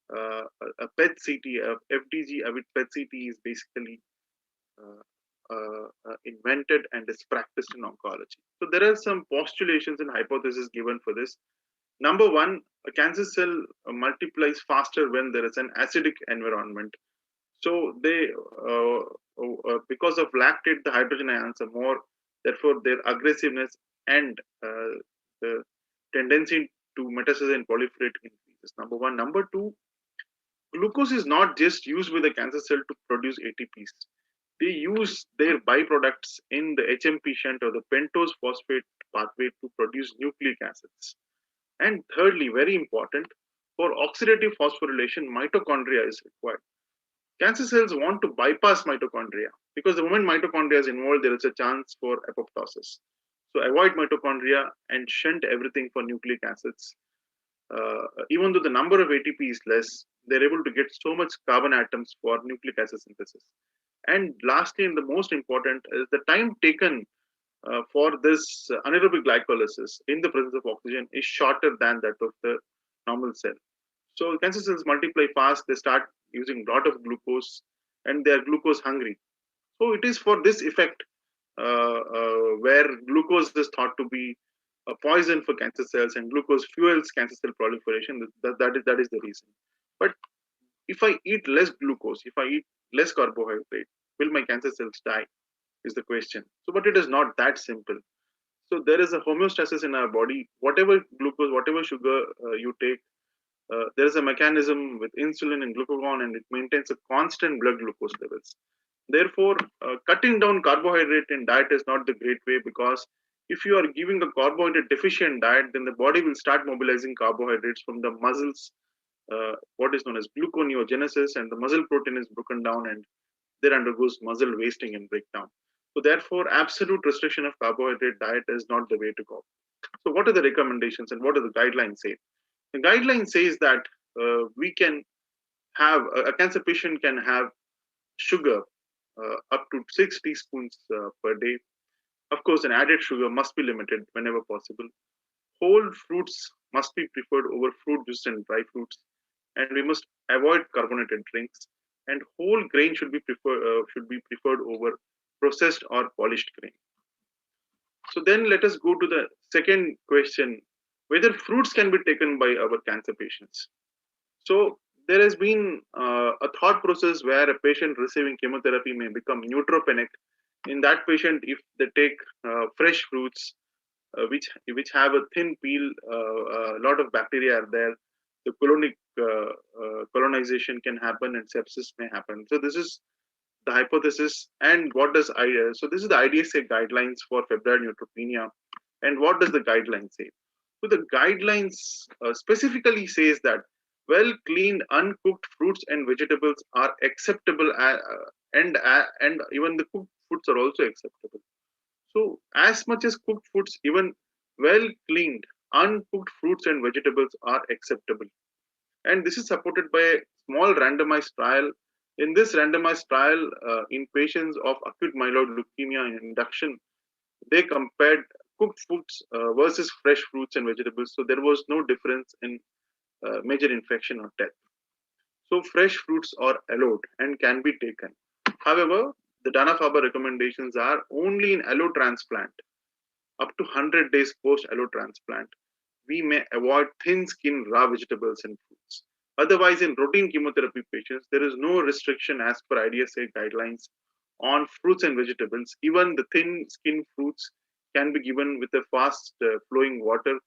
a PET CT, a FDG with PET CT is basically invented and is practiced in oncology. So there are some postulations and hypotheses given for this. Number one, a cancer cell multiplies faster when there is an acidic environment. So they, because of lactate, the hydrogen ions are more. Therefore, their aggressiveness and the tendency to metastasize and proliferate increases. Number one. Number two, glucose is not just used by the cancer cell to produce ATPs. They use their byproducts in the HMP shunt or the pentose phosphate pathway to produce nucleic acids. And thirdly, very important, for oxidative phosphorylation, mitochondria is required. Cancer cells want to bypass mitochondria because the moment mitochondria is involved, there is a chance for apoptosis. So avoid mitochondria and shunt everything for nucleic acids. Even though the number of ATP is less, they're able to get so much carbon atoms for nucleic acid synthesis. And lastly, and the most important, is the time taken for this anaerobic glycolysis in the presence of oxygen is shorter than that of the normal cell. So cancer cells multiply fast, they start using a lot of glucose, and they are glucose hungry. So it is for this effect where glucose is thought to be a poison for cancer cells, and glucose fuels cancer cell proliferation. That is the reason. But if I eat less glucose, if I eat less carbohydrate, will my cancer cells die? Is the question. So, but it is not that simple. So there is a homeostasis in our body. Whatever glucose, whatever sugar you take, there is a mechanism with insulin and glucagon, and it maintains a constant blood glucose levels. Therefore, cutting down carbohydrate in diet is not the great way, because if you are giving a carbohydrate deficient diet, then the body will start mobilizing carbohydrates from the muscles, what is known as gluconeogenesis, and the muscle protein is broken down and there undergoes muscle wasting and breakdown. So therefore, absolute restriction of carbohydrate diet is not the way to go. So what are the recommendations and what do the guidelines say? The guideline says that we can have, a cancer patient can have sugar up to 6 teaspoons per day. Of course, an added sugar must be limited whenever possible. Whole fruits must be preferred over fruit juice and dry fruits, and we must avoid carbonated drinks. And whole grain should be preferred over processed or polished grain. So then let us go to the second question, whether fruits can be taken by our cancer patients. So there has been a thought process where a patient receiving chemotherapy may become neutropenic. In that patient, if they take fresh fruits, which have a thin peel, a lot of bacteria are there, the colonization can happen and sepsis may happen. So this is the hypothesis. And what does so this is the IDSA guidelines for febrile neutropenia. And what does the guideline say? So the guidelines specifically says that well cleaned uncooked fruits and vegetables are acceptable, and even the cooked foods are also acceptable. So as much as cooked foods, even well cleaned uncooked fruits and vegetables are acceptable. And this is supported by a small randomized trial. In this randomized trial, in patients of acute myeloid leukemia in induction, they compared cooked foods versus fresh fruits and vegetables. So there was no difference in major infection or death. So fresh fruits are allowed and can be taken. However, the Dana-Farber recommendations are only in allotransplant. Up to 100 days post allotransplant, we may avoid thin skin raw vegetables and fruits. Otherwise, in routine chemotherapy patients, there is no restriction as per IDSA guidelines on fruits and vegetables. Even the thin skin fruits can be given with a fast flowing water.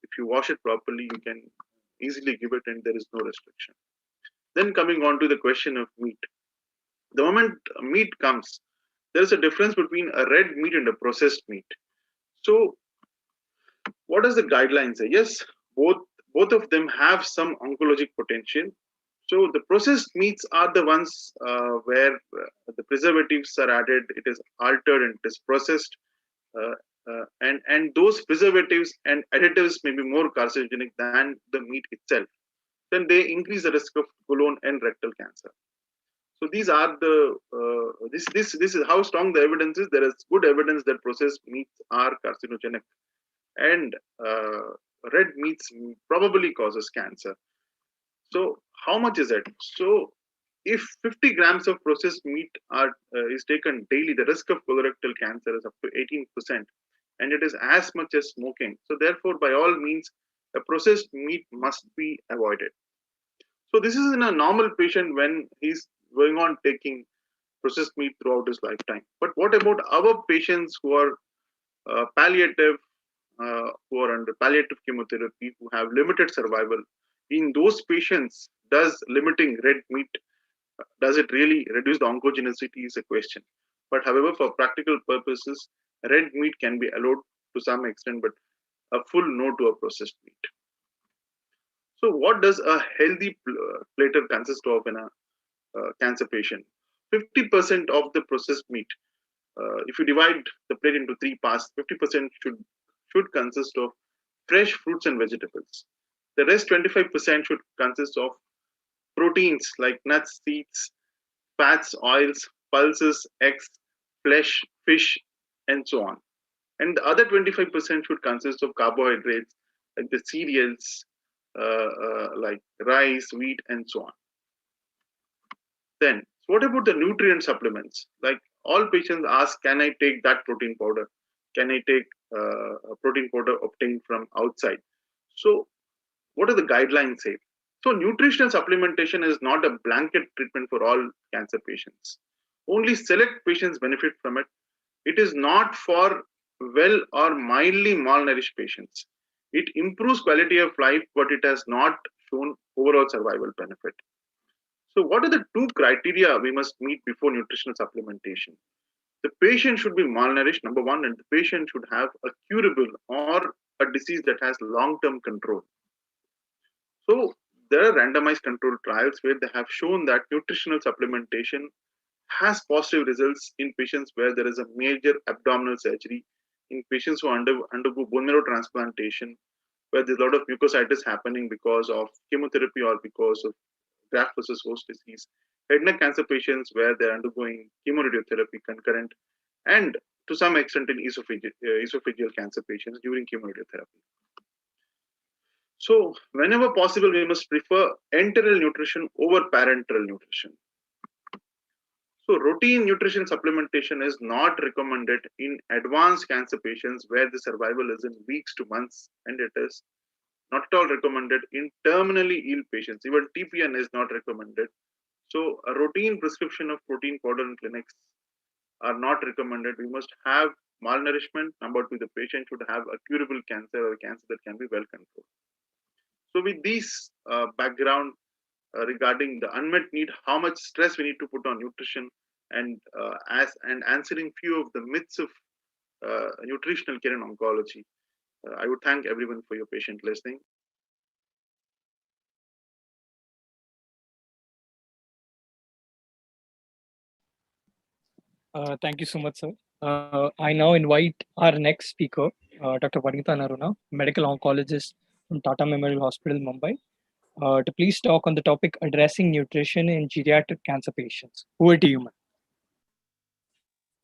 If you wash it properly, you can easily give it and there is no restriction. Then coming on to the question of meat. The moment meat comes, there is a difference between a red meat and a processed meat. So what does the guideline say? Yes, both of them have some oncologic potential. So the processed meats are the ones where the preservatives are added, it is altered and it is processed. And those preservatives and additives may be more carcinogenic than the meat itself. Then they increase the risk of colon and rectal cancer. So these are the this is how strong the evidence is. There is good evidence that processed meats are carcinogenic, and red meats probably causes cancer. So how much is it? So if 50 grams of processed meat is taken daily, the risk of colorectal cancer is up to 18%, and it is as much as smoking. So therefore, by all means, a processed meat must be avoided. So this is in a normal patient when he's going on taking processed meat throughout his lifetime. But what about our patients who are palliative, who are under palliative chemotherapy, who have limited survival? In those patients, does limiting red meat, does it really reduce the oncogenicity is a question. But however, for practical purposes, red meat can be allowed to some extent, but a full no to a processed meat. So what does a healthy platter consist of in a cancer patient? 50% of the processed meat, if you divide the plate into 3 parts, 50% should consist of fresh fruits and vegetables. The rest 25% should consist of proteins like nuts, seeds, fats, oils, pulses, eggs, flesh, fish, and so on. And the other 25% should consist of carbohydrates like the cereals, like rice, wheat, and so on. Then, what about the nutrient supplements? Like all patients ask, can I take that protein powder? Can I take a protein powder obtained from outside? So, what do the guidelines say? So, nutritional supplementation is not a blanket treatment for all cancer patients. Only select patients benefit from it. It is not for well or mildly malnourished patients. It improves quality of life, but it has not shown overall survival benefit. So what are the two criteria we must meet before nutritional supplementation? The patient should be malnourished, number one, and the patient should have a curable or a disease that has long-term control. So there are randomized controlled trials where they have shown that nutritional supplementation has positive results in patients where there is a major abdominal surgery, in patients who undergo bone marrow transplantation, where there's a lot of mucositis happening because of chemotherapy or because of graft versus host disease, head and neck cancer patients where they're undergoing chemoradiotherapy concurrent, and to some extent in esophageal cancer patients during chemoradiotherapy. So whenever possible, we must prefer enteral nutrition over parenteral nutrition. So routine nutrition supplementation is not recommended in advanced cancer patients where the survival is in weeks to months, and it is not at all recommended in terminally ill patients. Even TPN is not recommended. So a routine prescription of protein powder in clinics are not recommended. We must have malnourishment. Number two, the patient should have a curable cancer or cancer that can be well controlled. So with these background regarding the unmet need, how much stress we need to put on nutrition, and answering few of the myths of nutritional care in oncology, I would thank everyone for your patient listening. Thank you so much, sir. I now invite our next speaker, Dr. Vanita Naruna, medical oncologist from Tata Memorial Hospital, Mumbai, to please talk on the topic addressing nutrition in geriatric cancer patients. Over to you, ma'am.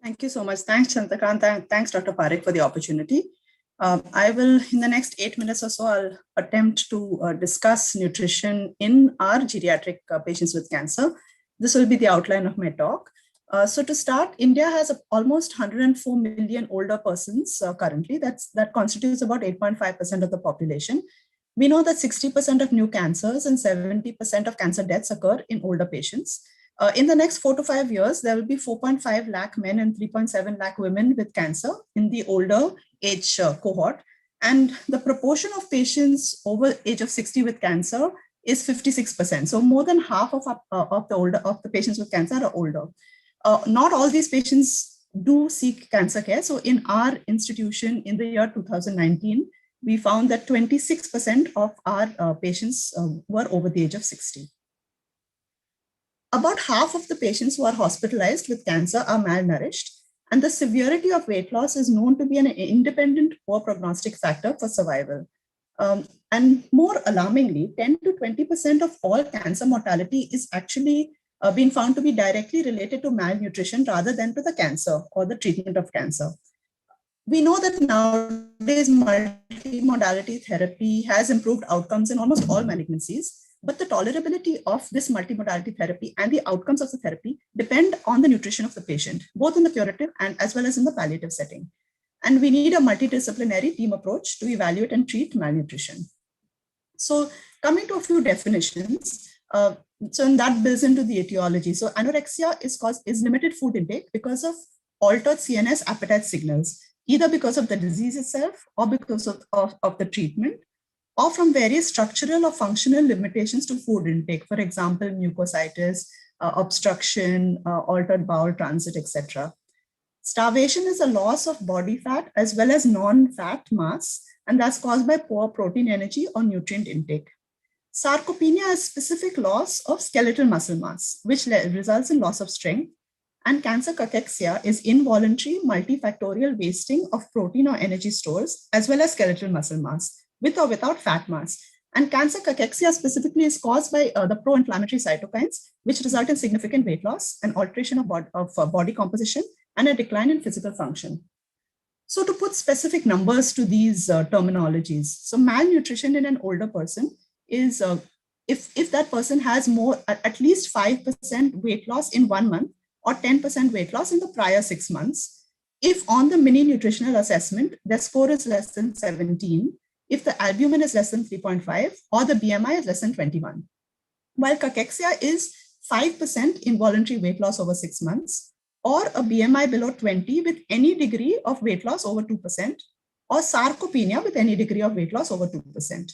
Thank you so much. Thanks, Chandrakant, and thanks, Dr. Parekh, for the opportunity. I will, in the next 8 minutes or so, I'll attempt to discuss nutrition in our geriatric patients with cancer. This will be the outline of my talk. So to start, India has almost 104 million older persons currently. That constitutes about 8.5% of the population. We know that 60% of new cancers and 70% of cancer deaths occur in older patients. In the next 4 to 5 years, there will be 4.5 lakh men and 3.7 lakh women with cancer in the older age cohort. And the proportion of patients over age of 60 with cancer is 56%. So more than half of the patients with cancer are older. Not all these patients do seek cancer care. So in our institution in the year 2019, we found that 26% of our patients were over the age of 60. About half of the patients who are hospitalized with cancer are malnourished, and the severity of weight loss is known to be an independent poor prognostic factor for survival. And more alarmingly, 10 to 20% of all cancer mortality is actually being found to be directly related to malnutrition rather than to the cancer or the treatment of cancer. We know that nowadays multimodality therapy has improved outcomes in almost all malignancies, but the tolerability of this multimodality therapy and the outcomes of the therapy depend on the nutrition of the patient, both in the curative and as well as in the palliative setting. And we need a multidisciplinary team approach to evaluate and treat malnutrition. So coming to a few definitions, so that builds into the etiology. So anorexia is limited food intake because of altered CNS appetite signals, either because of the disease itself or because of the treatment, or from various structural or functional limitations to food intake, for example, mucositis, obstruction, altered bowel transit, etc. Starvation is a loss of body fat as well as non-fat mass, and that's caused by poor protein energy or nutrient intake. Sarcopenia is specific loss of skeletal muscle mass, which results in loss of strength. And cancer cachexia is involuntary multifactorial wasting of protein or energy stores, as well as skeletal muscle mass, with or without fat mass. And cancer cachexia specifically is caused by the pro-inflammatory cytokines, which result in significant weight loss, an alteration of body composition, and a decline in physical function. So to put specific numbers to these terminologies, so malnutrition in an older person is if that person has at least 5% weight loss in 1 month or 10% weight loss in the prior 6 months. If on the mini nutritional assessment, their score is less than 17, if the albumin is less than 3.5 or the BMI is less than 21. While cachexia is 5% involuntary weight loss over 6 months, or a BMI below 20 with any degree of weight loss over 2%, or sarcopenia with any degree of weight loss over 2%.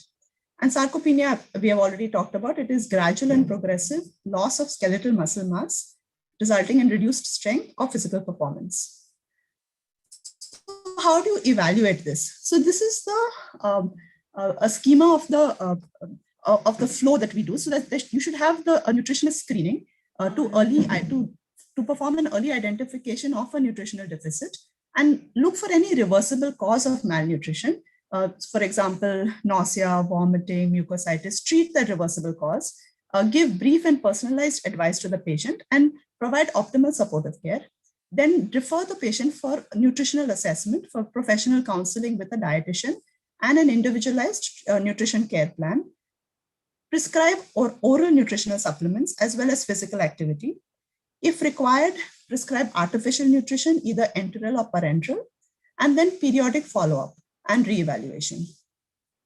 And sarcopenia, we have already talked about, it is gradual and progressive loss of skeletal muscle mass, resulting in reduced strength or physical performance. So how do you evaluate this? So this is the a schema of the flow that we do. So that you should have the nutritionist screening to perform an early identification of a nutritional deficit and look for any reversible cause of malnutrition. For example, nausea, vomiting, mucositis, treat that reversible cause, give brief and personalized advice to the patient, and provide optimal supportive care. Then refer the patient for nutritional assessment for professional counseling with a dietitian and an individualized nutrition care plan. Prescribe oral nutritional supplements as well as physical activity. If required, prescribe artificial nutrition, either enteral or parenteral, and then periodic follow-up and reevaluation.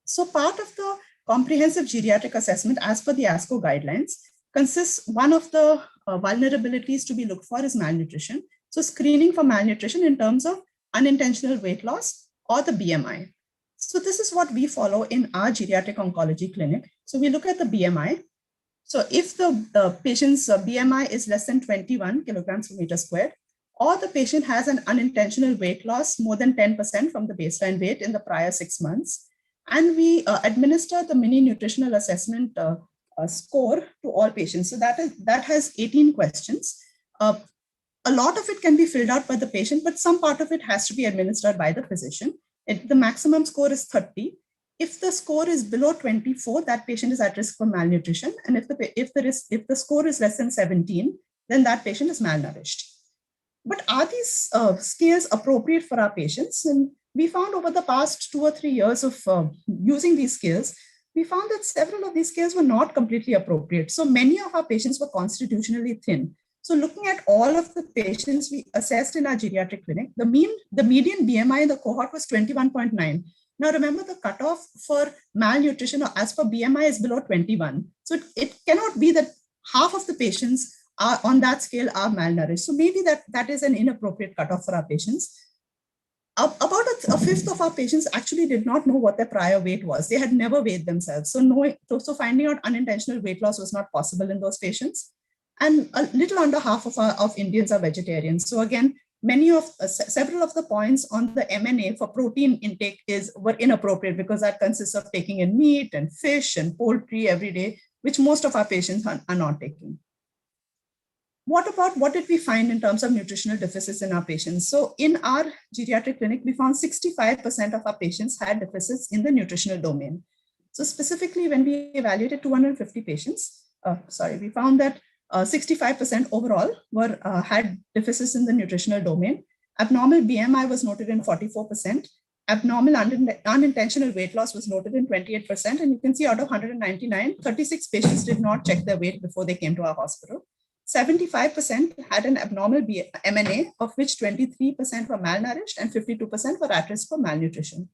So part of the comprehensive geriatric assessment as per the ASCO guidelines consists, one of the vulnerabilities to be looked for is malnutrition. So screening for malnutrition in terms of unintentional weight loss or the BMI. So this is what we follow in our geriatric oncology clinic. So we look at the BMI. So if the patient's BMI is less than 21 kilograms per meter squared, or the patient has an unintentional weight loss more than 10% from the baseline weight in the prior 6 months, and we administer the mini nutritional assessment score to all patients. So that has 18 questions. A lot of it can be filled out by the patient, but some part of it has to be administered by the physician. The maximum score is 30. If the score is below 24, that patient is at risk for malnutrition. And if the score is less than 17, then that patient is malnourished. But are these scales appropriate for our patients? And we found over the past 2 or 3 years of using these scales, we found that several of these scales were not completely appropriate. So many of our patients were constitutionally thin. So looking at all of the patients we assessed in our geriatric clinic, the median BMI in the cohort was 21.9. Now remember, the cutoff for malnutrition as per BMI is below 21. So it cannot be that half of the patients are on that scale are malnourished. So maybe that is an inappropriate cutoff for our patients. About a fifth of our patients actually did not know what their prior weight was. They had never weighed themselves. So finding out unintentional weight loss was not possible in those patients. And a little under half of Indians are vegetarians. So again, several of the points on the MNA for protein intake were inappropriate, because that consists of taking in meat and fish and poultry every day, which most of our patients are not taking. What did we find in terms of nutritional deficits in our patients? So in our geriatric clinic, we found 65% of our patients had deficits in the nutritional domain. So specifically, when we evaluated 250 patients, we found that 65% overall had deficits in the nutritional domain. Abnormal BMI was noted in 44%. Abnormal unintentional weight loss was noted in 28%. And you can see out of 199, 36 patients did not check their weight before they came to our hospital. 75% had an abnormal MNA, of which 23% were malnourished and 52% were at risk for malnutrition.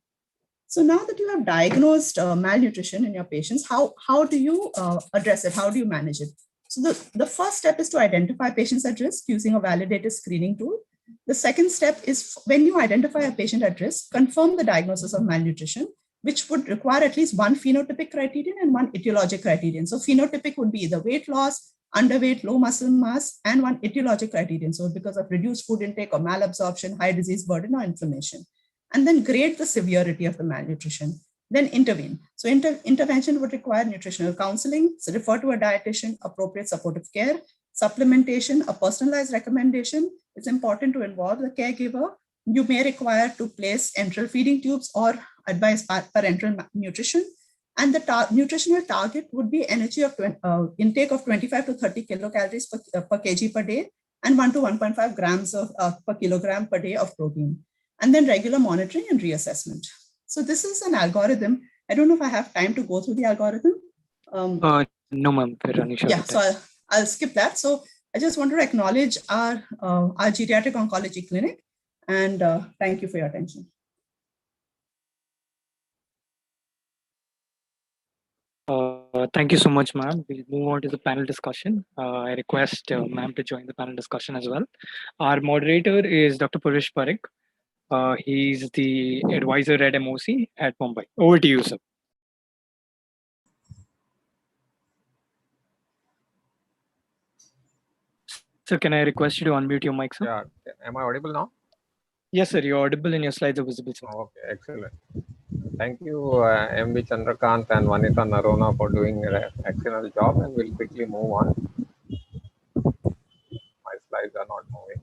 So now that you have diagnosed malnutrition in your patients, how do you address it? How do you manage it? So the first step is to identify patients at risk using a validated screening tool. The second step is, when you identify a patient at risk, confirm the diagnosis of malnutrition, which would require at least one phenotypic criterion and one etiologic criterion. So phenotypic would be either weight loss, underweight, low muscle mass, and one etiologic criterion. So because of reduced food intake or malabsorption, high disease burden, or inflammation. And then grade the severity of the malnutrition. Then intervene. So intervention would require nutritional counseling, so refer to a dietitian, appropriate supportive care, supplementation, a personalized recommendation. It's important to involve the caregiver. You may require to place enteral feeding tubes or advise parenteral nutrition. And the nutritional target would be energy of intake of 25 to 30 kilocalories per kg per day, and 1 to 1.5 grams per kilogram per day of protein. And then regular monitoring and reassessment. So this is an algorithm. I don't know if I have time to go through the algorithm. No, ma'am. Yeah, so I'll skip that. So I just want to acknowledge our geriatric oncology clinic, and thank you for your attention. Thank you so much, ma'am. We'll move on to the panel discussion. I request ma'am to join the panel discussion as well. Our moderator is Dr. Parish Parekh. He's the advisor at MOC at Mumbai. Over to you, sir. Sir, can I request you to unmute your mic, sir? Yeah, am I audible now? Yes, sir. You're audible and your slides are visible, sir. Okay, excellent. Thank you, MB Chandrakant and Vanita Narona for doing an excellent job, and we'll quickly move on. My slides are not moving.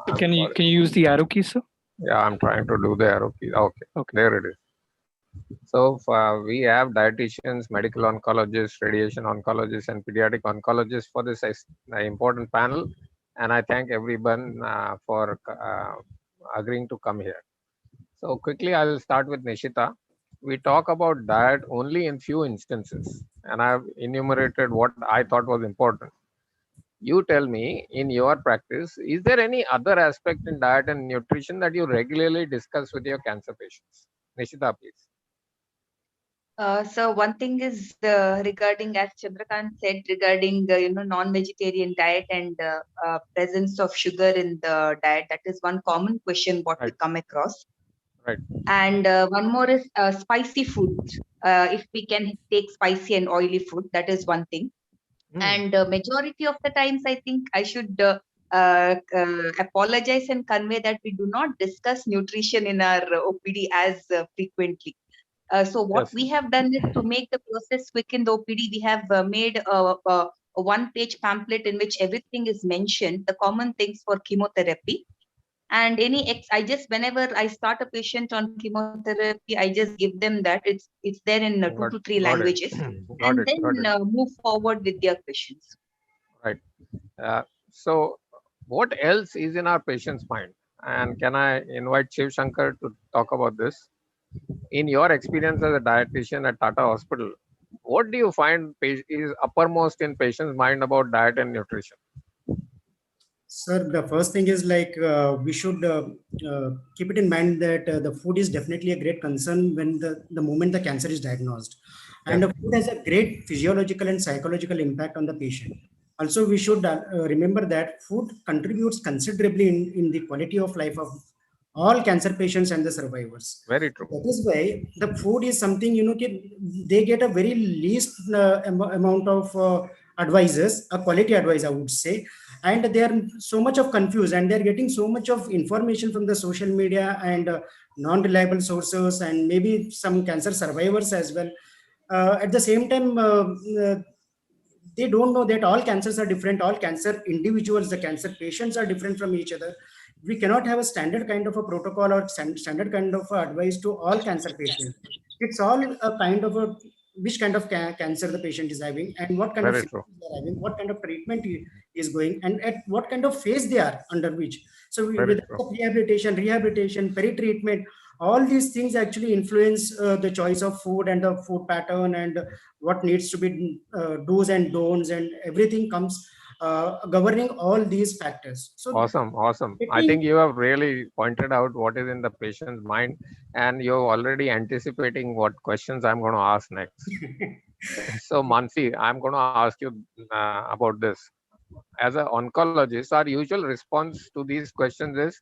So can you use the arrow key, sir? Yeah, I'm trying to do the arrow key. Okay, there it is. So we have dietitians, medical oncologists, radiation oncologists, and pediatric oncologists for this important panel. And I thank everyone for agreeing to come here. So quickly, I will start with Nishita. We talk about diet only in few instances, and I've enumerated what I thought was important. You tell me, in your practice, is there any other aspect in diet and nutrition that you regularly discuss with your cancer patients? Nishita, please. So one thing is regarding, as Chandrakant said, regarding non-vegetarian diet and presence of sugar in the diet. That is one common question what we come across. Right. And one more is spicy food. If we can take spicy and oily food, that is one thing. And majority of the times, I think I should apologize and convey that we do not discuss nutrition in our OPD as frequently. So what we have done is to make the process quick in the OPD, we have made a one-page pamphlet in which everything is mentioned, the common things for chemotherapy. And I just, whenever I start a patient on chemotherapy, I just give them that. It's there in 2 to 3 languages. And then move forward with their questions. Right. So what else is in our patient's mind? And can I invite Shiv Shankar to talk about this? In your experience as a dietitian at Tata Hospital, what do you find is uppermost in patients' mind about diet and nutrition? Sir, the first thing is we should keep it in mind that the food is definitely a great concern when the moment the cancer is diagnosed. And the food has a great physiological and psychological impact on the patient. Also, we should remember that food contributes considerably in the quality of life of all cancer patients and the survivors. Very true. That is why the food is something, they get a very least amount of advisors, a quality advice, I would say. And they are so much of confused, and they're getting so much of information from the social media and non-reliable sources, and maybe some cancer survivors as well. At the same time, they don't know that all cancers are different. All cancer individuals, the cancer patients are different from each other. We cannot have a standard kind of a protocol or standard kind of advice to all cancer patients. It's all a kind of a which kind of cancer the patient is having, and what kind of they are having, what kind of treatment is going, and at what kind of phase they are under which. So with rehabilitation, peri-treatment, all these things actually influence the choice of food and the food pattern and what needs to be do's and don'ts, and everything comes governing all these factors. So awesome. I think you have really pointed out what is in the patient's mind, and you're already anticipating what questions I'm going to ask next. So Mansi, I'm going to ask you about this. As an oncologist, our usual response to these questions is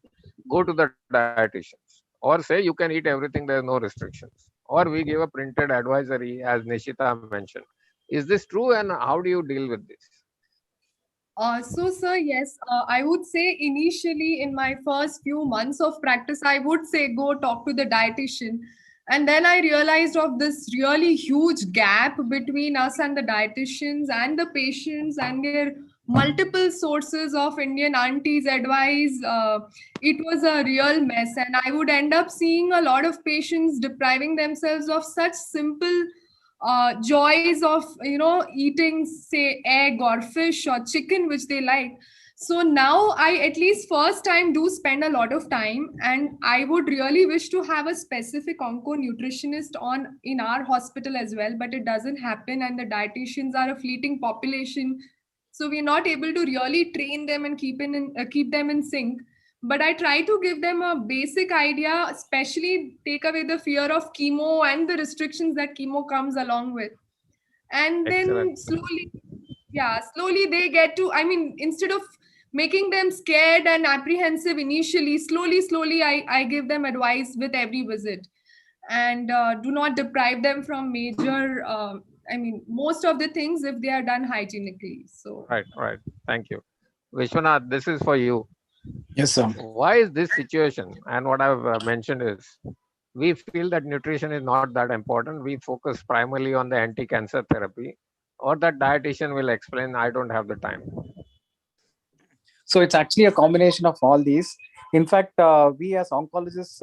go to the dietitians, or say you can eat everything, there's no restrictions, or we give a printed advisory, as Nishita mentioned. Is this true, and how do you deal with this? So, sir, yes, I would say initially in my first few months of practice, I would say go talk to the dietitian. And then I realized of this really huge gap between us and the dietitians and the patients and their multiple sources of Indian aunties' advice. It was a real mess. And I would end up seeing a lot of patients depriving themselves of such simple joys of eating, say, egg or fish or chicken, which they like. So now I at least first time do spend a lot of time, and I would really wish to have a specific onco nutritionist on in our hospital as well, but it doesn't happen, and the dietitians are a fleeting population, so we're not able to really train them and keep them in sync. But I try to give them a basic idea, especially take away the fear of chemo and the restrictions that chemo comes along with. And then slowly they get to, instead of making them scared and apprehensive initially. Slowly, I give them advice with every visit, and do not deprive them from major, most of the things if they are done hygienically. So Right. Thank you. Vishwanath, this is for you. Yes, sir. Why is this situation? And what I've mentioned is, we feel that nutrition is not that important. We focus primarily on the anti-cancer therapy, or that dietitian will explain, I don't have the time. So it's actually a combination of all these. In fact, we as oncologists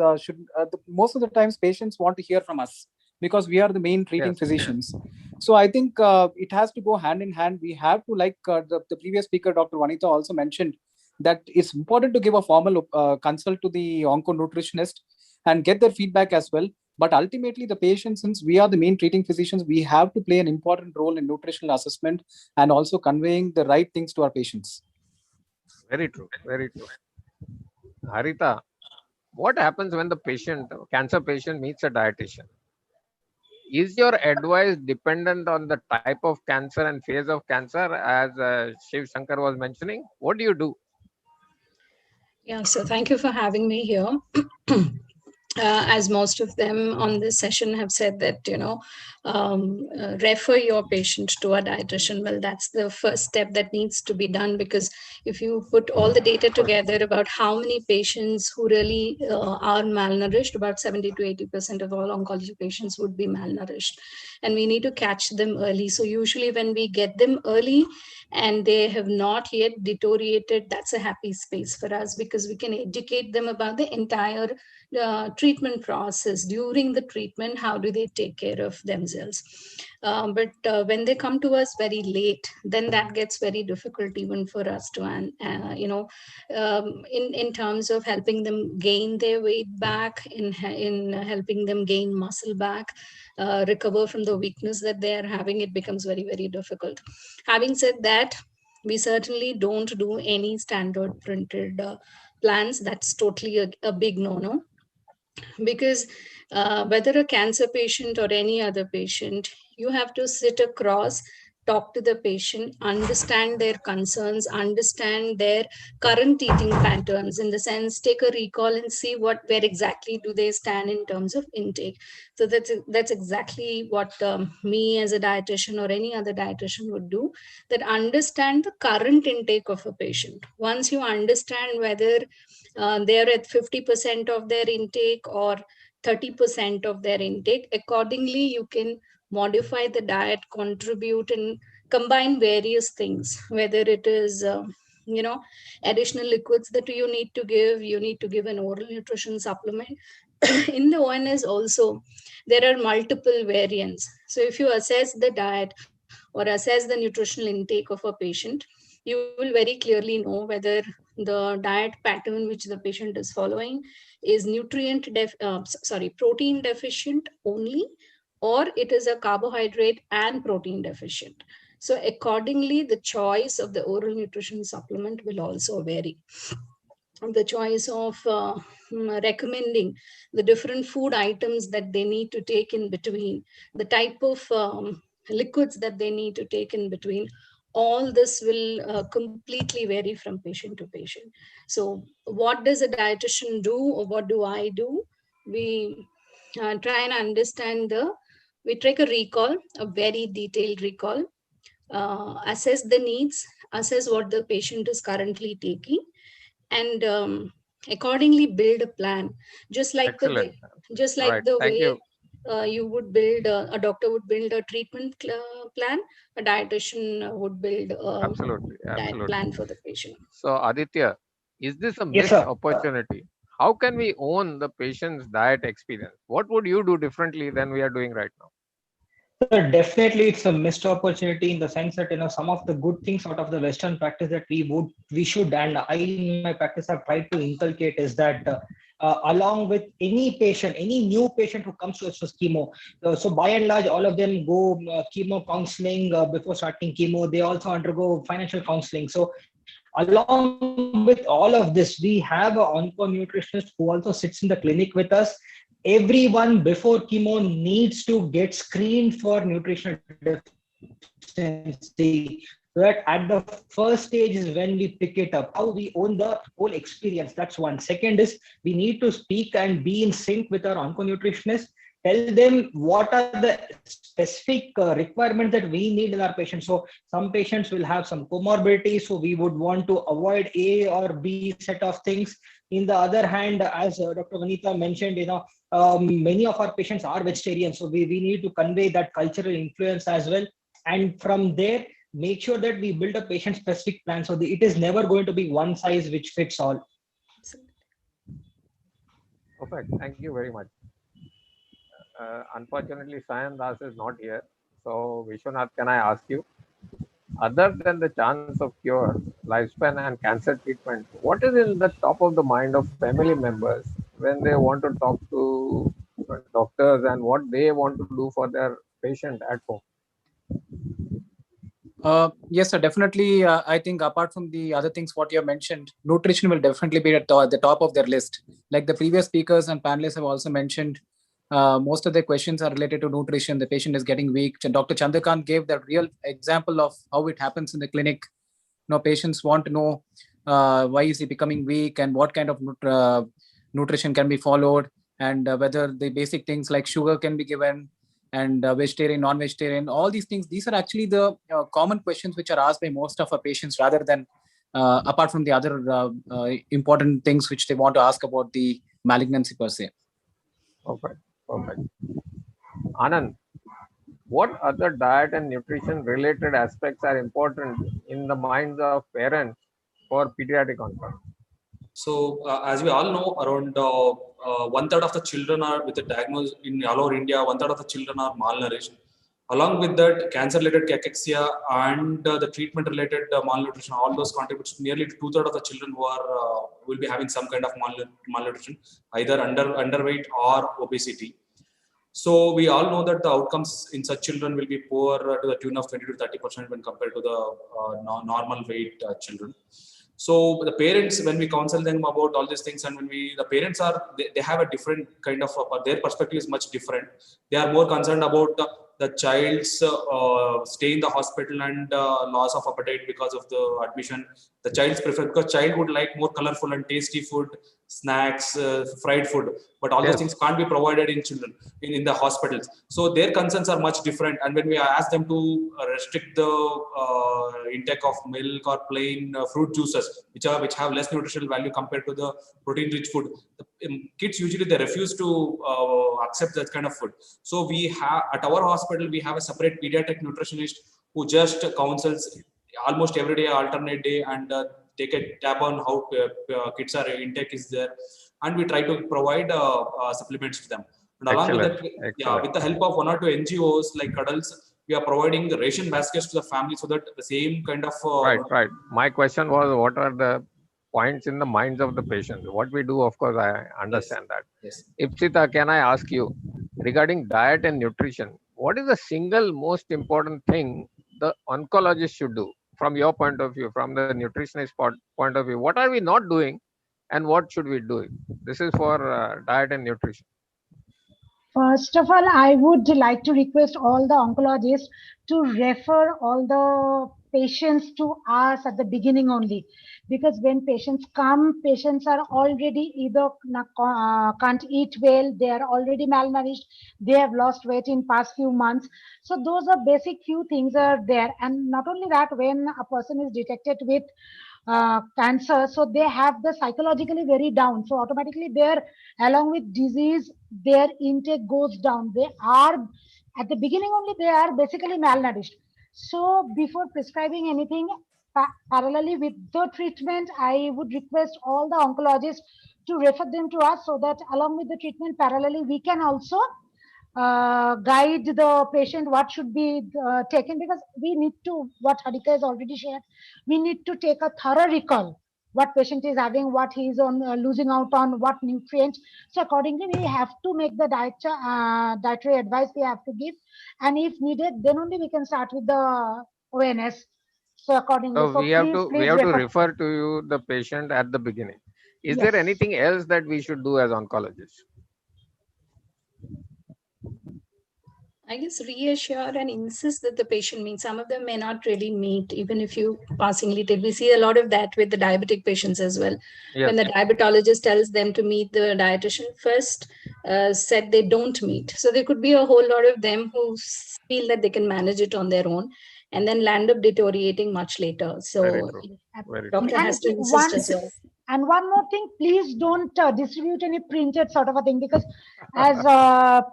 most of the times patients want to hear from us because we are the main treating physicians. So I think it has to go hand in hand. We have to, like the previous speaker, Dr. Vanita, also mentioned, that it's important to give a formal consult to the onco-nutritionist and get their feedback as well. But ultimately, the patient, since we are the main treating physicians, we have to play an important role in nutritional assessment and also conveying the right things to our patients. Very true. Harita, what happens when the cancer patient meets a dietitian? Is your advice dependent on the type of cancer and phase of cancer, as Shiv Shankar was mentioning? What do you do? Yeah, so thank you for having me here. As most of them on this session have said that, refer your patient to a dietitian. Well, that's the first step that needs to be done, because if you put all the data together about how many patients who really are malnourished, about 70 to 80% of all oncology patients would be malnourished. And we need to catch them early. So usually when we get them early and they have not yet deteriorated, that's a happy space for us, because we can educate them about the entire treatment process. During the treatment, how do they take care of themselves? But when they come to us very late, then that gets very difficult even for us to, in terms of helping them gain their weight back, in helping them gain muscle back, recover from the weakness that they are having, it becomes very, very difficult. Having said that, we certainly don't do any standard printed plans. That's totally a big no-no. Because whether a cancer patient or any other patient, you have to sit across, talk to the patient, understand their concerns, understand their current eating patterns, in the sense, take a recall and see where exactly do they stand in terms of intake. So that's exactly what me as a dietitian or any other dietitian would do, that understand the current intake of a patient. Once you understand whether they're at 50% of their intake or 30% of their intake, accordingly you can modify the diet, contribute and combine various things, whether it is additional liquids that you need to give an oral nutrition supplement. In the ONS also, there are multiple variants. So if you assess the diet or assess the nutritional intake of a patient, you will very clearly know whether the diet pattern which the patient is following is protein deficient only, or it is a carbohydrate and protein deficient. So accordingly, the choice of the oral nutrition supplement will also vary. The choice of recommending the different food items that they need to take in between, the type of liquids that they need to take in between, all this will completely vary from patient to patient. So what does a dietitian do, or what do I do? We try and understand we take a recall, a very detailed recall, assess the needs, assess what the patient is currently taking, and accordingly build a plan, just like Excellent. the way you would build a doctor would build a treatment plan, a dietitian would build a diet plan for the patient. So Aditya, is this a missed opportunity? How can we own the patient's diet experience? What would you do differently than we are doing right now? So definitely it's a missed opportunity, in the sense that some of the good things out of the Western practice that we should, and I in my practice have tried to inculcate, is that along with any patient, any new patient who comes to us for chemo, so by and large all of them go chemo counseling before starting chemo. They also undergo financial counseling. So along with all of this, we have an onco-nutritionist who also sits in the clinic with us. Everyone before chemo needs to get screened for nutritional deficiency. So that at the first stage is when we pick it up, how we own the whole experience. That's one. Second is we need to speak and be in sync with our onconutritionist, tell them what are the specific requirements that we need in our patients. So some patients will have some comorbidities, so we would want to avoid A or B set of things. In the other hand, as Dr. Vanita mentioned, many of our patients are vegetarian, so we need to convey that cultural influence as well. And from there, make sure that we build a patient specific plan, so it is never going to be one size which fits all. Perfect. Thank you very much. Unfortunately, Sayan Das is not here. So, Vishwanath, can I ask you, other than the chance of cure, lifespan, and cancer treatment, what is in the top of the mind of family members when they want to talk to doctors and what they want to do for their patient at home? Yes, sir, definitely. I think apart from the other things what you have mentioned, nutrition will definitely be at the top of their list. Like the previous speakers and panelists have also mentioned, most of the questions are related to nutrition. The patient is getting weak. Dr. Chandrakant gave the real example of how it happens in the clinic. Patients want to know why is he becoming weak and what kind of nutrition can be followed, and whether the basic things like sugar can be given, and vegetarian, non-vegetarian, all these things. These are actually the common questions which are asked by most of our patients, rather than apart from the other important things which they want to ask about the malignancy per se. Perfect. Perfect. Anand, what other diet and nutrition related aspects are important in the minds of parents for pediatric oncology? So, as we all know, around 1/3 of the children are with a diagnosis in all over India. 1/3 of the children are malnourished. Along with that, cancer-related cachexia and the treatment-related malnutrition, all those contributes to nearly 2/3 of the children who are will be having some kind of malnutrition, either underweight or obesity. So we all know that the outcomes in such children will be poor to the tune of 20 to 30% when compared to the normal weight children. So the parents, when we counsel them about all these things, and when the parents are, they have a different kind of, their perspective is much different. They are more concerned about the child's stay in the hospital and loss of appetite because of the admission. The child's preference, because child would like more colorful and tasty food, snacks, fried food, but all those things can't be provided in children in the hospitals. So their concerns are much different. And when we ask them to restrict the intake of milk or plain fruit juices, which have less nutritional value compared to the protein rich food, the kids usually they refuse to accept that kind of food. So we have at our hospital, we have a separate pediatric nutritionist who just counsels almost every day, alternate day, and take a tab on how kids are intake is there, and we try to provide supplements to them. And along with that, with the help of 1 or 2 NGOs like Cuddles, we are providing the ration baskets to the family, so that the same kind of right. My question was, what are the points in the minds of the patients? What we do, of course, I understand that. Yes. Ipsita, can I ask you regarding diet and nutrition? What is the single most important thing the oncologist should do from your point of view, from the nutritionist point of view? What are we not doing, and what should we do? This is for diet and nutrition. First of all, I would like to request all the oncologists to refer all the patients to us at the beginning only, because when patients come, patients are already either can't eat well, they are already malnourished, they have lost weight in past few months. So those are basic few things are there. And not only that, when a person is detected with cancer, so they have the psychologically very down, so automatically their, along with disease, their intake goes down. They are at the beginning only, they are basically malnourished. So before prescribing anything parallelly with the treatment, I would request all the oncologists to refer them to us, so that along with the treatment parallelly, we can also guide the patient what should be taken, because we need to, what Harika has already shared, we need to take a thorough recall what patient is having, what he is on losing out on, what nutrients. So accordingly, we have to make the dietary advice we have to give, and if needed, then only we can start with the ONS. So accordingly, so we have to refer to you the patient at the beginning. Is there anything else that we should do as oncologists? I guess reassure and insist that the patient meets. Some of them may not really meet, even if you passingly tell. We see a lot of that with the diabetic patients as well. Yes. When the diabetologist tells them to meet the dietitian first, said they don't meet. So there could be a whole lot of them who feel that they can manage it on their own and then land up deteriorating much later. Very So true. Very true. doctor And has to insist as well. and one more thing, please don't distribute any printed sort of a thing, because as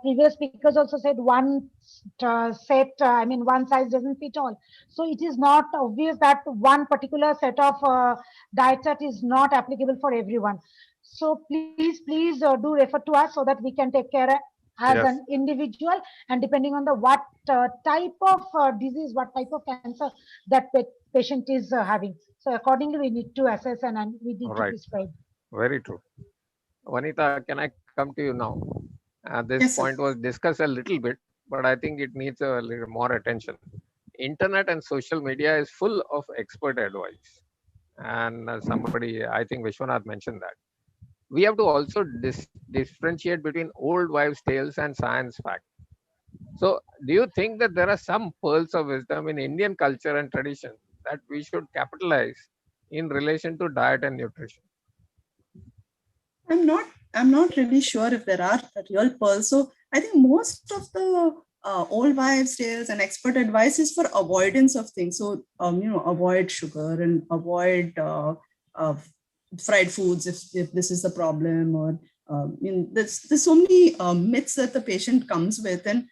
previous speakers also said, one set, I mean, one size doesn't fit all. So it is not obvious that one particular set of diet chart is not applicable for everyone. So please do refer to us so that we can take care as Yes. an individual, and depending on the what type of disease, what type of cancer that patient is having. So accordingly, we need to assess and we need to Right. prescribe. Very true. Vanita, can I come to you now? This Yes, sir. point was discussed a little bit, but I think it needs a little more attention. Internet and social media is full of expert advice. And somebody, I think Vishwanath mentioned that. We have to also differentiate between old wives' tales and science fact. So, do you think that there are some pearls of wisdom in Indian culture and tradition that we should capitalize in relation to diet and nutrition? I'm not. I'm not really sure if there are real pearls. So I think most of the old wives' tales and expert advice is for avoidance of things. So avoid sugar and avoid uh, fried foods if this is the problem. Or there's so many myths that the patient comes with, and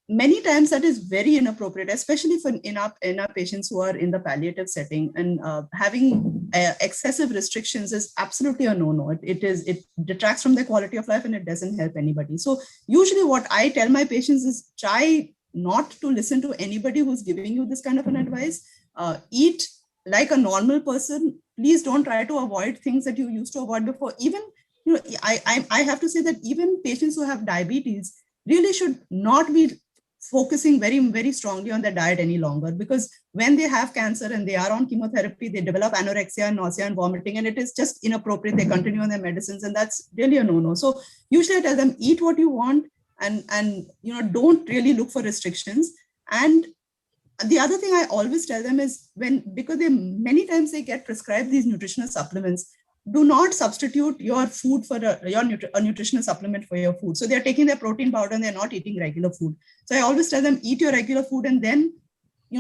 many times that is very inappropriate, especially for in our patients who are in the palliative setting. And having excessive restrictions is absolutely a no-no. It detracts from their quality of life and it doesn't help anybody. So usually what I tell my patients is try not to listen to anybody who's giving you this kind of an advice. Eat like a normal person. Please don't try to avoid things that you used to avoid before. Even I have to say that even patients who have diabetes really should not be focusing very strongly on their diet any longer, because when they have cancer and they are on chemotherapy, they develop anorexia, nausea and vomiting, and it is just inappropriate. They continue on their medicines, and that's really a no-no. So usually I tell them, eat what you want, and don't really look for restrictions. And the other thing I always tell them is, because they many times they get prescribed these nutritional supplements, do not substitute your food for a nutritional supplement for your food. So they're taking their protein powder and they're not eating regular food. So I always tell them, eat your regular food and then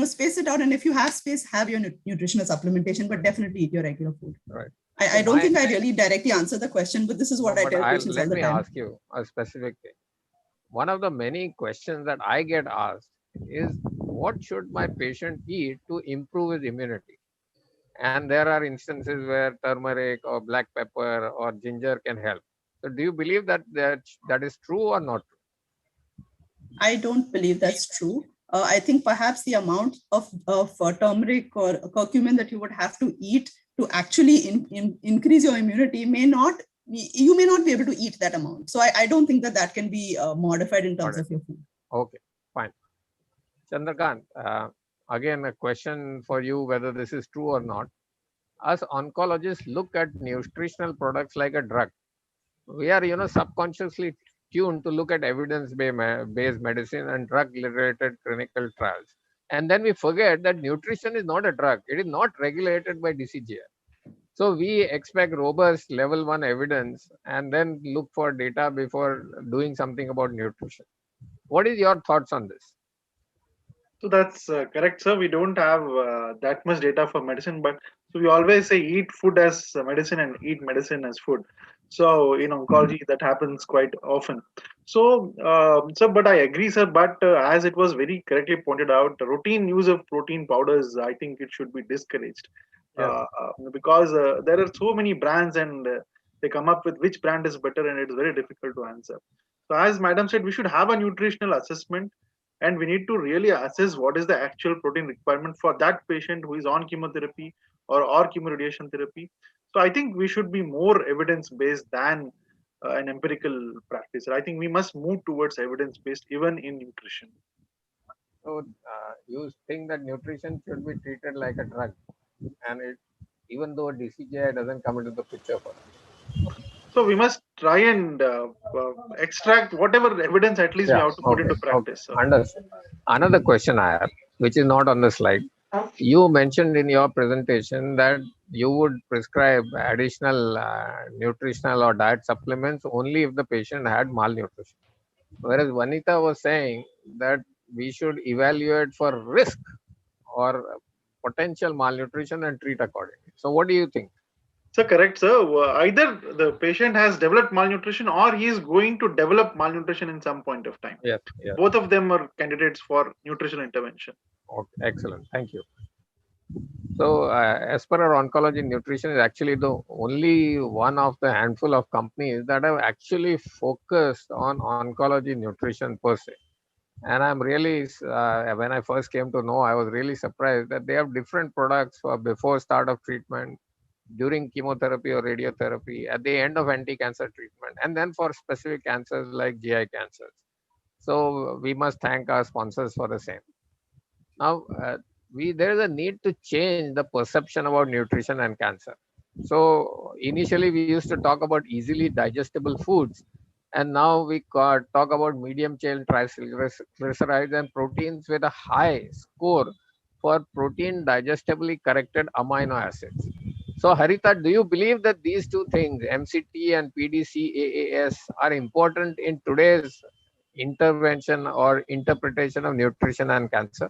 space it out. And if you have space, have your nutritional supplementation, but definitely eat your regular food. Right. I don't think I really directly answer the question, but this is what I tell patients all the time. Let me ask you a specific thing. One of the many questions that I get asked is, what should my patient eat to improve his immunity? And there are instances where turmeric or black pepper or ginger can help. So do you believe that is true or not true? I don't believe that's true. I think perhaps the amount of turmeric or curcumin that you would have to eat to actually increase your immunity you may not be able to eat that amount. So I don't think that can be modified in terms of your food. Okay, fine. Chandrakant, again, a question for you, whether this is true or not. Us oncologists look at nutritional products like a drug. We are, subconsciously tuned to look at evidence-based medicine and drug-related clinical trials. And then we forget that nutrition is not a drug. It is not regulated by DCGI. So we expect robust level 1 evidence and then look for data before doing something about nutrition. What is your thoughts on this? So that's correct, sir. We don't have that much data for medicine, but so we always say eat food as medicine and eat medicine as food. So in oncology, that happens quite often. So, but I agree, sir. But as it was very correctly pointed out, the routine use of protein powders, I think it should be discouraged. Yeah. Because there are so many brands and they come up with which brand is better, and it's very difficult to answer. So, as Madam said, we should have a nutritional assessment, and we need to really assess what is the actual protein requirement for that patient who is on chemotherapy or chemoradiation therapy. So I think we should be more evidence based than an empirical practice. I think we must move towards evidence based even in nutrition. So you think that nutrition should be treated like a drug, and even though DCGI doesn't come into the picture for that. So we must try and extract whatever evidence at least we Yeah. have to put Okay. into Okay. practice. So, Understood. Another question I have, which is not on the slide. You mentioned in your presentation that you would prescribe additional nutritional or diet supplements only if the patient had malnutrition. Whereas Vanita was saying that we should evaluate for risk or potential malnutrition and treat accordingly. So, what do you think? so correct, sir. Either the patient has developed malnutrition or he is going to develop malnutrition in some point of time. Yes. Yes. Both of them are candidates for nutritional intervention. Okay. Excellent. Thank you. So, as per our oncology, nutrition is actually the only one of the handful of companies that have actually focused on oncology nutrition per se. And I'm really, when I first came to know, I was really surprised that they have different products for before start of treatment, during chemotherapy or radiotherapy, at the end of anti-cancer treatment, and then for specific cancers like GI cancers. So we must thank our sponsors for the same. Now, there is a need to change the perception about nutrition and cancer. So initially we used to talk about easily digestible foods, and now we talk about medium chain triglycerides and proteins with a high score for protein digestably corrected amino acids. So Harita, do you believe that these two things, MCT and PDCAAS, are important in today's intervention or interpretation of nutrition and cancer?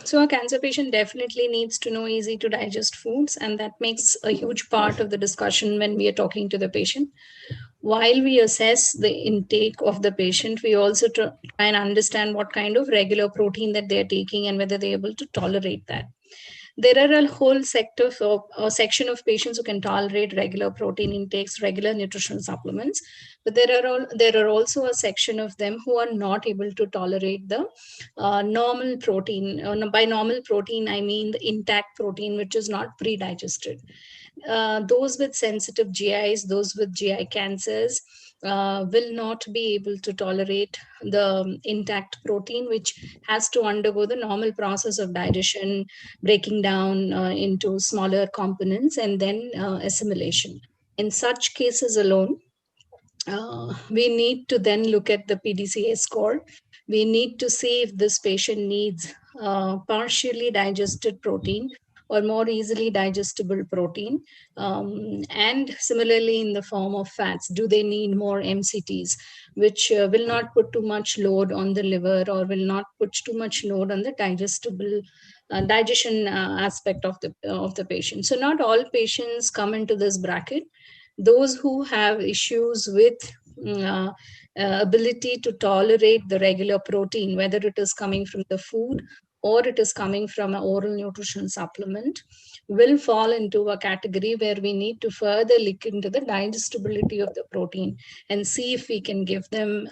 So a cancer patient definitely needs to know easy to digest foods, and that makes a huge part of the discussion when we are talking to the patient. While we assess the intake of the patient, we also try and understand what kind of regular protein that they're taking and whether they're able to tolerate that. There are a whole sector of a section of patients who can tolerate regular protein intakes, regular nutritional supplements, but there are also a section of them who are not able to tolerate the normal protein. By normal protein, I mean the intact protein, which is not pre-digested. Those with sensitive GIs, those with GI cancers, will not be able to tolerate the intact protein, which has to undergo the normal process of digestion, breaking down into smaller components, and then assimilation. In such cases alone, we need to then look at the PDCA score. We need to see if this patient needs partially digested protein or more easily digestible protein. And similarly, in the form of fats, do they need more MCTs, which will not put too much load on the liver or will not put too much load on the digestible digestion aspect of the patient. So not all patients come into this bracket. Those who have issues with ability to tolerate the regular protein, whether it is coming from the food or it is coming from an oral nutrition supplement, will fall into a category where we need to further look into the digestibility of the protein and see if we can give them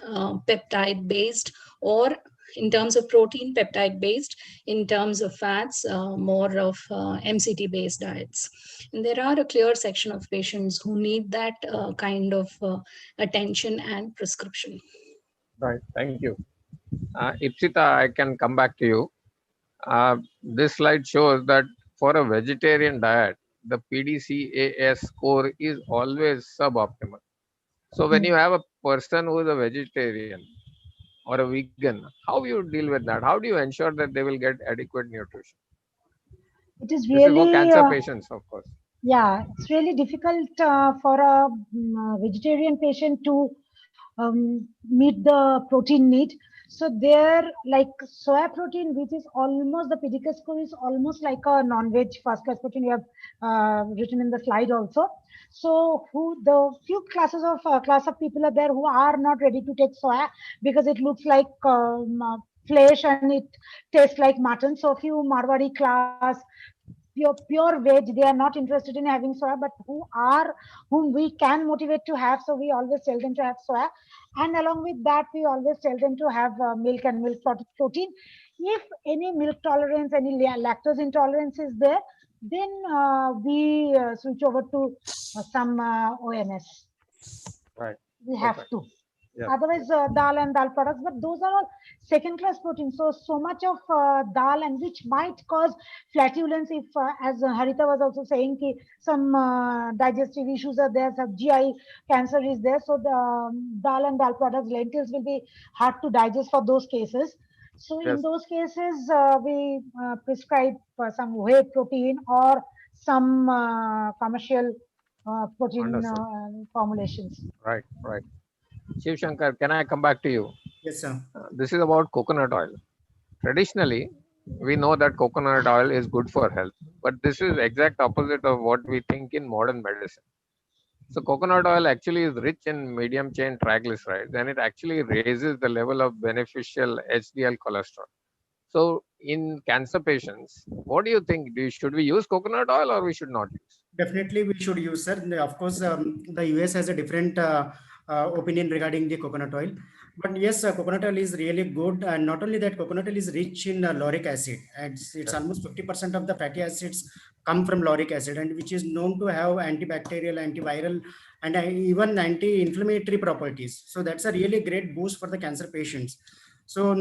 peptide based, or in terms of protein, peptide based, in terms of fats, more of MCT based diets. And there are a clear section of patients who need that kind of attention and prescription. Right. Thank you. Ipsita, I can come back to you. This slide shows that for a vegetarian diet, the PDCAS score is always suboptimal. So when you have a person who is a vegetarian or a vegan, how you deal with that? How do you ensure that they will get adequate nutrition? It is This is for really, cancer patients, of course. yeah, it's really difficult for a vegetarian patient to meet the protein need. So there, like soya protein, which is almost the PDK score is almost like a non-veg first class protein. You have written in the slide also. So the few classes of class of people are there who are not ready to take soya because it looks like flesh and it tastes like mutton. So few Marwari class, pure veg, they are not interested in having soya, but whom we can motivate to have, so we always tell them to have soya. And along with that, we always tell them to have milk and milk protein. If any milk tolerance, any lactose intolerance is there, then we switch over to some OMS. Right. We have to. Otherwise, dal and dal products, but those are all second-class proteins. So much of dal, and which might cause flatulence if, as Harita was also saying, some digestive issues are there, some GI cancer is there. So the dal and dal products, lentils will be hard to digest for those cases. So in those cases, we prescribe some whey protein or some commercial protein formulations. Right. Shiv Shankar, can I come back to you? Yes, sir. This is about coconut oil. Traditionally, we know that coconut oil is good for health, but this is exact opposite of what we think in modern medicine. So coconut oil actually is rich in medium chain triglycerides, and it actually raises the level of beneficial HDL cholesterol. So in cancer patients, what do you think? Should we use coconut oil or we should not use? Definitely we should use, sir. Of course, the US has a different opinion regarding the coconut oil. But yes, coconut oil is really good. And not only that, coconut oil is rich in lauric acid. And it's almost 50% of the fatty acids come from lauric acid, and which is known to have antibacterial, antiviral, and even anti-inflammatory properties. So that's a really great boost for the cancer patients. So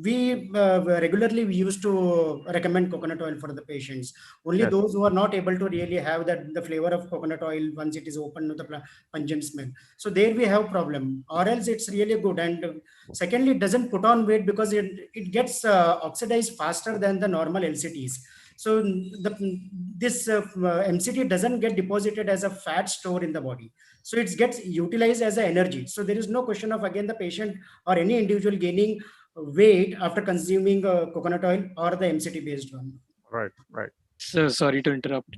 we regularly used to recommend coconut oil for the patients. Only those who are not able to really have the flavor of coconut oil once it is open with the pungent smell. So there we have problem. Or else it's really good. And secondly, it doesn't put on weight because it gets oxidized faster than the normal LCTs. So this MCT doesn't get deposited as a fat store in the body. So it gets utilized as an energy. So there is no question of, again, the patient or any individual gaining weight after consuming coconut oil or the MCT based one. Right. Sir, sorry to interrupt.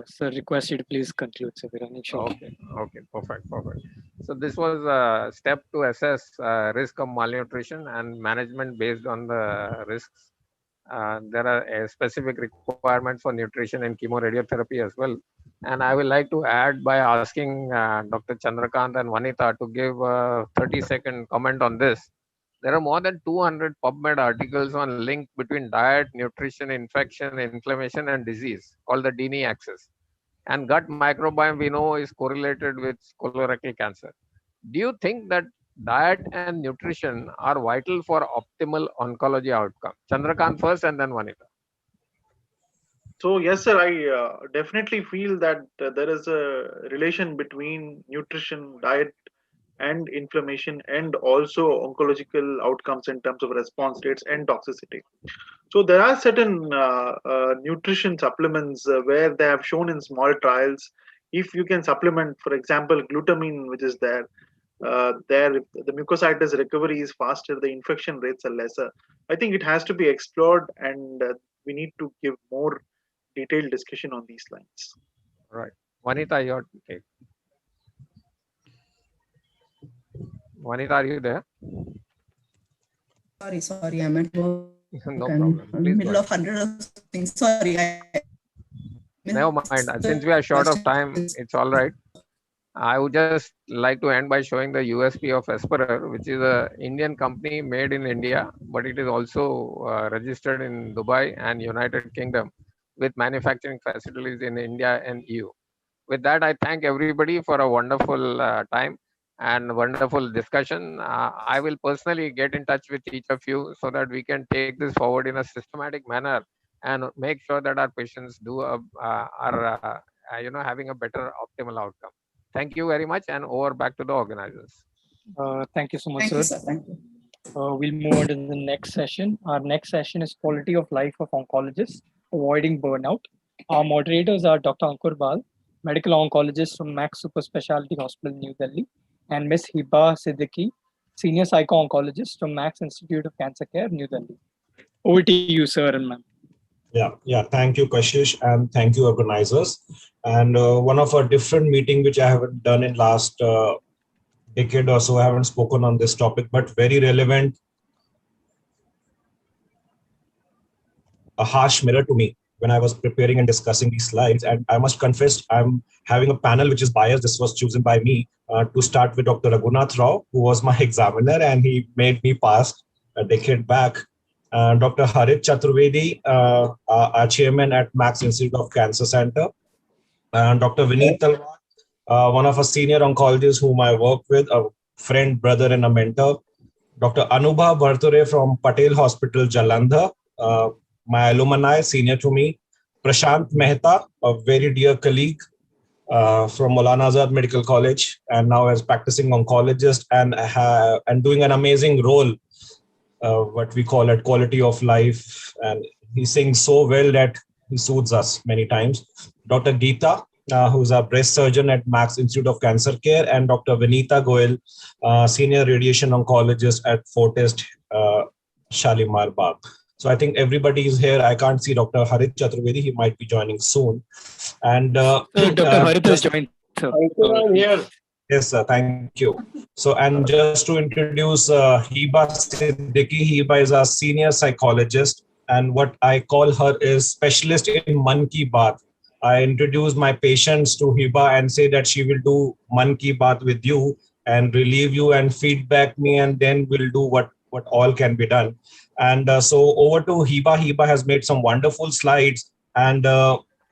Sir, request you to please conclude, sir. Okay, perfect. So this was a step to assess risk of malnutrition and management based on the risks. There are specific requirements for nutrition and chemoradiotherapy as well. And I would like to add by asking Dr. Chandrakant and Vanita to give a 30-second comment on this. There are more than 200 PubMed articles on link between diet, nutrition, infection, inflammation, and disease called the Dini axis. And gut microbiome we know is correlated with colorectal cancer. Do you think that diet and nutrition are vital for optimal oncology outcome? Chandrakant first and then Vanita. So yes, sir, I definitely feel that there is a relation between nutrition, diet, and inflammation, and also oncological outcomes in terms of response rates and toxicity. So there are certain nutrition supplements where they have shown in small trials, if you can supplement, for example, glutamine, which is there, the mucositis recovery is faster, the infection rates are lesser. I think it has to be explored, and we need to give more detailed discussion on these lines. Right. Vanita, your take. Vanita, are you there? Sorry, I'm at work. No problem. Please middle of 100 of things. Sorry. Never mind. Since we are short of time, it's all right. I would just like to end by showing the USP of Esperer, which is an Indian company made in India, but it is also registered in Dubai and United Kingdom with manufacturing facilities in India and EU. With that, I thank everybody for a wonderful time and wonderful discussion. I will personally get in touch with each of you so that we can take this forward in a systematic manner and make sure that our patients are having a better optimal outcome. Thank you very much, and over back to the organizers. Thank you so much, Thank sir. you, sir. Thank you. We'll move on to the next session. Our next session is Quality of Life of Oncologists, Avoiding Burnout. Our moderators are Dr. Ankur Bal, medical oncologist from Max Super Specialty Hospital, New Delhi, and Ms. Hiba Siddiqui, senior psycho-oncologist from Max Institute of Cancer Care, New Delhi. Over to you, sir and ma'am. Yeah. Thank you, Kashish, and thank you, organizers. And one of our different meeting, which I haven't done in last decade or so, I haven't spoken on this topic, but very relevant, a harsh mirror to me when I was preparing and discussing these slides. And I must confess, I'm having a panel which is biased. This was chosen by me to start with Dr. Raghunath Rao, who was my examiner, and he made me pass a decade back. Dr. Harit Chaturvedi, our chairman at Max Institute of Cancer Center. Dr. Vineet Talwar, one of our senior oncologists whom I work with, a friend, brother, and a mentor. Dr. Anubha Bharture from Patel Hospital, Jalandhar, my alumni, senior to me. Prashant Mehta, a very dear colleague from Maulana Azad Medical College, and now as practicing oncologist and doing an amazing role, what we call it quality of life. And he sings so well that he soothes us many times. Dr. Geeta, who's a breast surgeon at Max Institute of Cancer Care, and Dr. Vinita Goel, senior radiation oncologist at Fortest Shalimar Bagh. So I think everybody is here. I can't see Dr. Harit Chaturvedi. He might be joining soon. And Dr. Harit has joined. I'm here. Yes, sir. Thank you. So, and just to introduce Hiba Siddiqui, Hiba is a senior psychologist, and what I call her is specialist in Man Ki Baat. I introduce my patients to Hiba and say that she will do Man Ki Baat with you and relieve you and feedback me, and then we'll do what all can be done. And so over to Hiba. Hiba has made some wonderful slides, and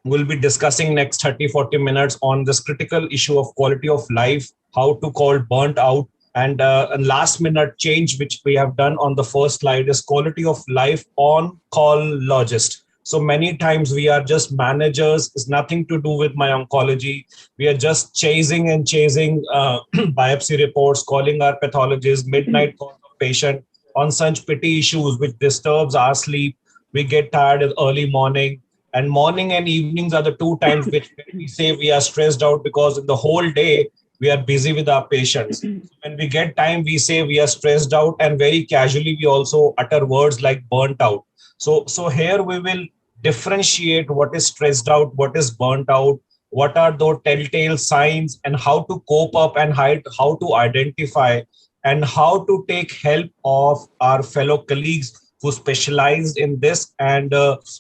we'll be discussing next 30-40 minutes on this critical issue of quality of life, how to call burnt out, and a last minute change which we have done on the first slide is quality of life on oncologist. So many times we are just managers. It's nothing to do with my oncology. We are just chasing biopsy reports, calling our pathologists, midnight calls of patient on such petty issues which disturbs our sleep. We get tired in early morning, and morning and evenings are the two times which we say we are stressed out, because in the whole day we are busy with our patients. So when we get time, we say we are stressed out, and very casually we also utter words like burnt out. So here we will differentiate what is stressed out, what is burnt out, what are those telltale signs, and how to cope up, and how to identify, and how to take help of our fellow colleagues who specialized in this. And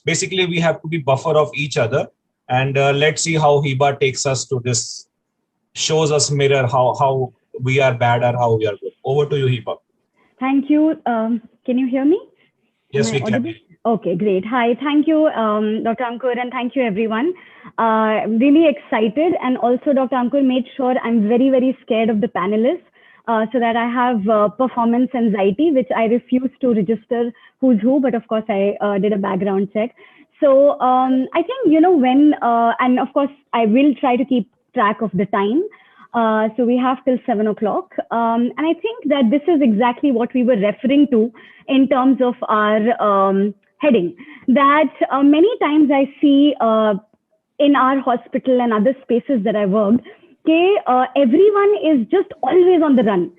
basically we have to be buffer of each other. And let's see how Hiba takes us to this, shows us mirror how we are bad or how we are good. Over to you, Hiba. Thank you. Can you hear me? Yes, we can. Okay, great. Hi, thank you, Dr. Ankur, and thank you, everyone. I'm really excited. And also, Dr. Ankur made sure I'm very, very scared of the panelists, so that I have performance anxiety, which I refuse to register who's who, but of course I did a background check. So I think, when, and of course I will try to keep track of the time. So we have till 7 o'clock. And I think that this is exactly what we were referring to in terms of our heading, that many times I see in our hospital and other spaces that I worked, everyone is just always on the run.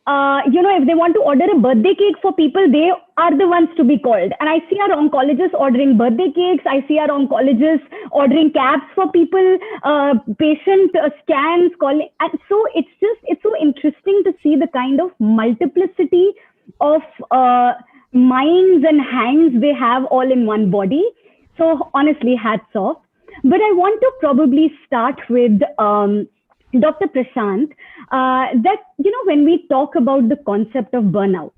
If they want to order a birthday cake for people, they are the ones to be called. And I see our oncologists ordering birthday cakes. I see our oncologists ordering cabs for people, patient scans, calling. And so it's so interesting to see the kind of multiplicity of minds and hands they have all in one body. So honestly, hats off. But I want to probably start with Dr. Prashant, that, when we talk about the concept of burnout,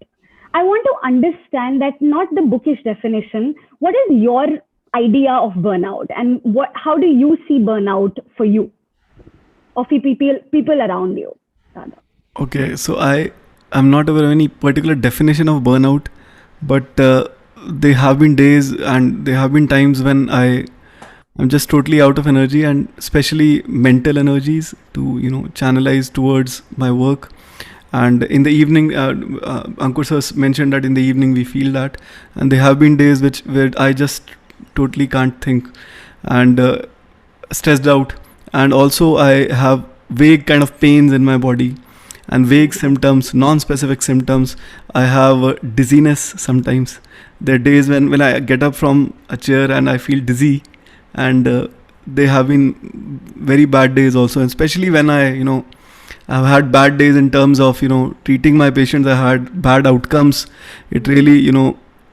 I want to understand that not the bookish definition. What is your idea of burnout, and how do you see burnout for you or for people around you? Okay, so I'm not aware of any particular definition of burnout, but there have been days and there have been times when I'm just totally out of energy, and especially mental energies to channelize towards my work. And in the evening, Ankur sir mentioned that in the evening we feel that, and there have been days where I just totally can't think and stressed out, and also I have vague kind of pains in my body and vague symptoms, non-specific symptoms. I have dizziness sometimes. There are days when I get up from a chair and I feel dizzy. And they have been very bad days also, especially when I've had bad days in terms of treating my patients. I had bad outcomes. It really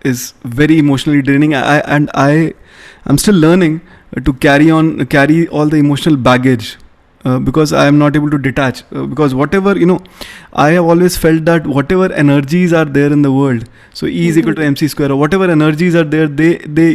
is very emotionally draining. I'm still learning to carry all the emotional baggage, because I am not able to detach, because whatever I have always felt that whatever energies are there in the world, so E is equal to MC square, or whatever energies are there, they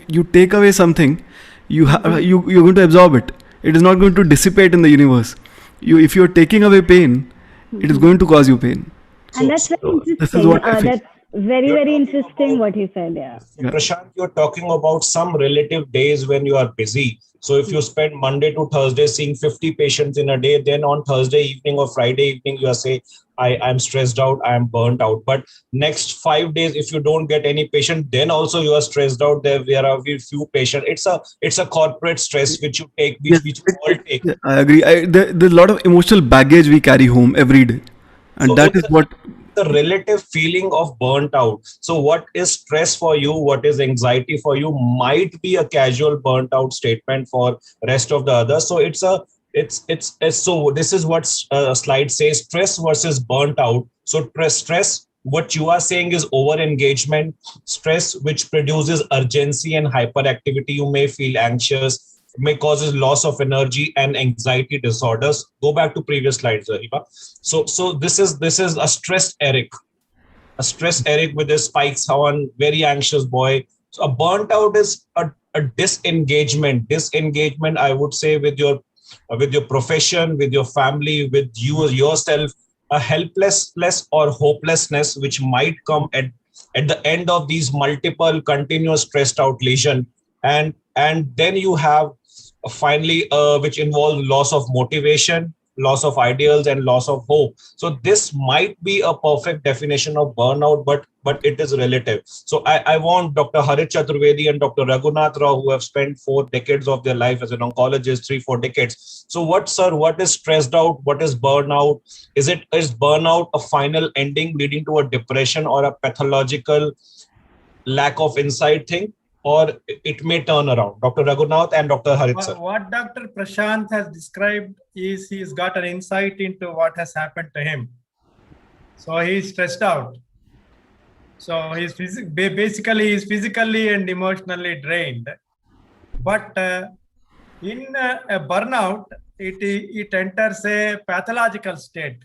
you take away something, you're going to absorb it. It is not going to dissipate in the universe. If you're taking away pain, it is going to cause you pain. And that's very This is interesting. what I feel. That's very, very interesting what he said. Yeah. Prashant, you're talking about some relative days when you are busy. So if you spend Monday to Thursday seeing 50 patients in a day, then on Thursday evening or Friday evening, you are saying, I'm stressed out, I'm burnt out. But next 5 days, if you don't get any patient, then also you are stressed out. There are very few patients. It's a corporate stress which you take, which we all take. Yeah, I agree. There's a lot of emotional baggage we carry home every day, and So that is what. the relative feeling of burnt out. So what is stress for you, what is anxiety for you might be a casual burnt out statement for rest of the others. So it's so this is what slide says: stress versus burnt out. So stress, what you are saying is over engagement, stress which produces urgency and hyperactivity. You may feel anxious, may causes loss of energy and anxiety disorders. Go back to previous slides, Zariba. So this is a stressed Eric, with his spikes on, very anxious boy. So a burnt out is a disengagement, I would say, with your profession, with your family, with yourself, a helplessness or hopelessness which might come at the end of these multiple continuous stressed out lesion. And then you have finally which involves loss of motivation, loss of ideals, and loss of hope. So this might be a perfect definition of burnout, but it is relative. So I want Dr. Harit Chaturvedi and Dr. Raghunath Rao, who have spent 4 decades of their life as an oncologist, 3-4 decades. So what is stressed out? What is burnout? Is burnout a final ending leading to a depression or a pathological lack of insight thing? Or it may turn around? Dr. Raghunath and Dr. Harit sir. What Dr. Prashant has described is he's got an insight into what has happened to him. So he's stressed out. So he's basically physically and emotionally drained. But in a burnout, it enters a pathological state.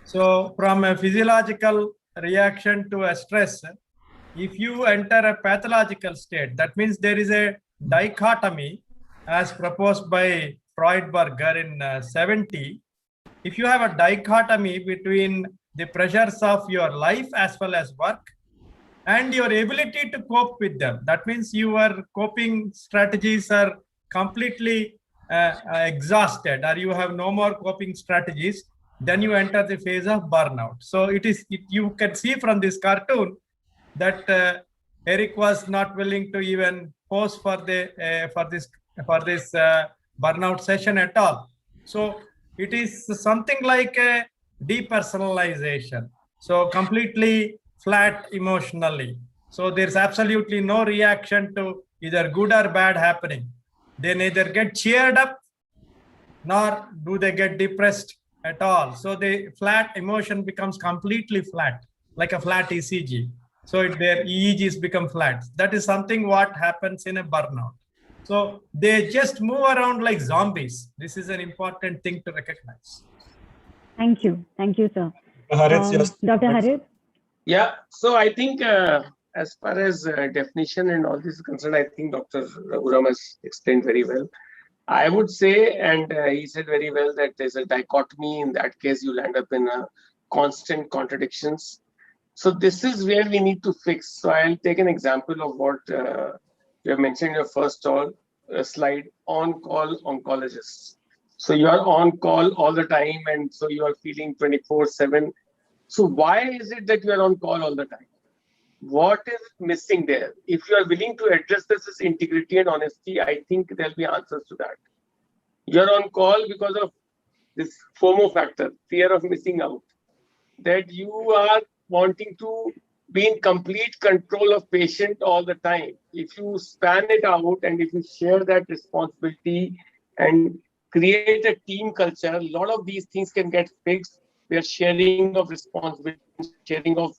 So from a physiological reaction to a stress, if you enter a pathological state, that means there is a dichotomy as proposed by Freudberger in 70. If you have a dichotomy between the pressures of your life as well as work and your ability to cope with them, that means your coping strategies are completely exhausted, or you have no more coping strategies, then you enter the phase of burnout. So you can see from this cartoon that Eric was not willing to even pose for this burnout session at all. So it is something like a depersonalization. So completely flat emotionally. So there's absolutely no reaction to either good or bad happening. They neither get cheered up nor do they get depressed at all. So the flat emotion becomes completely flat, like a flat ECG. So their EEGs become flat. That is something what happens in a burnout. So they just move around like zombies. This is an important thing to recognize. Thank you, sir. Dr. Harit? Yeah, so I think as far as definition and all this is concerned, I think Dr. Raghuram has explained very well. I would say, and he said very well, that there's a dichotomy. In that case, you'll end up in constant contradictions. So this is where we need to fix. So I'll take an example of what you have mentioned in your first slide, on-call oncologists. So you are on call all the time, and so you are feeling 24/7. So why is it that you are on call all the time? What is missing there? If you are willing to address this as integrity and honesty, I think there'll be answers to that. You're on call because of this FOMO factor, fear of missing out, that you are wanting to be in complete control of patient all the time. If you span it out and if you share that responsibility and create a team culture, a lot of these things can get fixed, where sharing of responsibility, sharing of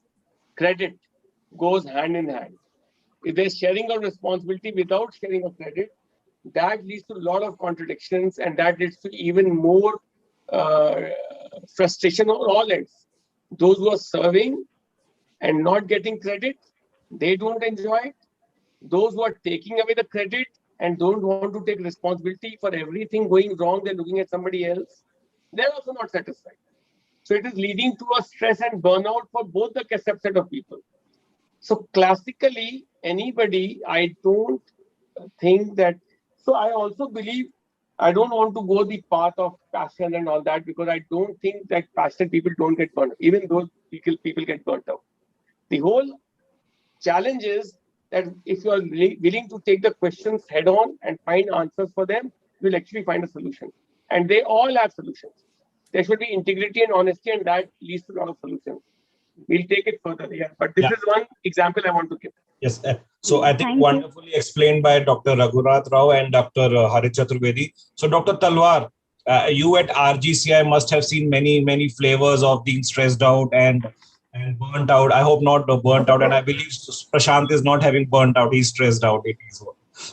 credit goes hand in hand. If there's sharing of responsibility without sharing of credit, that leads to a lot of contradictions, and that leads to even more frustration on all ends. Those who are serving and not getting credit, they don't enjoy it. Those who are taking away the credit and don't want to take responsibility for everything going wrong, they're looking at somebody else, they're also not satisfied. So it is leading to a stress and burnout for both the subset of people. So classically, anybody, I don't think that. So I also believe I don't want to go the path of passion and all that, because I don't think that passionate people don't get burnt out. Even those people get burnt out. The whole challenge is that if you are willing to take the questions head on and find answers for them, you'll actually find a solution. And they all have solutions. There should be integrity and honesty, and that leads to a lot of solutions. We'll take it further. Yeah, but this is one example I want to give. Yes. So I think wonderfully explained by Dr. Raghunath Rao and Dr. Harit Chaturvedi. So Dr. Talwar, you at RGCI must have seen many flavors of being stressed out and burnt out. I hope not burnt out, and I believe Prashant is not having burnt out. He's stressed out. It is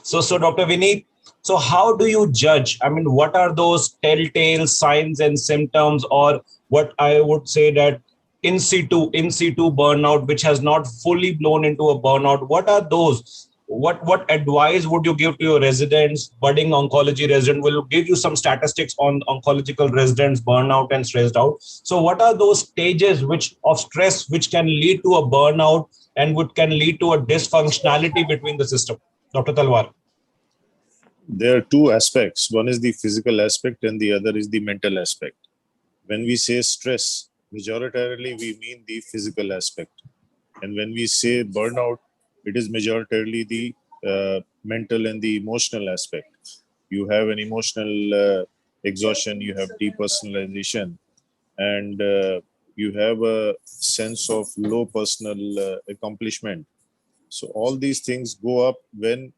so. Dr. Vineet, so how do you judge? I mean, what are those telltale signs and symptoms, or what I would say that in situ burnout, which has not fully blown into a burnout? What are those? What advice would you give to your residents, budding oncology resident? Will give you some statistics on oncological residents burnout and stressed out. So what are those stages of stress which can lead to a burnout and which can lead to a dysfunctionality between the system? Dr. Talwar. There are two aspects. One is the physical aspect and the other is the mental aspect. When we say stress, majoritarily we mean the physical aspect. And when we say burnout, it is majoritarily the mental and the emotional aspect. You have an emotional exhaustion, you have depersonalization, and you have a sense of low personal accomplishment. So all these things go up when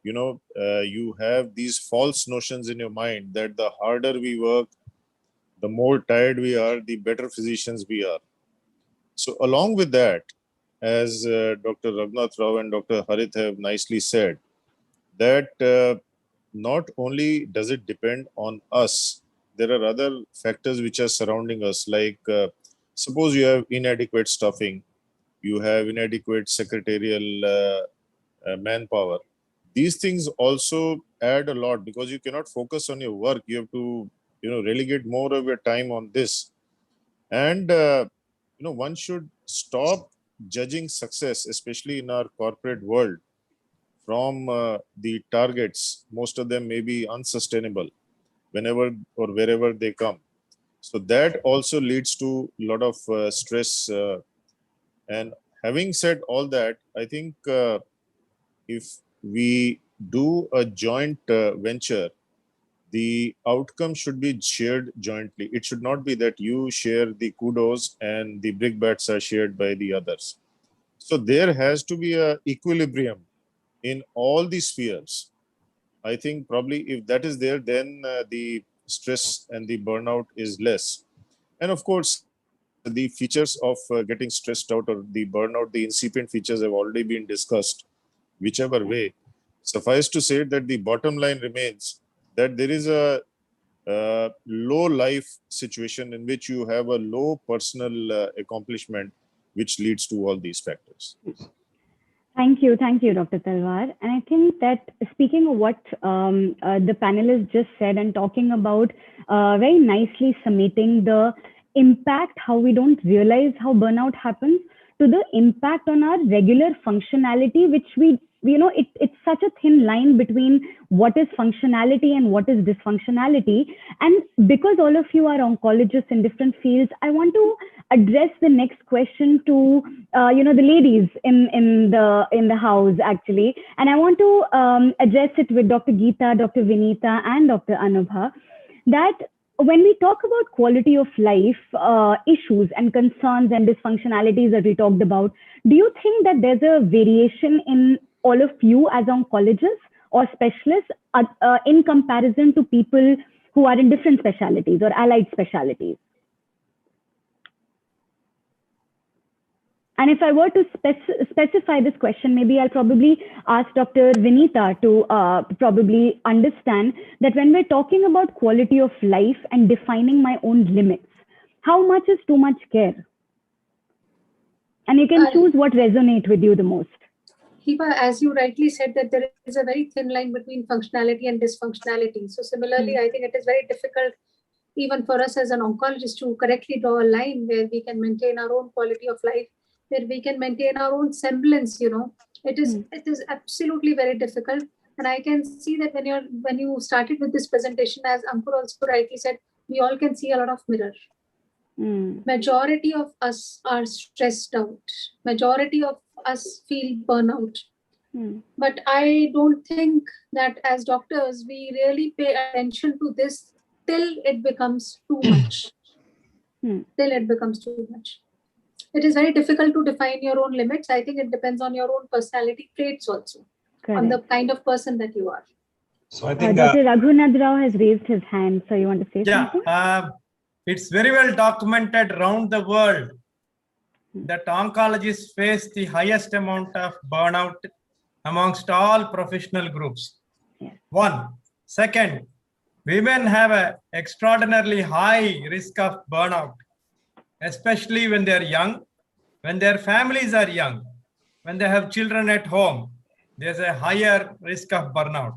you have these false notions in your mind that the harder we work, the more tired we are, the better physicians we are. So along with that, as Dr. Raghunath Rao and Dr. Harit have nicely said, that not only does it depend on us, there are other factors which are surrounding us, like suppose you have inadequate staffing, you have inadequate secretarial manpower. These things also add a lot, because you cannot focus on your work. You have to relegate more of your time on this. And one should stop judging success, especially in our corporate world, from the targets. Most of them may be unsustainable whenever or wherever they come. So that also leads to a lot of stress. And having said all that, I think if we do a joint venture, the outcome should be shared jointly. It should not be that you share the kudos and the brickbats are shared by the others. So there has to be an equilibrium in all the spheres. I think probably if that is there, then the stress and the burnout is less. And of course, the features of getting stressed out or the burnout, the incipient features have already been discussed. Whichever way, suffice to say that the bottom line remains that there is a low life situation in which you have a low personal accomplishment, which leads to all these factors. Thank you, Dr. Talwar. And I think that speaking of what the panelists just said and talking about very nicely summating the impact, how we don't realize how burnout happens, to the impact on our regular functionality, which it's such a thin line between what is functionality and what is dysfunctionality. And because all of you are oncologists in different fields, I want to address the next question to the ladies in the house actually, and I want to address it with Dr. Geeta, Dr. Vineeta, and Dr. Anubha, that when we talk about quality of life issues and concerns and dysfunctionalities that we talked about, do you think that there's a variation in all of you as oncologists or specialists in comparison to people who are in different specialties or allied specialties? And if I were to specify this question, maybe I'll probably ask Dr. Vineeta to probably understand that when we're talking about quality of life and defining my own limits, how much is too much care? And you can choose what resonates with you the most. Hiba, as you rightly said, that there is a very thin line between functionality and dysfunctionality. So similarly, I think it is very difficult even for us as an oncologist to correctly draw a line where we can maintain our own quality of life, where we can maintain our own semblance, it is absolutely very difficult. And I can see that when you started with this presentation, as Ankur also rightly said, we all can see a lot of mirror. Majority of us are stressed out. Majority of us feel burnout. But I don't think that as doctors, we really pay attention to this till it becomes too much. Till it becomes too much. It is very difficult to define your own limits. I think it depends on your own personality traits also, on the kind of person that you are. So I think Dr. Raghunath Rao has raised his hand. So you want to say something? It's very well documented around the world that oncologists face the highest amount of burnout amongst all professional groups. One. Second, women have an extraordinarily high risk of burnout, especially when they're young, when their families are young, when they have children at home. There's a higher risk of burnout,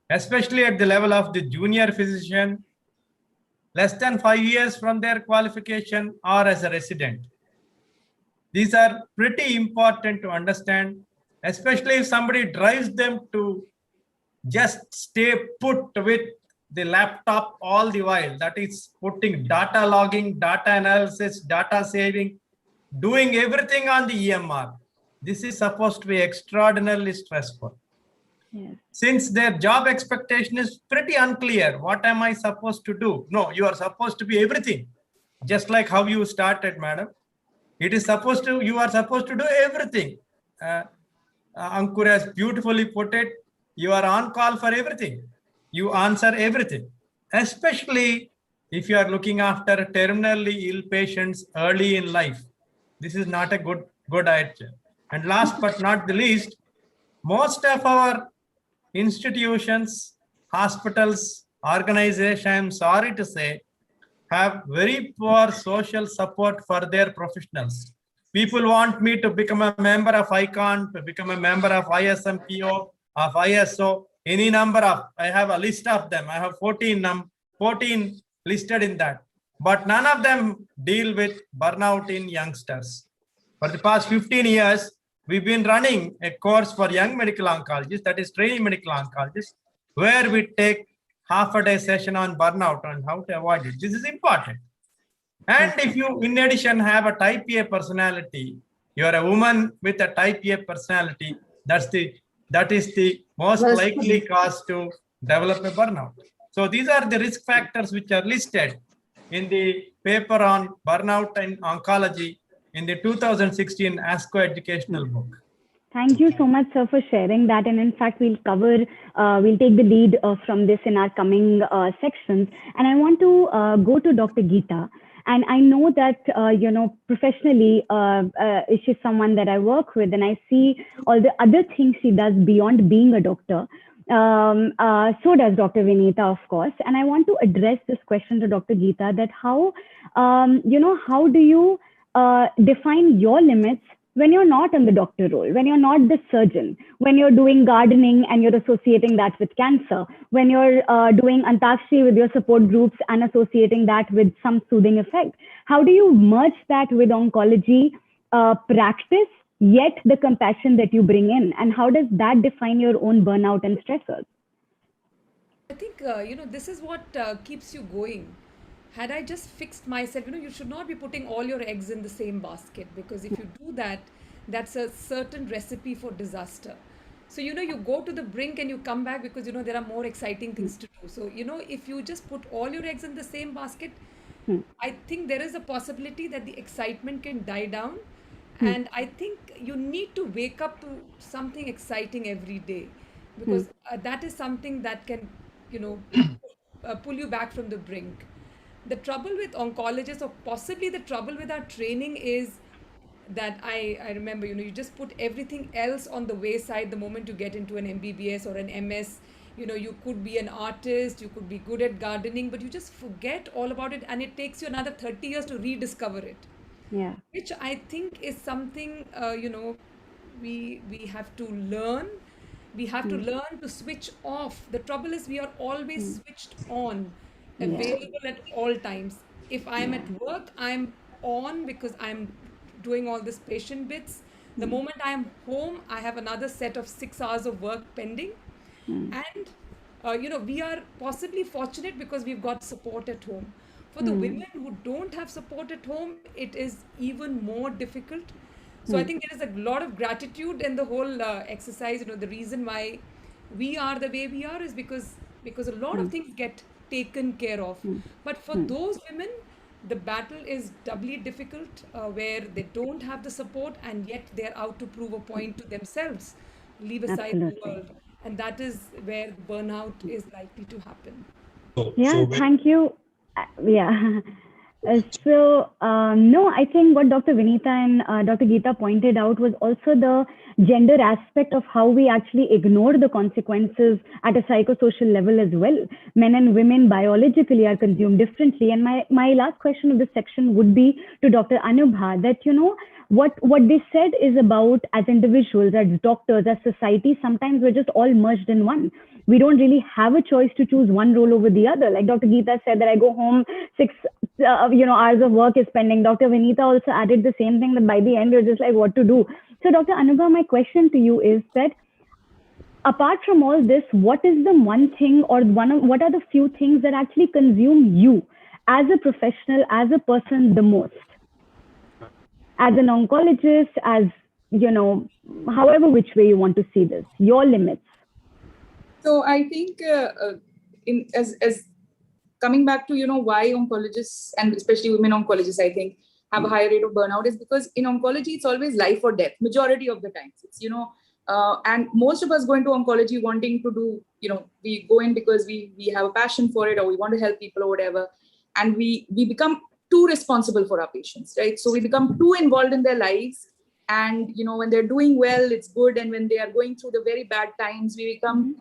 especially at the level of the junior physician, less than 5 years from their qualification, or as a resident. These are pretty important to understand, especially if somebody drives them to just stay put with the laptop all the while. That is putting data logging, data analysis, data saving, doing everything on the EMR. This is supposed to be extraordinarily stressful. Since their job expectation is pretty unclear, what am I supposed to do? No, you are supposed to be everything. Just like how you started, madam. You are supposed to do everything. Ankur has beautifully put it. You are on call for everything. You answer everything, especially if you are looking after terminally ill patients early in life. This is not a good idea. And last but not the least, most of our institutions, hospitals, organizations, I'm sorry to say, have very poor social support for their professionals. People want me to become a member of ICON, to become a member of ISMPO, of ISO, any number of, I have a list of them. I have 14 listed in that. But none of them deal with burnout in youngsters. For the past 15 years, we've been running a course for young medical oncologists, that is training medical oncologists, where we take half a day session on burnout and how to avoid it. This is important. And if you, in addition, have a type A personality, you're a woman with a type A personality, that is the most likely cause to develop a burnout. So these are the risk factors which are listed in the paper on burnout and oncology in the 2016 ASCO educational book. Thank you so much, sir, for sharing that. And in fact, we'll take the lead from this in our coming sections. And I want to go to Dr. Geeta. And I know that, professionally, she's someone that I work with, and I see all the other things she does beyond being a doctor. So does Dr. Vinita, of course. And I want to address this question to Dr. Geeta, that how do you define your limits when you're not in the doctor role, when you're not the surgeon, when you're doing gardening and you're associating that with cancer, when you're doing Antakshari with your support groups and associating that with some soothing effect? How do you merge that with oncology practice, yet the compassion that you bring in? And how does that define your own burnout and stressors? I think, this is what keeps you going. Had I just fixed myself, you should not be putting all your eggs in the same basket, because if you do that, that's a certain recipe for disaster. So, you go to the brink and you come back because, there are more exciting things to do. So, if you just put all your eggs in the same basket, I think there is a possibility that the excitement can die down. And I think you need to wake up to something exciting every day, because that is something that can, pull you back from the brink. The trouble with oncologists, or possibly the trouble with our training, is that I remember, you just put everything else on the wayside the moment you get into an MBBS or an MS. You could be an artist, you could be good at gardening, but you just forget all about it, and it takes you another 30 years to rediscover it. Yeah. Which I think is something, we have to learn. We have to learn to switch off. The trouble is we are always switched on. available at all times. If I'm at work, I'm on because I'm doing all this patient bits. The moment I'm home, I have another set of 6 hours of work pending. And we are possibly fortunate because we've got support at home. For the women who don't have support at home, it is even more difficult. So I think there is a lot of gratitude in the whole exercise. The reason why we are the way we are is because a lot of things get taken care of. But for those women, the battle is doubly difficult, where they don't have the support and yet they're out to prove a point to themselves, leave aside the Absolutely. world. And that is where burnout is likely to happen. Yeah, thank you. Yeah. No, I think what Dr. Vinita and Dr. Geeta pointed out was also the gender aspect of how we actually ignore the consequences at a psychosocial level as well. Men and women biologically are consumed differently. And my last question of this section would be to Dr. Anubha that, what they said is about as individuals, as doctors, as society, sometimes we're just all merged in one. We don't really have a choice to choose one role over the other. Like Dr. Geeta said that I go home 6 hours of work is pending. Dr. Vinita also added the same thing, that by the end you're just like, what to do? So Dr. Anubha, my question to you is that apart from all this, what is the one thing or what are the few things that actually consume you as a professional, as a person the most? As an oncologist, as, however which way you want to see this, your limits. So I think as coming back to why oncologists and especially women oncologists I think have a higher rate of burnout is because in oncology it's always life or death majority of the times. It's and most of us go into oncology wanting to do we go in because we have a passion for it or we want to help people or whatever, and we become too responsible for our patients, right? So we become too involved in their lives, and when they're doing well it's good, and when they are going through the very bad times we become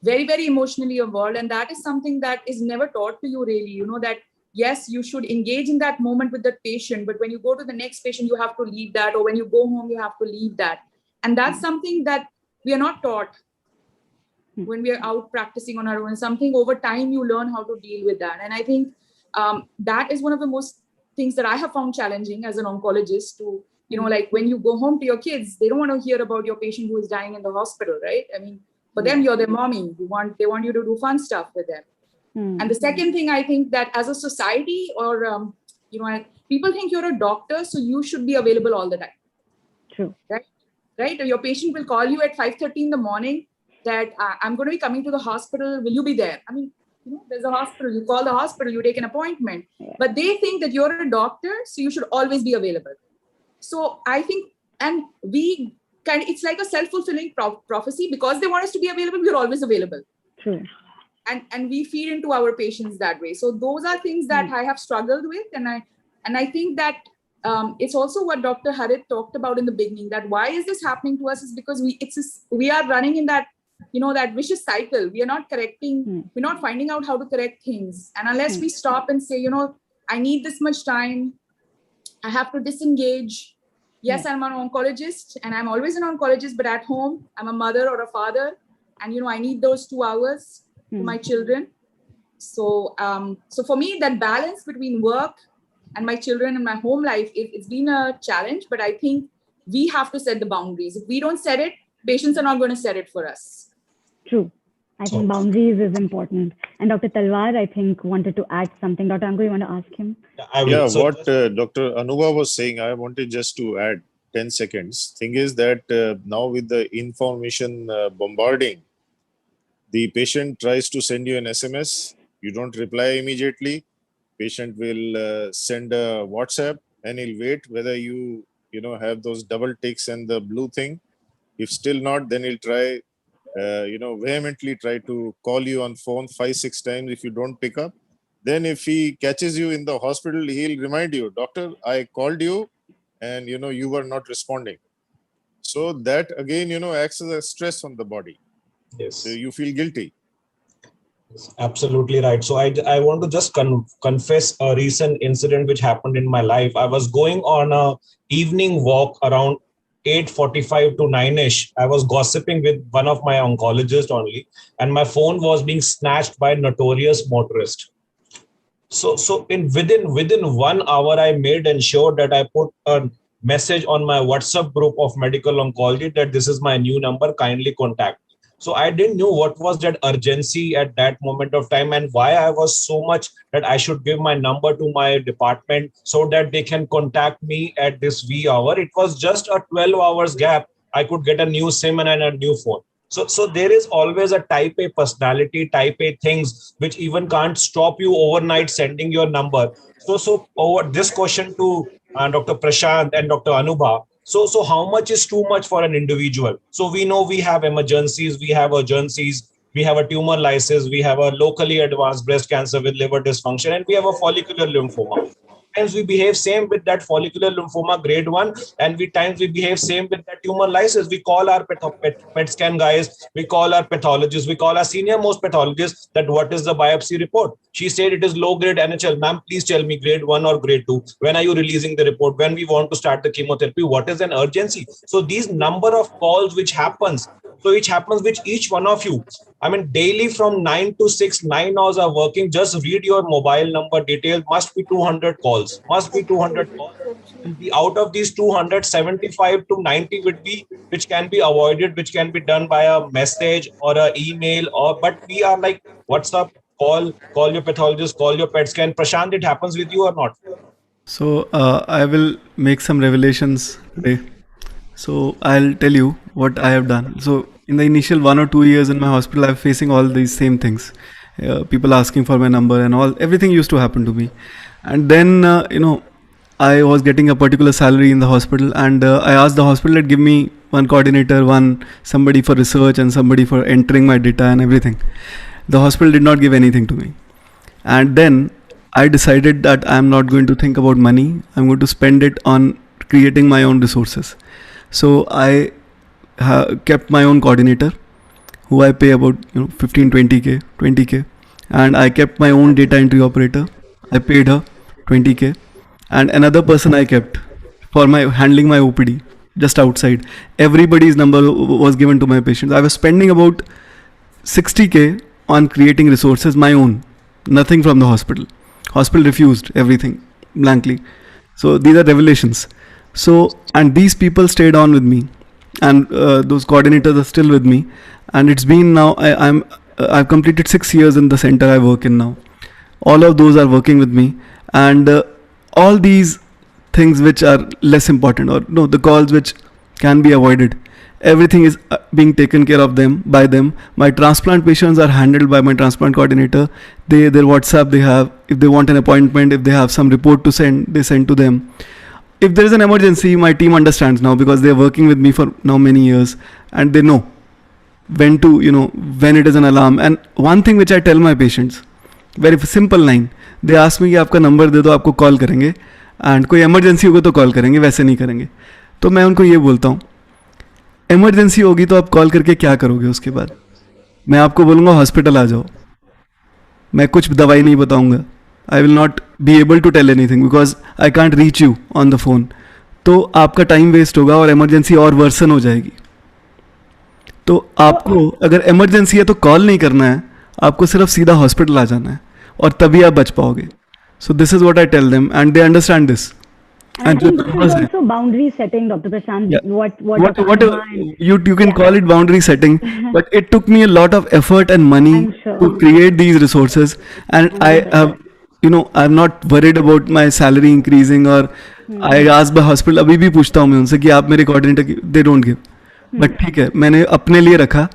very, very emotionally involved. And that is something that is never taught to you really, that yes, you should engage in that moment with the patient, but when you go to the next patient, you have to leave that, or when you go home, you have to leave that. And that's something that we are not taught when we are out practicing on our own. Something over time you learn how to deal with that. And I think that is one of the most things that I have found challenging as an oncologist to, like when you go home to your kids, they don't want to hear about your patient who is dying in the hospital, right? I mean, for them, you're their mommy. They want you to do fun stuff with them. And the second thing, I think that as a society or, people think you're a doctor, so you should be available all the time. True. Right? Your patient will call you at 5:30 in the morning that I'm going to be coming to the hospital. Will you be there? I mean, there's a hospital. You call the hospital, you take an appointment. Yeah. But they think that you're a doctor, so you should always be available. So I think, and it's like a self-fulfilling prophecy. Because they want us to be available, we're always available. True. And we feed into our patients that way. So those are things that I have struggled with. And I think that it's also what Dr. Harit talked about in the beginning, that why is this happening to us is because we are running in that, that vicious cycle. We are not correcting, we're not finding out how to correct things. And unless we stop and say, I need this much time, I have to disengage. Yes, I'm an oncologist and I'm always an oncologist, but at home, I'm a mother or a father. And, I need those 2 hours for my children. So, so for me, that balance between work and my children and my home life, it's been a challenge, but I think we have to set the boundaries. If we don't set it, patients are not going to set it for us. True. I think boundaries is important. And Dr. Talwar, I think, wanted to add something. Dr. Ankur, you want to ask him? What Dr. Anubha was saying, I wanted just to add 10 seconds. Thing is that now with the information bombarding, the patient tries to send you an SMS, you don't reply immediately. Patient will send a WhatsApp and he'll wait whether you have those double ticks and the blue thing. If still not, then he'll try vehemently try to call you on phone 5-6 times. If you don't pick up, then if he catches you in the hospital, he'll remind you, doctor, I called you and you were not responding. So that again acts as a stress on the body. Yes. So you feel guilty. Absolutely right. So I want to just confess a recent incident which happened in my life. I was going on a evening walk around 8:45 to 9ish. I was gossiping with one of my oncologists only, and my phone was being snatched by a notorious motorist. So in within 1 hour, I made ensure that I put a message on my WhatsApp group of medical oncology that this is my new number, kindly contact. So I didn't know what was that urgency at that moment of time and why I was so much that I should give my number to my department so that they can contact me at this V hour. It was just a 12 hours gap. I could get a new SIM and a new phone. So there is always a type A personality, type A things which even can't stop you overnight sending your number. So over this question to Dr. Prashant and Dr. Anubha. So how much is too much for an individual? So we know we have emergencies, we have urgencies, we have a tumor lysis, we have a locally advanced breast cancer with liver dysfunction, and we have a follicular lymphoma. Times we behave same with that follicular lymphoma grade 1, and we times we behave same with that tumor lysis. We call our PET scan guys, we call our pathologists, we call our senior most pathologist that what is the biopsy report. She said it is low grade NHL. Ma'am, please tell me grade 1 or grade 2, when are you releasing the report, when we want to start the chemotherapy, what is an urgency. So these number of calls which happens, so which happens with each one of you. I mean, daily from 9 to 6, 9 hours are working. Just read your mobile number details. Must be 200 calls. Must be 200 calls. And the, out of these 275 to 90 would be which can be avoided, which can be done by a message or a email. Or but we are like WhatsApp, call your pathologist, call your PET scan. Prashant, it happens with you or not? So I will make some revelations today. So I'll tell you what I have done. So in the initial 1 or 2 years in my hospital, I'm facing all these same things. People asking for my number and all. Everything used to happen to me. And then I was getting a particular salary in the hospital, and I asked the hospital to give me one coordinator, one somebody for research, and somebody for entering my data and everything. The hospital did not give anything to me. And then I decided that I'm not going to think about money. I'm going to spend it on creating my own resources. So I kept my own coordinator, who I pay about 15, 20k, and I kept my own data entry operator. I paid her 20k, and another person I kept for my handling my OPD just outside. Everybody's number was given to my patients. I was spending about 60k on creating resources, my own, nothing from the hospital. Hospital refused everything blankly. So these are revelations. So, and these people stayed on with me, and those coordinators are still with me. And it's been now I've completed 6 years in the center I work in now. All of those are working with me, and all these things which are less important, or no, the calls which can be avoided, everything is being taken care of them by them. My transplant patients are handled by my transplant coordinator. Their WhatsApp they have. If they want an appointment, if they have some report to send, they send to them. If there is an emergency, my team understands now, because they are working with me for now many years, and they know when to, when it is an alarm. And one thing which I tell my patients, very simple line, they ask me कि आपका number दे दो, आपको call करेंगे, and कोई emergency होगी तो call करेंगे, वैसे नहीं करेंगे. तो मैं उनको ये बोलता हूँ, इमरजेंसी होगी तो आप कॉल करके क्या करोगे उसके बाद? मैं आपको बोलूँगा हॉस्पिटल आ जाओ, मैं कुछ दवाई नहीं बताऊँगा. I will not be able to tell anything because I can't reach you on the phone. तो आपका टाइम वेस्ट होगा और इमरजेंसी और वर्सन हो जाएगी. तो आपको अगर इमरजेंसी है तो कॉल नहीं करना है, आपको सिर्फ सीधा हॉस्पिटल आ जाना है, और तभी आप बच पाओगे. So this is what I tell them, and they understand this. I think this is also boundary setting, Dr. Prashant. Yeah. What you can call it boundary setting, but it took me a lot of effort and money to create these resources, and I have, I'm not worried about my salary increasing, or I ask the hospital, अभी भी पूछता हूँ मैं उनसे कि आप मेरे coordinator, they don't give, but ठीक है, मैंने अपने लिए रखा,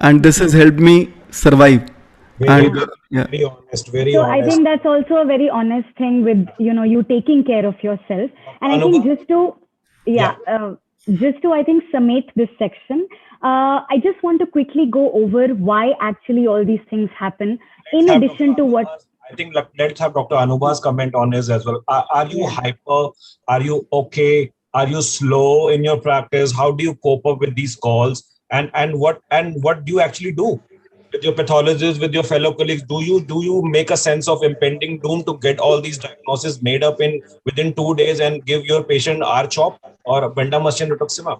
and this has helped me survive. Very honest, very so honest. I think that's also a very honest thing with you taking care of yourself. And I think just to I think summate this section, I just want to quickly go over why actually all these things happen. In addition to what I think let's have Dr. Anubha's comment on this as well. Are you hyper? Are you okay? Are you slow in your practice? How do you cope up with these calls? And what do you actually do with your pathologists, with your fellow colleagues? Do you make a sense of impending doom to get all these diagnoses made up within 2 days and give your patient R-CHOP or bendamustine rituximab?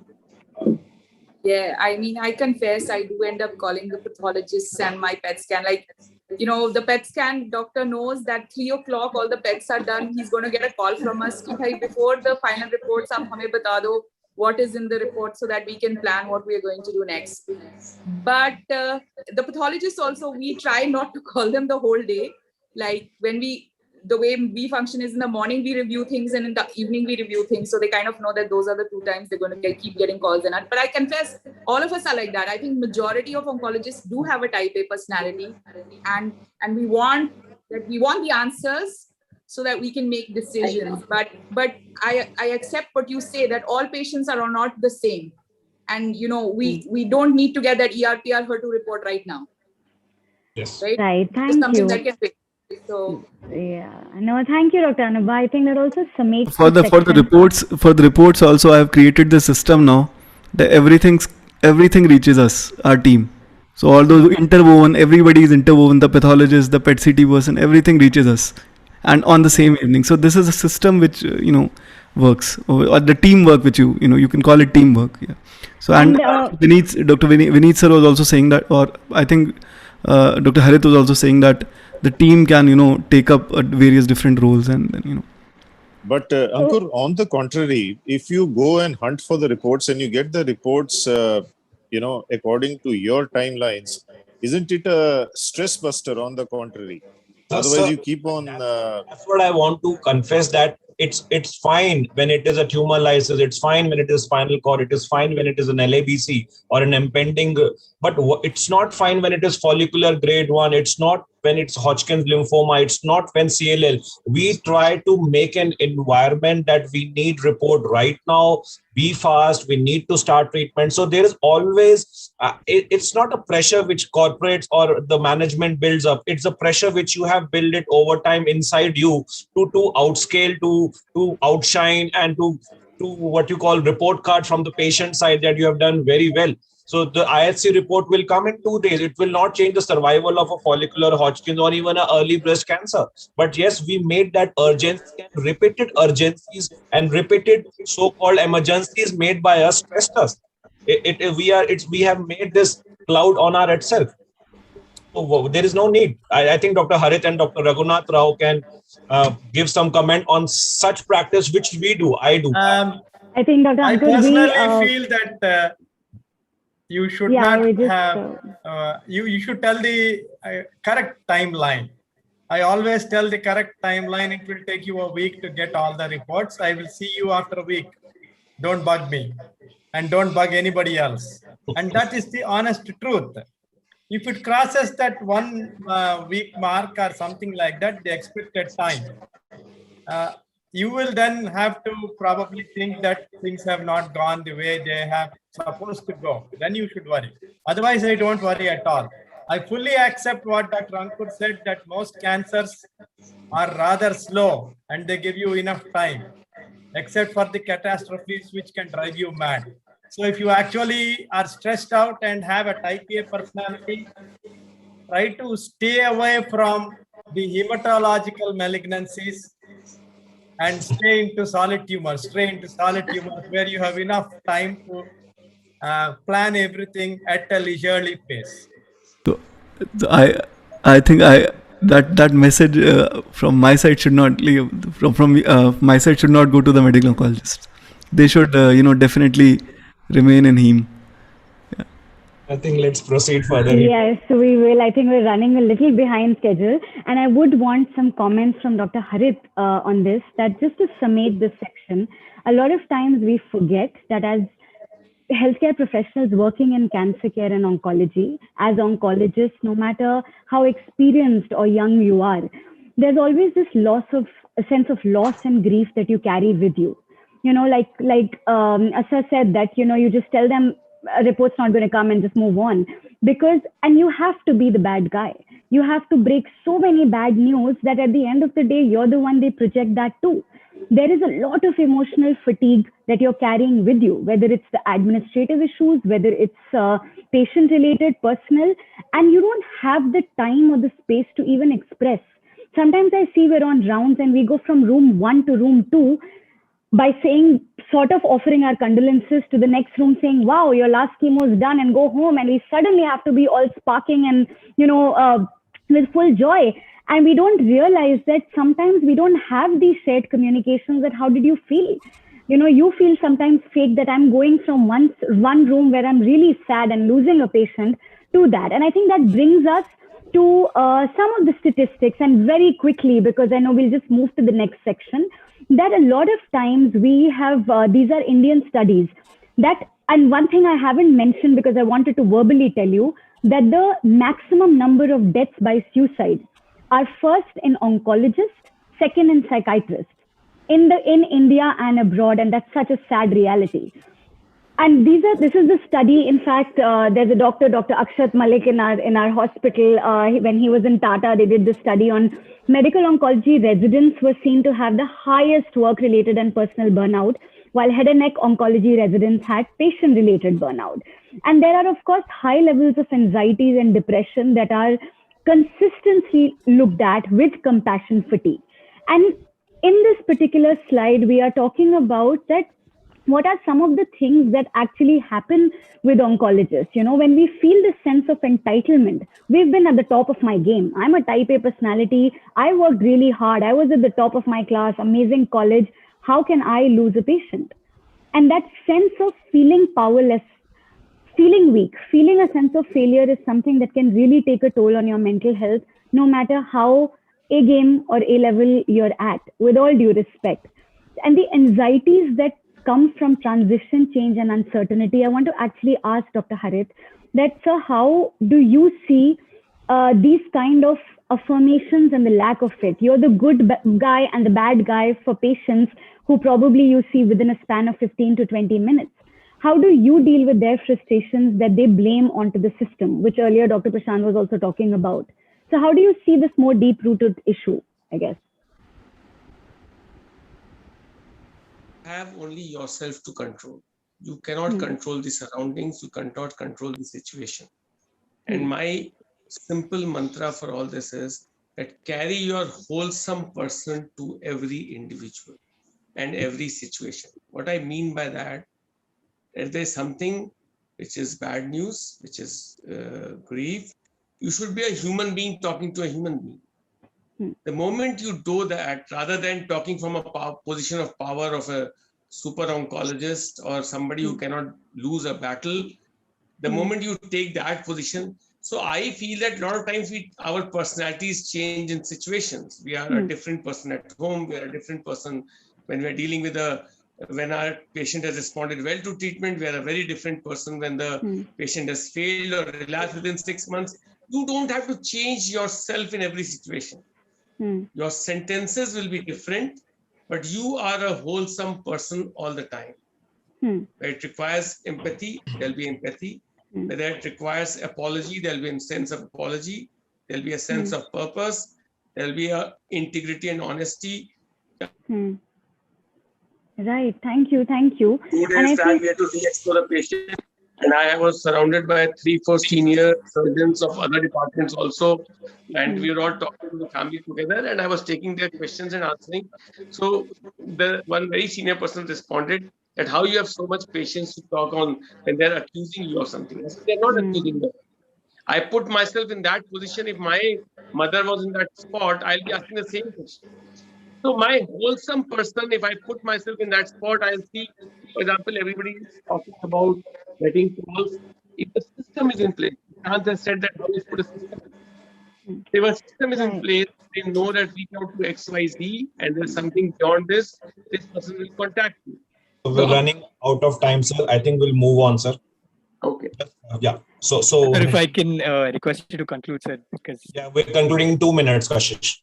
Yeah, I mean, I confess I do end up calling the pathologists and my PET scan. Like The PET scan doctor knows that 3 o'clock all the PETs are done. He's going to get a call from us before the final reports, hame bata do what is in the report so that we can plan what we are going to do next. But the pathologists also, we try not to call them the whole day. Like the way we function is in the morning we review things and in the evening we review things. So they kind of know that those are the 2 times they're going to keep getting calls and that. But I confess, all of us are like that. I think majority of oncologists do have a type A personality, and we want the answers so that we can make decisions. But I accept what you say, that all patients are not the same. And we don't need to get that ERPR HER2 report right now. Yes. Right. Thank Just something you. that can wait. So yeah, no, thank you, Dr. Anubha. I think that also summates For the reports also, I have created the system now that everything reaches us, our team. So all those interwoven, everybody is interwoven, the pathologist, the PET CT person, everything reaches us, and on the same evening. So this is a system which works, or the teamwork which you can call it teamwork. Yeah. So and Dr. Vineet sir was also saying that, or I think Dr. Harit was also saying that the team can take up various different roles and then. But Ankur, on the contrary, if you go and hunt for the reports and you get the reports, according to your timelines, isn't it a stress buster? On the contrary, otherwise you keep on. That's what I want to confess, that it's fine when it is a tumor lysis, it's fine when it is spinal cord, it is fine when it is an LABC or an impending, but it's not fine when it is follicular grade 1, it's not when it's Hodgkin's lymphoma, it's not when CLL. We try to make an environment that we need report right now, be fast, we need to start treatment. So there is always, it's not a pressure which corporates or the management builds up. It's a pressure which you have built it over time inside you to outscale, to outshine, and to what you call report card from the patient side that you have done very well. So the IHC report will come in 2 days. It will not change the survival of a follicular Hodgkin's or even an early breast cancer. But yes, we made that urgency, and repeated urgencies and repeated so-called emergencies made by us stressed us. We have made this cloud on our itself. So there is no need. I think Dr. Harit and Dr. Raghunath Rao can give some comment on such practice, which we do. I do. I think Dr. I Ankur, personally feel that you should not have. You should tell the correct timeline. I always tell the correct timeline. It will take you a week to get all the reports. I will see you after a week. Don't bug me, and don't bug anybody else. And that is the honest truth. If it crosses that 1 week mark or something like that, the expected time, you will then have to probably think that things have not gone the way they have supposed to go. Then you should worry. Otherwise, I don't worry at all. I fully accept what Dr. Ankur said, that most cancers are rather slow and they give you enough time, except for the catastrophes which can drive you mad. So if you actually are stressed out and have a type A personality, try to stay away from the hematological malignancies and stay into solid tumors where you have enough time to plan everything at a leisurely pace. So I think that message from my side should not leave, from my side should not go to the medical oncologist. They should definitely remain in heme. Yeah. I think let's proceed further. Yes, we will. I think we're running a little behind schedule, and I would want some comments from Dr. Harit on this. That just to summate this section, a lot of times we forget that as healthcare professionals working in cancer care and oncology, as oncologists, no matter how experienced or young you are, there's always this a sense of loss and grief that you carry with you. Like Asa said that, you just tell them a report's not going to come and just move on, and you have to be the bad guy. You have to break so many bad news that at the end of the day, you're the one they project that to. There is a lot of emotional fatigue that you're carrying with you, whether it's the administrative issues, whether it's patient related, personal, and you don't have the time or the space to even express. Sometimes I see we're on rounds and we go from room 1 to room 2 by saying, sort of offering our condolences, to the next room saying, wow, your last chemo is done, and go home. And we suddenly have to be all sparking and, with full joy. And we don't realize that sometimes we don't have these shared communications that how did you feel? You feel sometimes fake that I'm going from one room where I'm really sad and losing a patient to that. And I think that brings us to some of the statistics, and very quickly, because I know we'll just move to the next section, that a lot of times we have, these are Indian studies that, and one thing I haven't mentioned because I wanted to verbally tell you, that the maximum number of deaths by suicide are first in oncologists, second in psychiatrists, in India and abroad, and that's such a sad reality. And this is the study. In fact, there's a doctor, Dr. Akshat Malik, in our hospital. When he was in Tata, they did this study on medical oncology residents were seen to have the highest work-related and personal burnout, while head and neck oncology residents had patient-related burnout. And there are, of course, high levels of anxieties and depression that are consistently looked at with compassion fatigue. And in this particular slide, we are talking about that what are some of the things that actually happen with oncologists. When we feel this sense of entitlement, we've been at the top of my game. I'm a type A personality. I worked really hard. I was at the top of my class, amazing college. How can I lose a patient? And that sense of feeling powerless, feeling weak, feeling a sense of failure is something that can really take a toll on your mental health, no matter how A game or A level you're at, with all due respect. And the anxieties that come from transition, change, and uncertainty, I want to actually ask Dr. Harit that, sir, how do you see these kind of affirmations and the lack of it? You're the good guy and the bad guy for patients who probably you see within a span of 15 to 20 minutes. How do you deal with their frustrations that they blame onto the system, which earlier Dr. Prashant was also talking about? So how do you see this more deep-rooted issue, I guess? Have only yourself to control. You cannot control the surroundings, you cannot control the situation. And my simple mantra for all this is that carry your wholesome person to every individual and every situation. What I mean by that, if there's something which is bad news, which is grief, you should be a human being talking to a human being. The moment you do that, rather than talking from a position of power of a super oncologist or somebody who cannot lose a battle, the moment you take that position, so I feel that a lot of times our personalities change in situations. We are a different person at home, we are a different person when we are dealing with when our patient has responded well to treatment, we are a very different person when the patient has failed or relapsed within 6 months. You don't have to change yourself in every situation. Your sentences will be different, but you are a wholesome person all the time. Where it requires empathy, there'll be empathy. Whether it requires apology, there'll be a sense of apology. There'll be a sense of purpose. There'll be a integrity and honesty. Right. Thank you. Thank you. 2 days back, we had to re-explore the patient. And I was surrounded by 3-4 senior surgeons of other departments also. And we were all talking to the family together, and I was taking their questions and answering. So the one very senior person responded that how you have so much patience to talk on when they're accusing you of something. I said, they're not accusing me. I put myself in that position. If my mother was in that spot, I'll be asking the same question. So my wholesome person, if I put myself in that spot, I'll see, for example, everybody is talking about getting calls. If the system is in place, Prashant has said that how you put a system. If a system is in place, they know that we come to XYZ and there's something beyond this, this person will contact you. So we're running out of time, sir. I think we'll move on, sir. Okay. Yeah. So Sir, if I can request you to conclude, sir, because yeah, we're concluding in 2 minutes, Kashish.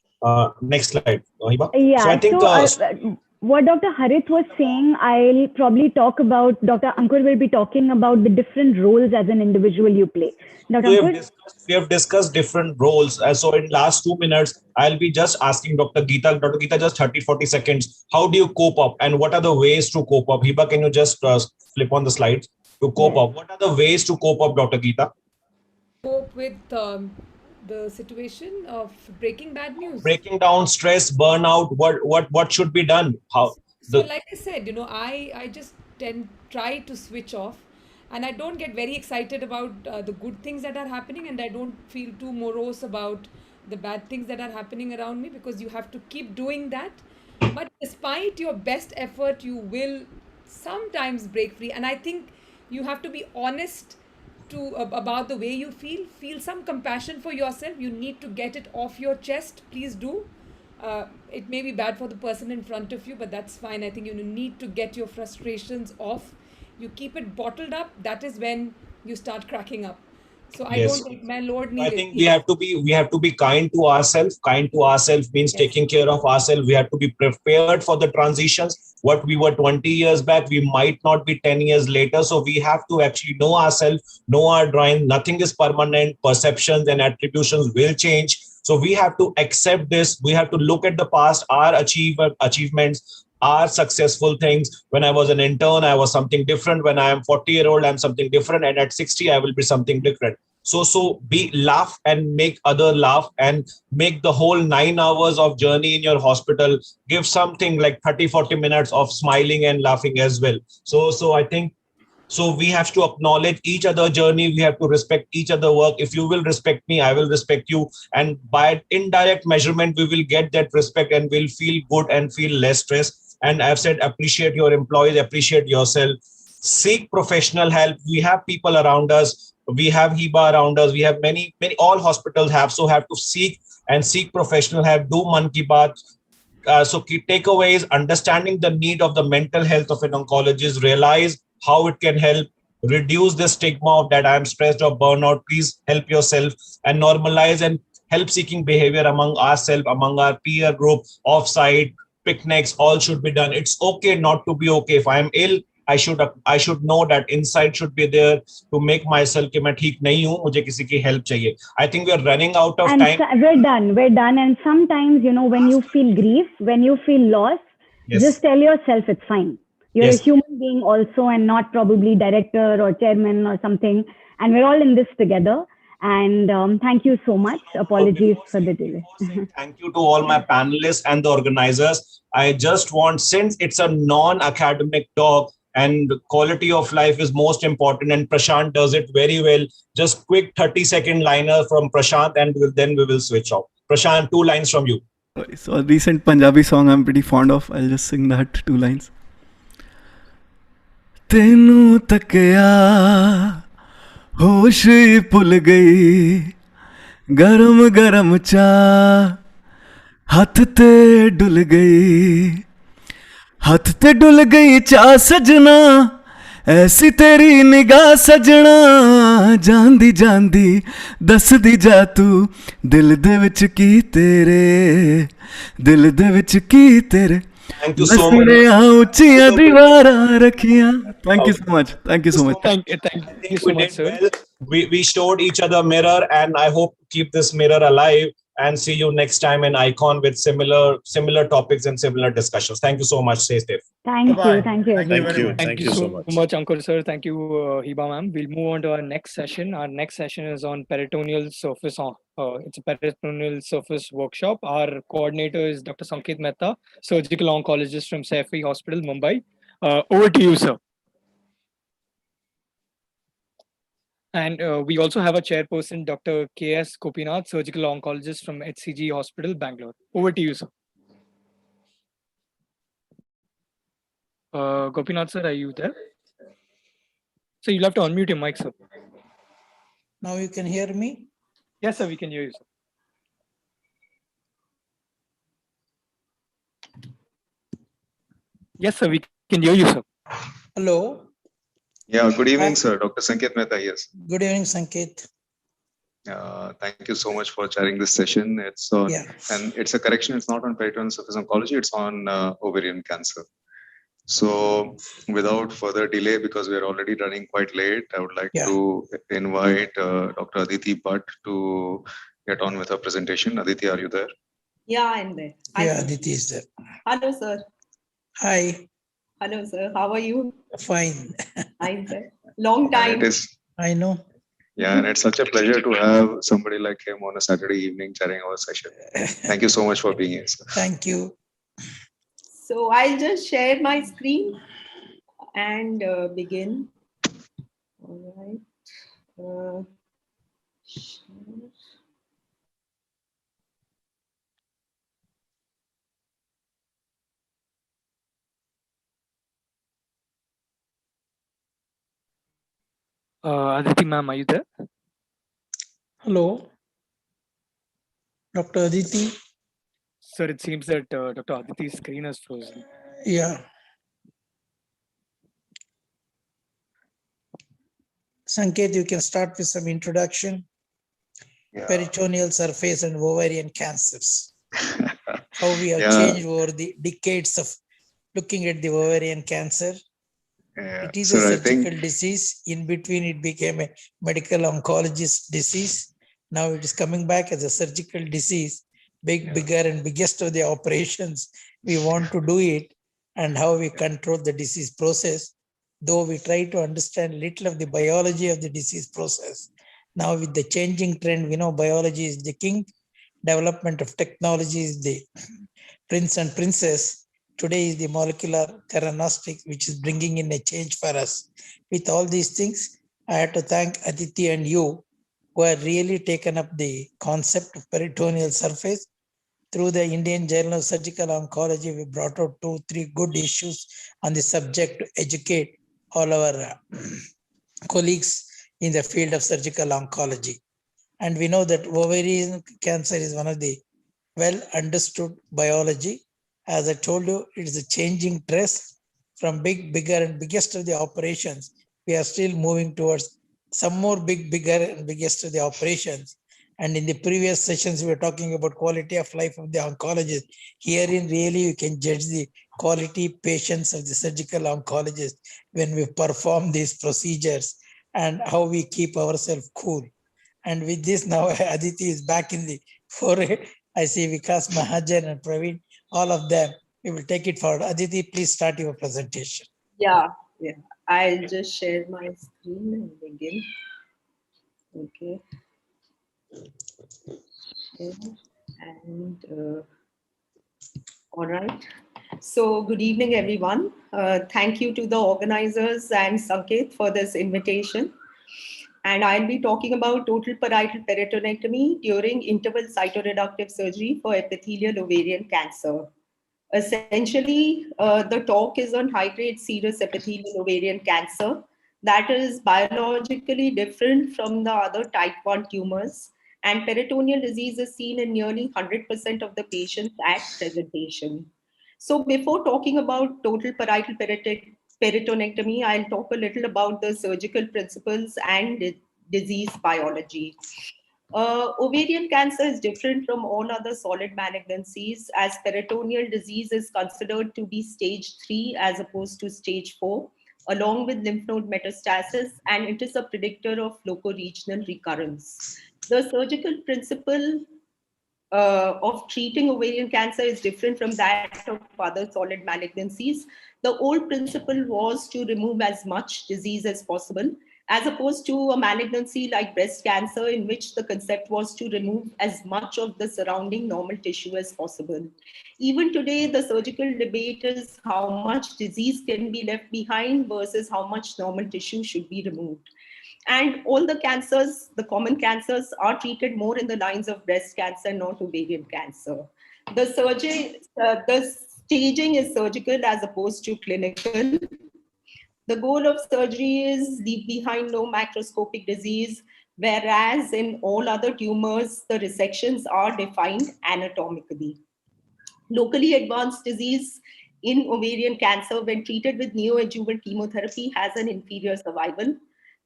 Next slide, Hiba. Yeah. So I think what Dr. Harit was saying, I'll probably talk about, Dr. Ankur will be talking about the different roles as an individual you play. Dr. Ankur? We have discussed different roles. So in last 2 minutes, I'll be just asking Dr. Geeta. Dr. Geeta, just 30-40 seconds. How do you cope up and what are the ways to cope up? Hiba, can you just flip on the slides to cope up? What are the ways to cope up, Dr. Geeta? Cope with the situation of breaking bad news. Breaking down stress, burnout, what should be done? How? So like I said, I just try to switch off, and I don't get very excited about the good things that are happening, and I don't feel too morose about the bad things that are happening around me, because you have to keep doing that. But despite your best effort, you will sometimes break free. And I think you have to be honest about the way you feel some compassion for yourself. You need to get it off your chest. Please do. It may be bad for the person in front of you, but that's fine. I think you need to get your frustrations off. You keep it bottled up, that is when you start cracking up. So I Yes. don't think my Lord I needs. think we have to be kind to ourselves. Kind to ourselves means taking care of ourselves. We have to be prepared for the transitions. What we were 20 years back, we might not be 10 years later. So we have to actually know ourselves, know our drawing. Nothing is permanent. Perceptions and attributions will change. So we have to accept this. We have to look at the past, our achievements, our successful things. When I was an intern, I was something different. When I am 40-year-old, I'm something different. And at 60, I will be something different. So be laugh and make other laugh, and make the whole 9 hours of journey in your hospital, give something like 30-40 minutes of smiling and laughing as well. So I think, so we have to acknowledge each other journey. We have to respect each other work. If you will respect me, I will respect you, and by indirect measurement we will get that respect and will feel good and feel less stress. And I've said, appreciate your employees, appreciate yourself, seek professional help. We have people around us, we have HIBA around us, we have many, all hospitals have, so have to seek professional help, do man ki baat. So key takeaways: understanding the need of the mental health of an oncologist, realize how it can help, reduce the stigma of that I'm stressed or burnout, please help yourself, and normalize and help seeking behavior among ourselves, among our peer group, offsite, picnics, all should be done. It's okay not to be okay. If I'm ill, I should know that insight should be there to make myself कि मैं ठीक नहीं हूँ, मुझे किसी की help चाहिए. I think we are running out of time. We're done. And sometimes, when you feel grief, when you feel loss, just tell yourself it's fine. You're a human being also, and not probably director or chairman or something. And we're all in this together. And thank you so much. Apologies for the delay. Thank you to all my panelists and the organizers. I just want, since it's a non-academic talk and quality of life is most important, and Prashant does it very well, just quick 30-second liner from Prashant, and then we will switch off. Prashant, 2 lines from you. So a recent Punjabi song I'm pretty fond of. I'll just sing that 2 lines. Tenu takya hosh ਭੁੱਲ ਗਈ ਗਰਮ ਗਰਮ ਚਾਹ ਹੱਥ ਤੇ ਡੁੱਲ ਗਈ ਚਾਹ ਸਜਣਾ ਐਸੀ ਤੇਰੀ ਨਿਗਾਹ ਸਜਣਾ ਜਾਂਦੀ ਜਾਂਦੀ ਦੱਸਦੀ ਜਾ ਤੂੰ ਦਿਲ ਦੇ ਵਿੱਚ ਕੀ ਤੇਰੇ ਦਿਲ ਦੇ ਵਿੱਚ ਕੀ ਤੇਰੇ Thank you so much. ਉੱਚੀਆਂ ਦੀਵਾਰਾਂ ਰੱਖੀਆਂ. Thank you so much. Thank you so much. Thank you so much, sir. Well. We showed each other a mirror, and I hope to keep this mirror alive, and see you next time in Icon with similar topics and similar discussions. Thank you so much. Stay safe. Thank you. Thank you so much. Ankur sir. Thank you, Hiba ma'am. We'll move on to our next session. Our next session is on peritoneal surface. It's a peritoneal surface workshop. Our coordinator is Dr. Sanket Mehta, surgical oncologist from Saifi Hospital, Mumbai. Over to you, sir. And we also have a chairperson, Dr. K.S. Gopinath, surgical oncologist from HCG Hospital, Bangalore. Over to you, sir. Gopinath sir, are you there? So you'll have to unmute your mic, sir. Now you can hear me? Yes, sir, we can hear you, sir. Yes, sir, we can hear you, sir. Hello. Yeah, good evening, sir. Dr. Sanket Mehta, yes. Good evening, Sanket. Thank you so much for chairing this session. It's on, and it's a correction. It's not on peritoneal surface oncology. It's on ovarian cancer. So, without further delay, because we are already running quite late, I would like to invite Dr. Aditi Bhatt to get on with her presentation. Aditi, are you there? Yeah, I'm there. Yeah, Aditi is there. Hello, sir. Hi. Hello, sir. How are you? Fine. Hi, sir. Long time. It is. I know. Yeah, and it's such a pleasure to have somebody like him on a Saturday evening chairing our session. Thank you so much for being here, sir. Thank you. So I'll just share my screen and begin. All right. Aditi ma'am, are you there? Hello, Dr. Aditi. Sir, it seems that Dr. Aditi's screen is frozen. Yeah. Sanket, you can start with some introduction. Yeah. Peritoneal surface and ovarian cancers. How we have Yeah. changed over the decades of looking at the ovarian cancer. Yeah. It is Sir, a I think surgical disease. In between, it became a medical oncologist disease. Now it is coming back as a surgical disease. Bigger and biggest of the operations. We want to do it and how we control the disease process. Though we try to understand little of the biology of the disease process. Now with the changing trend, we know biology is the king. Development of technology is the prince and princess. Today is the molecular theranostics, which is bringing in a change for us. With all these things, I have to thank Aditi and you, who have really taken up the concept of peritoneal surface. Through the Indian Journal of Surgical Oncology, we brought out 2-3 good issues on the subject to educate all our colleagues in the field of surgical oncology. And we know that ovarian cancer is one of the well understood biology. As I told you, it is a changing dress from bigger and biggest of the operations. We are still moving towards some more bigger and biggest of the operations. And in the previous sessions, we were talking about quality of life of the oncologist. Herein, really, you can judge the quality patience of the surgical oncologist when we perform these procedures and how we keep ourselves cool. And with this, now Aditi is back in the foray. I see Vikas Mahajan and Praveen, all of them. We will take it forward. Aditi, please start your presentation. Yeah. I'll just share my screen and begin. Okay. And all right. So good evening, everyone. Thank you to the organizers and Sanket for this invitation. And I'll be talking about total parietal peritonectomy during interval cytoreductive surgery for epithelial ovarian cancer. Essentially, the talk is on high-grade serous epithelial ovarian cancer that is biologically different from the other type 1 tumors, and peritoneal disease is seen in nearly 100% of the patients at presentation. So before talking about total parietal peritonectomy, I'll talk a little about the surgical principles and disease biology. Ovarian cancer is different from all other solid malignancies, as peritoneal disease is considered to be stage 3 as opposed to stage 4, along with lymph node metastasis, and it is a predictor of locoregional recurrence. The surgical principle of treating ovarian cancer is different from that of other solid malignancies. The old principle was to remove as much disease as possible, as opposed to a malignancy like breast cancer, in which the concept was to remove as much of the surrounding normal tissue as possible. Even today, the surgical debate is how much disease can be left behind versus how much normal tissue should be removed. And all the cancers, the common cancers, are treated more in the lines of breast cancer, not ovarian cancer. The staging is surgical as opposed to clinical. The goal of surgery is leave behind no macroscopic disease, whereas in all other tumors, the resections are defined anatomically. Locally advanced disease in ovarian cancer, when treated with neoadjuvant chemotherapy, has an inferior survival,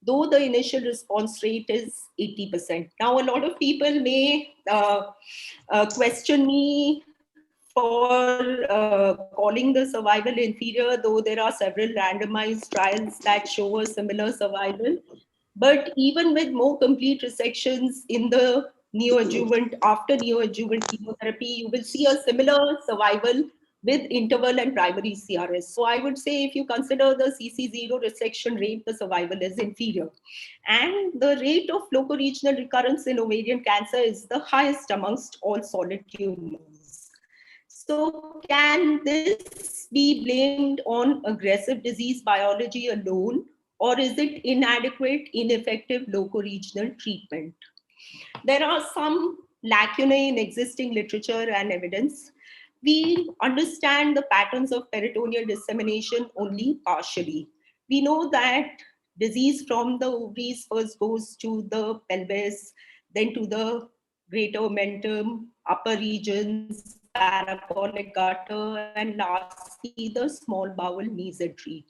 though the initial response rate is 80%. Now, a lot of people may question me for calling the survival inferior, though there are several randomized trials that show a similar survival. But even with more complete resections in the after neoadjuvant chemotherapy, you will see a similar survival with interval and primary CRS. So I would say if you consider the CC0 resection rate, the survival is inferior. And the rate of locoregional recurrence in ovarian cancer is the highest amongst all solid tumors. So can this be blamed on aggressive disease biology alone, or is it inadequate, ineffective locoregional treatment? There are some lacunae in existing literature and evidence. We understand the patterns of peritoneal dissemination only partially. We know that Disease from the ovaries first goes to the pelvis, then to the greater omentum, upper regions, parabolic gutter, and lastly the small bowel mesentery.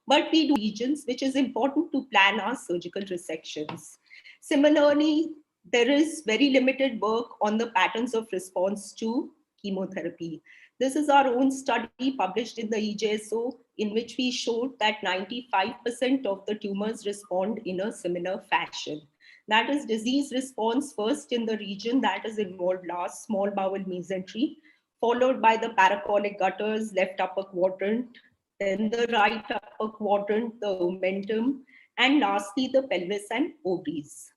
But we do regions, which is important to plan our surgical resections. Similarly, there is very limited work on the patterns of response to chemotherapy. This is our own study published in the EJSO, in which we showed that 95% of the tumors respond in a similar fashion. That is disease response first in the region that is involved last, small bowel mesentery, followed by the paracolic gutters, left upper quadrant, then the right upper quadrant, the omentum, and lastly the pelvis and ovaries.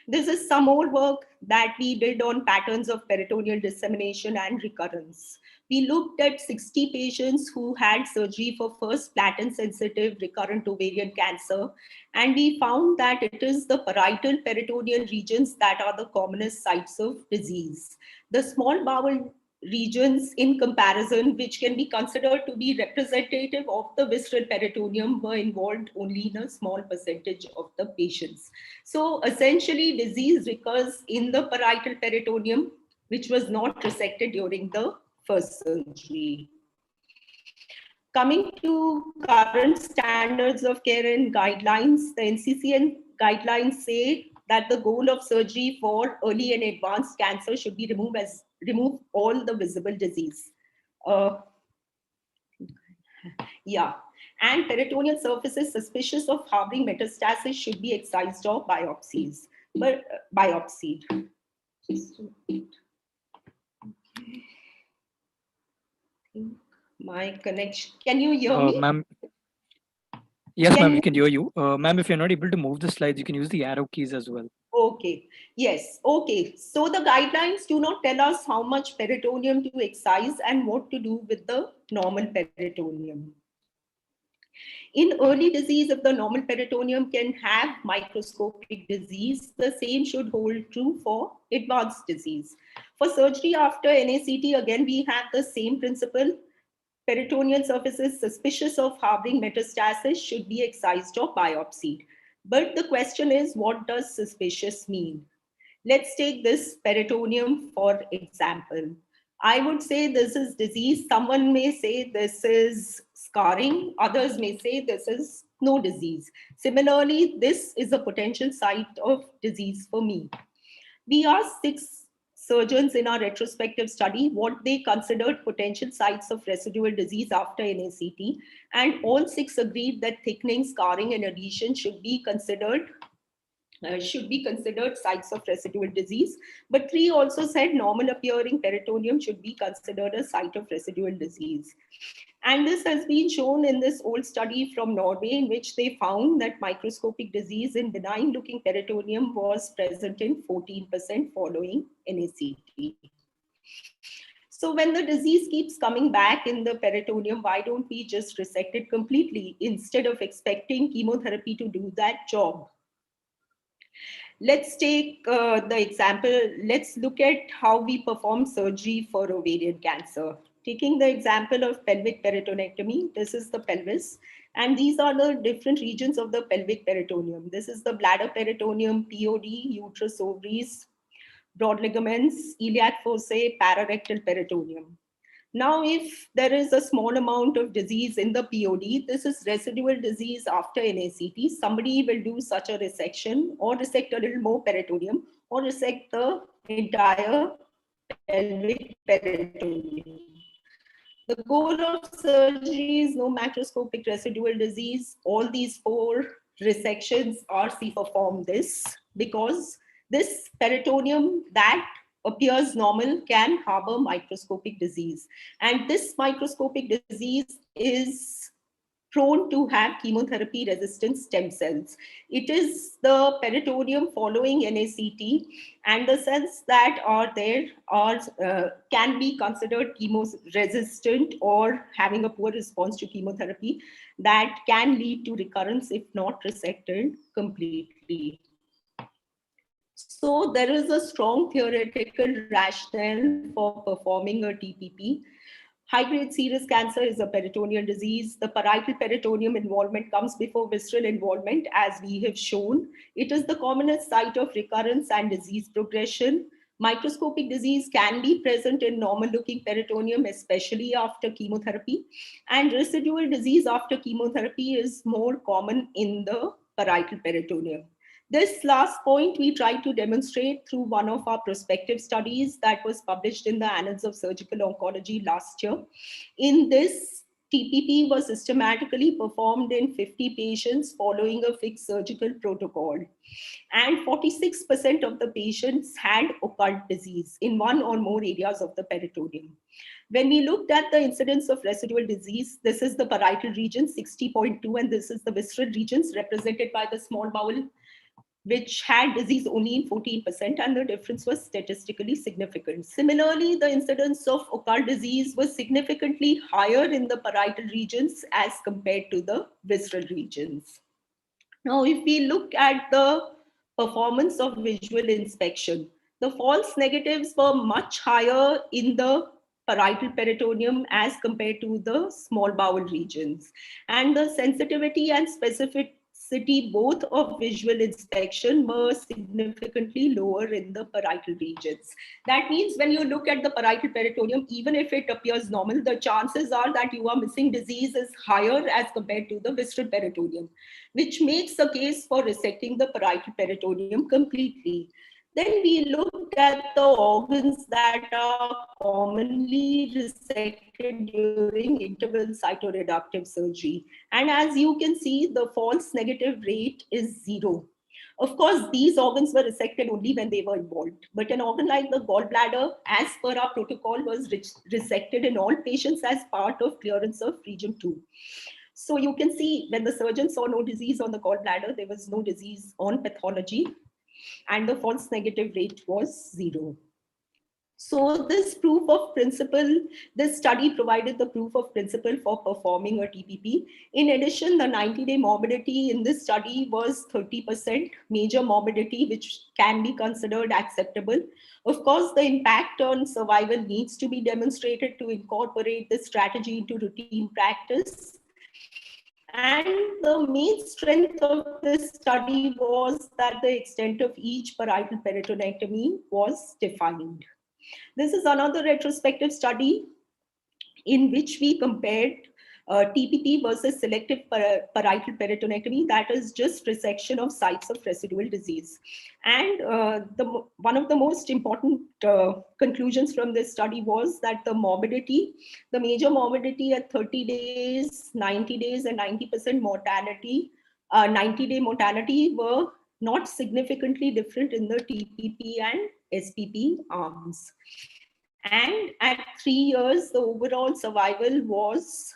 This is some more work that we did on patterns of peritoneal dissemination and recurrence. We looked at 60 patients who had surgery for first platinum-sensitive recurrent ovarian cancer, and we found that it is the parietal peritoneal regions that are the commonest sites of disease. The small bowel regions in comparison, which can be considered to be representative of the visceral peritoneum, were involved only in a small percentage of the patients. So essentially disease recurs in the parietal peritoneum, which was not resected during the first surgery. Coming to current standards of care and guidelines, the NCCN guidelines say that the goal of surgery for early and advanced cancer should be remove all the visible disease. And peritoneal surfaces suspicious of harboring metastasis should be excised or biopsied. My connection. Can you hear me? Ma'am. Yes, ma'am, we can hear you. Ma'am, if you're not able to move the slides, you can use the arrow keys as well. Okay. Yes. Okay. So the guidelines do not tell us how much peritoneum to excise and what to do with the normal peritoneum. In early disease, if the normal peritoneum can have microscopic disease, the same should hold true for advanced disease. For surgery after NACT, again, we have the same principle. Peritoneal surfaces suspicious of harboring metastasis should be excised or biopsied. But the question is, what does suspicious mean? Let's take this peritoneum for example. I would say this is disease. Someone may say this is scarring. Others may say this is no disease. Similarly, this is a potential site of disease for me. We asked 6 surgeons in our retrospective study what they considered potential sites of residual disease after NACT, and all 6 agreed that thickening, scarring, and adhesion should be considered sites of residual disease. But 3 also said normal appearing peritoneum should be considered a site of residual disease. And this has been shown in this old study from Norway, in which they found that microscopic disease in benign looking peritoneum was present in 14% following NACT. So when the disease keeps coming back in the peritoneum, why don't we just resect it completely instead of expecting chemotherapy to do that job? Let's take the example. Let's look at how we perform surgery for ovarian cancer. Taking the example of pelvic peritonectomy, this is the pelvis, and these are the different regions of the pelvic peritoneum. This is the bladder peritoneum, POD, uterus, ovaries, broad ligaments, iliac foci, pararectal peritoneum. Now, if there is a small amount of disease in the POD, this is residual disease after NACT. Somebody will do such a resection or resect a little more peritoneum or resect the entire pelvic peritoneum. The goal of surgery is no macroscopic residual disease. All these 4 resections are perform this because this peritoneum that appears normal can harbor microscopic disease. And this microscopic disease is prone to have chemotherapy resistant stem cells. It is the peritoneum following NACT, and the cells that are there can be considered chemo-resistant or having a poor response to chemotherapy that can lead to recurrence if not resected completely. So there is a strong theoretical rationale for performing a TPP. High-grade serous cancer is a peritoneal disease. The parietal peritoneum involvement comes before visceral involvement, as we have shown. It is the commonest site of recurrence and disease progression. Microscopic disease can be present in normal-looking peritoneum, especially after chemotherapy. And residual disease after chemotherapy is more common in the parietal peritoneum. This last point we tried to demonstrate through one of our prospective studies that was published in the Annals of Surgical Oncology last year. In this, TPP was systematically performed in 50 patients following a fixed surgical protocol. And 46% of the patients had occult disease in one or more areas of the peritoneum. When we looked at the incidence of residual disease, this is the parietal region, 60.2, and this is the visceral regions represented by the small bowel, which had disease only in 14%, and the difference was statistically significant. Similarly, the incidence of occult disease was significantly higher in the parietal regions as compared to the visceral regions. Now, if we look at the performance of visual inspection, the false negatives were much higher in the parietal peritoneum as compared to the small bowel regions. And the sensitivity and specificity both of visual inspection were significantly lower in the parietal regions. That means when you look at the parietal peritoneum, even if it appears normal, the chances are that you are missing disease is higher as compared to the visceral peritoneum, which makes a case for resecting the parietal peritoneum completely. Then we look at the organs that are commonly resected during interval cytoreductive surgery. And as you can see, the false negative rate is 0. Of course, these organs were resected only when they were involved. But an organ like the gallbladder, as per our protocol, was resected in all patients as part of clearance of region 2. So you can see when the surgeon saw no disease on the gallbladder, there was no disease on pathology, and the false negative rate was 0. So this proof of principle, this study provided the proof of principle for performing a TPP. In addition, the 90-day morbidity in this study was 30%, major morbidity, which can be considered acceptable. Of course, the impact on survival needs to be demonstrated to incorporate this strategy into routine practice. And the main strength of this study was that the extent of each parietal peritonectomy was defined. This is another retrospective study in which we compared TPP versus selective parietal peritonectomy, that is just resection of sites of residual disease. And one of the most important conclusions from this study was that the morbidity, the major morbidity at 30 days, 90 days, and 90% mortality, 90-day mortality were not significantly different in the TPP and SPP arms. And at 3 years, the overall survival was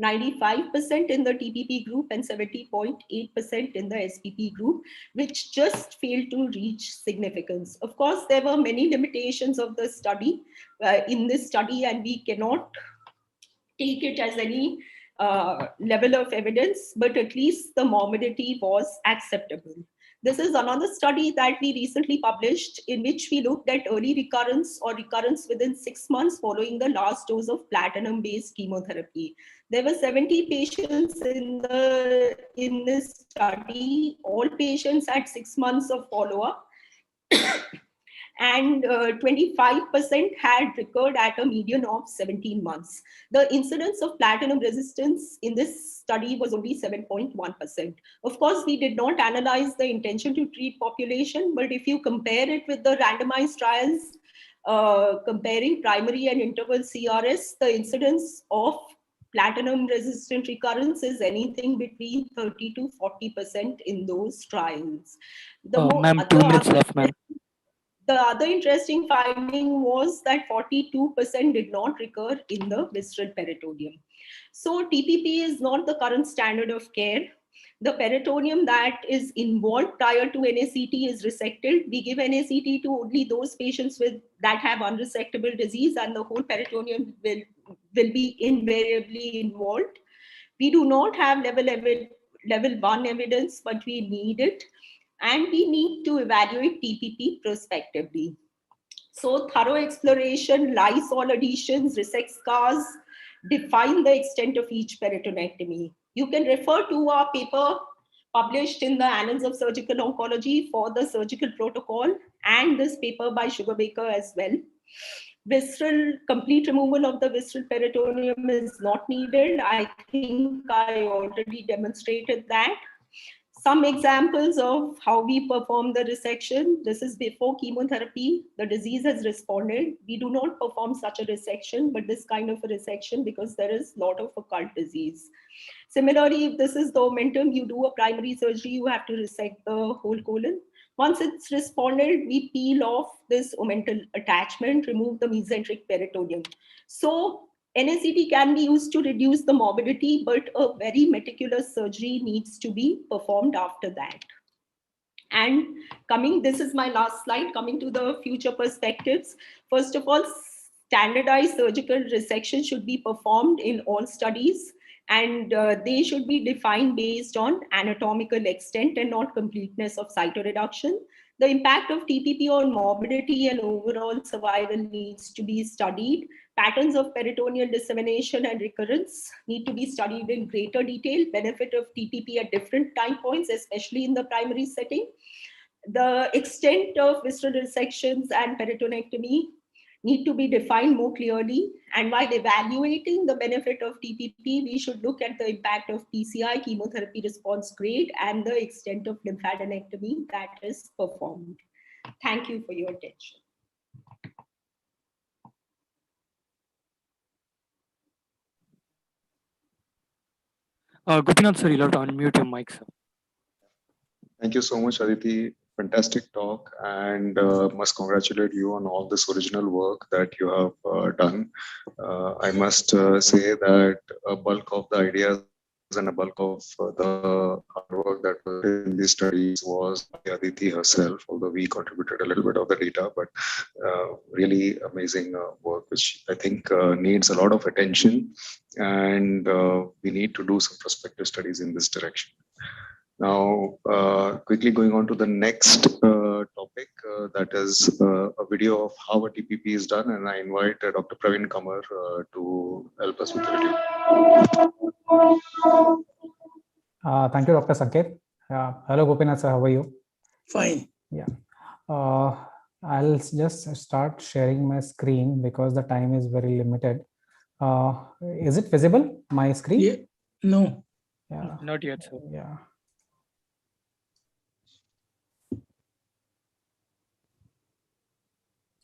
95% in the TPP group and 70.8% in the SPP group, which just failed to reach significance. Of course, there were many limitations of the study in this study, and we cannot take it as any level of evidence, but at least the morbidity was acceptable. This is another study that we recently published in which we looked at early recurrence or recurrence within 6 months following the last dose of platinum-based chemotherapy. There were 70 patients in this study. All patients had 6 months of follow-up. And 25% had recurred at a median of 17 months. The incidence of platinum resistance in this study was only 7.1%. Of course, we did not analyze the intention to treat population, but if you compare it with the randomized trials, comparing primary and interval CRS, the incidence of platinum resistant recurrence is anything between 30 to 40% in those trials. Ma'am, 2 minutes left, ma'am. The other interesting finding was that 42% did not recur in the visceral peritoneum. So TPP is not the current standard of care. The peritoneum that is involved prior to NACT is resected. We give NACT to only those patients that have unresectable disease, and the whole peritoneum will be invariably involved. We do not have level 1 evidence, but we need it. And we need to evaluate TPP prospectively. So thorough exploration, lice all adhesions, resect scars, define the extent of each peritonectomy. You can refer to our paper published in the Annals of Surgical Oncology for the surgical protocol, and this paper by Sugarbaker as well. Complete removal of the visceral peritoneum is not needed. I think I already demonstrated that. Some examples of how we perform the resection. This is before chemotherapy. The disease has responded. We do not perform such a resection, but this kind of a resection because there is a lot of occult disease. Similarly, if this is the omentum, you do a primary surgery, you have to resect the whole colon. Once it's responded, we peel off this omental attachment, remove the mesenteric peritoneum. So NSCT can be used to reduce the morbidity, but a very meticulous surgery needs to be performed after that. And this is my last slide, coming to the future perspectives. First of all, standardized surgical resection should be performed in all studies, and they should be defined based on anatomical extent and not completeness of cytoreduction. The impact of TPP on morbidity and overall survival needs to be studied. Patterns of peritoneal dissemination and recurrence need to be studied in greater detail. Benefit of TPP at different time points, especially in the primary setting. The extent of visceral resections and peritonectomy need to be defined more clearly. And while evaluating the benefit of TPP, we should look at the impact of PCI, chemotherapy response grade, and the extent of lymphadenectomy that is performed. Thank you for your attention. Gopinath sir, you'll have to unmute your mic, sir. Thank you so much, Aditi. Fantastic talk, and must congratulate you on all this original work that you have done. I must say that a bulk of the ideas and a bulk of the hard work that was in these studies was by Aditi herself, although we contributed a little bit of the data, but really amazing work, which I think needs a lot of attention, and we need to do some prospective studies in this direction. Now, quickly going on to the next topic, that is a video of how a TPP is done, and I invite Dr. Praveen Kamar to help us with the video. Thank you, Dr. Sanket. Hello, Gopinath sir, how are you? Fine. Yeah. I'll just start sharing my screen because the time is very limited. Is it visible, my screen? Yeah. No. Yeah. Not yet, sir. Yeah.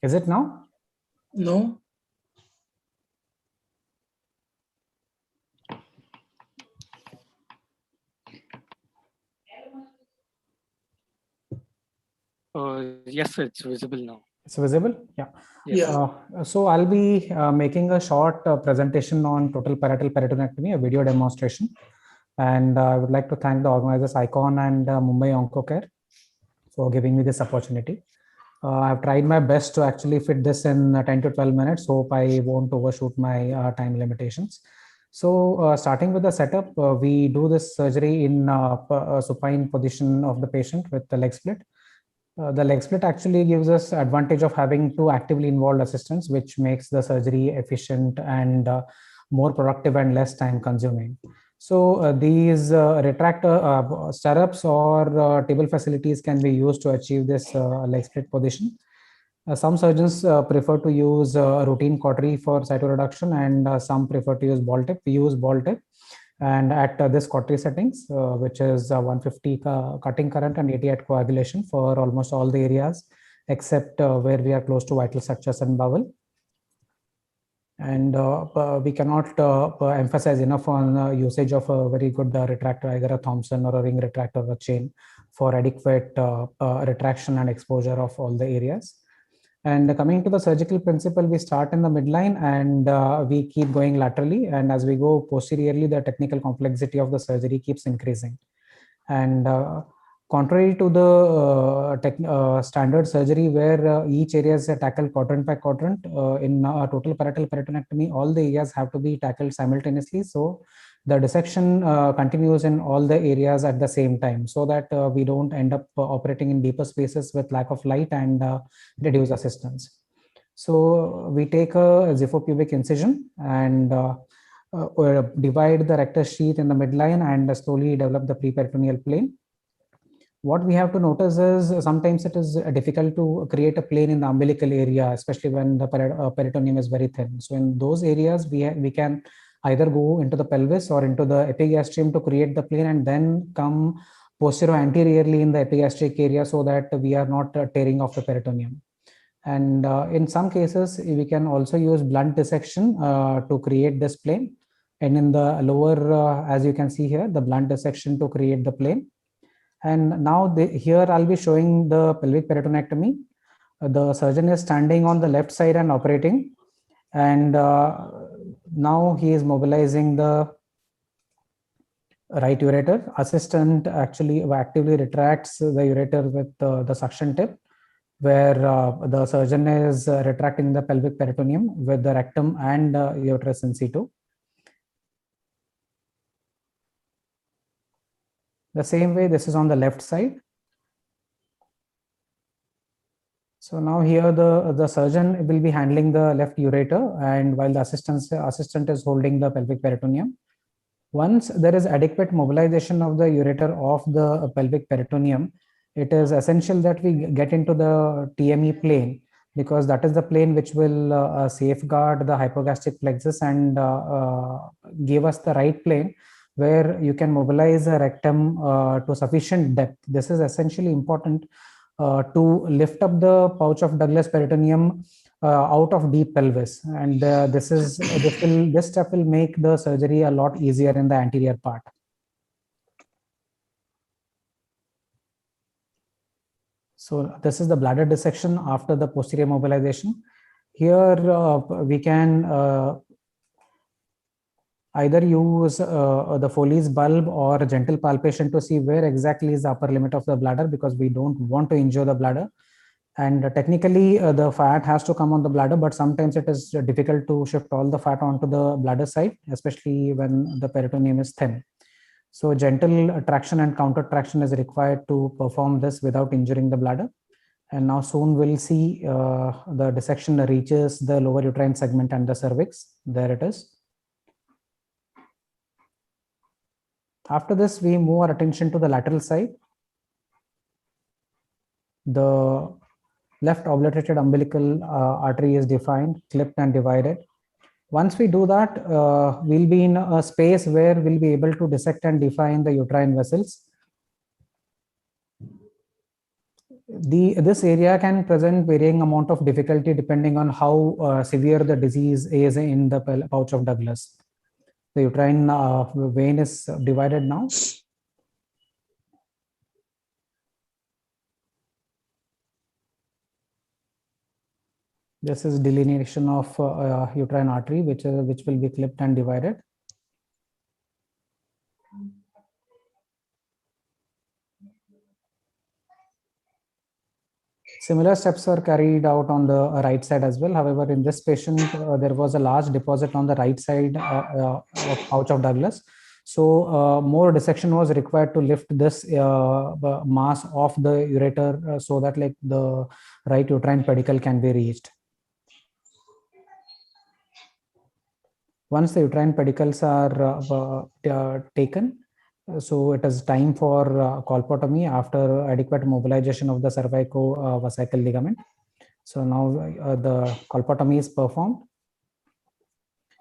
Is it now? No. Yes, sir, it's visible now. It's visible? Yeah. Yes. So I'll be making a short presentation on total parietal peritonectomy, a video demonstration. And I would like to thank the organizers ICON and Mumbai Oncocare for giving me this opportunity. I've tried my best to actually fit this in 10 to 12 minutes. Hope I won't overshoot my time limitations. So starting with the setup, we do this surgery in supine position of the patient with the leg split. The leg split actually gives us advantage of having two actively involved assistants, which makes the surgery efficient and more productive and less time consuming. So these retractor stirrups or table facilities can be used to achieve this leg split position. Some surgeons prefer to use routine cautery for cytoreduction, and some prefer to use ball tip. We use ball tip, and at this cautery settings, which is 150 cutting current and 80 at coagulation for almost all the areas, except where we are close to vital structures and bowel. And we cannot emphasize enough on usage of a very good retractor, either a Thompson or a ring retractor or a chain, for adequate retraction and exposure of all the areas. And coming to the surgical principle, we start in the midline and we keep going laterally. And as we go posteriorly, the technical complexity of the surgery keeps increasing. And contrary to the standard surgery where each area is tackled quadrant by quadrant, in total parietal peritonectomy, all the areas have to be tackled simultaneously. So the dissection continues in all the areas at the same time, so that we don't end up operating in deeper spaces with lack of light and reduce assistance. So we take a xiphopubic incision, and or divide the rectus sheath in the midline and slowly develop the preperitoneal plane. What we have to notice is sometimes it is difficult to create a plane in the umbilical area, especially when the peritoneum is very thin. So in those areas, we can either go into the pelvis or into the epigastrium to create the plane and then come posterior anteriorly in the epigastric area so that we are not tearing off the peritoneum. And in some cases, we can also use blunt dissection to create this plane. And in the lower, as you can see here, the blunt dissection to create the plane. And now here I'll be showing the pelvic peritonectomy. The surgeon is standing on the left side and operating. And now he is mobilizing the right ureter. Assistant actually actively retracts the ureter with the suction tip, where the surgeon is retracting the pelvic peritoneum with the rectum and uterus in situ. The same way, this is on the left side. So now here the surgeon will be handling the left ureter, and while the assistant is holding the pelvic peritoneum. Once there is adequate mobilization of the ureter of the pelvic peritoneum, it is essential that we get into the TME plane, because that is the plane which will safeguard the hypogastric plexus and give us the right plane where you can mobilize a rectum to sufficient depth. This is essentially important to lift up the pouch of Douglas peritoneum out of deep pelvis, and this step will make the surgery a lot easier in the anterior part. So this is the bladder dissection after the posterior mobilization. Here we can either use the Foley's bulb or gentle palpation to see where exactly is the upper limit of the bladder, because we don't want to injure the bladder. And technically the fat has to come on the bladder, but sometimes it is difficult to shift all the fat onto the bladder side, especially when the peritoneum is thin. So gentle traction and counter traction is required to perform this without injuring the bladder. And now soon we'll see the dissection reaches the lower uterine segment and the cervix. There it is. After this, we move our attention to the lateral side. The left obliterated umbilical artery is defined, clipped and divided. Once we do that, we'll be in a space where we'll be able to dissect and define the uterine vessels. This area can present varying amount of difficulty depending on how severe the disease is in the pouch of Douglas. The uterine vein is divided now. This is delineation of uterine artery, which will be clipped and divided. Similar steps were carried out on the right side as well. However, in this patient, there was a large deposit on the right side of pouch of Douglas. So more dissection was required to lift this mass of the ureter so that like the right uterine pedicle can be reached. Once the uterine pedicles are taken, so it is time for colpotomy after adequate mobilization of the cervico-vesical ligament. So now the colpotomy is performed.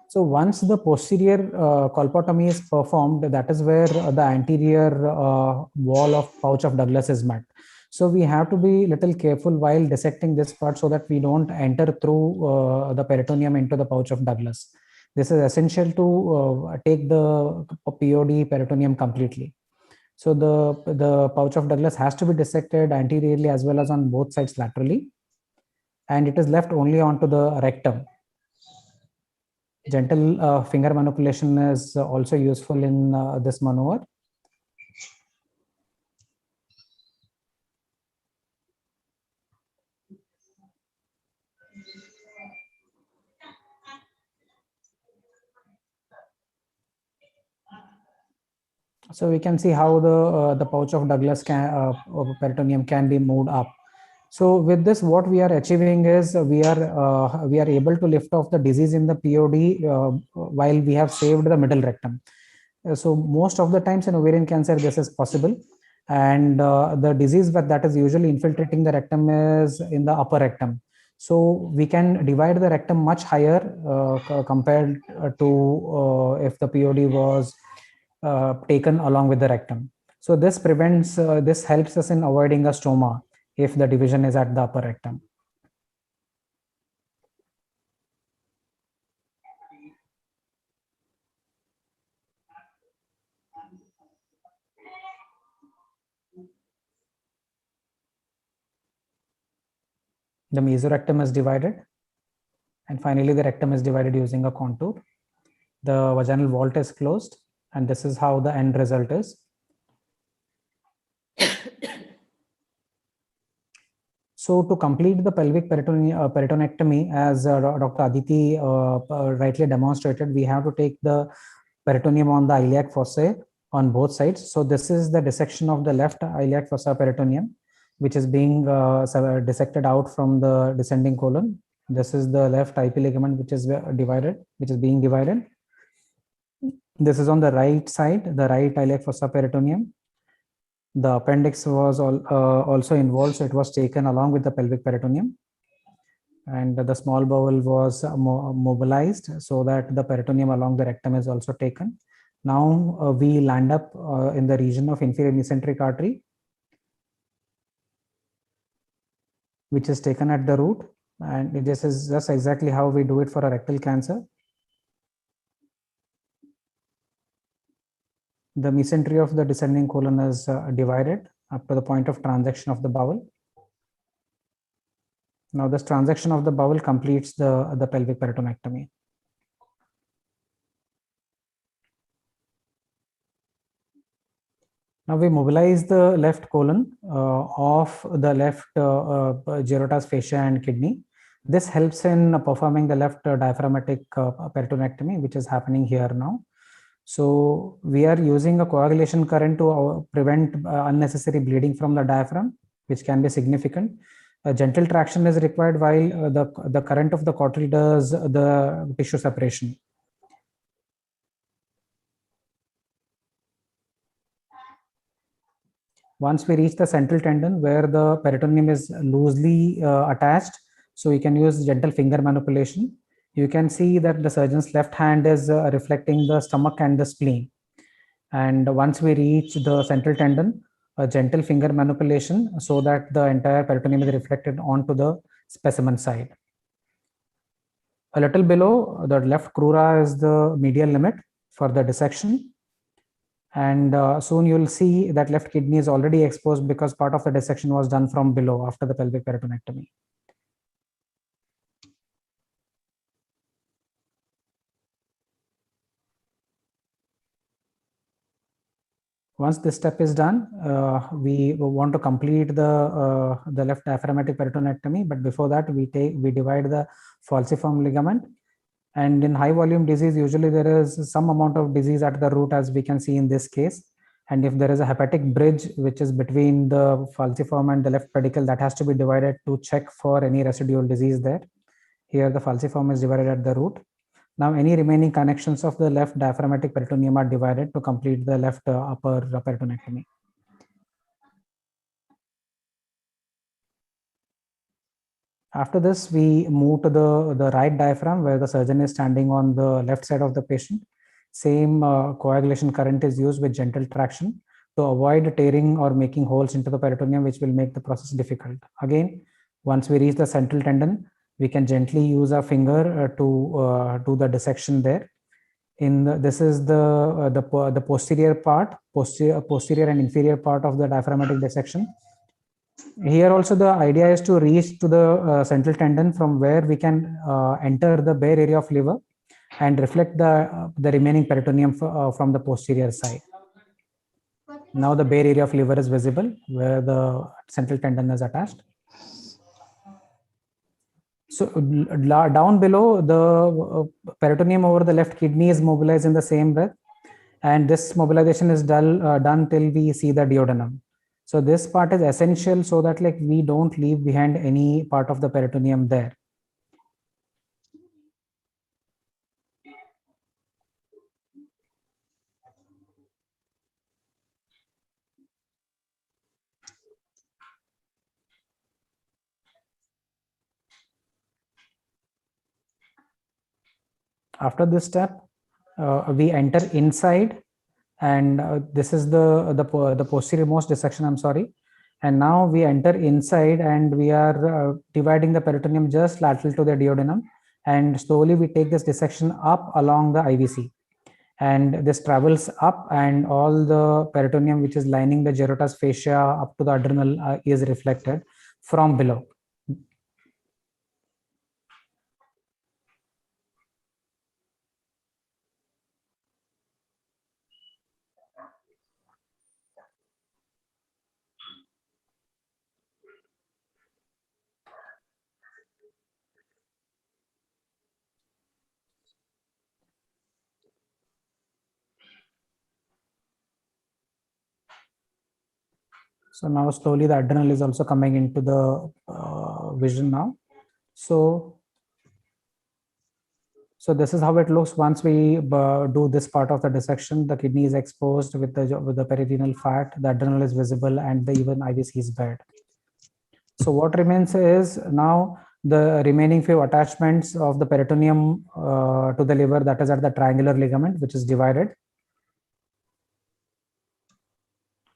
So once the posterior colpotomy is performed, that is where the anterior wall of pouch of Douglas is met. So we have to be little careful while dissecting this part so that we don't enter through the peritoneum into the pouch of Douglas. This is essential to take the POD peritoneum completely. So the pouch of Douglas has to be dissected anteriorly as well as on both sides laterally. And it is left only onto the rectum. Gentle finger manipulation is also useful in this maneuver. So we can see how the pouch of Douglas peritoneum can be moved up. So with this, what we are achieving is we are able to lift off the disease in the POD while we have saved the middle rectum. So most of the times in ovarian cancer, this is possible. And the disease that is usually infiltrating the rectum is in the upper rectum. So we can divide the rectum much higher compared to if the POD was taken along with the rectum. So this prevents, this helps us in avoiding a stoma if the division is at the upper rectum. The mesorectum is divided. And finally, the rectum is divided using a contour. The vaginal vault is closed. And this is how the end result is. So to complete the pelvic peritonectomy, as Dr. Aditi rightly demonstrated, we have to take the peritoneum on the iliac fossa on both sides. So this is the dissection of the left iliac fossa peritoneum, which is being dissected out from the descending colon. This is the left IP ligament, which is being divided. This is on the right side, the right iliac fossa peritoneum. The appendix was also involved, so it was taken along with the pelvic peritoneum. And the small bowel was mobilized so that the peritoneum along the rectum is also taken. Now we land up in the region of inferior mesenteric artery, which is taken at the root. And this is just exactly how we do it for a rectal cancer. The mesentery of the descending colon is divided up to the point of transection of the bowel. Now this transection of the bowel completes the pelvic peritonectomy. Now we mobilize the left colon of the left Gerota's fascia and kidney. This helps in performing the left diaphragmatic peritonectomy, which is happening here now. So we are using a coagulation current to prevent unnecessary bleeding from the diaphragm, which can be significant. A gentle traction is required while the current of the cautery does the tissue separation. Once we reach the central tendon where the peritoneum is loosely attached, so we can use gentle finger manipulation. You can see that the surgeon's left hand is reflecting the stomach and the spleen. And once we reach the central tendon, a gentle finger manipulation so that the entire peritoneum is reflected onto the specimen side. A little below, the left crura is the medial limit for the dissection. And soon you'll see that left kidney is already exposed because part of the dissection was done from below after the pelvic peritonectomy. Once this step is done, we want to complete the left diaphragmatic peritonectomy. But before that, we divide the falciform ligament. And in high volume disease, usually there is some amount of disease at the root, as we can see in this case. And if there is a hepatic bridge, which is between the falciform and the left pedicle, that has to be divided to check for any residual disease there. Here, the falciform is divided at the root. Now, any remaining connections of the left diaphragmatic peritoneum are divided to complete the left upper peritonectomy. After this, we move to the right diaphragm where the surgeon is standing on the left side of the patient. Same coagulation current is used with gentle traction to avoid tearing or making holes into the peritoneum, which will make the process difficult. Again, once we reach the central tendon, we can gently use our finger to do the dissection there. This is the posterior part, posterior and inferior part of the diaphragmatic dissection. Here also the idea is to reach to the central tendon from where we can enter the bare area of liver and reflect the remaining peritoneum from the posterior side. Now the bare area of liver is visible where the central tendon is attached. So down below, the peritoneum over the left kidney is mobilized in the same breath. And this mobilization is done till we see the duodenum. So this part is essential so that like we don't leave behind any part of the peritoneum there. After this step, we enter inside, and this is the posterior most dissection, I'm sorry. And now we enter inside and we are dividing the peritoneum just lateral to the duodenum, and slowly we take this dissection up along the IVC. And this travels up, and all the peritoneum which is lining the Gerota's fascia up to the adrenal is reflected from below. So now slowly the adrenal is also coming into the vision now. So this is how it looks once we do this part of the dissection. The kidney is exposed with the perirenal fat, the adrenal is visible, and the even IVC is bad. So what remains is now the remaining few attachments of the peritoneum to the liver, that is at the triangular ligament, which is divided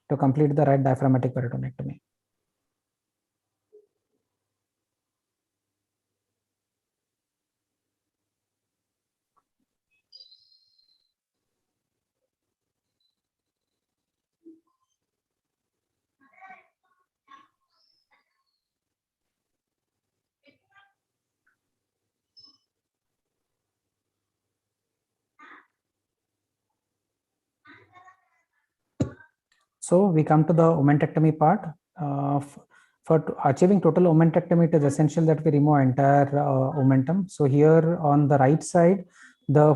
to complete the right diaphragmatic peritonectomy. So we come to the omentectomy part. For achieving total omentectomy, it is essential that we remove entire omentum. So here on the right side, the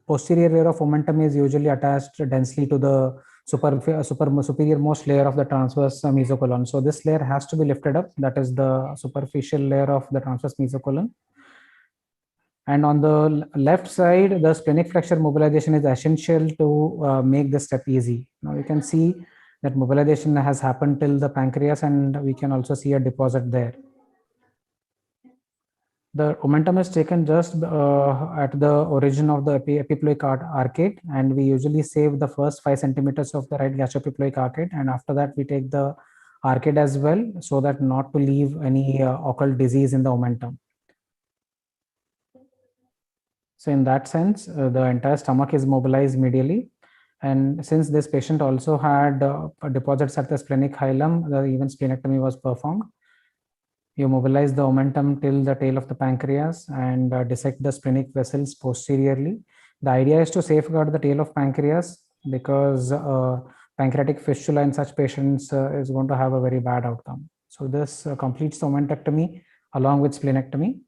posterior layer of omentum is usually attached densely to the superior most layer of the transverse mesocolon. So this layer has to be lifted up. That is the superficial layer of the transverse mesocolon. And on the left side, the splenic flexure mobilization is essential to make this step easy. Now you can see that mobilization has happened till the pancreas, and we can also see a deposit there. The omentum is taken just at the origin of the epiploic arcade, and we usually save the first 5 centimeters of the right gastroepiploic arcade, and after that we take the arcade as well, so that not to leave any occult disease in the omentum. So in that sense, the entire stomach is mobilized medially. And since this patient also had deposits at the splenic hilum, the even splenectomy was performed. You mobilize the omentum till the tail of the pancreas and dissect the splenic vessels posteriorly. The idea is to safeguard the tail of pancreas, because pancreatic fistula in such patients is going to have a very bad outcome. So this completes the omentectomy along with splenectomy.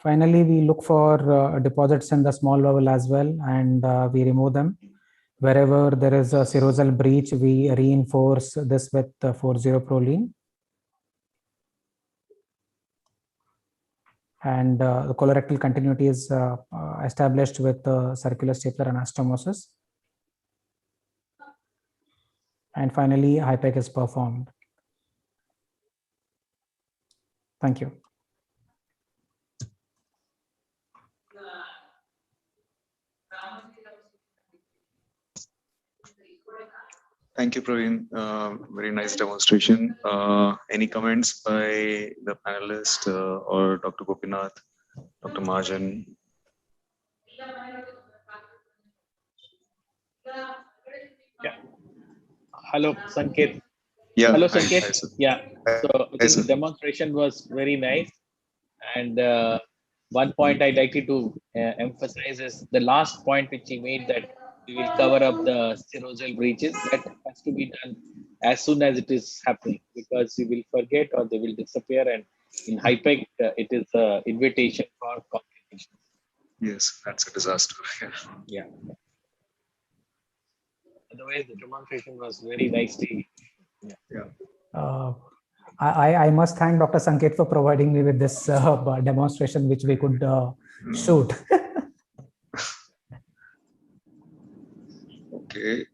Finally, we look for deposits in the small bowel as well, and we remove them. Wherever there is a serosal breach, we reinforce this with 4-0-proline. And the colorectal continuity is established with circular stapler anastomosis. And finally, HIPEC is performed. Thank you. Thank you, Praveen. Very nice demonstration. Any comments by the panelist or Dr. Gopinath, Dr. Mahajan? Yeah. Hello, Sanket. Yeah. Hello, Hi, Sanket. hi, Yeah. So I think sir. the demonstration was very nice. And one point I'd like you to emphasize is the last point which he made, that we will cover up the serosal breaches. That has to be done as soon as it is happening, because you will forget or they will disappear. And in HIPEC, it is an invitation for complications. Yes, that's a disaster. Yeah. Otherwise, the demonstration was very nicely. I must thank Dr. Sanket for providing me with this demonstration, which we could shoot. Okay,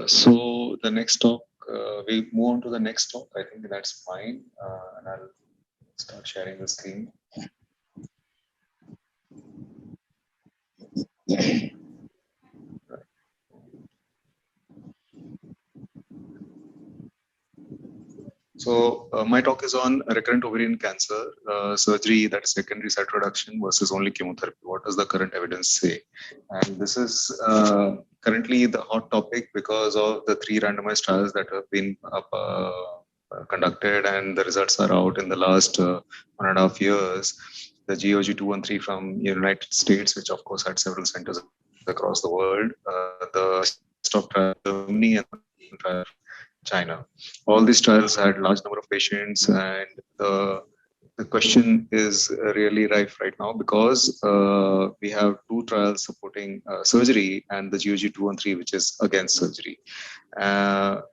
so the next talk, we move on to the next talk. I think that's fine, and I'll start sharing the screen. So my talk is on recurrent ovarian cancer surgery, that is secondary cytoreduction versus only chemotherapy. What does the current evidence say? And this is currently the hot topic because of the 3 randomized trials that have been conducted, and the results are out in the last 1.5 years. The GOG 213 from United States, which of course had several centers across the world, the stop trial Germany, and trial China. All these trials had large number of patients, and the question is really rife right now because we have 2 trials supporting surgery and the GOG 213, which is against surgery.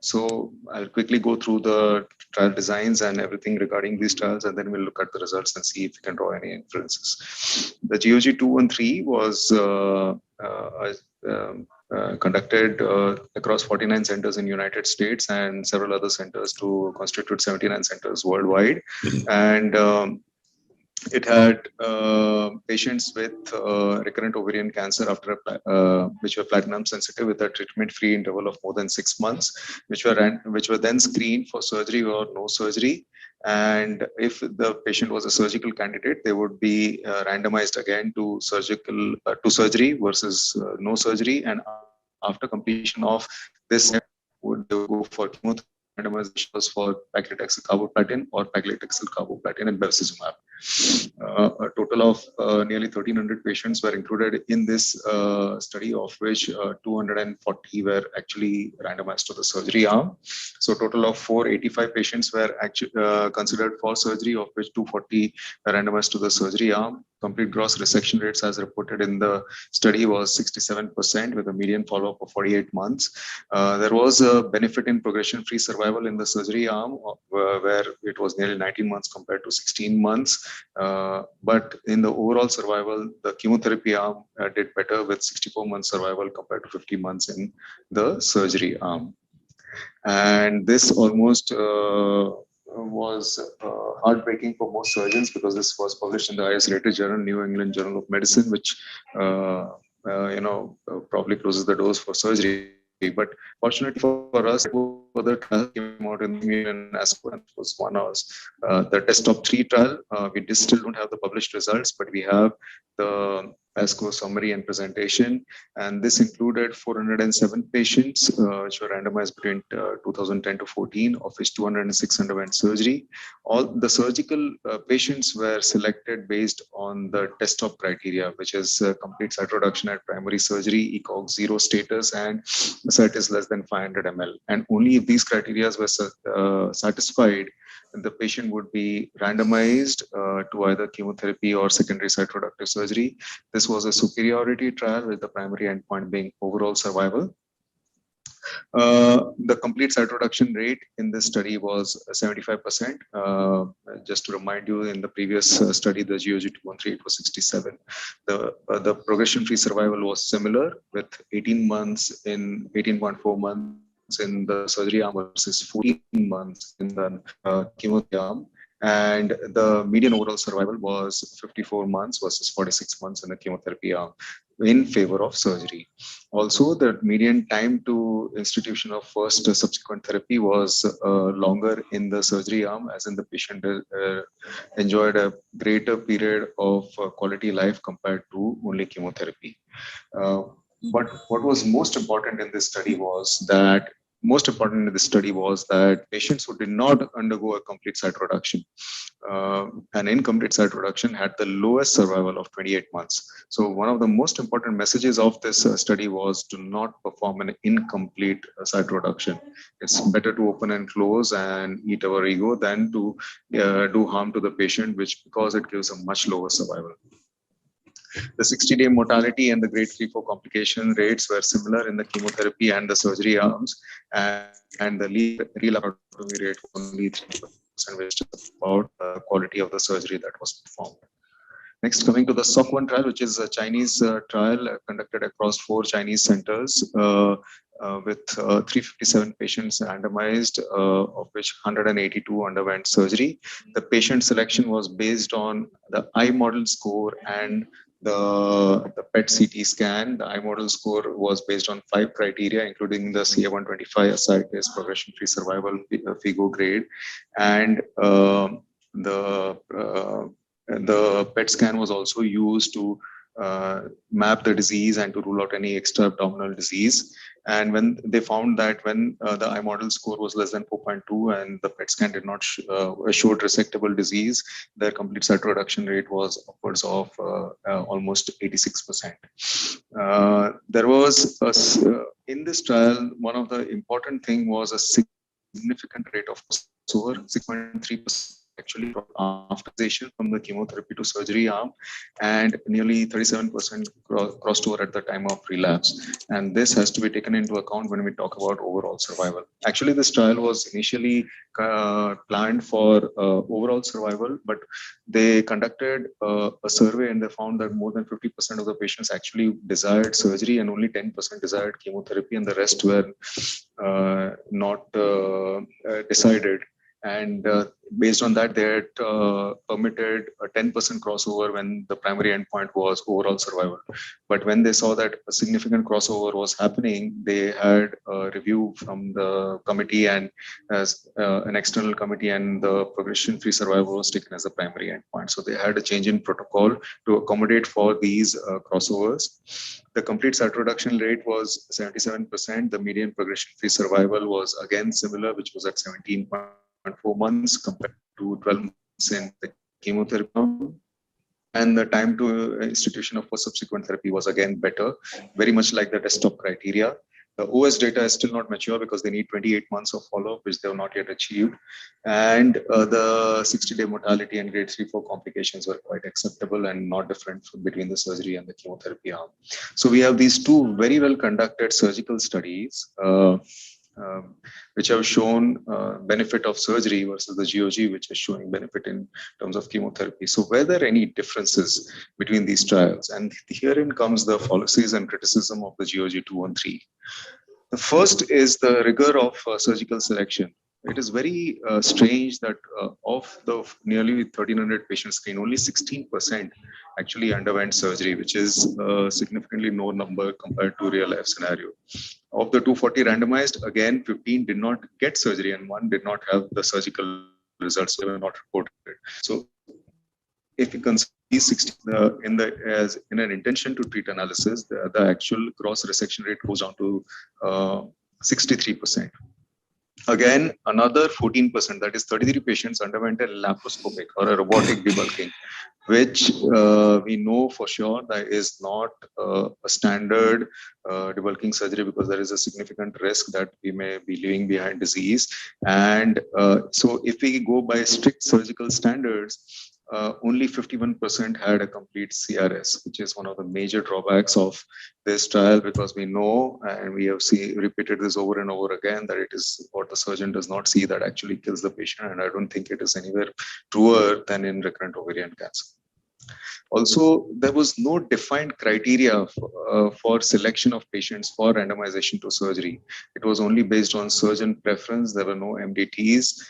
So I'll quickly go through the trial designs and everything regarding these trials, and then we'll look at the results and see if we can draw any inferences. The GOG 213 was conducted across 49 centers in United States and several other centers to constitute 79 centers worldwide. And it had patients with recurrent ovarian cancer after which were platinum sensitive with a treatment-free interval of more than 6 months, which were then screened for surgery or no surgery. And if the patient was a surgical candidate, they would be randomized again to surgery versus no surgery. And after completion of this, would go for chemotherapy. Randomization was for paclitaxel carboplatin or paclitaxel carboplatin and bevacizumab. A total of nearly 1,300 patients were included in this study, of which 240 were actually randomized to the surgery arm. So total of 485 patients were actually considered for surgery, of which 240 were randomized to the surgery arm. Complete gross resection rates as reported in the study was 67% with a median follow-up of 48 months. There was a benefit in progression-free survival in the surgery arm where it was nearly 19 months compared to 16 months. But in the overall survival, the chemotherapy arm did better with 64 months survival compared to 50 months in the surgery arm. And this almost was heartbreaking for most surgeons because this was published in the highest rated journal, New England Journal of Medicine, which probably closes the doors for surgery. But fortunately for us, other trials came out in ASCO, and was one of the desktop 3 trial. We still don't have the published results, but we have the ASCO summary and presentation, and this included 407 patients which were randomized between 2010 to 14, of which 206 underwent surgery. All the surgical patients were selected based on the desktop criteria, which is complete cytoreduction at primary surgery, ECOG 0 status, and SIT is less than 500 ml. And only if these criteria were satisfied, the patient would be randomized to either chemotherapy or secondary cytoreductive surgery. This was a superiority trial with the primary endpoint being overall survival. The complete cytoreduction rate in this study was 75%. Just to remind you, in the previous study, the GOG 213, it was 67. The progression-free survival was similar with 18.4 months in the surgery arm versus 14 months in the chemotherapy arm. And the median overall survival was 54 months versus 46 months in the chemotherapy arm in favor of surgery. Also, the median time to institution of first subsequent therapy was longer in the surgery arm, as in the patient enjoyed a greater period of quality life compared to only chemotherapy. But what was most important in this study was that patients who did not undergo a complete cytoreduction, an incomplete cytoreduction, had the lowest survival of 28 months. So one of the most important messages of this study was to not perform an incomplete cytoreduction. It's better to open and close and eat our ego than to do harm to the patient, because it gives a much lower survival. The 60-day mortality and the grade 3-4 complication rates were similar in the chemotherapy and the surgery arms, and the relapsectomy rate was only 3%, which is about the quality of the surgery that was performed. Next, coming to the SOC1 trial, which is a Chinese trial conducted across 4 Chinese centers with 357 patients randomized, of which 182 underwent surgery. The patient selection was based on the eye model score and the PET CT scan. The eye model score was based on 5 criteria, including the CA125 ascites, progression-free survival, FIGO grade, and the PET scan was also used to map the disease and to rule out any extra abdominal disease. And when they found that when the eye model score was less than 4.2 and the PET scan did not showed resectable disease, their complete cytoreduction rate was upwards of almost 86%. There was in this trial, one of the important thing was a significant rate of crossover, 6.3%. Actually after from the chemotherapy to surgery arm, and nearly 37% crossed over at the time of relapse. And this has to be taken into account when we talk about overall survival. Actually, this trial was initially planned for overall survival, but they conducted a survey and they found that more than 50% of the patients actually desired surgery and only 10% desired chemotherapy, and the rest were not decided. And based on that, they had permitted a 10% crossover when the primary endpoint was overall survival. But when they saw that a significant crossover was happening, they had a review from the committee and as an external committee, and the progression-free survival was taken as the primary endpoint. So they had a change in protocol to accommodate for these crossovers. The complete cytoreduction rate was 77%. The median progression-free survival was again similar, which was at 17.4 months compared to 12 months in the chemotherapy. And the time to institution of subsequent therapy was again better, very much like the desktop criteria. The OS data is still not mature because they need 28 months of follow-up, which they have not yet achieved. And the 60-day mortality and grade 3-4 complications were quite acceptable and not different between the surgery and the chemotherapy arm. So we have these 2 very well conducted surgical studies which have shown benefit of surgery versus the GOG, which is showing benefit in terms of chemotherapy. So were there any differences between these trials? And herein comes the fallacies and criticism of the GOG 213. The first is the rigor of surgical selection. It is very strange that of the nearly 1,300 patients screened, only 16% actually underwent surgery, which is a significantly low number compared to real life scenario. Of the 240 randomized, again, 15 did not get surgery and 1 did not have the surgical results, so they were not reported. So if you consider these 60 in an intention to treat analysis, the actual gross resection rate goes down to 63%. Again, another 14%, that is 33 patients, underwent a laparoscopic or a robotic debulking, which we know for sure that is not a standard debulking surgery, because there is a significant risk that we may be leaving behind disease. And so if we go by strict surgical standards, only 51% had a complete CRS, which is one of the major drawbacks of this trial, because we know, and we have repeated this over and over again, that it is what the surgeon does not see that actually kills the patient. And I don't think it is anywhere truer than in recurrent ovarian cancer. Also, there was no defined criteria for selection of patients for randomization to surgery. It was only based on surgeon preference. There were no MDTs.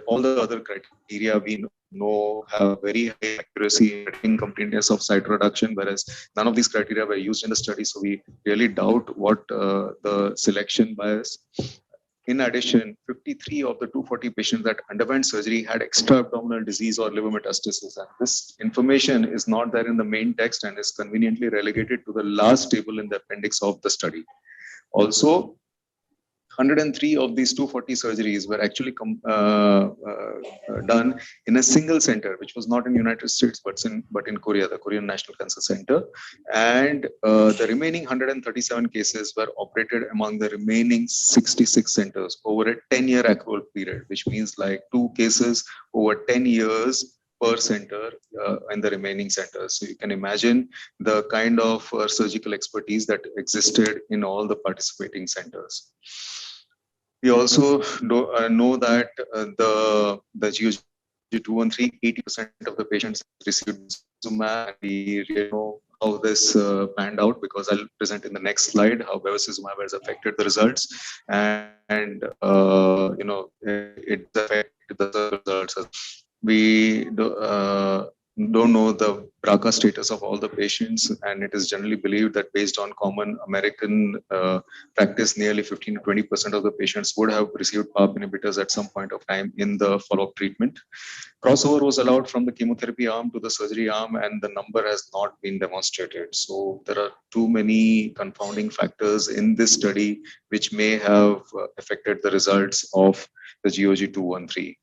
All the other criteria we know have very high accuracy and completeness of site reduction, whereas none of these criteria were used in the study. So we really doubt what the selection bias. In addition, 53 of the 240 patients that underwent surgery had extra abdominal disease or liver metastasis. And this information is not there in the main text and is conveniently relegated to the last table in the appendix of the study. Also, 103 of these 240 surgeries were actually done in a single center, which was not in the United States, but in Korea, the Korean National Cancer Center. And the remaining 137 cases were operated among the remaining 66 centers over a 10-year accrual period, which means like 2 cases over 10 years per center in the remaining centers. So you can imagine the kind of surgical expertise that existed in all the participating centers. We also know that the GOG 213, 80% of the patients received bevacizumab. We really know how this panned out, because I'll present in the next slide how bevacizumab has affected the results, and it affected the results. We don't know the BRCA status of all the patients, and it is generally believed that based on common American practice, nearly 15 to 20% of the patients would have received PARP inhibitors at some point of time in the follow-up treatment. Crossover was allowed from the chemotherapy arm to the surgery arm, and the number has not been demonstrated. So there are too many confounding factors in this study which may have affected the results of the GOG 213.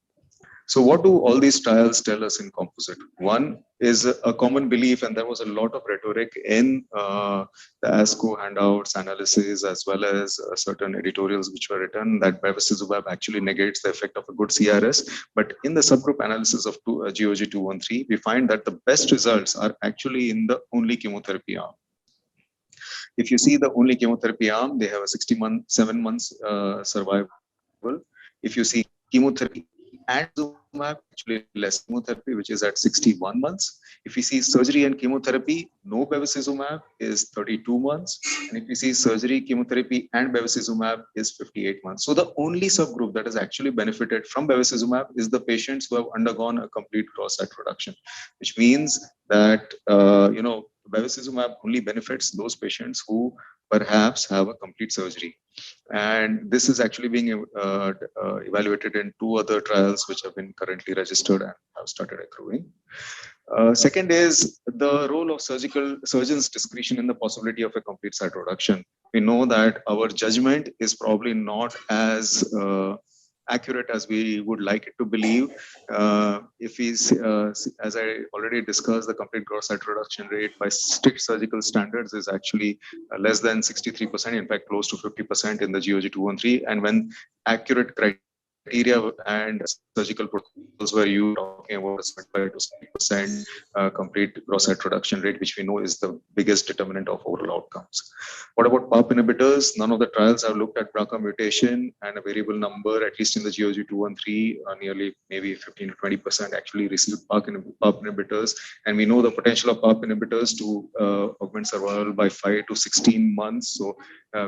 So what do all these trials tell us in composite? One is a common belief, and there was a lot of rhetoric in the ASCO handouts, analysis, as well as certain editorials which were written, that bevacizumab actually negates the effect of a good CRS. But in the subgroup analysis of GOG 213, we find that the best results are actually in the only chemotherapy arm. If you see the only chemotherapy arm, they have a 7 months survival. If you see chemotherapy and bevacizumab, actually less chemotherapy, which is at 61 months. If you see surgery and chemotherapy, no bevacizumab is 32 months. And if you see surgery, chemotherapy and bevacizumab is 58 months. So the only subgroup that has actually benefited from bevacizumab is the patients who have undergone a complete gross site reduction, which means that, bevacizumab only benefits those patients who perhaps have a complete surgery. And this is actually being evaluated in 2 other trials which have been currently registered and have started accruing. Second is the role of surgeons' discretion in the possibility of a complete site reduction. We know that our judgment is probably not as accurate as we would like it to believe. If he's, as I already discussed, the complete gross site reduction rate by strict surgical standards is actually less than 63%, in fact, close to 50% in the GOG 213. And when accurate criteria and surgical protocols were used, talking about a 75 to 60% complete gross site reduction rate, which we know is the biggest determinant of overall outcomes. What about PARP inhibitors? None of the trials have looked at BRCA mutation, and a variable number, at least in the GOG 213, nearly maybe 15 to 20% actually received PARP inhibitors. And we know the potential of PARP inhibitors to augment survival by 5 to 16 months. So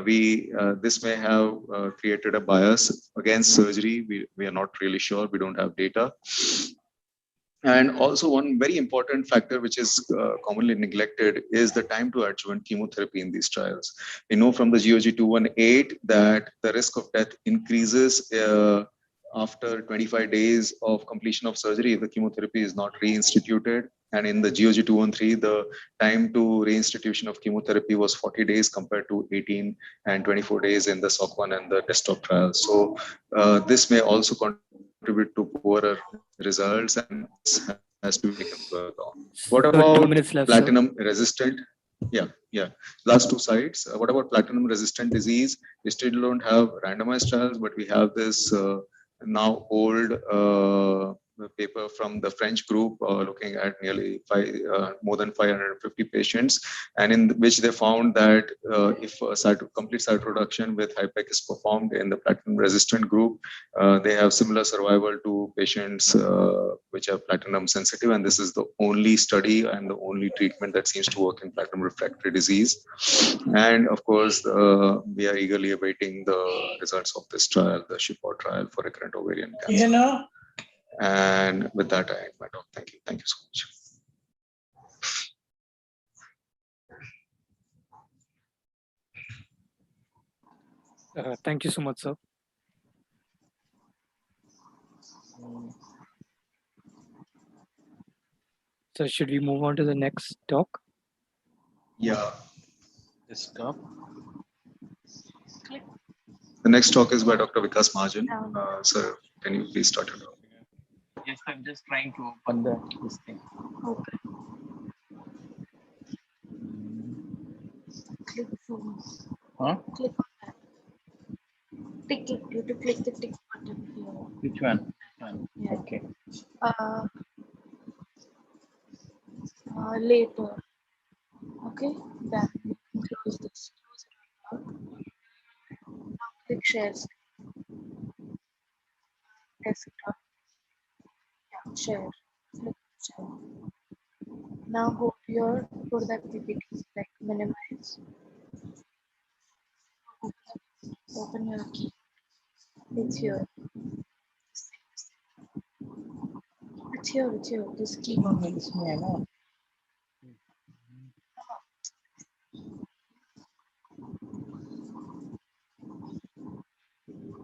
this may have created a bias against surgery. We are not really sure. We don't have data. And also one very important factor which is commonly neglected is the time to adjuvant chemotherapy in these trials. We know from the GOG 218 that the risk of death increases after 25 days of completion of surgery if the chemotherapy is not reinstituted. And in the GOG 213, the time to reinstitution of chemotherapy was 40 days compared to 18 and 24 days in the SOC1 and the desktop trials. So this may also contribute to poorer results, and this has to be taken into account. What about platinum resistant? Yeah. Last 2 slides. What about platinum resistant disease? We still don't have randomized trials, but we have this now old paper from the French group looking at nearly more than 550 patients, and in which they found that if a complete site reduction with HIPEC is performed in the platinum resistant group, they have similar survival to patients which are platinum sensitive, and this is the only study and the only treatment that seems to work in platinum refractory disease. And of course, we are eagerly awaiting the results of this trial, the SHIPOR trial for recurrent ovarian cancer. And with that, I end my talk. Thank you. Thank you so much. Thank you so much, sir. So should we move on to the next talk? Yeah. Stop. The next talk is by Dr. Vikas Mahajan. Sir, can you please start it off? Yes, I'm just trying to open this thing. Okay. Click phone. Huh? Click on that. Tick. You have to click the tick button here. Which one? Yeah. Okay. later. Okay, then you can close this. Close it out. Now click share screen. Desktop. Yeah, share. Click share. Now go to the PPT, like minimize. Open your key. It's here. It's here. It's here. This key. It's me, I know.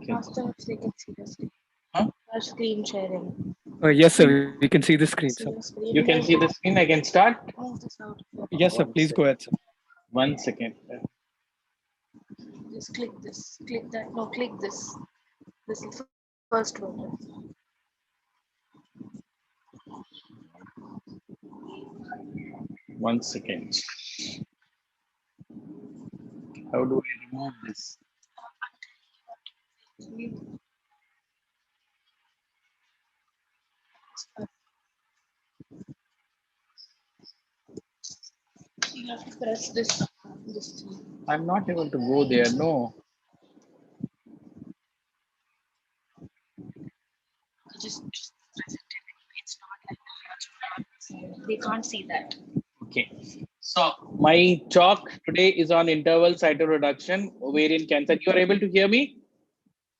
Master, if they can see the screen. Huh? Or screen sharing. Yes, sir. We can see the screen, sir. See your screen. You can see the screen. I can start. Move this out of your Yes, sir. Please go ahead, sir. 1 second. Just click this. Click that. No, click this. This is the first button. 1 second. How do I remove this? You have to press this. I'm not able to go there. No. Just press it. It's not like they can't see that. Okay. So my talk today is on interval cytoreduction, ovarian cancer. You are able to hear me?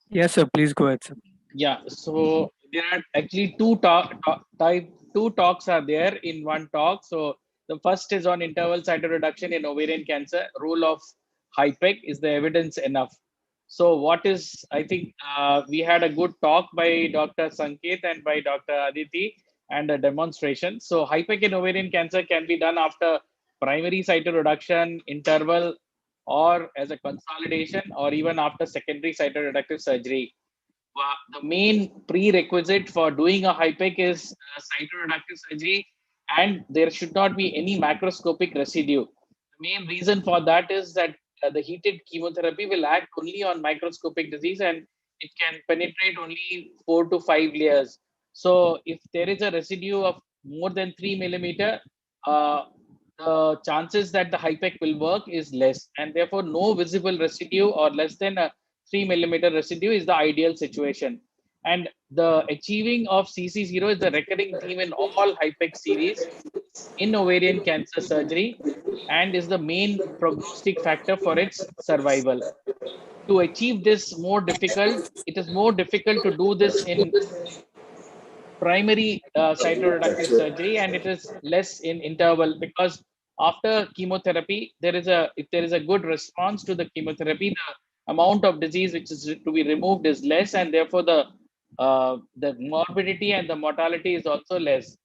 Yes, sir. Please go ahead, sir. Yeah. So there are actually two talks are there in one talk. So the first is on interval cytoreduction in ovarian cancer. Role of HIPEC, is the evidence enough? So what is, I think we had a good talk by Dr. Sanket and by Dr. Aditi and a demonstration. So HIPEC in ovarian cancer can be done after primary cytoreduction, interval, or as a consolidation, or even after secondary cytoreductive surgery. The main prerequisite for doing a HIPEC is cytoreductive surgery, and there should not be any macroscopic residue. The main reason for that is that the heated chemotherapy will act only on microscopic disease, and it can penetrate only 4 to 5 layers. So if there is a residue of more than 3 millimeter, the chances that the HIPEC will work is less, and therefore no visible residue or less than a 3 millimeter residue is the ideal situation. And the achieving of CC0 is the recurring theme in all HIPEC series in ovarian cancer surgery, and is the main prognostic factor for its survival. To achieve this more difficult, it is more difficult to do this in primary cytoreductive surgery, and it is less in interval, because after chemotherapy, if there is a good response to the chemotherapy, the amount of disease which is to be removed is less, and therefore the morbidity and the mortality is also less.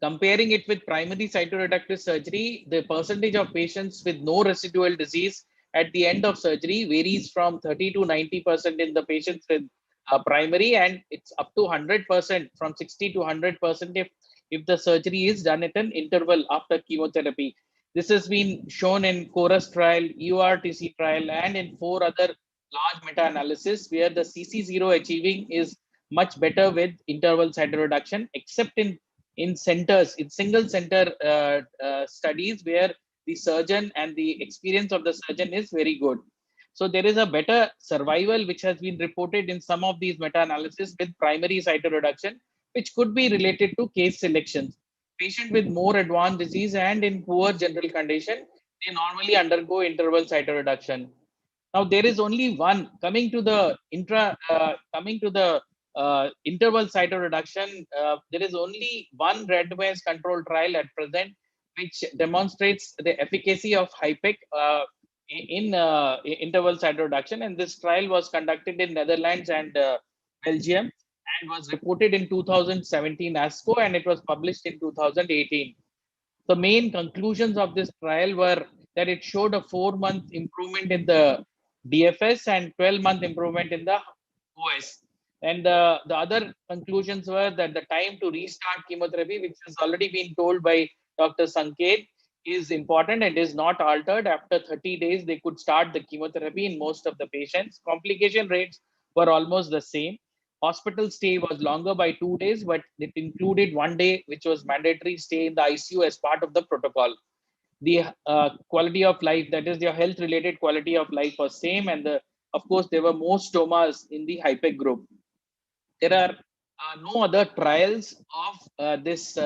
Comparing it with primary cytoreductive surgery, the percentage of patients with no residual disease at the end of surgery varies from 30 to 90% in the patients with primary, and it's up to 100%, from 60 to 100% if the surgery is done at an interval after chemotherapy. This has been shown in CHORUS trial, EORTC trial, and in 4 other large meta-analysis where the CC0 achieving is much better with interval cytoreduction, except in centers, in single center studies where the surgeon and the experience of the surgeon is very good. So there is a better survival which has been reported in some of these meta-analysis with primary cytoreduction, which could be related to case selections. Patient with more advanced disease and in poor general condition, they normally undergo interval cytoreduction. Now there is only one coming to the interval cytoreduction. There is only one randomized control trial at present which demonstrates the efficacy of HIPEC in interval cytoreduction, and this trial was conducted in Netherlands and Belgium, and was reported in 2017 ASCO, and it was published in 2018. The main conclusions of this trial were that it showed a 4-month improvement in the DFS and 12-month improvement in the OS. And the other conclusions were that the time to restart chemotherapy, which has already been told by Dr. Sanket, is important and is not altered. After 30 days, they could start the chemotherapy in most of the patients. Complication rates were almost the same. hospital stay was longer by 2 days, but it included 1 day, which was mandatory stay in the ICU as part of the protocol. The quality of life, that is their health related quality of life, was same. And of course, there were more stomas in the HIPEC group. There are no other trials of this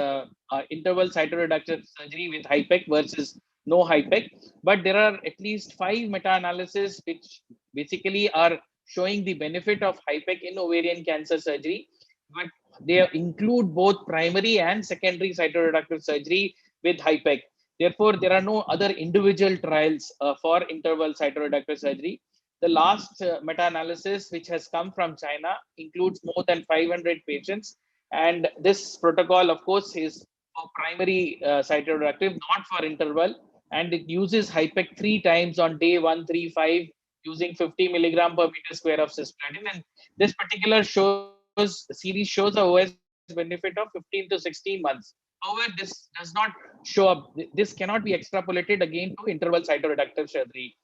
interval cytoreductive surgery with HIPEC versus no HIPEC, but there are at least 5 meta-analyses which basically are showing the benefit of HIPEC in ovarian cancer surgery, but they include both primary and secondary cytoreductive surgery with HIPEC. Therefore, there are no other individual trials for interval cytoreductive surgery. The last meta-analysis, which has come from China, includes more than 500 patients. And this protocol, of course, is for primary cytoreductive, not for interval. And it uses HIPEC 3 times on day 1, 3, 5, using 50 milligram per meter square of cisplatin. And this particular series shows a OS benefit of 15 to 16 months. However, this does not show up. This cannot be extrapolated again to interval cytoreductive surgery.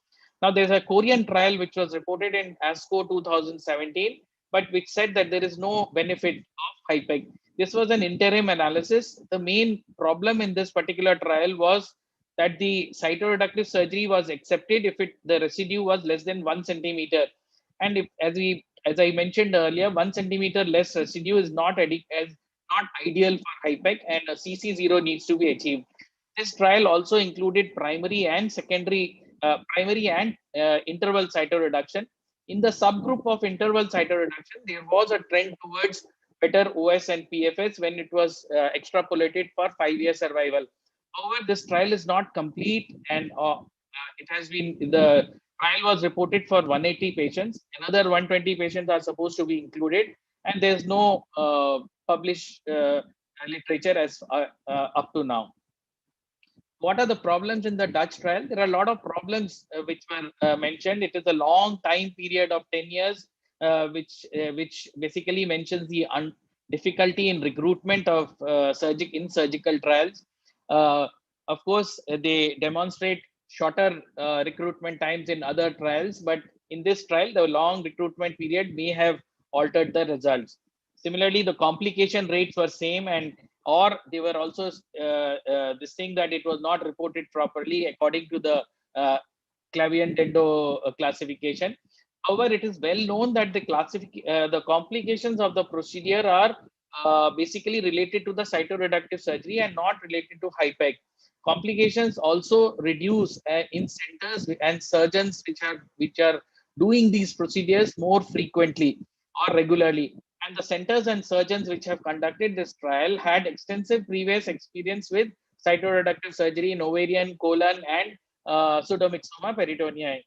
Now, there's a Korean trial which was reported in ASCO 2017, but which said that there is no benefit of HIPEC. This was an interim analysis. The main problem in this particular trial was that the cytoreductive surgery was accepted if the residue was less than 1 centimeter. And if, as I mentioned earlier, 1 centimeter less residue is not ideal for HIPEC, and a CC0 needs to be achieved. This trial also included primary and interval cytoreduction. In the subgroup of interval cytoreduction, there was a trend towards better OS and PFS when it was extrapolated for 5-year survival. However, this trial is not complete, and the trial was reported for 180 patients. Another 120 patients are supposed to be included, and there's no published literature as up to now. What are the problems in the Dutch trial? There are a lot of problems which were mentioned. It is a long time period of 10 years, which basically mentions the difficulty in recruitment of surgical trials. Of course, they demonstrate shorter recruitment times in other trials, but in this trial, the long recruitment period may have altered the results. Similarly, the complication rates were same, or they were also this thing that it was not reported properly according to the Clavien-Dendo classification. However, it is well known that the complications of the procedure are basically related to the cytoreductive surgery and not related to HIPEC. Complications also reduce in centers and surgeons which are doing these procedures more frequently or regularly. And the centers and surgeons which have conducted this trial had extensive previous experience with cytoreductive surgery in ovarian, colon, and pseudomyxoma peritonei.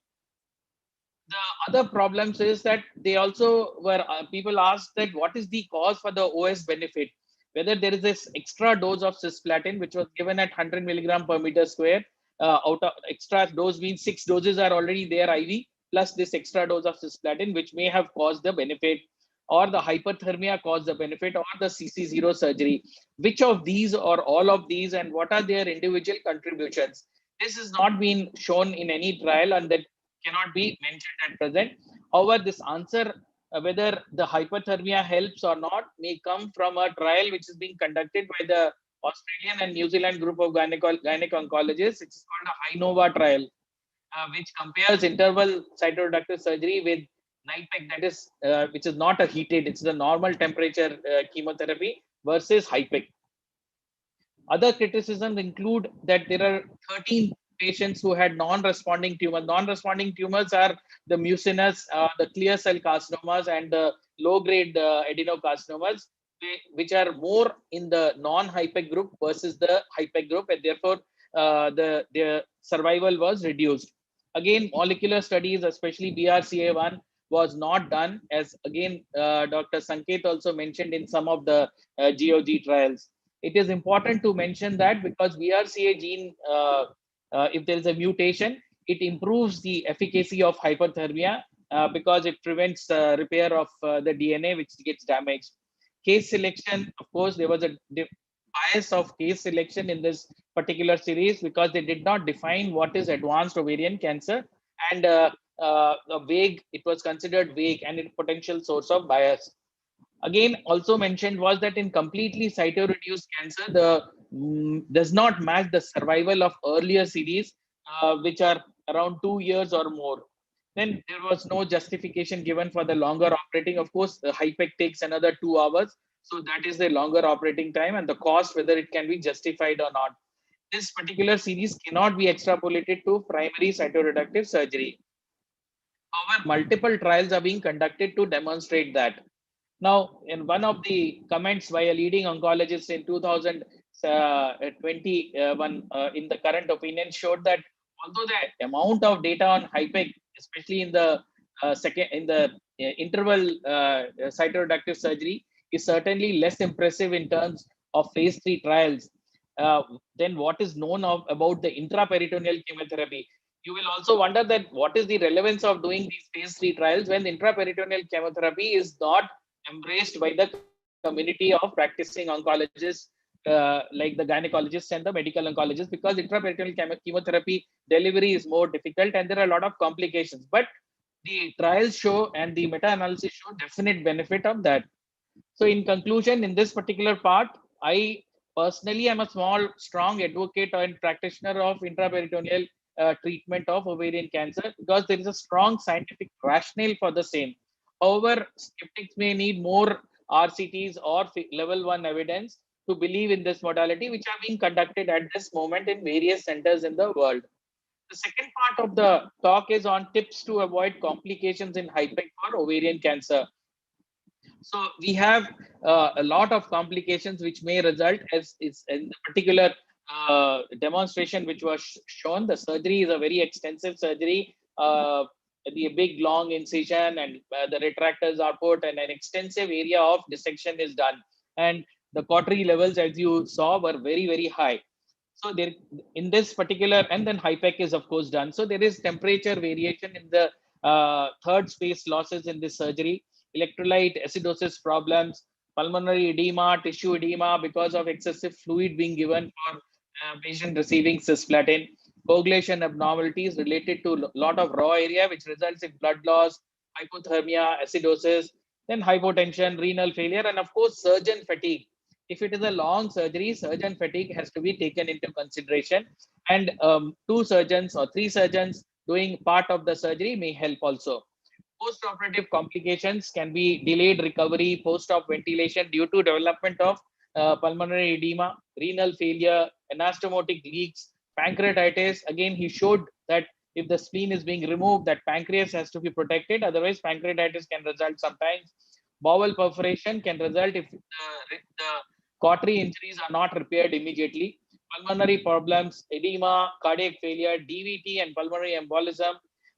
The other problems is that they also were people asked that what is the cause for the OS benefit, whether there is this extra dose of cisplatin which was given at 100 milligram per meter square. Out of extra dose means 6 doses are already there IV, plus this extra dose of cisplatin which may have caused the benefit, or the hyperthermia caused the benefit, or the CC0 surgery. Which of these or all of these, and what are their individual contributions? This has not been shown in any trial, and that cannot be mentioned at present. However, this answer, whether the hyperthermia helps or not, may come from a trial which is being conducted by the Australian and New Zealand group of gynec oncologists. It's called a HINOVA trial, which compares interval cytoreductive surgery with NIPEC, that is, which is not a heated, it's the normal temperature chemotherapy, versus HIPEC. Other criticisms include that there are 13 patients who had non-responding tumors. Non-responding tumors are the mucinous, the clear cell carcinomas, and the low-grade adenocarcinomas, which are more in the non-HIPEC group versus the HIPEC group, and therefore their survival was reduced. Again, molecular studies, especially BRCA1, was not done, as again Dr. Sanket also mentioned in some of the GOG trials. It is important to mention that because BRCA gene, if there is a mutation, it improves the efficacy of hyperthermia because it prevents repair of the DNA which gets damaged. Case selection, of course, there was a bias of case selection in this particular series because they did not define what is advanced ovarian cancer, and it was considered vague and a potential source of bias. Again, also mentioned was that in completely cytoreduced cancer, the does not match the survival of earlier series, which are around 2 years or more. Then there was no justification given for the longer operating. Of course, the HIPEC takes another 2 hours. So that is the longer operating time and the cost, whether it can be justified or not. This particular series cannot be extrapolated to primary cytoreductive surgery. However, multiple trials are being conducted to demonstrate that. Now, in one of the comments by a leading oncologist in 2021 in the current opinion showed that although the amount of data on HIPEC, especially in the interval cytoreductive surgery, is certainly less impressive in terms of phase 3 trials than what is known about the intraperitoneal chemotherapy. You will also wonder that what is the relevance of doing these phase 3 trials when the intraperitoneal chemotherapy is not embraced by the community of practicing oncologists like the gynecologists and the medical oncologists, because intraperitoneal chemotherapy delivery is more difficult and there are a lot of complications. But the trials show and the meta-analysis show definite benefit of that. So in conclusion, in this particular part, I personally am a strong advocate and practitioner of intraperitoneal treatment of ovarian cancer because there is a strong scientific rationale for the same. However, skeptics may need more RCTs or level 1 evidence to believe in this modality, which are being conducted at this moment in various centers in the world. The second part of the talk is on tips to avoid complications in HIPEC for ovarian cancer. So we have a lot of complications which may result, as is in the particular demonstration which was shown. The surgery is a very extensive surgery. The big long incision and the retractors are put and an extensive area of dissection is done. And the cautery levels, as you saw, were very, very high. So there, in this particular, and then HIPEC is of course done. So there is temperature variation in the third space losses in this surgery, electrolyte acidosis problems, pulmonary edema, tissue edema because of excessive fluid being given for patient receiving cisplatin, coagulation abnormalities related to a lot of raw area, which results in blood loss, hypothermia, acidosis, then hypotension, renal failure, and of course, surgeon fatigue. If it is a long surgery, surgeon fatigue has to be taken into consideration, and 2 surgeons or 3 surgeons doing part of the surgery may help also. Post-operative complications can be delayed recovery, post-op ventilation due to development of pulmonary edema, renal failure, anastomotic leaks, pancreatitis. Again, he showed that if the spleen is being removed, that pancreas has to be protected. Otherwise, pancreatitis can result sometimes. Bowel perforation can result if the cautery injuries are not repaired immediately. Pulmonary problems, edema, cardiac failure, DVT and pulmonary embolism,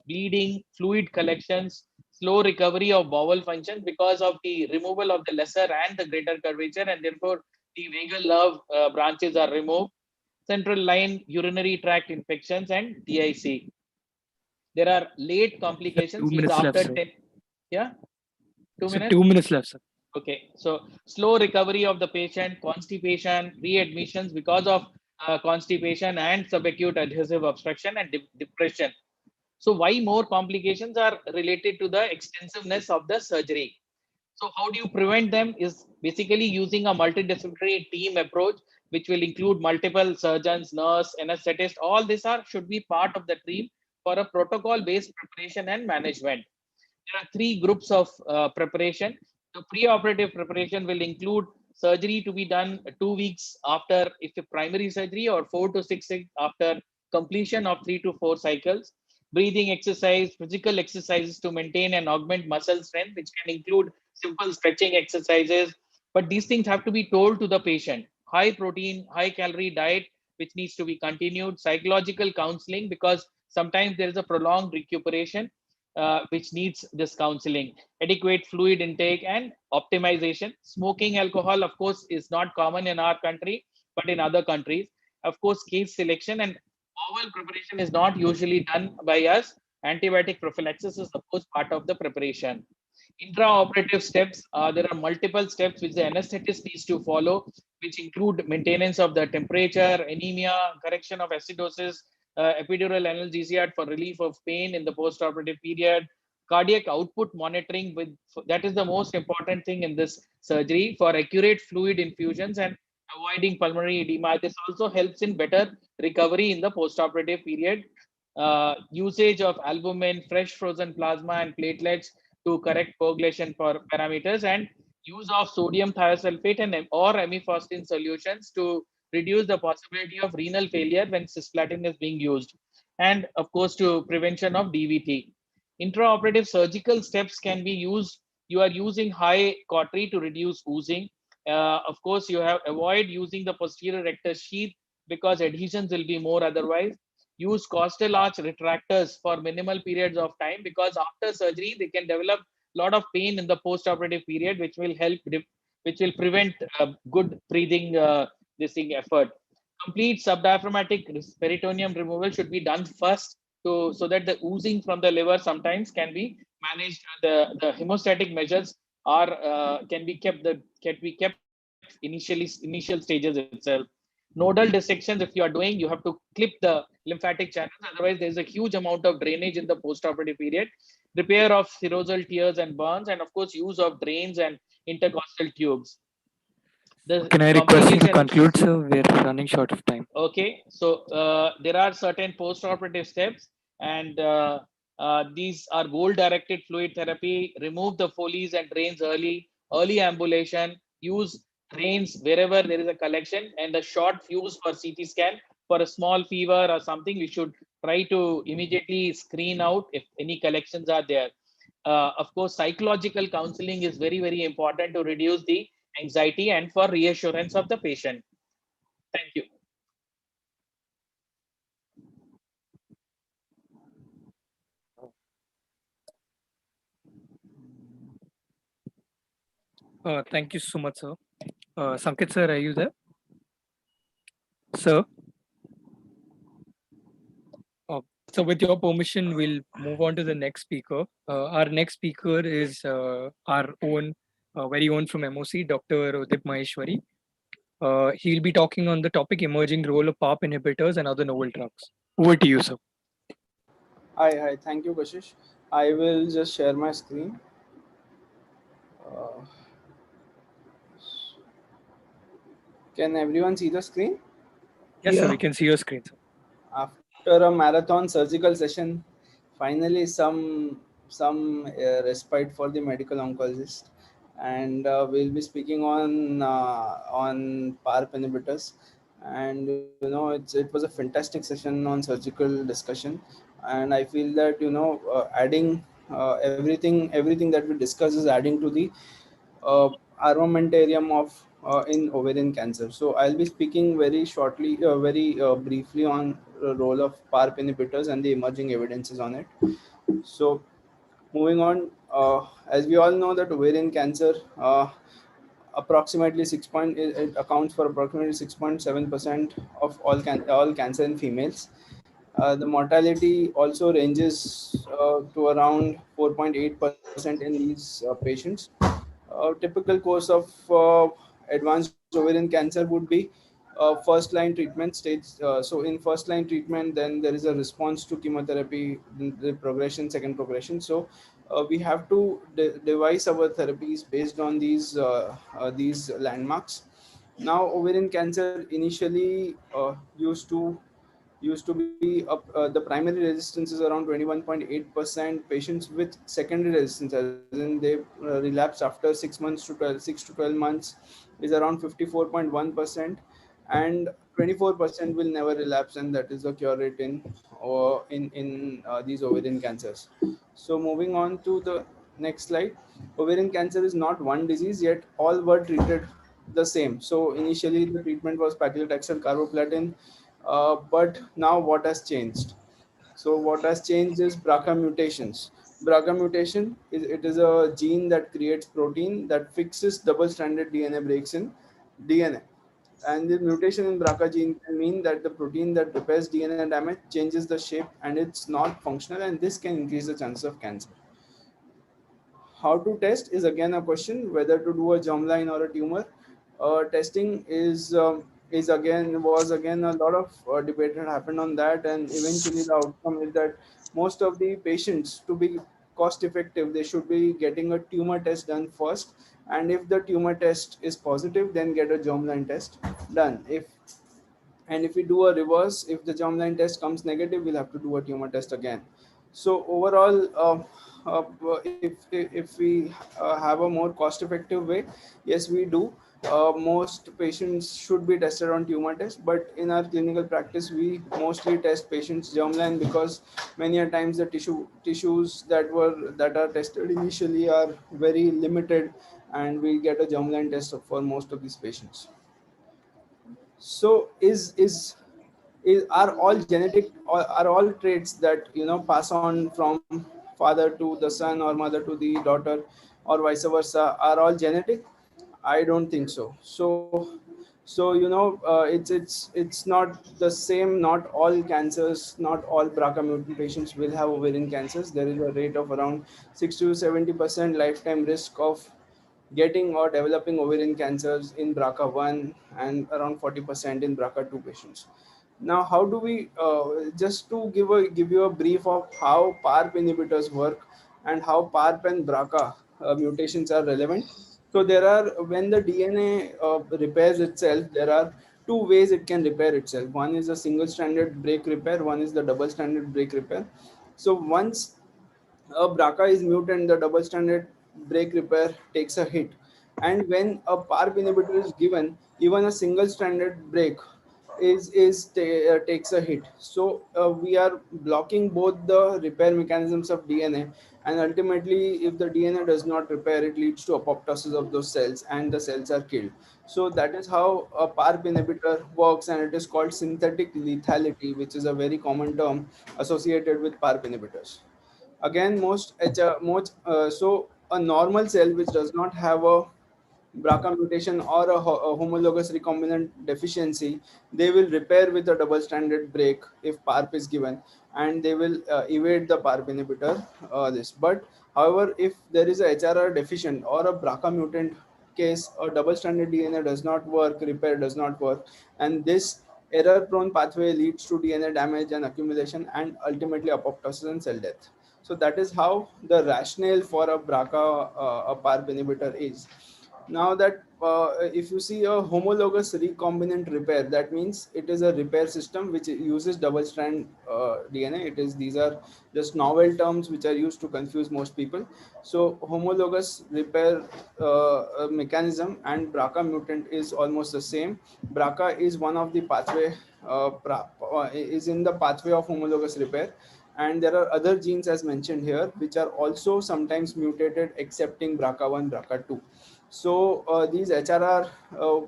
bleeding, fluid collections, slow recovery of bowel function because of the removal of the lesser and the greater curvature, and therefore the vagal nerve branches are removed. Central line urinary tract infections and DIC. There are late complications 2 minutes left, after sir. 10. Yeah, 2 So minutes. 2 minutes left, sir. Okay, so slow recovery of the patient, constipation, readmissions because of constipation and subacute adhesive obstruction and depression. So why more complications are related to the extensiveness of the surgery. So how do you prevent them is basically using a multidisciplinary team approach, which will include multiple surgeons, nurse, anesthetist. All these should be part of the team for a protocol-based preparation and management. There are 3 groups of preparation. The pre-operative preparation will include surgery to be done 2 weeks after if a primary surgery or 4 to 6 weeks after completion of 3 to 4 cycles. Breathing exercise, physical exercises to maintain and augment muscle strength, which can include simple stretching exercises. But these things have to be told to the patient. High protein, high calorie diet, which needs to be continued. Psychological counseling, because sometimes there is a prolonged recuperation which needs this counseling. Adequate fluid intake and optimization. Smoking alcohol, of course, is not common in our country, but in other countries. Of course, case selection and bowel preparation is not usually done by us. Antibiotic prophylaxis is, of course, part of the preparation. Intraoperative steps, there are multiple steps which the anesthetist needs to follow, which include maintenance of the temperature, anemia, correction of acidosis, epidural analgesia for relief of pain in the post-operative period, cardiac output monitoring with that is the most important thing in this surgery for accurate fluid infusions and avoiding pulmonary edema. This also helps in better recovery in the postoperative period. Usage of albumin, fresh frozen plasma, and platelets to correct coagulation for parameters, and use of sodium thiosulfate and or amifostine solutions to reduce the possibility of renal failure when cisplatin is being used, and of course to prevention of DVT. Intraoperative surgical steps can be used. You are using high cautery to reduce oozing. Of course, you have avoid using the posterior rectus sheath because adhesions will be more otherwise. Use costal arch retractors for minimal periods of time because after surgery they can develop a lot of pain in the post-operative period, which will help, which will prevent good breathing this thing effort. Complete subdiaphragmatic peritoneum removal should be done first so that the oozing from the liver sometimes can be managed. The hemostatic measures are can be kept initial stages itself. Nodal dissections, if you are doing, you have to clip the lymphatic channels, otherwise there is a huge amount of drainage in the postoperative period. Repair of serosal tears and burns, and of course use of drains and intercostal tubes. The Can I request you to complications. conclude, sir? We're running short of time. Okay, so there are certain post-operative steps, and these are goal-directed fluid therapy. Remove the Foley's and drains early ambulation. Use drains wherever there is a collection, and a short fuse for CT scan. For a small fever or something, we should try to immediately screen out if any collections are there. Of course, psychological counseling is very important to reduce the anxiety and for reassurance of the patient. Thank you. Thank you so much, sir. Sanket sir, are you there? Sir? So with your permission, we'll move on to the next speaker. Our next speaker is our own, very own from MOC, Dr. Udip Maheshwari. He'll be talking on the topic emerging role of PARP inhibitors and other novel drugs. Over to you, sir. Hi. Thank you, Kashish. I will just share my screen. Can everyone see the screen? Yes, sir, we can see your screen, sir. After a marathon surgical session, finally some respite for the medical oncologist, and we'll be speaking on PARP inhibitors. And it was a fantastic session on surgical discussion, and I feel that adding everything that we discuss is adding to the armamentarium of in ovarian cancer. So I'll be speaking very shortly, very briefly on the role of PARP inhibitors and the emerging evidences on it. So moving on, as we all know that ovarian cancer approximately it accounts for approximately 6.7% of all cancer in females. The mortality also ranges to around 4.8% in these patients. Typical course of advanced ovarian cancer would be first line treatment stage. So in first line treatment, then there is a response to chemotherapy, the progression, second progression. So we have to devise our therapies based on these landmarks. Now ovarian cancer initially used to be the primary resistance is around 21.8%. Patients with secondary resistance, as in they relapse after 6 to 12 months, is around 54.1%, and 24% will never relapse, and that is the cure rate in these ovarian cancers. So moving on to the next slide. Ovarian cancer is not one disease, yet all were treated the same. So initially the treatment was paclitaxel carboplatin, but now what has changed? So what has changed is BRCA mutations. BRCA mutation is a gene that creates protein that fixes double-stranded DNA breaks in DNA. And the mutation in BRCA gene can mean that the protein that repairs DNA damage changes the shape and it's not functional, and this can increase the chances of cancer. How to test is again a question, whether to do a germline or a tumor. Testing was again a lot of debate had happened on that, and eventually the outcome is that most of the patients, to be cost effective, they should be getting a tumor test done first, and if the tumor test is positive, then get a germline test done. If we do a reverse, if the germline test comes negative, we'll have to do a tumor test again. So overall, if we have a more cost effective way, yes, we do. Most patients should be tested on tumor test, but in our clinical practice, we mostly test patients germline, because many a times the tissues that are tested initially are very limited, and we get a germline test for most of these patients. So is are all genetic, or are all traits that pass on from father to the son or mother to the daughter, or vice versa, are all genetic? I don't think so. It's not the same. Not all cancers, not all BRCA mutant patients will have ovarian cancers. There is a rate of around 60 to 70% lifetime risk of getting or developing ovarian cancers in BRCA1, and around 40% in BRCA2 patients. Now, how do we, just to give you a brief of how PARP inhibitors work and how PARP and BRCA mutations are relevant. So there are, when the DNA repairs itself, there are two ways it can repair itself. One is a single-stranded break repair, one is the double-stranded break repair. So once a BRCA is mutant, the double-stranded break repair takes a hit. And when a PARP inhibitor is given, even a single-stranded break takes a hit. So we are blocking both the repair mechanisms of DNA, and ultimately, if the DNA does not repair, it leads to apoptosis of those cells, and the cells are killed. So that is how a PARP inhibitor works, and it is called synthetic lethality, which is a very common term associated with PARP inhibitors. Again, so a normal cell which does not have a BRCA mutation or a homologous recombinant deficiency, they will repair with a double-stranded break if PARP is given, and they will evade the PARP inhibitor. But however, if there is a HRR deficient or a BRCA mutant case, a double-stranded DNA does not work, repair does not work, and this error-prone pathway leads to DNA damage and accumulation, and ultimately apoptosis and cell death. So that is how the rationale for a BRCA, a PARP inhibitor is. Now that if you see a homologous recombinant repair, that means it is a repair system which uses double strand DNA. These are just novel terms which are used to confuse most people. So homologous repair mechanism and BRCA mutant is almost the same. BRCA is one of the pathway, is in the pathway of homologous repair, and there are other genes as mentioned here which are also sometimes mutated, excepting BRCA1, BRCA2. So these HRR,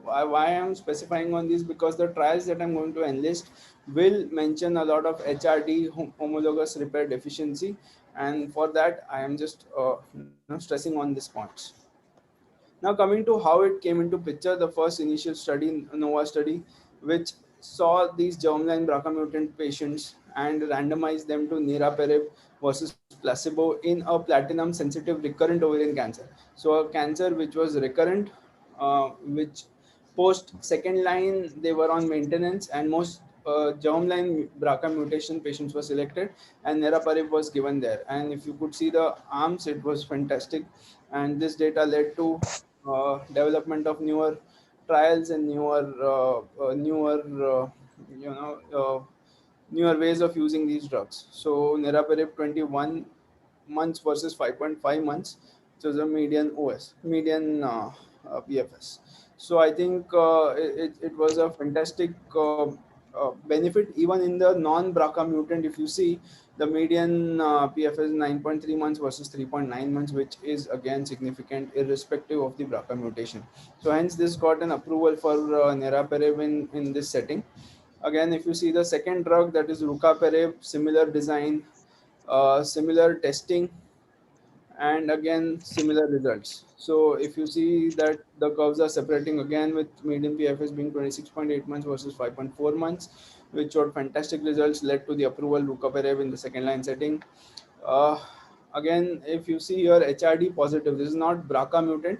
why I'm specifying on this, because the trials that I'm going to enlist will mention a lot of HRD, homologous repair deficiency, and for that I am just stressing on these points. Now coming to how it came into picture, the first initial study, NOVA study, which saw these germline BRCA mutant patients and randomized them to niraparib versus placebo in a platinum sensitive recurrent ovarian cancer. So a cancer which was recurrent, which post second line they were on maintenance, and most germline BRCA mutation patients were selected, and niraparib was given there. And if you could see the arms, it was fantastic, and this data led to development of newer trials and newer ways of using these drugs. So niraparib 21 months versus 5.5 months, which was a median PFS. So I think it was a fantastic benefit even in the non-BRCA mutant. If you see, the median PFS is 9.3 months versus 3.9 months, which is again significant irrespective of the BRCA mutation. So hence this got an approval for niraparib in this setting. Again, if you see the second drug, that is rucaparib, similar design, similar testing, and again similar results. So if you see that the curves are separating again, with median PFS being 26.8 months versus 5.4 months, which showed fantastic results, led to the approval rucaparib in the second line setting. uh, Again, if you see here, HRD positive, this is not BRCA mutant,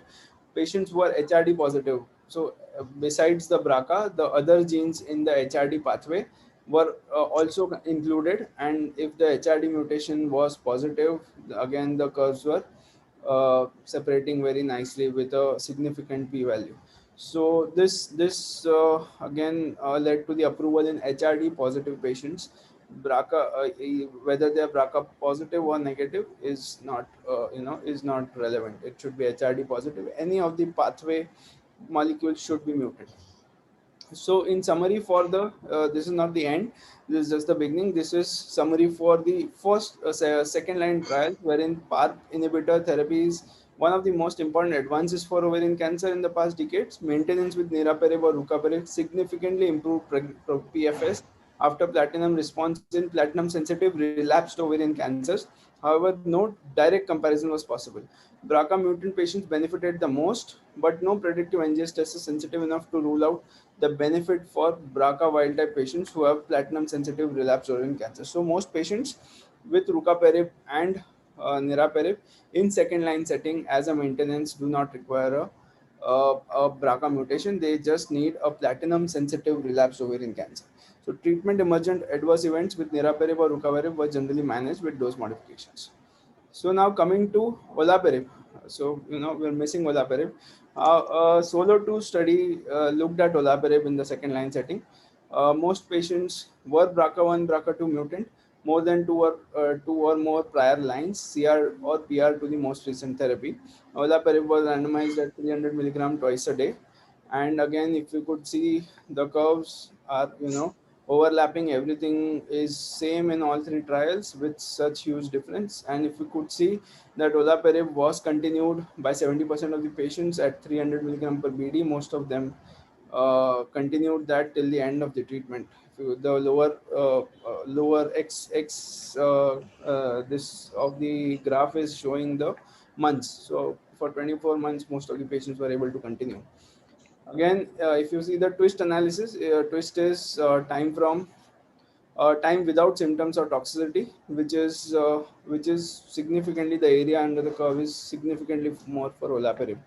patients who are HRD positive. So besides the BRCA, the other genes in the HRD pathway, were also included, and if the HRD mutation was positive, again the curves were separating very nicely with a significant p-value. So this again led to the approval in HRD positive patients. BRCA, whether they are BRCA positive or negative is not is not relevant. It should be HRD positive. Any of the pathway molecules should be muted. So in summary, for the this is not the end, this is just the beginning. This is summary for the first second line trial, wherein PARP inhibitor therapy is one of the most important advances for ovarian cancer in the past decades. Maintenance with niraparib or rucaparib significantly improved PFS after platinum response in platinum sensitive relapsed ovarian cancers. However, no direct comparison was possible. BRCA mutant patients benefited the most, but no predictive NGS test is sensitive enough to rule out the benefit for BRCA wild type patients who have platinum sensitive relapsed ovarian cancer. So most patients with rucaparib and niraparib in second line setting as a maintenance do not require a BRCA mutation. They just need a platinum sensitive relapsed ovarian cancer. So treatment emergent adverse events with niraparib or rucaparib were generally managed with dose modifications. So now coming to olaparib. So we're missing olaparib. A solo 2 study looked at olaparib in the second line setting. Most patients were BRCA1, BRCA2 mutant, more than two or more prior lines, CR or PR to the most recent therapy. Olaparib was randomized at 300 milligram twice a day, and again, if you could see, the curves are overlapping. Everything is same in all three trials with such huge difference. And if you could see that olaparib was continued by 70% of the patients at 300 milligram per BD, most of them continued that till the end of the treatment. The lower x this of the graph is showing the months. So for 24 months, most of the patients were able to continue. Again, if you see the twist analysis, twist is time without symptoms or toxicity, which is significantly, the area under the curve is significantly more for olaparib.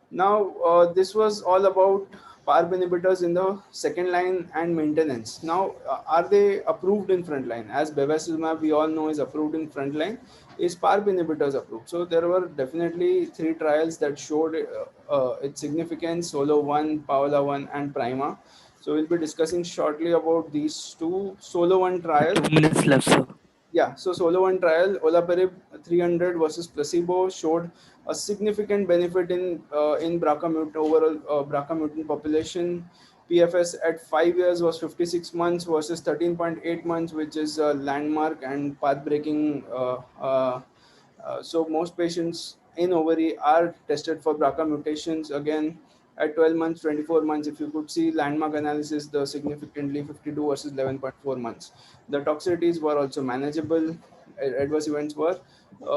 Now, this was all about PARP inhibitors in the second line and maintenance. Now, are they approved in front line? As bevacizumab, we all know, is approved in front line. Is PARP inhibitors approved? So there were definitely 3 trials that showed its significance: Solo 1, Paola 1, and Prima. So we'll be discussing shortly about these 2. Solo 1 trial. 2 minutes left, sir. Yeah, so Solo 1 trial, olaparib 300 versus placebo showed a significant benefit in BRCA mutant, overall BRCA mutant population. PFS at 5 years was 56 months versus 13.8 months, which is a landmark and path-breaking. So most patients in ovary are tested for BRCA mutations. Again, at 12 months, 24 months, if you could see landmark analysis, the significantly 52 versus 11.4 months. The toxicities were also manageable. Adverse events were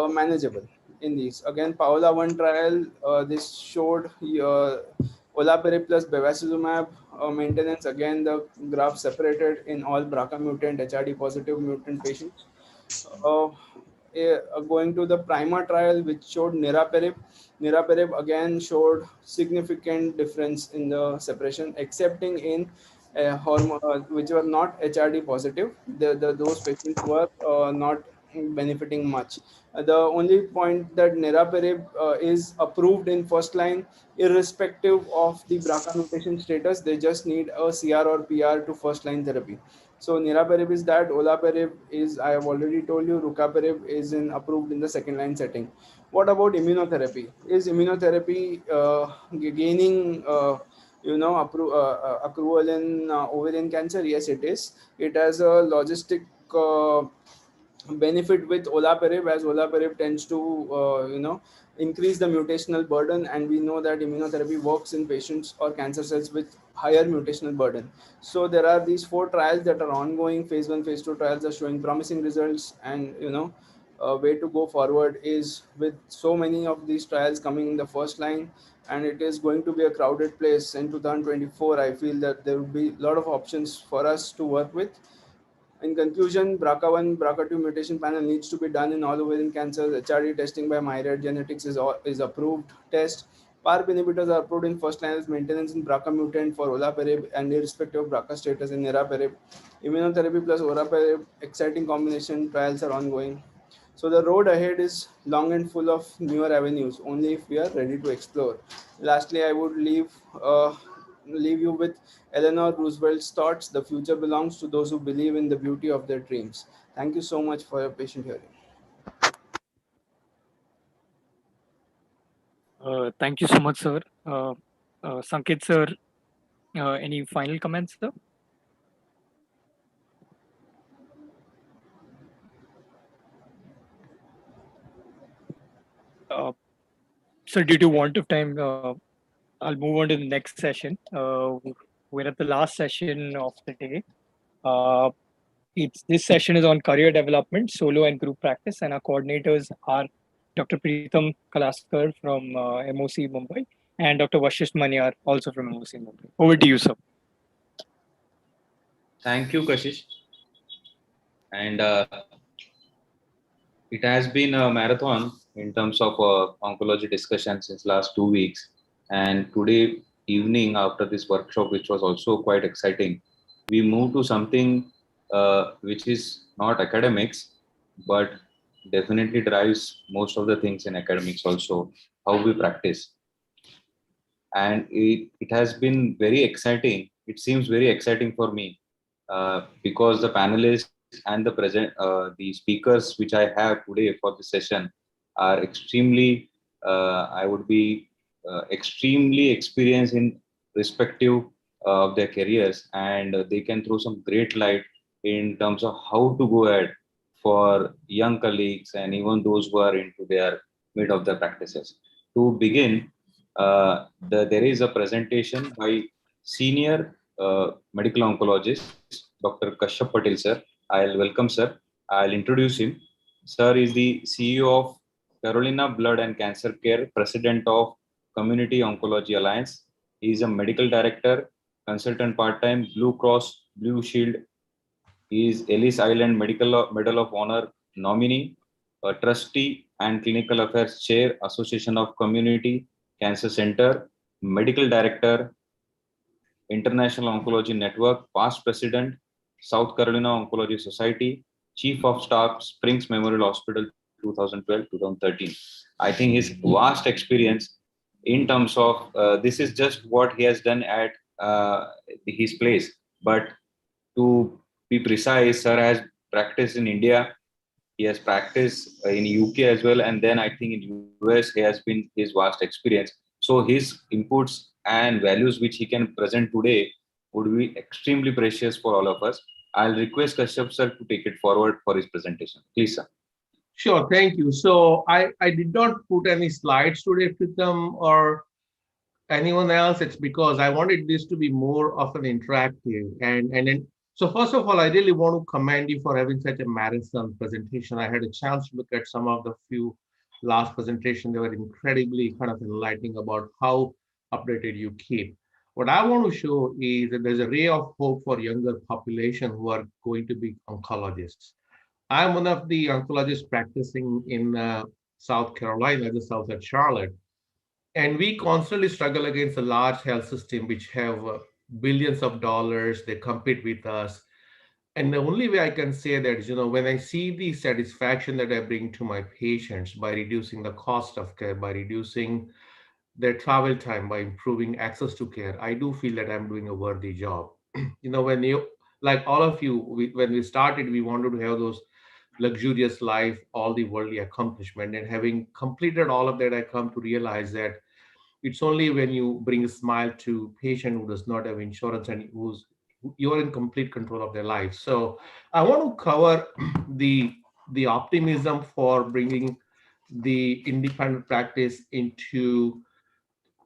manageable in these. Again, Paola 1 trial, this showed olaparib plus bevacizumab maintenance. Again, the graph separated in all BRCA mutant, HRD positive mutant patients. Going to the Prima trial, which showed niraparib. Niraparib again showed significant difference in the separation, excepting in hormone which were not HRD positive. Those patients were not benefiting much. The only point that niraparib is approved in first line, irrespective of the BRCA mutation status. They just need a CR or PR to first line therapy. So niraparib is that. Olaparib is, I have already told you, rucaparib is approved in the second line setting. What about immunotherapy? Is immunotherapy gaining approval in ovarian cancer? Yes, it is. It has a logistic benefit with olaparib, as olaparib tends to increase the mutational burden, and we know that immunotherapy works in patients or cancer cells with higher mutational burden. So there are these 4 trials that are ongoing. Phase 1, phase 2 trials are showing promising results, and way to go forward is with so many of these trials coming in the first line, and it is going to be a crowded place in 2024. I feel that there will be a lot of options for us to work with. In conclusion, BRCA1, BRCA2 mutation panel needs to be done in all ovarian cancers. HRD testing by Myriad Genetics is approved test. PARP inhibitors are approved in first line as maintenance in BRCA mutant for olaparib and irrespective of BRCA status in niraparib. Immunotherapy plus olaparib, exciting combination trials are ongoing. So the road ahead is long and full of newer avenues, only if we are ready to explore. Lastly, I would leave you with Eleanor Roosevelt's thoughts: "The future belongs to those who believe in the beauty of their dreams." Thank you so much for your patient hearing. Thank you so much, sir. Sanket, sir, any final comments, sir? So due to want of time, I'll move on to the next session. We're at the last session of the day. This session is on career development, solo and group practice, and our coordinators are Dr. Preetham Kalaskar from MOC Mumbai and Dr. Vashisht Manyar, also from MOC Mumbai. Over to you, sir. Thank you, Kashish. And it has been a marathon in terms of oncology discussion since last 2 weeks. And today evening, after this workshop, which was also quite exciting, we moved to something which is not academics, but definitely drives most of the things in academics also, how we practice. And it has been very exciting. It seems very exciting for me because the panelists and the speakers which I have today for this session are extremely, I would be extremely experienced in respective of their careers, and they can throw some great light in terms of how to go ahead for young colleagues and even those who are into their mid of their practices. To begin, there is a presentation by senior medical oncologist, Dr. Kashyap Patel, sir. I'll welcome, sir. I'll introduce him. Sir is the CEO of Carolina Blood and Cancer Care, President of Community Oncology Alliance. He is a medical director, consultant part-time, Blue Cross Blue Shield. He is Ellis Island Medal of Honor nominee, a trustee and clinical affairs chair, Association of Community Cancer Center, medical director, International Oncology Network, past president, South Carolina Oncology Society, chief of staff, Springs Memorial Hospital, 2012-2013. I think his vast experience in terms of this is just what he has done at his place, but to be precise, sir has practiced in India. He has practiced in UK as well, and then I think in US he has been his vast experience. So his inputs and values which he can present today would be extremely precious for all of us. I'll request Kashyap sir to take it forward for his presentation. Please, sir. Sure, thank you. So I did not put any slides today, Pritam, or anyone else. It's because I wanted this to be more of an interactive. And then, so first of all, I really want to commend you for having such a marathon presentation. I had a chance to look at some of the few last presentations. They were incredibly kind of enlightening about how updated you keep. What I want to show is that there's a ray of hope for younger population who are going to be oncologists. I'm one of the oncologists practicing in South Carolina, just south of Charlotte. And we constantly struggle against a large health system which have billions of dollars. They compete with us. And the only way I can say that is, when I see the satisfaction that I bring to my patients by reducing the cost of care, by reducing their travel time, by improving access to care, I do feel that I'm doing a worthy job. When you, like all of you, when we started, we wanted to have those luxurious life, all the worldly accomplishment. And having completed all of that, I come to realize that it's only when you bring a smile to patient who does not have insurance and you're in complete control of their life. So I want to cover the optimism for bringing the independent practice into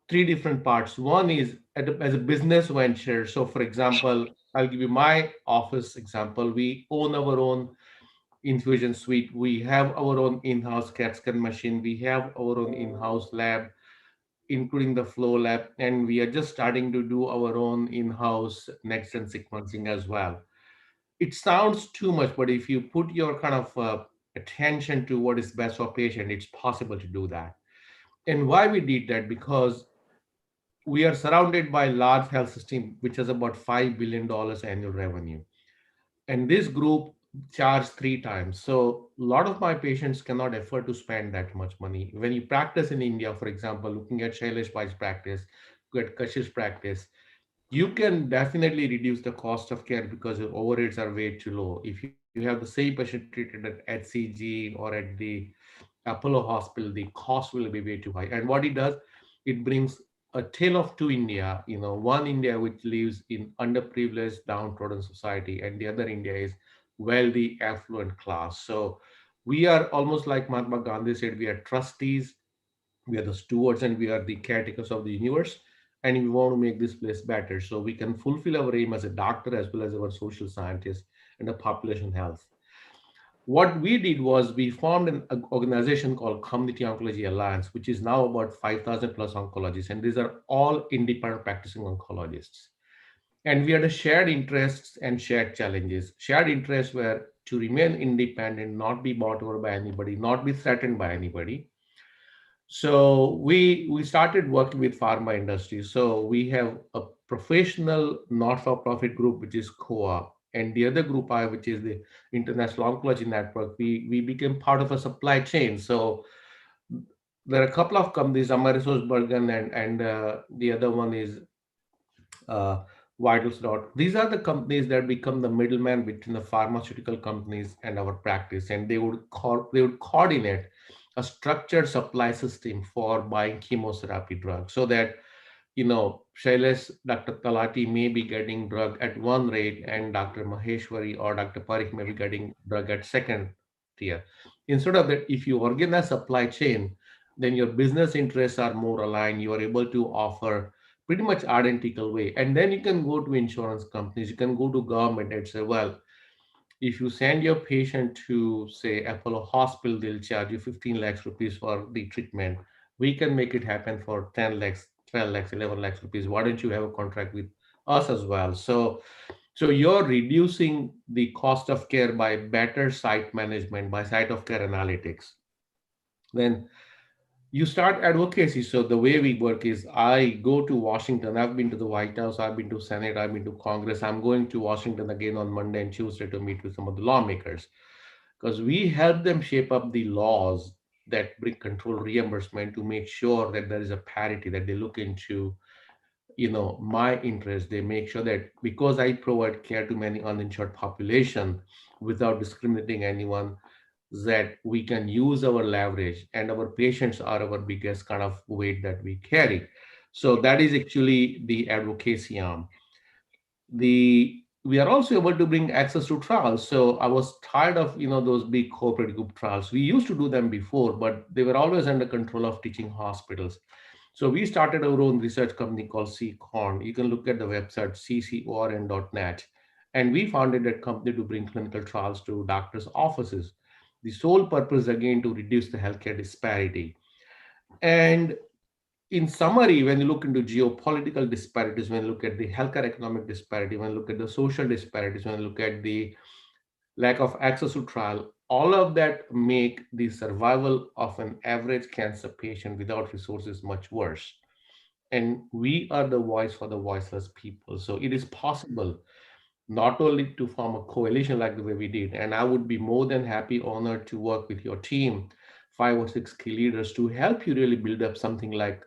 three different parts. One is as a business venture. So for example, I'll give you my office example. We own our own infusion suite. We have our own in-house CAT scan machine. We have our own in-house lab, including the flow lab, and we are just starting to do our own in-house next-gen sequencing as well. It sounds too much, but if you put your kind of attention to what is best for patient, it's possible to do that. And why we did that? Because we are surrounded by large health system, which has about $5 billion annual revenue. And this group charge 3 times. So a lot of my patients cannot afford to spend that much money. When you practice in India, for example, looking at Shailesh Bhai's practice, look at Kashish's practice, you can definitely reduce the cost of care because your overheads are way too low. If you have the same patient treated at HCG or at the Apollo Hospital, the cost will be way too high. And what it does, it brings a tale of two India, one India which lives in underprivileged, downtrodden society, and the other India is wealthy, affluent class. So we are almost like Mahatma Gandhi said, we are trustees, we are the stewards, and we are the caretakers of the universe. And we want to make this place better so we can fulfill our aim as a doctor as well as our social scientist and the population health. What we did was we formed an organization called Community Oncology Alliance, which is now about 5,000 plus oncologists, and these are all independent practicing oncologists. And we had a shared interests and shared challenges. Shared interests were to remain independent, not be bought over by anybody, not be threatened by anybody. So we started working with pharma industry. So we have a professional not-for-profit group, which is COA, and the other group I, which is the International Oncology Network. We became part of a supply chain. So there are a couple of companies, AmerisourceBergen and the other one is Vitals. These are the companies that become the middleman between the pharmaceutical companies and our practice, and they would coordinate a structured supply system for buying chemotherapy drugs, so that Shailesh, Dr. Talati may be getting drug at one rate, and Dr. Maheshwari or Dr. Parikh may be getting drug at second tier. Instead of that, if you organize supply chain, then your business interests are more aligned. You are able to offer pretty much identical way. And then you can go to insurance companies, you can go to government and say, well, if you send your patient to say Apollo Hospital, they'll charge you 15 lakhs rupees for the treatment. We can make it happen for 10 lakhs, 12 lakhs, 11 lakhs rupees. Why don't you have a contract with us as well? So you're reducing the cost of care by better site management, by site of care analytics. Then you start advocacy. So the way we work is I go to Washington. I've been to the White House, I've been to Senate, I've been to Congress. I'm going to Washington again on Monday and Tuesday to meet with some of the lawmakers, because we help them shape up the laws that bring control reimbursement to make sure that there is a parity, that they look into my interest. They make sure that because I provide care to many uninsured population without discriminating anyone, that we can use our leverage, and our patients are our biggest kind of weight that we carry. So that is actually the advocacy arm. We are also able to bring access to trials. So I was tired of those big corporate group trials. We used to do them before, but they were always under control of teaching hospitals. So we started our own research company called CCORN. You can look at the website ccorn.net. And we founded that company to bring clinical trials to doctors' offices. The sole purpose, again, to reduce the healthcare disparity. And in summary, when you look into geopolitical disparities, when you look at the healthcare economic disparity, when you look at the social disparities, when you look at the lack of access to trial, all of that make the survival of an average cancer patient without resources much worse. And we are the voice for the voiceless people. So it is possible not only to form a coalition like the way we did, and I would be more than happy, honored to work with your team, 5 or 6 key leaders, to help you really build up something like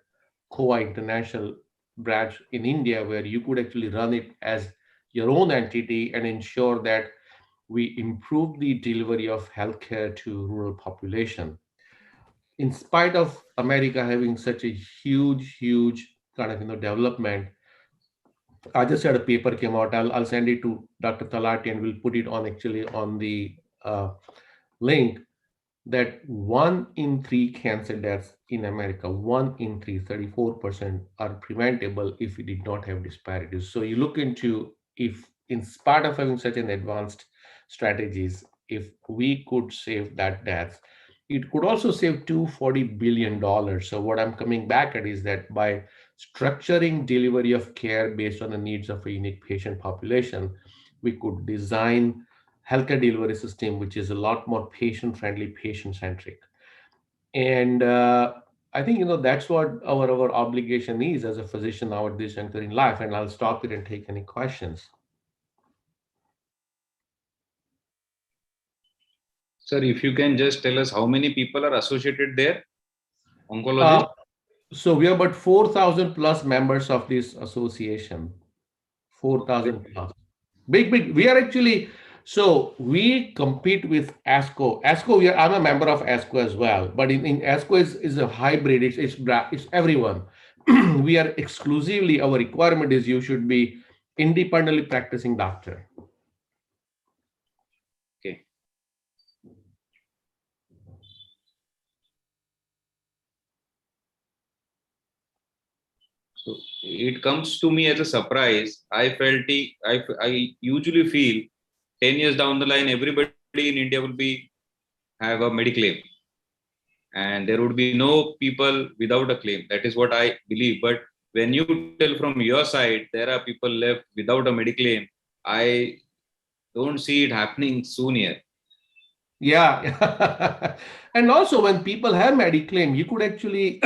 COA International branch in India, where you could actually run it as your own entity and ensure that we improve the delivery of healthcare to rural population. In spite of America having such a huge kind of development, I just had a paper came out. I'll send it to Dr. Talati and we'll put it on actually on the link, that 1 in 3 cancer deaths in America, 1 in 3, 34% are preventable if we did not have disparities. So you look into, if in spite of having such an advanced strategies, if we could save that death, it could also save $240 billion. So what I'm coming back at is that by structuring delivery of care based on the needs of a unique patient population, we could design healthcare delivery system which is a lot more patient friendly, patient centric. And I think, that's what our obligation is as a physician now at this juncture in life. And I'll stop it and take any questions. Sir, if you can just tell us how many people are associated there, oncologists? So we have about 4,000 plus members of this association. 4,000 plus. Big. We are actually, so we compete with ASCO. ASCO, I'm a member of ASCO as well, but in ASCO is a hybrid. It's everyone. We are exclusively, our requirement is you should be independently practicing doctor. Okay. So it comes to me as a surprise. I usually feel 10 years down the line, everybody in India will have a mediclaim, and there would be no people without a claim. That is what I believe. But when you tell from your side, there are people left without a mediclaim, I don't see it happening soon here. Yeah. And also when people have Mediclaim, you could actually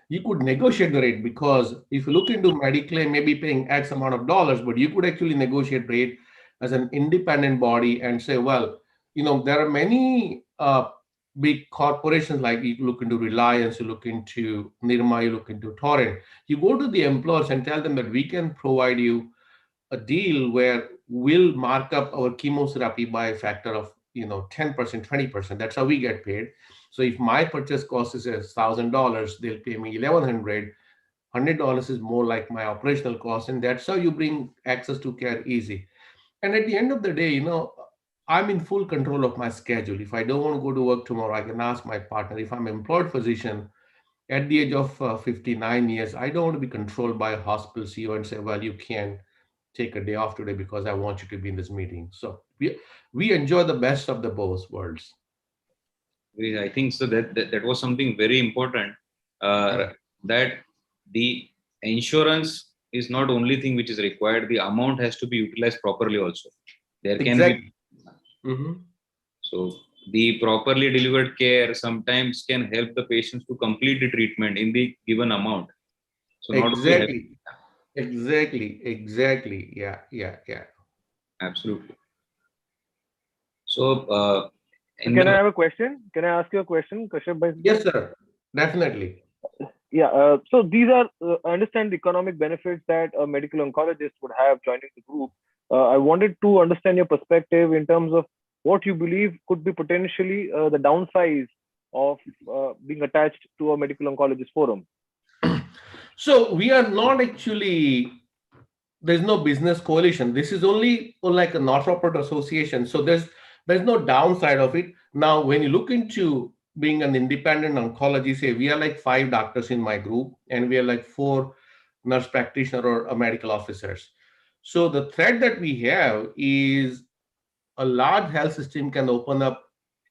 you could negotiate the rate, because if you look into Mediclaim, maybe paying X amount of dollars, but you could actually negotiate rate as an independent body and say, well, there are many big corporations, like you look into Reliance, you look into Nirma, you look into Torrent. You go to the employers and tell them that we can provide you a deal where we'll mark up our chemotherapy by a factor of 10%, 20%. That's how we get paid. So if my purchase cost is $1,000, they'll pay me $1,100. $100 is more like my operational cost, and that's how you bring access to care easy. And at the end of the day, I'm in full control of my schedule. If I don't want to go to work tomorrow, I can ask my partner. If I'm an employed physician at the age of 59 years, I don't want to be controlled by a hospital CEO and say, well, you can't take a day off today because I want you to be in this meeting. So we enjoy the best of the both worlds. I think so that was something very important, that the insurance is not only thing which is required, the amount has to be utilized properly also. There can be so the properly delivered care sometimes can help the patients to complete the treatment in the given amount. So not Exactly. Yeah. Absolutely. So can I have a question? Can I ask you a question, Kashyap bhai? Yes, sir. Definitely. Yeah. So these are, I understand the economic benefits that a medical oncologist would have joining the group. I wanted to understand your perspective in terms of what you believe could be potentially the downsides of being attached to a medical oncologist forum. So we are not actually, there's no business coalition. This is only like a not-for-profit association. So there's no downside of it. Now, when you look into being an independent oncology, say we are like 5 doctors in my group, and we are like 4 nurse practitioner or medical officers. So the threat that we have is a large health system can open up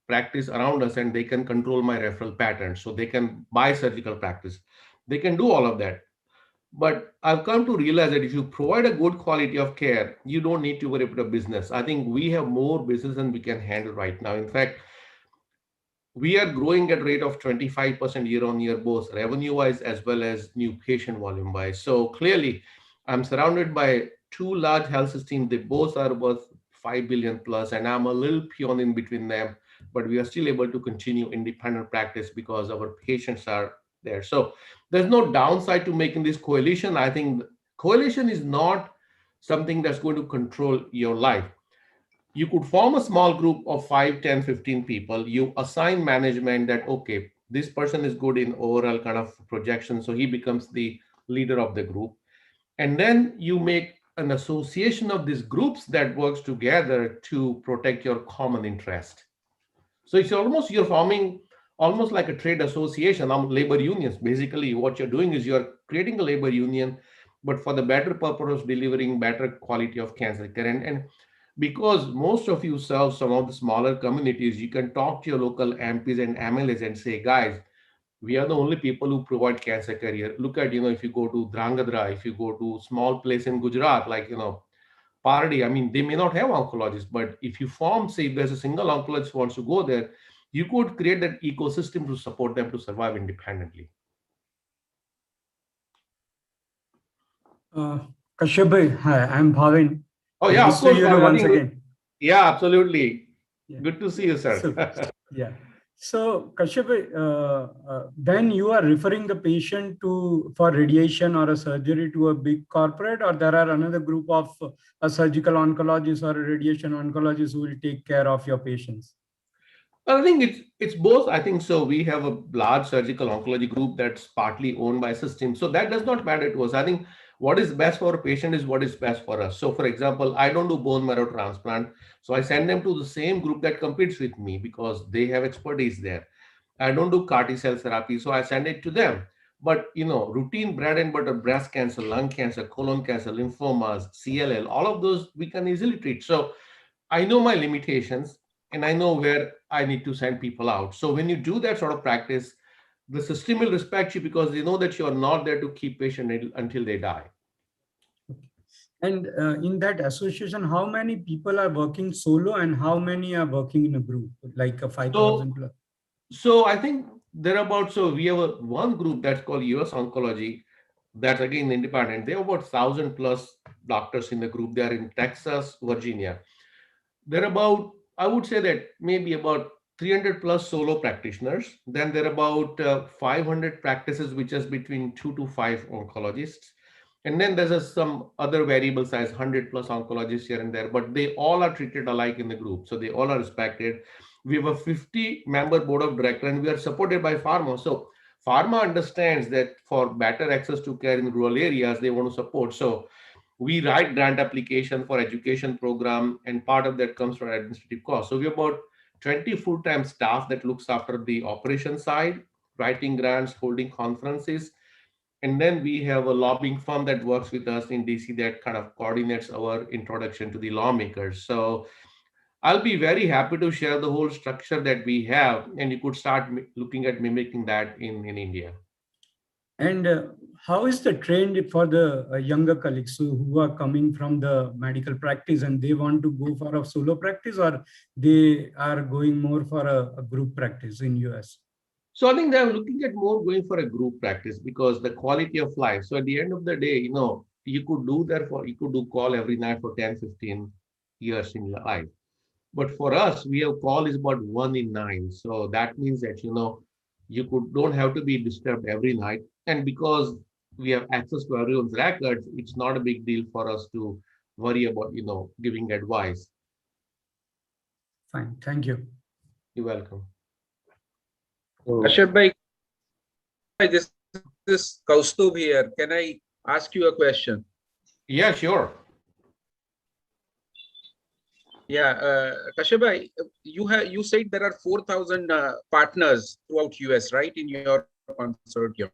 practice around us, and they can control my referral patterns. So they can buy surgical practice. They can do all of that. But I've come to realize that if you provide a good quality of care, you don't need to worry about a business. I think we have more business than we can handle right now. In fact, we are growing at a rate of 25% year on year, both revenue wise as well as new patient volume wise. So clearly, I'm surrounded by 2 large health systems. They both are worth 5 billion plus, and I'm a little peon in between them, but we are still able to continue independent practice because our patients are there. So there's no downside to making this coalition. I think coalition is not something that's going to control your life. You could form a small group of 5, 10, 15 people. You assign management that, okay, this person is good in overall kind of projection, so he becomes the leader of the group. And then you make an association of these groups that works together to protect your common interest. So it's almost, you're forming almost like a trade association of labor unions. Basically, what you're doing is you're creating a labor union, but for the better purpose of delivering better quality of cancer care. And because most of you serve some of the smaller communities, you can talk to your local MPs and MLAs and say, guys, we are the only people who provide cancer care here. Look at, if you go to Drangadra, if you go to small place in Gujarat, like, Pardi, I mean, they may not have oncologists, but if you form, say, if there's a single oncologist who wants to go there, you could create that ecosystem to support them to survive independently. Kashyap bhai, hi, I'm Bhavin. Oh yeah, of Nice to course. you know once again. Yeah, absolutely. Yeah. Good to see you, sir. So, yeah. So, Kashyap bhai, when you are referring the patient to for radiation or a surgery to a big corporate, or there are another group of a surgical oncologist or a radiation oncologist who will take care of your patients? I think it's both. I think so. We have a large surgical oncology group that's partly owned by system. So that does not matter to us. I think what is best for a patient is what is best for us. So for example, I don't do bone marrow transplant. So I send them to the same group that competes with me because they have expertise there. I don't do CAR T cell therapy, so I send it to them. But routine bread and butter breast cancer, lung cancer, colon cancer, lymphomas, CLL, all of those we can easily treat. So I know my limitations and I know where I need to send people out. So when you do that sort of practice, the system will respect you because they know that you are not there to keep patient until they die. And in that association, how many people are working solo and how many are working in a group, like a 5,000 plus? So I think we have one group that's called US Oncology. That's again independent. They have about 1,000 plus doctors in the group. They are in Texas, Virginia. There are about, I would say that maybe about 300 plus solo practitioners. Then there are about 500 practices, which is between 2 to 5 oncologists. And then there's some other variable size, 100 plus oncologists here and there, but they all are treated alike in the group. So they all are respected. We have a 50-member board of directors and we are supported by pharma. So pharma understands that for better access to care in rural areas, they want to support. So we write grant application for education program, and part of that comes from administrative costs. So we have about 20 full-time staff that looks after the operation side, writing grants, holding conferences. And then we have a lobbying firm that works with us in DC that kind of coordinates our introduction to the lawmakers. So I'll be very happy to share the whole structure that we have, and you could start looking at mimicking that in India. And how is the trend for the younger colleagues who are coming from the medical practice and they want to go for a solo practice, or they are going more for a group practice in US? So I think they're looking at more going for a group practice because the quality of life. So at the end of the day, you could do call every night for 10, 15 years in your life. But for us, we have call is about 1 in 9. So that means that, don't have to be disturbed every night. And because we have access to everyone's records, it's not a big deal for us to worry about, giving advice. Fine. Thank you. You're welcome. Kashyap bhai, this is Kaustubh here. Can I ask you a question? Yeah, sure. Yeah, Kashyap bhai, you said there are 4,000 partners throughout US, right, in your consortium?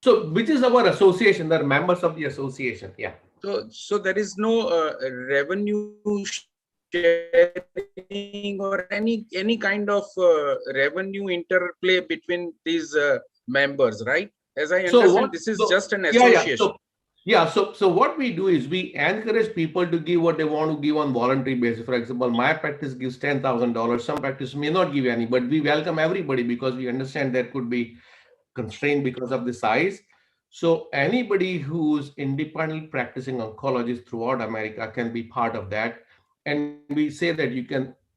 So, which is our association? They're members of the association. Yeah. So there is no revenue sharing or any kind of revenue interplay between these members, right? As I understand, this is just an association. So what we do is we encourage people to give what they want to give on voluntary basis. For example, my practice gives $10,000. Some practice may not give any, but we welcome everybody because we understand there could be constraint because of the size. So anybody who's independently practicing oncologist throughout America can be part of that. And we say that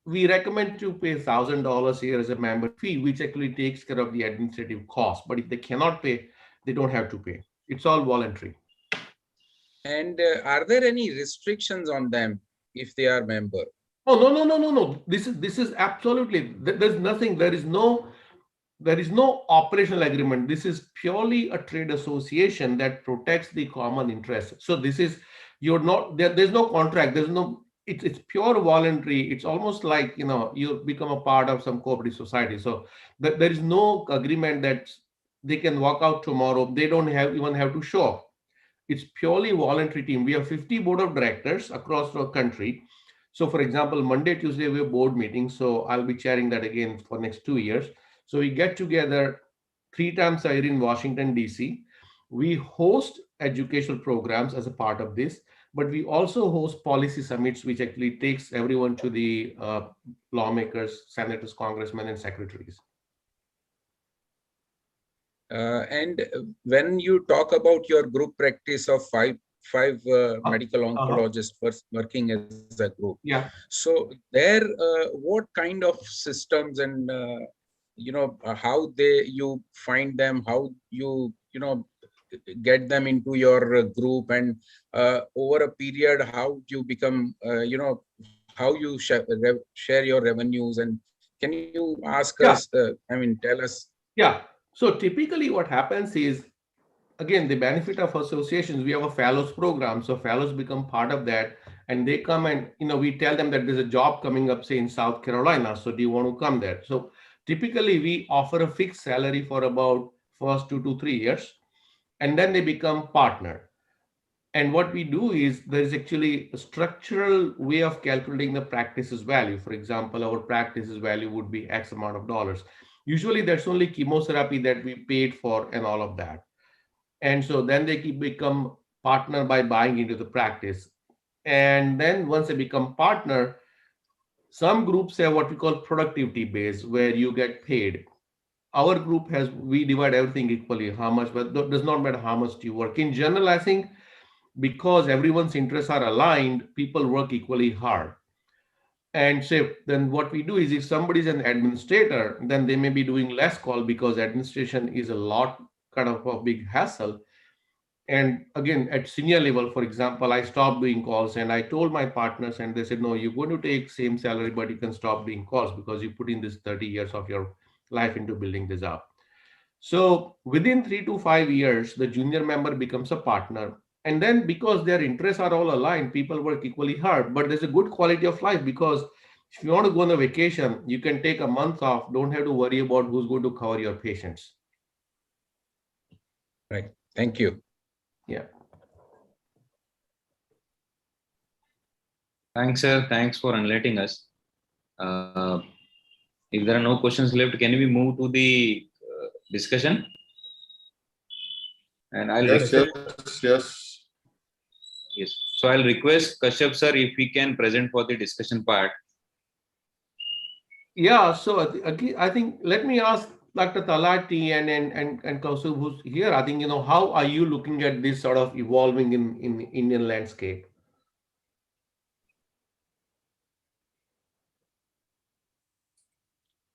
we recommend to pay $1,000 here as a member fee, which actually takes care of the administrative cost. But if they cannot pay, they don't have to pay. It's all voluntary. And are there any restrictions on them if they are member? Oh, no. This is absolutely, there's nothing, there is no operational agreement. This is purely a trade association that protects the common interest. So there's no contract. It's pure voluntary. It's almost like, you become a part of some cooperative society. So there is no agreement that they can walk out tomorrow. They don't even have to show up. It's purely voluntary team. We have 50 board of directors across the country. So for example, Monday, Tuesday, we have board meetings. So I'll be chairing that again for next 2 years. So we get together 3 times a year in Washington, DC. We host educational programs as a part of this, but we also host policy summits, which actually takes everyone to the lawmakers, senators, congressmen, and secretaries. And when you talk about your group practice of 5 five medical oncologists working as a group. So there, what kind of systems and how you find them, how you get them into your group, and over a period, how you become, how you share your revenues, and can you ask us, tell us? Yeah. So typically what happens is, again, the benefit of associations, we have a fellows program. So fellows become part of that, and they come and, we tell them that there's a job coming up, say in South Carolina. So do you want to come there? So typically we offer a fixed salary for about first 2 to 3 years, and then they become partner. And what we do is there is actually a structural way of calculating the practice's value. For example, our practice's value would be X amount of dollars. Usually that's only chemotherapy that we paid for and all of that. And so then they become partner by buying into the practice. And then once they become partner, some groups have what we call productivity base, where you get paid. Our group has, we divide everything equally, how much, but it does not matter how much you work. In general, I think because everyone's interests are aligned, people work equally hard. And so then what we do is, if somebody is an administrator, then they may be doing less call because administration is a lot kind of a big hassle. And again, at senior level, for example, I stopped doing calls, and I told my partners, and they said, no, you're going to take same salary, but you can stop doing calls because you put in this 30 years of your life into building this up. So within 3 to 5 years, the junior member becomes a partner. And then because their interests are all aligned, people work equally hard, but there's a good quality of life, because if you want to go on a vacation, you can take a month off, don't have to worry about who's going to cover your patients. Right. Thank you. Yeah. Thanks, sir. Thanks for enlightening us. If there are no questions left, can we move to the discussion? And I'll Yes. So I'll request Kashyap sir if we can present for the discussion part. Yeah. So I think, let me ask Dr. Talati and Kaustubh, who's here. I think, how are you looking at this sort of evolving in the Indian landscape?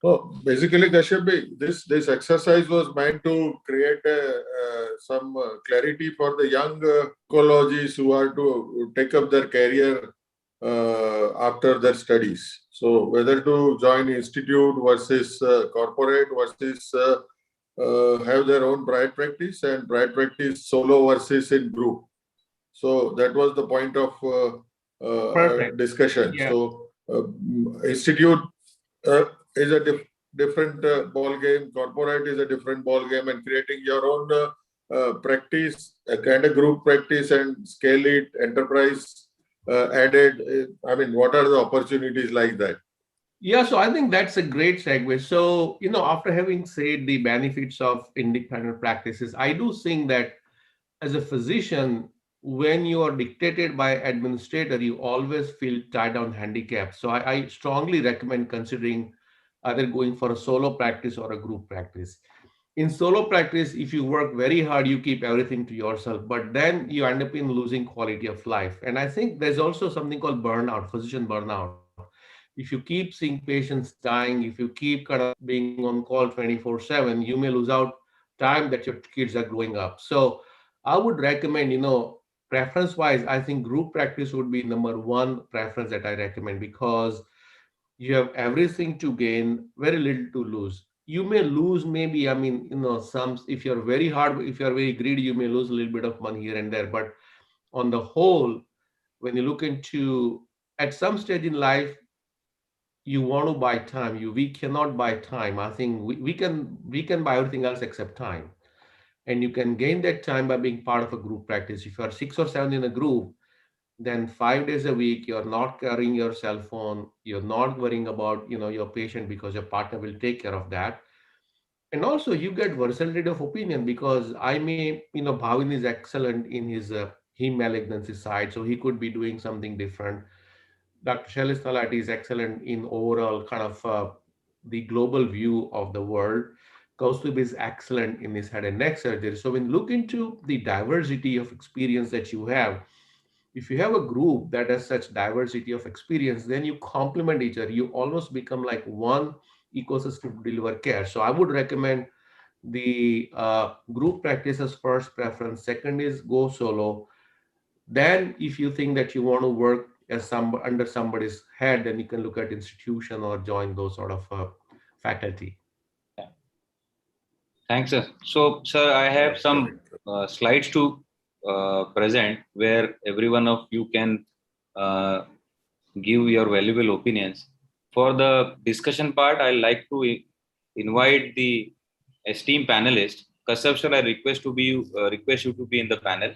So basically, Kashyap, this exercise was meant to create some clarity for the young oncologists who are to take up their career after their studies. So whether to join institute versus corporate versus have their own private practice, and private practice solo versus in group. So that was the point of discussion. Yeah. So institute is a different ball game. Corporate is a different ball game, and creating your own practice, a kind of group practice, and scale it, enterprise added. What are the opportunities like that? Yeah, so I think that's a great segue. So, after having said the benefits of independent practices, I do think that as a physician, when you are dictated by administrator, you always feel tied down, handicapped. So I strongly recommend considering either going for a solo practice or a group practice. In solo practice, if you work very hard, you keep everything to yourself, but then you end up in losing quality of life. And I think there's also something called burnout, physician burnout. If you keep seeing patients dying, if you keep kind of being on call 24/7, you may lose out time that your kids are growing up. So I would recommend, preference wise, I think group practice would be number one preference that I recommend, because you have everything to gain, very little to lose. You may lose maybe, some, if you're very hard, if you're very greedy, you may lose a little bit of money here and there. But on the whole, when you look into, at some stage in life, you want to buy time. We cannot buy time. I think we can buy everything else except time. And you can gain that time by being part of a group practice. If you are 6 or 7 in a group, then 5 days a week, you're not carrying your cell phone. You're not worrying about, your patient, because your partner will take care of that. And also you get versatility of opinion, because I may, Bhavin is excellent in his heme malignancy side. So he could be doing something different. Dr. Shailesh Talati is excellent in overall kind of the global view of the world. Kaustubh is excellent in his head and neck surgery. So when you look into the diversity of experience that you have, if you have a group that has such diversity of experience, then you complement each other. You almost become like one ecosystem to deliver care. So I would recommend the group practice as first preference. Second is go solo. Then if you think that you want to work as some under somebody's head, then you can look at institution or join those sort of faculty. Thanks, sir. So, sir, I have some slides to present where every one of you can give your valuable opinions. For the discussion part, I like to invite the esteemed panelists. Kashyap sir, I request you to be in the panel.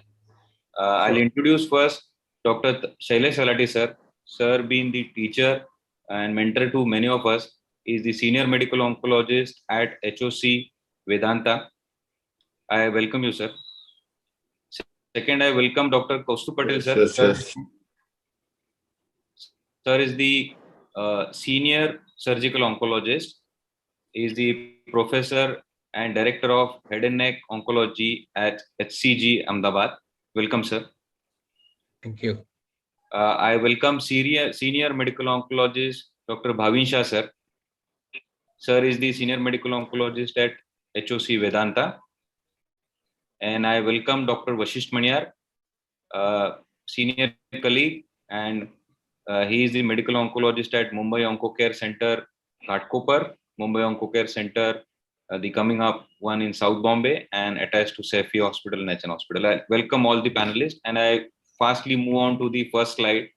I'll introduce first Dr. Shailesh Salati sir. Sir, being the teacher and mentor to many of us, is the senior medical oncologist at HOC Vedanta. I welcome you, sir. Second, I welcome Dr. Kaustubh Patel, sir. Yes. Sir is the senior surgical oncologist. He is the professor and director of head and neck oncology at HCG Ahmedabad. Welcome, sir. Thank you. I welcome senior medical oncologist Dr. Bhavin Shah, sir. Sir is the senior medical oncologist at HOC Vedanta. And I welcome Dr. Vashisht Maniyar, senior colleague, and he is the medical oncologist at Mumbai Oncocare Center, Ghatkopar, Mumbai Oncocare Center, the coming up one in South Bombay, and attached to Safi Hospital and HN Hospital. I welcome all the panelists, and I fastly move on to the first slide.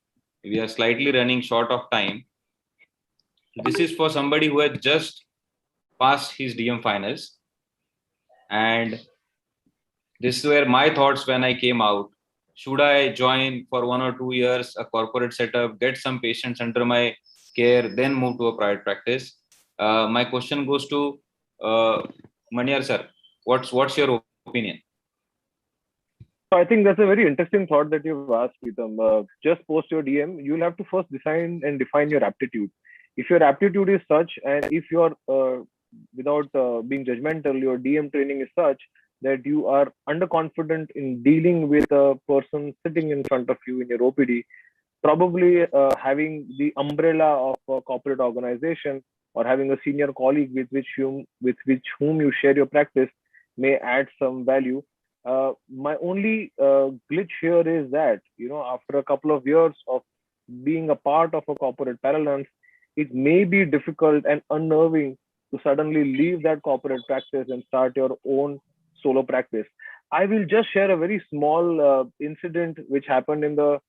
We are slightly running short of time. This is for somebody who had just passed his DM finals, and this were my thoughts when I came out. Should I join for 1 or 2 years a corporate setup, get some patients under my care, then move to a private practice? My question goes to Maniyar sir. What's your opinion? So I think that's a very interesting thought that you've asked, Preetham. Just post your DM, you'll have to first define your aptitude. If your aptitude is such, and if you're, without being judgmental, your DM training is such that you are underconfident in dealing with a person sitting in front of you in your OPD, probably having the umbrella of a corporate organization or having a senior colleague with whom you share your practice may add some value. My only glitch here is that, after a couple of years of being a part of a corporate parallel, it may be difficult and unnerving to suddenly leave that corporate practice and start your own solo practice. I will just share a very small incident which happened in the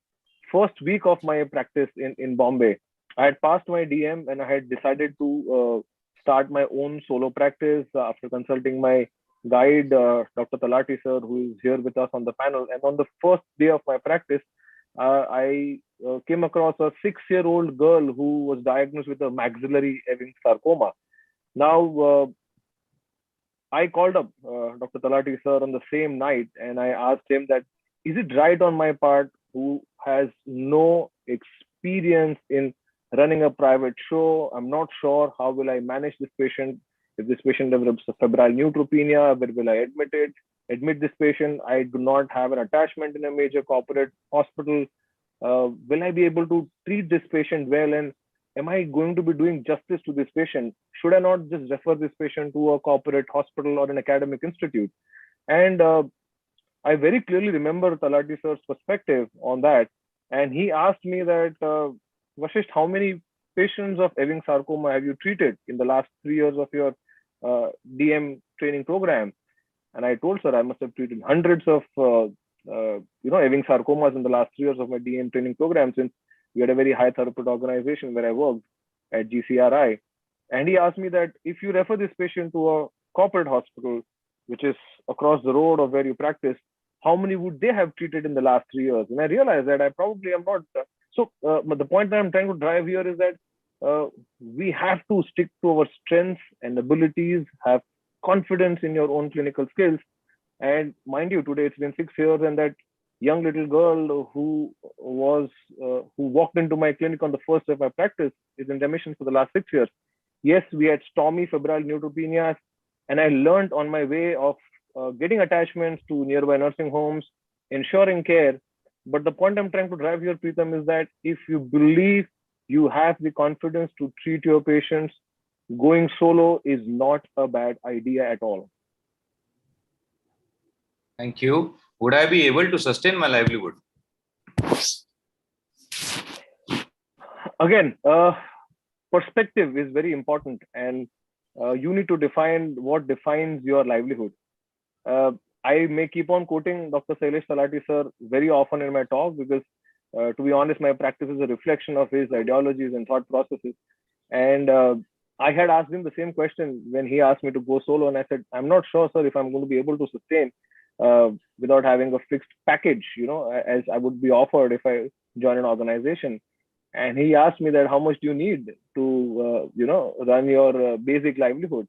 first week of my practice in Bombay. I had passed my DM and I had decided to start my own solo practice after consulting my guide, Dr. Talati sir, who is here with us on the panel. And on the first day of my practice, I came across a 6-year-old girl who was diagnosed with a maxillary Ewing sarcoma. Now, I called up Dr. Talati sir on the same night and I asked him that, is it right on my part, who has no experience in running a private show? I'm not sure how will I manage this patient. If this patient develops a febrile neutropenia, where will I admit this patient? I do not have an attachment in a major corporate hospital. Will I be able to treat this patient well? And am I going to be doing justice to this patient? Should I not just refer this patient to a corporate hospital or an academic institute? And I very clearly remember Talati sir's perspective on that. And he asked me that, Vashisht, how many patients of Ewing sarcoma have you treated in the last 3 years of your DM training program? And I told sir, I must have treated hundreds of Ewing sarcomas in the last 3 years of my DM training program, since we had a very high throughput organization where I worked at GCRI. And he asked me that, if you refer this patient to a corporate hospital, which is across the road of where you practice, how many would they have treated in the last 3 years? And I realized that I probably am not. But the point that I'm trying to drive here is that we have to stick to our strengths and abilities, have confidence in your own clinical skills. And mind you, today it's been 6 years, and that young little girl who walked into my clinic on the first day of my practice is in remission for the last 6 years. Yes, we had stormy febrile neutropenias. And I learned on my way of getting attachments to nearby nursing homes, ensuring care. But the point I'm trying to drive here, Preetham, is that if you believe you have the confidence to treat your patients, going solo is not a bad idea at all. Thank you. Would I be able to sustain my livelihood? Again, perspective is very important, and you need to define what defines your livelihood. I may keep on quoting Dr. Sailesh Talati sir very often in my talk because, to be honest, my practice is a reflection of his ideologies and thought processes. And I had asked him the same question when he asked me to go solo, and I said, I'm not sure, sir, if I'm going to be able to sustain without having a fixed package, as I would be offered if I join an organization. And he asked me that how much do you need to, run your basic livelihood?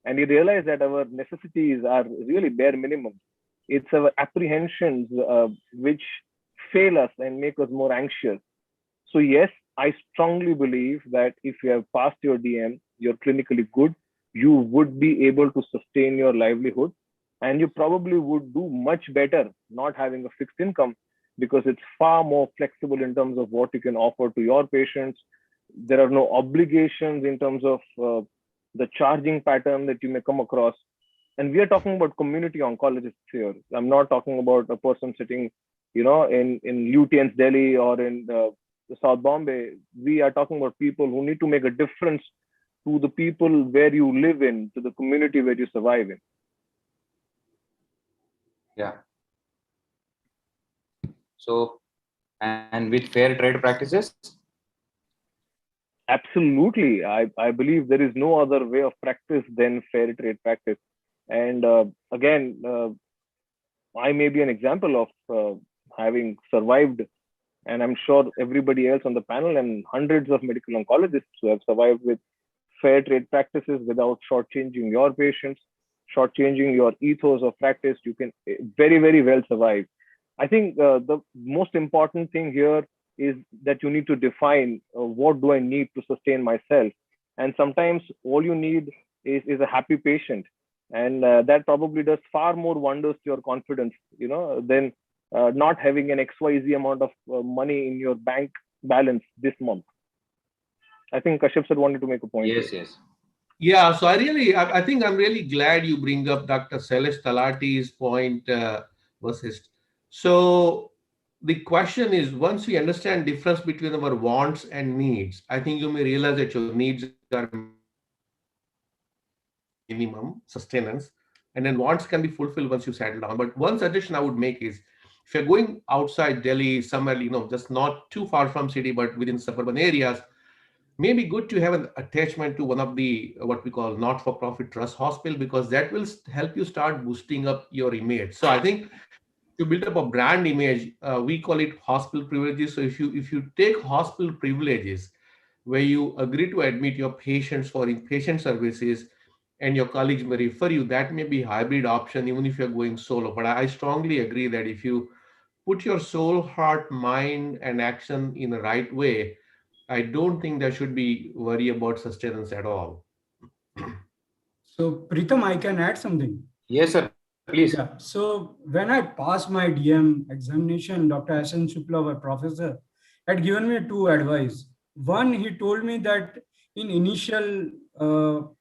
And he realized that our necessities are really bare minimum. It's our apprehensions which fail us and make us more anxious. So yes, I strongly believe that if you have passed your DM, you're clinically good, you would be able to sustain your livelihood, and you probably would do much better not having a fixed income, because it's far more flexible in terms of what you can offer to your patients. There are no obligations in terms of the charging pattern that you may come across. And we are talking about community oncologists here. I'm not talking about a person sitting, in Lutyens, Delhi, or in South Bombay. We are talking about people who need to make a difference to the people where you live in, to the community where you survive in. Yeah. So, and with fair trade practices? Absolutely. I believe there is no other way of practice than fair trade practice. And again, I may be an example of having survived, and I'm sure everybody else on the panel and hundreds of medical oncologists who have survived with fair trade practices without shortchanging your patients, shortchanging your ethos of practice. You can very, very well survive. I think the most important thing here is that you need to define what do I need to sustain myself. And sometimes all you need is a happy patient. And that probably does far more wonders to your confidence, than not having an XYZ amount of money in your bank balance this month. I think Kashyap sir wanted to make a point. Yes, here. yes. Yeah, so I think I'm really glad you bring up Dr. Sailesh Talati's point, versus. So the question is, once we understand difference between our wants and needs, I think you may realize that your needs are minimum sustenance, and then wants can be fulfilled once you settle down. But one suggestion I would make is, if you're going outside Delhi, somewhere, just not too far from city, but within suburban areas, maybe good to have an attachment to one of the what we call not-for-profit trust hospital, because that will help you start boosting up your image. So I think to build up a brand image, we call it hospital privileges. So if you take hospital privileges, where you agree to admit your patients for inpatient services, and your colleagues may refer you, that may be hybrid option even if you're going solo. But I strongly agree that if you put your soul, heart, mind, and action in the right way, I don't think there should be worry about sustenance at all. So Pritam, I can add something. Yes, sir. Please. Yeah. So when I passed my DM examination, Dr. S.N. Shukla, our professor, had given me two advice. One, he told me that in initial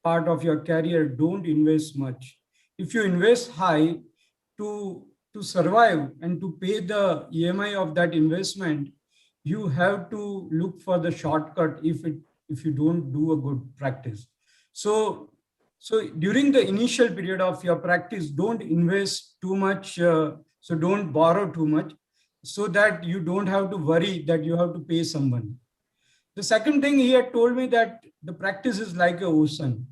part of your career, don't invest much. If you invest high to survive and to pay the EMI of that investment, you have to look for the shortcut if you don't do a good practice. So during the initial period of your practice, don't invest too much. So don't borrow too much, so that you don't have to worry that you have to pay someone. The second thing, he had told me that the practice is like an ocean.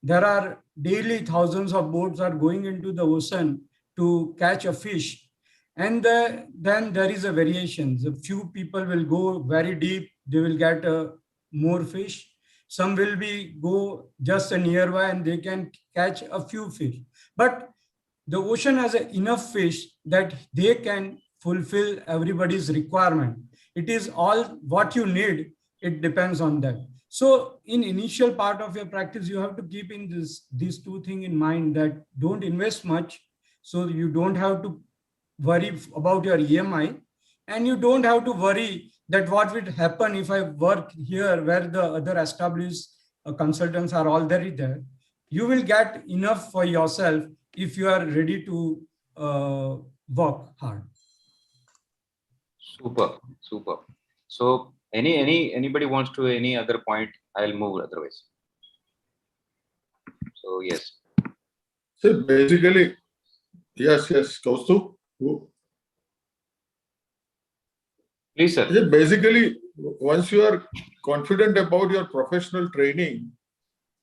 There are daily thousands of boats are going into the ocean to catch a fish. And then there is a variation. A few people will go very deep, they will get more fish. Some will be go just nearby and they can catch a few fish. But the ocean has enough fish that they can fulfill everybody's requirement. It is all what you need. It depends on that. So in initial part of your practice, you have to keep in these two things in mind, that don't invest much. So you don't have to worry about your EMI, and you don't have to worry that what will happen if I work here where the other established consultants are already there. You will get enough for yourself if you are ready to work hard. Super, super. So anybody wants to any other point, I'll move otherwise. So yes. So basically, yes, Kaustuv. Please, sir. Basically, once you are confident about your professional training,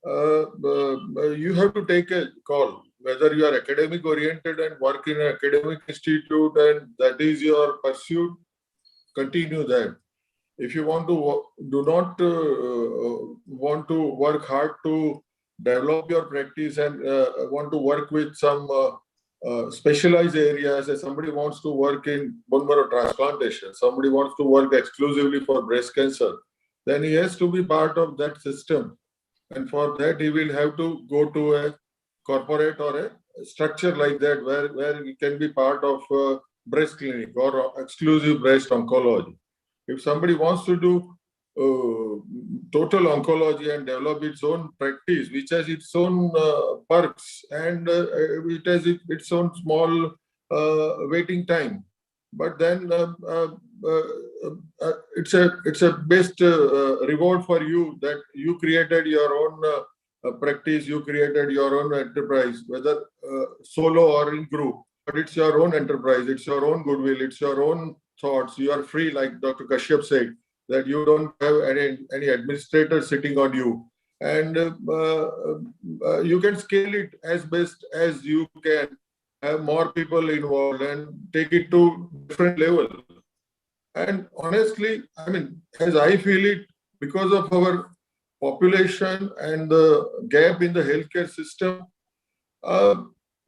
you have to take a call whether you are academic oriented and work in an academic institute and that is your pursuit. Continue that. If you want to do not want to work hard to develop your practice and want to work with some specialized areas, as somebody wants to work in bone marrow transplantation, somebody wants to work exclusively for breast cancer, then he has to be part of that system. And for that, he will have to go to a corporate or a structure like that where he can be part of a breast clinic or exclusive breast oncology. If somebody wants to do total oncology and develop its own practice, which has its own perks and it has its own small waiting time, but then it's a best reward for you that you created your own practice, you created your own enterprise, whether solo or in group. But it's your own enterprise, it's your own goodwill, it's your own thoughts. You are free, like Dr. Kashyap said, that you don't have any administrator sitting on you, and you can scale it as best as you can, have more people involved and take it to different level. And honestly, I mean, as I feel it, because of our population and the gap in the healthcare system,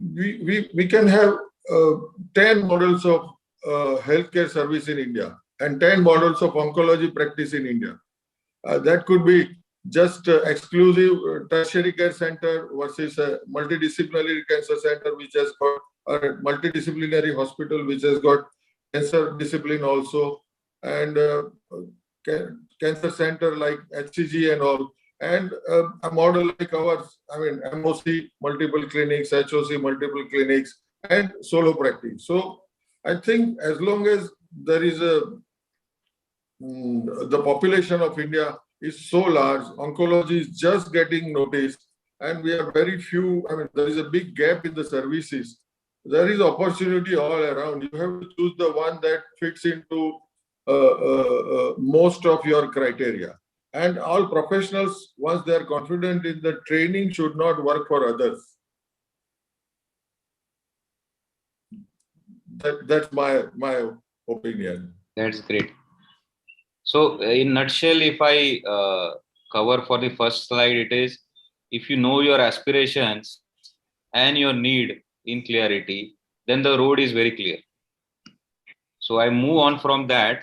we can have 10 models of healthcare service in India and 10 models of oncology practice in India. That could be just exclusive tertiary care center versus a multidisciplinary cancer center, which has got a multidisciplinary hospital, which has got cancer discipline also, and cancer center like HCG and all, and a model like ours, I mean, MOC, multiple clinics, HOC, multiple clinics, and solo practice. So I think as long as there is the population of India is so large, oncology is just getting noticed, and we are very few. I mean, there is a big gap in the services. There is opportunity all around. You have to choose the one that fits into most of your criteria. And all professionals, once they are confident in the training, should not work for others. That's my opinion. That's great. So in nutshell, if I cover for the first slide, it is, if you know your aspirations and your need in clarity, then the road is very clear. So I move on from that.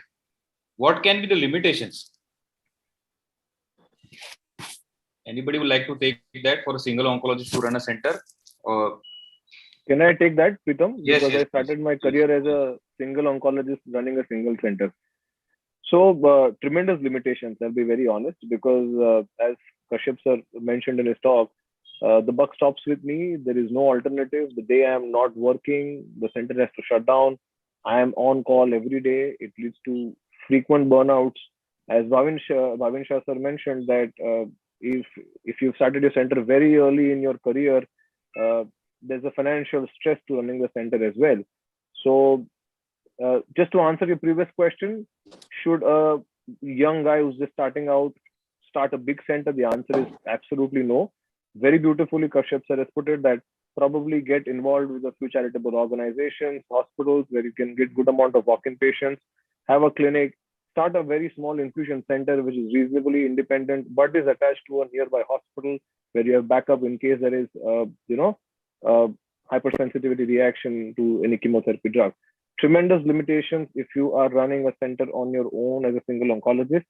What can be the limitations? Anybody would like to take that for a single oncologist to run a center? Or can I take that, Pritam? Yes, because yes, I started my career as a single oncologist running a single center. So tremendous limitations, I'll be very honest, because as Kashyap sir mentioned in his talk, the buck stops with me. There is no alternative. The day I am not working, the center has to shut down. I am on call every day. It leads to frequent burnouts. As Bhavin Shah sir mentioned, that if you've started your center very early in your career, there's a financial stress to running the center as well. So just to answer your previous question, should a young guy who's just starting out start a big center? The answer is absolutely no. Very beautifully, Kashyap sir has put it, that probably get involved with a few charitable organizations, hospitals, where you can get good amount of walk-in patients, have a clinic, start a very small infusion center, which is reasonably independent, but is attached to a nearby hospital where you have backup in case there is, hypersensitivity reaction to any chemotherapy drug. Tremendous limitations if you are running a center on your own as a single oncologist.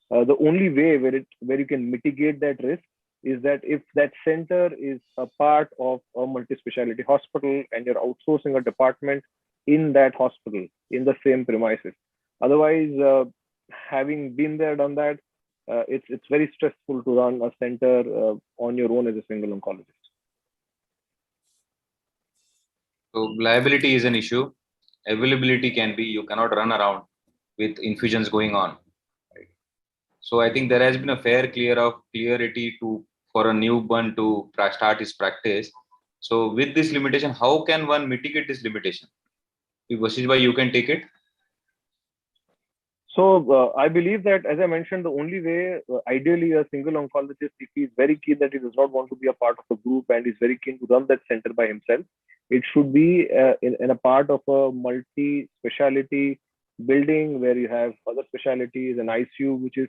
The only way where you can mitigate that risk is that if that center is a part of a multi-specialty hospital and you're outsourcing a department in that hospital in the same premises. Otherwise, having been there, done that, it's very stressful to run a center on your own as a single oncologist. So liability is an issue. Availability can be, you cannot run around with infusions going on. Right? So I think there has been a fair clarity for a newborn to start his practice. So with this limitation, how can one mitigate this limitation? If Vasishbhai, you can take it. So I believe that, as I mentioned, the only way, ideally, a single oncologist, if he is very keen that he does not want to be a part of a group and is very keen to run that center by himself, it should be in a part of a multi-specialty building where you have other specialties, an ICU which is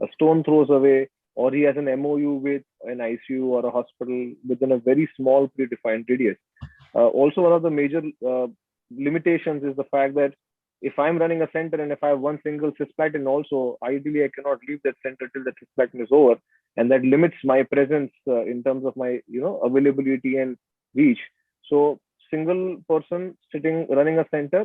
a stone throws away, or he has an MOU with an ICU or a hospital within a very small predefined radius. Also, one of the major limitations is the fact that if I'm running a center and if I have one single cisplatin also, ideally I cannot leave that center till the cisplatin is over, and that limits my presence in terms of my availability and reach. So single person running a center,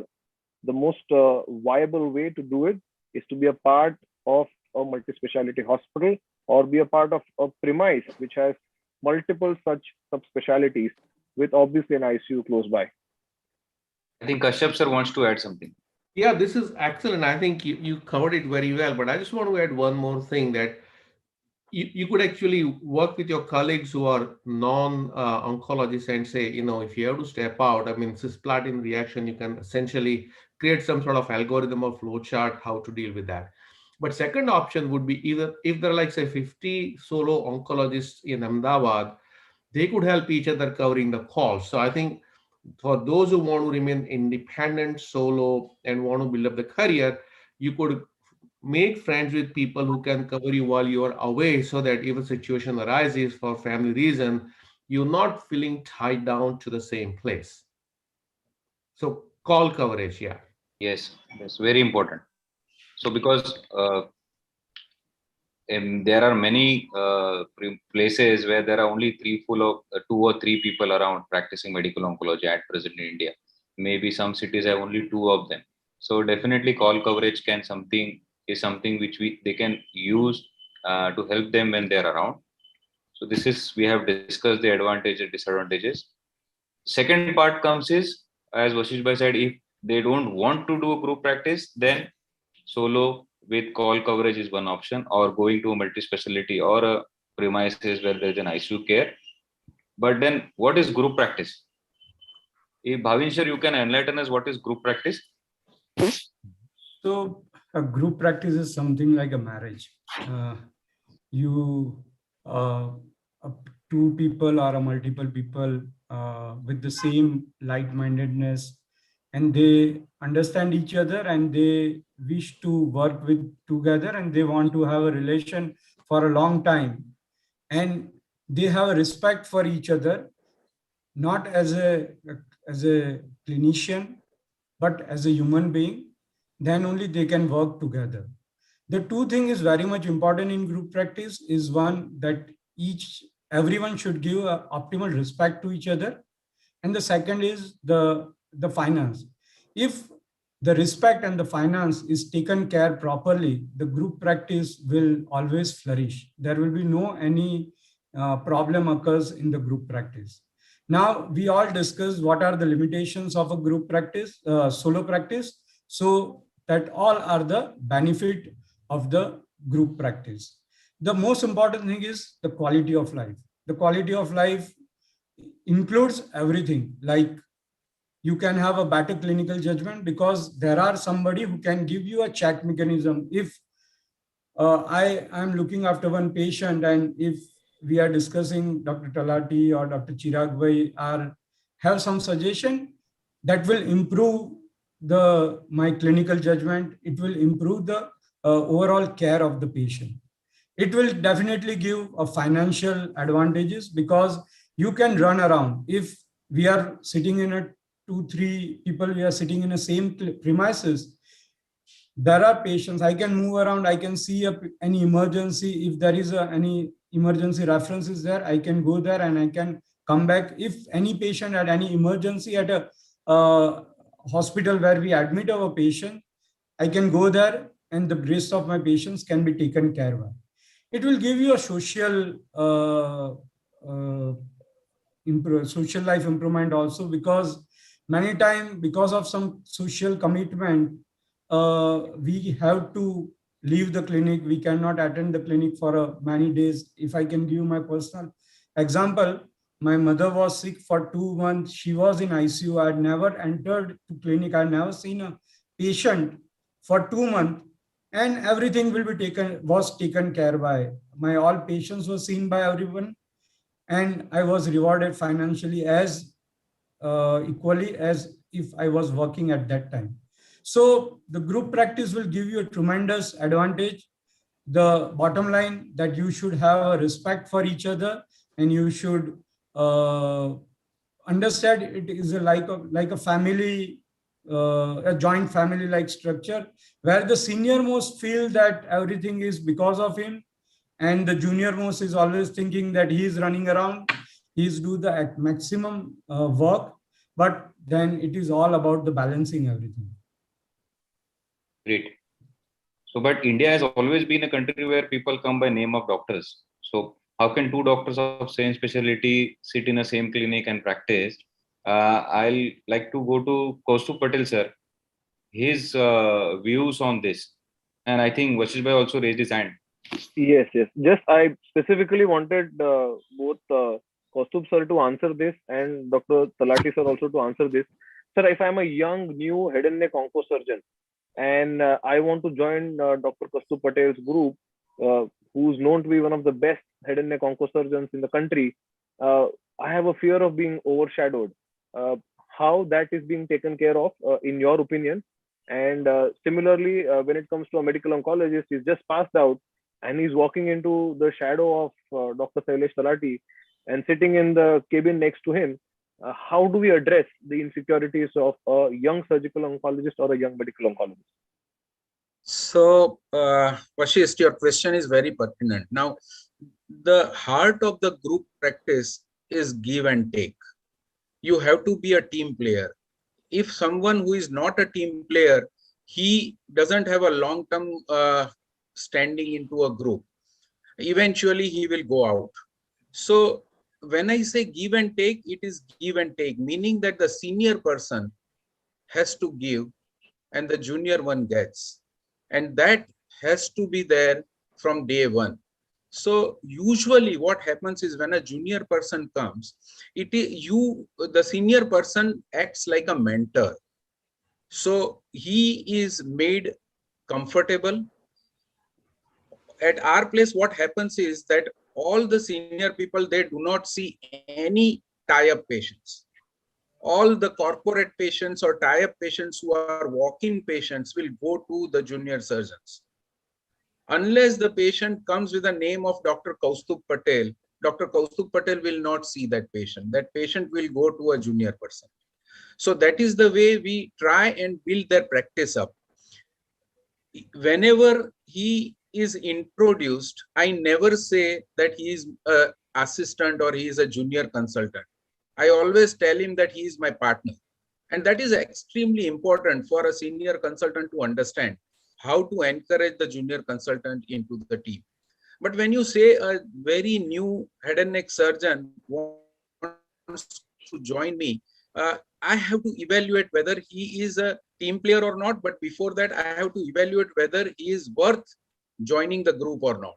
the most viable way to do it is to be a part of a multi-specialty hospital or be a part of a premise which has multiple such subspecialties with obviously an ICU close by. I think Kashyap sir wants to add something. Yeah, this is excellent. I think you covered it very well, but I just want to add one more thing, that you could actually work with your colleagues who are non-oncologists and say, if you have to step out, I mean, cisplatin reaction, you can essentially create some sort of algorithm or flow chart how to deal with that. But second option would be either, if there are like say 50 solo oncologists in Ahmedabad, they could help each other covering the calls. So I think for those who want to remain independent, solo, and want to build up the career, you could make friends with people who can cover you while you are away, so that if a situation arises for family reason, you're not feeling tied down to the same place. So call coverage, yeah. Yes, that's very important. So because there are many places where there are only two or three people around practicing medical oncology at present in India. Maybe some cities have only two of them. So definitely call coverage is something which they can use to help them when they're around. So we have discussed the advantages and disadvantages. Second part comes is, as Vasishbhai said, if they don't want to do a group practice, then solo with call coverage is one option, or going to a multi-specialty or a premises where there's an ICU care. But then what is group practice? If Bhavin sir, you can enlighten us what is group practice? So a group practice is something like a marriage. Two people or a multiple people with the same like-mindedness, and they understand each other and they wish to work together, and they want to have a relation for a long time, and they have a respect for each other, not as a clinician, but as a human being. Then only they can work together. The two things is very much important in group practice is one, that everyone should give optimal respect to each other. And the second is the finance. If the respect and the finance is taken care properly, the group practice will always flourish. There will be any problem occurs in the group practice. Now, we all discussed what are the limitations of a group practice, solo practice. So that all are the benefit of the group practice. The most important thing is the quality of life. The quality of life includes everything. Like, you can have a better clinical judgment because there are somebody who can give you a check mechanism. If I am looking after one patient, and if we are discussing Dr. Talati or Dr. Chirag Bhai have some suggestion that will improve my clinical judgment, it will improve the overall care of the patient. It will definitely give a financial advantages because you can run around. If we are sitting in 2-3 people, we are sitting in the same premises, there are patients, I can move around, I can see any emergency. If there is any emergency references there, I can go there and I can come back. If any patient had any emergency at a hospital where we admit our patient, I can go there and the rest of my patients can be taken care of. It will give you a social social life improvement also, because many times because of some social commitment, we have to leave the clinic. We cannot attend the clinic for many days. If I can give my personal example, my mother was sick for 2 months. She was in ICU. I had never entered to clinic. I had never seen a patient for 2 months, and everything was taken care by my all patients were seen by everyone, and I was rewarded financially as equally as if I was working at that time. So the group practice will give you a tremendous advantage. The bottom line that you should have a respect for each other, and you should understand it is like a family, a joint family like structure, where the senior most feel that everything is because of him, and the junior most is always thinking that he is running around, he's do the at maximum work, but then it is all about the balancing everything. Great. So, but India has always been a country where people come by name of doctors. So, how can two doctors of same specialty sit in a same clinic and practice? I'll like to go to Kaustubh Patel, sir. His views on this, and I think Vashish bhai also raised his hand. Yes, yes. Just I specifically wanted both Kaustubh sir to answer this and Dr. Talati sir also to answer this. Sir, if I'm a young, new head and neck oncosurgeon and I want to join Dr. Kaustubh Patel's group, who's known to be one of the best head and neck oncosurgeons in the country, I have a fear of being overshadowed. How that is being taken care of, in your opinion? And similarly, when it comes to a medical oncologist, he's just passed out and he's walking into the shadow of Dr. Sailesh Talati and sitting in the cabin next to him. How do we address the insecurities of a young surgical oncologist or a young medical oncologist? So, Vashish, your question is very pertinent. Now, the heart of the group practice is give and take. You have to be a team player. If someone who is not a team player, he doesn't have a long-term standing into a group, eventually he will go out. So when I say give and take, it is give and take, meaning that the senior person has to give and the junior one gets, and that has to be there from day one. So usually what happens is when a junior person comes, the senior person acts like a mentor. So he is made comfortable. At our place, what happens is that all the senior people, they do not see any tie-up patients. All the corporate patients or tie-up patients who are walk-in patients will go to the junior surgeons. Unless the patient comes with the name of Dr. Kaustubh Patel, Dr. Kaustubh Patel will not see that patient. That patient will go to a junior person. So that is the way we try and build their practice up. Whenever he is introduced, I never say that he is an assistant or he is a junior consultant. I always tell him that he is my partner. And that is extremely important for a senior consultant to understand how to encourage the junior consultant into the team. But when you say a very new head and neck surgeon wants to join me, I have to evaluate whether he is a team player or not. But before that, I have to evaluate whether he is worth joining the group or not.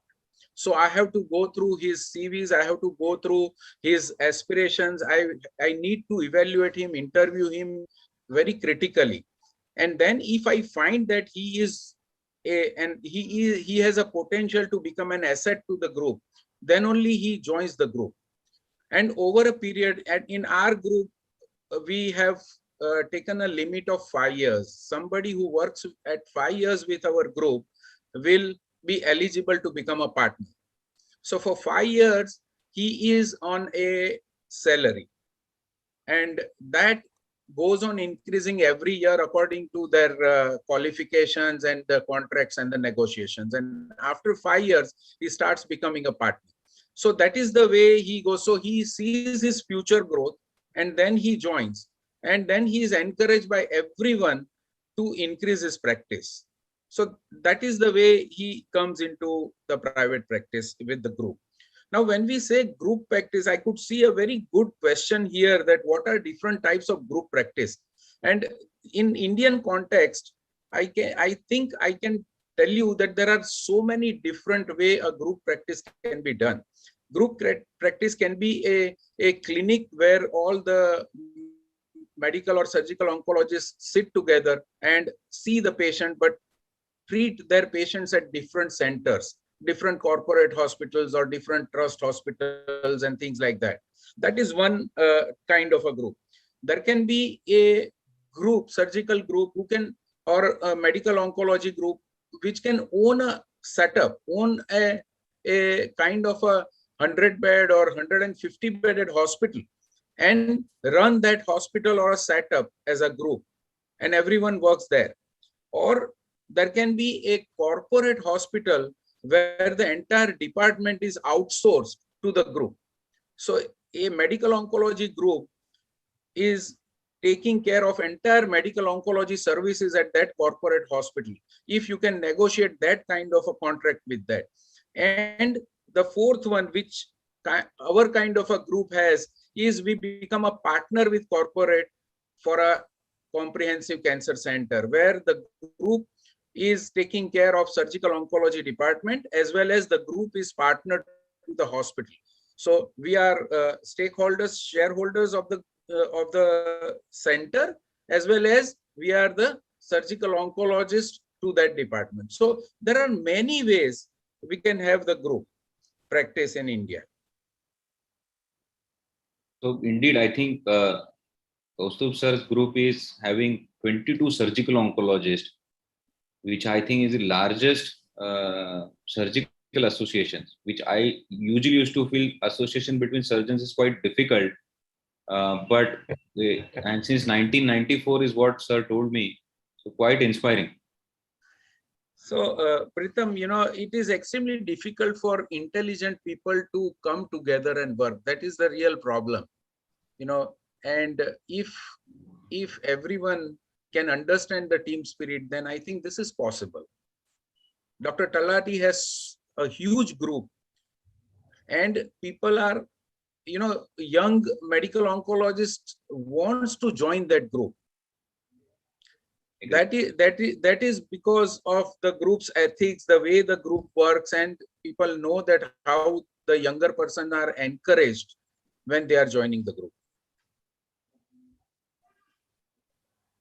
So I have to go through his CVs. I have to go through his aspirations. I need to evaluate him, interview him very critically. And then if I find that he is he has a potential to become an asset to the group, then only he joins the group. And over a period, in our group, we have taken a limit of 5 years. Somebody who works at 5 years with our group will be eligible to become a partner. So for 5 years, he is on a salary. And that goes on increasing every year according to their qualifications and the contracts and the negotiations. And after 5 years, he starts becoming a partner. So that is the way he goes. So he sees his future growth and then he joins. And then he is encouraged by everyone to increase his practice. So that is the way he comes into the private practice with the group. Now, when we say group practice, I could see a very good question here that what are different types of group practice? And in Indian context, I think I can tell you that there are so many different way a group practice can be done. Group practice can be a clinic where all the medical or surgical oncologists sit together and see the patient, but treat their patients at different centers, different corporate hospitals or different trust hospitals and things like that. That is one kind of a group. There can be a group, surgical group who can, or a medical oncology group, which can own a setup, own a kind of a 100-bed or 150-bedded hospital and run that hospital or a setup as a group, and everyone works there. Or there can be a corporate hospital where the entire department is outsourced to the group. So a medical oncology group is taking care of entire medical oncology services at that corporate hospital, if you can negotiate that kind of a contract with that. And the fourth one, which our kind of a group has, is we become a partner with corporate for a comprehensive cancer center, where the group is taking care of surgical oncology department, as well as the group is partnered to the hospital. So we are stakeholders, shareholders of the center, as well as we are the surgical oncologist to that department. So there are many ways we can have the group practice in India. So indeed, I think Kaustubh sir's group is having 22 surgical oncologists, which I think is the largest surgical associations, which I usually used to feel association between surgeons is quite difficult. And since 1994 is what sir told me, so quite inspiring. So Pritham, it is extremely difficult for intelligent people to come together and work. That is the real problem, and if everyone can understand the team spirit, then I think this is possible. Dr. Talati has a huge group, and people are, young medical oncologists wants to join that group. That is because of the group's ethics, the way the group works, and people know that how the younger person are encouraged when they are joining the group.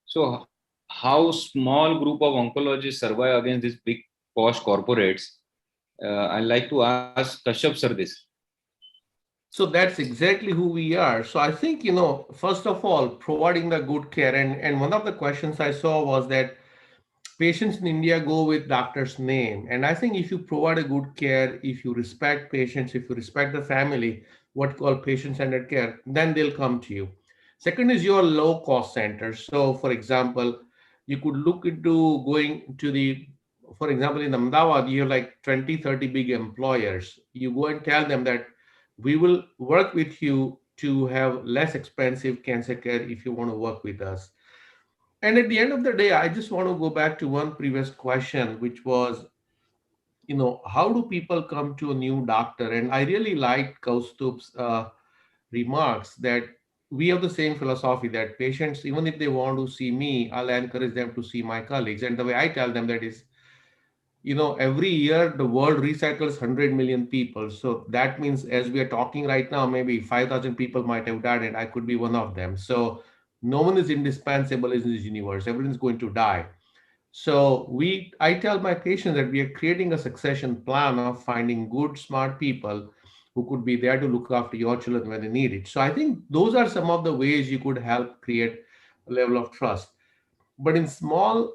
So how small group of oncologists survive against these big posh corporates? I'd like to ask Kashyap sir this. So that's exactly who we are. So I think, first of all, providing the good care. And one of the questions I saw was that patients in India go with doctor's name. And I think if you provide a good care, if you respect patients, if you respect the family, what called patient-centered care, then they'll come to you. Second is your low-cost centers. So for example, you could look into going to for example, in Ahmedabad, you have like 20, 30 big employers. You go and tell them that we will work with you to have less expensive cancer care if you want to work with us. And at the end of the day, I just want to go back to one previous question, which was, how do people come to a new doctor? And I really liked Kaustubh's remarks that we have the same philosophy that patients, even if they want to see me, I'll encourage them to see my colleagues. And the way I tell them that is, every year the world recycles 100 million people. So that means as we are talking right now, maybe 5,000 people might have died and I could be one of them. So no one is indispensable in this universe. Everyone's going to die. So I tell my patients that we are creating a succession plan of finding good, smart people who could be there to look after your children when they need it. So I think those are some of the ways you could help create a level of trust. But in small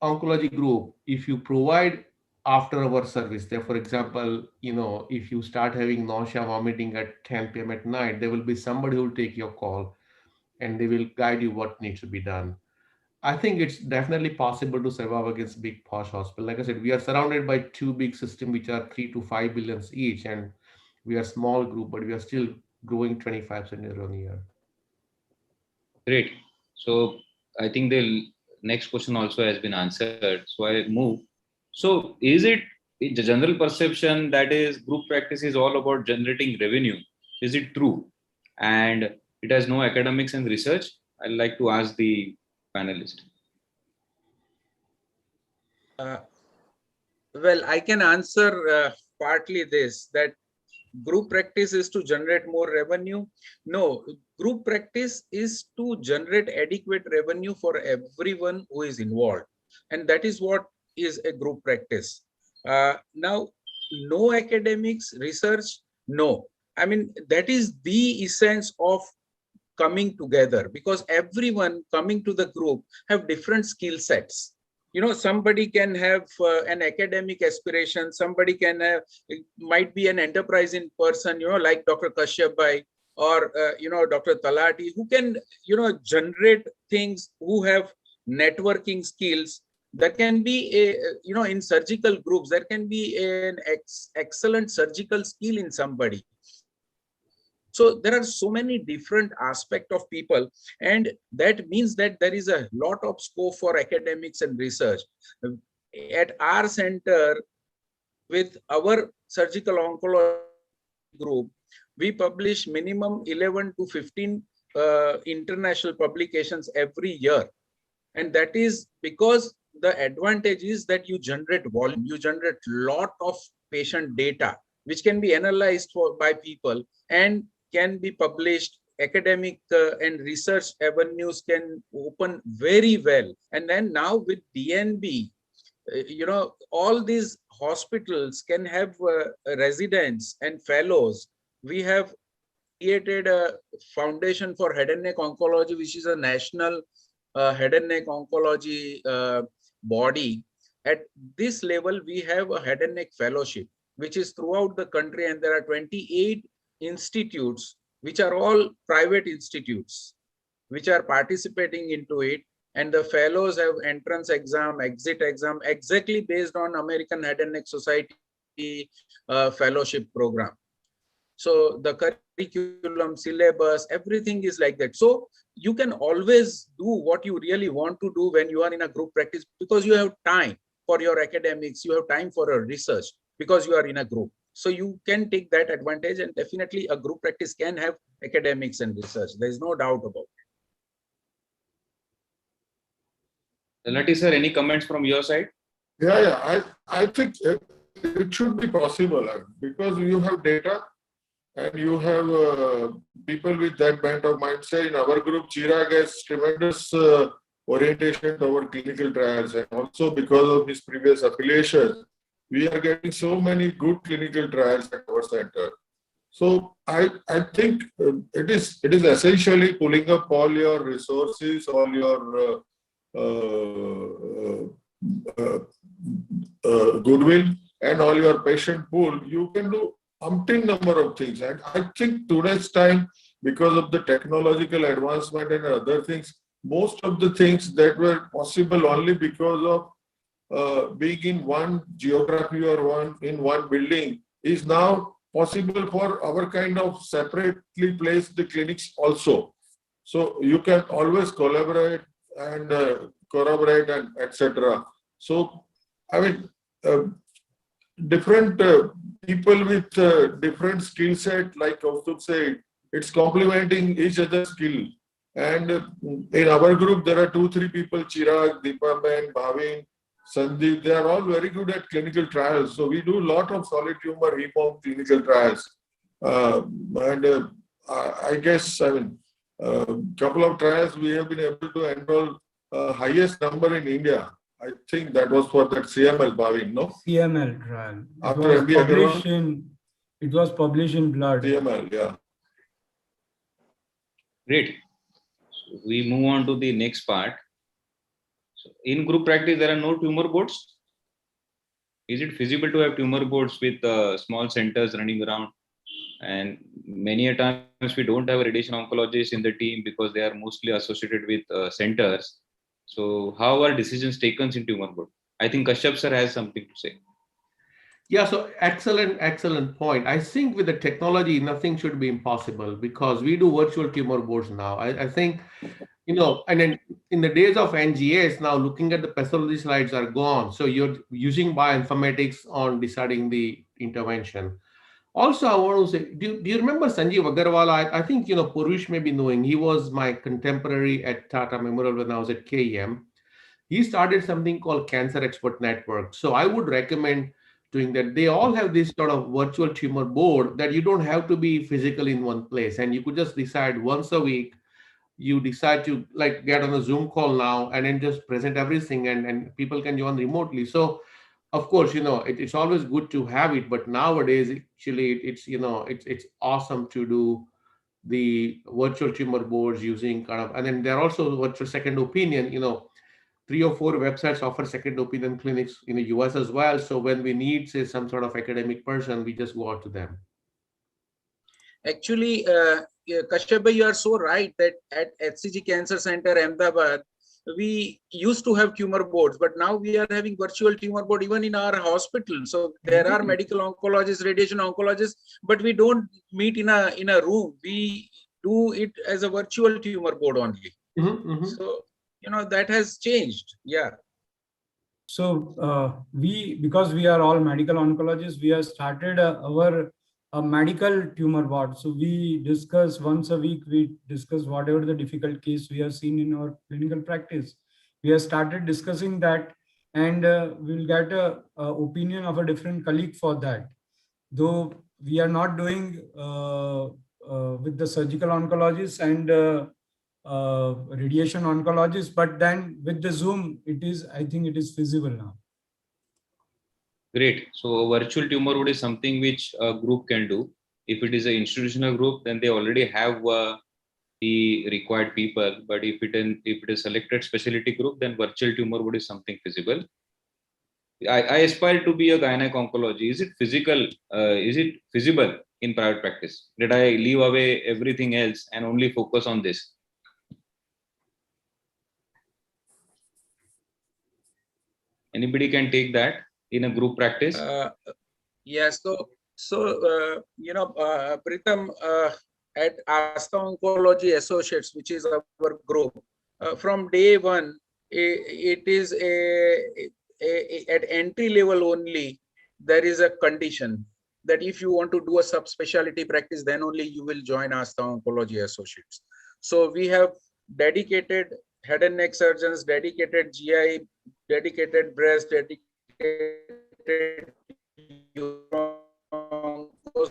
oncology group, if you provide after our service there, for example, if you start having nausea, vomiting at 10 p.m. at night, there will be somebody who will take your call. and they will guide you what needs to be done. I think it's definitely possible to survive against big posh hospital. Like I said, we are surrounded by two big systems which are 3 to 5 billions each, and we are small group, but we are still growing 25% year on year. Great. So I think the next question also has been answered. So I move. So is it the general perception that is group practice is all about generating revenue? Is it true? And it has no academics and research? I'd like to ask the panelist. Well, I can answer partly this, that group practice is to generate more revenue. No, group practice is to generate adequate revenue for everyone who is involved. And that is what is a group practice. Now, no academics, research, no. I mean, that is the essence of coming together, because everyone coming to the group have different skill sets. You know, somebody can have an academic aspiration, somebody can have, it might be an enterprising person, you know, like Dr. Kashyap Bhai or, Dr. Talati, who can, generate things, who have networking skills. There can be a, in surgical groups, there can be an excellent surgical skill in somebody. So there are so many different aspects of people, and that means that there is a lot of scope for academics and research. At our center, with our surgical oncology group, we publish minimum 11 to 15 international publications every year. And that is because the advantage is that you generate volume, you generate lot of patient data, which can be analyzed by people and can be published. Academic and research avenues can open very well. And then now with DNB, all these hospitals can have residents and fellows. We have created a foundation for head and neck oncology, which is a national head and neck oncology body. At this level, we have a head and neck fellowship, which is throughout the country, and there are 28 institutes, which are all private institutes, which are participating into it. And the fellows have entrance exam, exit exam, exactly based on American Head and Neck Society fellowship program. So the curriculum, syllabus, everything is like that. So you can always do what you really want to do when you are in a group practice, because you have time for your academics, you have time for your research, because you are in a group. So you can take that advantage, and definitely a group practice can have academics and research. There is no doubt about it. Talati sir, any comments from your side? Yeah. I think it should be possible because you have data and you have people with that bent of mindset. In our group, Chirag has tremendous orientation toward clinical trials, and also because of his previous affiliation, we are getting so many good clinical trials at our center. So I think it is essentially pulling up all your resources, all your goodwill, and all your patient pool. You can do umpteen number of things. And I think today's time, because of the technological advancement and other things, most of the things that were possible only because of being in one geography or in one building is now possible for our kind of separately placed clinics also. So you can always collaborate and corroborate and etc. So I mean, different people with different skill set, like Kaustubh said, it's complementing each other's skill. And in our group, there are 2-3 people, Chirag, Deepa Ben, Bhavin, Sandeep, they are all very good at clinical trials. So we do a lot of solid tumor heme clinical trials. I guess, I mean, couple of trials we have been able to enroll highest number in India. I think that was for that CML, Bhavin, no? CML trial. After It was published in Blood. CML, yeah. Great. So we move on to the next part. So in group practice, there are no tumor boards. Is it feasible to have tumor boards with small centers running around? And many a times we don't have a radiation oncologist in the team because they are mostly associated with centers. So how are decisions taken in tumor board? I think Kashyap sir has something to say. Yeah, so excellent point. I think with the technology, nothing should be impossible because we do virtual tumor boards now. I think, and then in the days of NGS, now looking at the pathology slides are gone. So you're using bioinformatics on deciding the intervention. Also, I want to say, do you remember Sanjeev Agarwal? I think, Purush may be knowing. He was my contemporary at Tata Memorial when I was at KEM. He started something called Cancer Expert Network. So I would recommend doing that. They all have this sort of virtual tumor board that you don't have to be physically in one place. And you could just decide once a week, you decide to like get on a Zoom call now and then just present everything and people can join remotely. So of course, it's always good to have it, but nowadays actually it's awesome to do the virtual tumor boards using and then there are also virtual second opinion. 3 or 4 websites offer second opinion clinics in the US as well. So when we need, say, some sort of academic person, we just go out to them. Actually, Kashyap, you are so right that at HCG Cancer Center, Ahmedabad, we used to have tumor boards, but now we are having virtual tumor board even in our hospital. So there are medical oncologists, radiation oncologists, but we don't meet in a room. We do it as a virtual tumor board only. So that has changed. Yeah. So because we are all medical oncologists, we have started our medical tumor board. So we discuss once a week, we discuss whatever the difficult case we have seen in our clinical practice. We have started discussing that, and we'll get a opinion of a different colleague for that. Though we are not doing with the surgical oncologists and radiation oncologist, but then with the Zoom, I think it is feasible now. Great. So virtual tumor board is something which a group can do. If it is an institutional group, then they already have the required people. But if it is selected specialty group, then virtual tumor board is something feasible. I aspire to be a gynec oncology. Is it physical? Is it feasible in private practice? Did I leave away everything else and only focus on this? Anybody can take that in a group practice? Yes. Pritam, at Asta Oncology Associates, which is our group, from day one, it is at entry level only. There is a condition that if you want to do a subspecialty practice, then only you will join Asta Oncology Associates. So we have dedicated head and neck surgeons, dedicated GI, dedicated breast, dedicated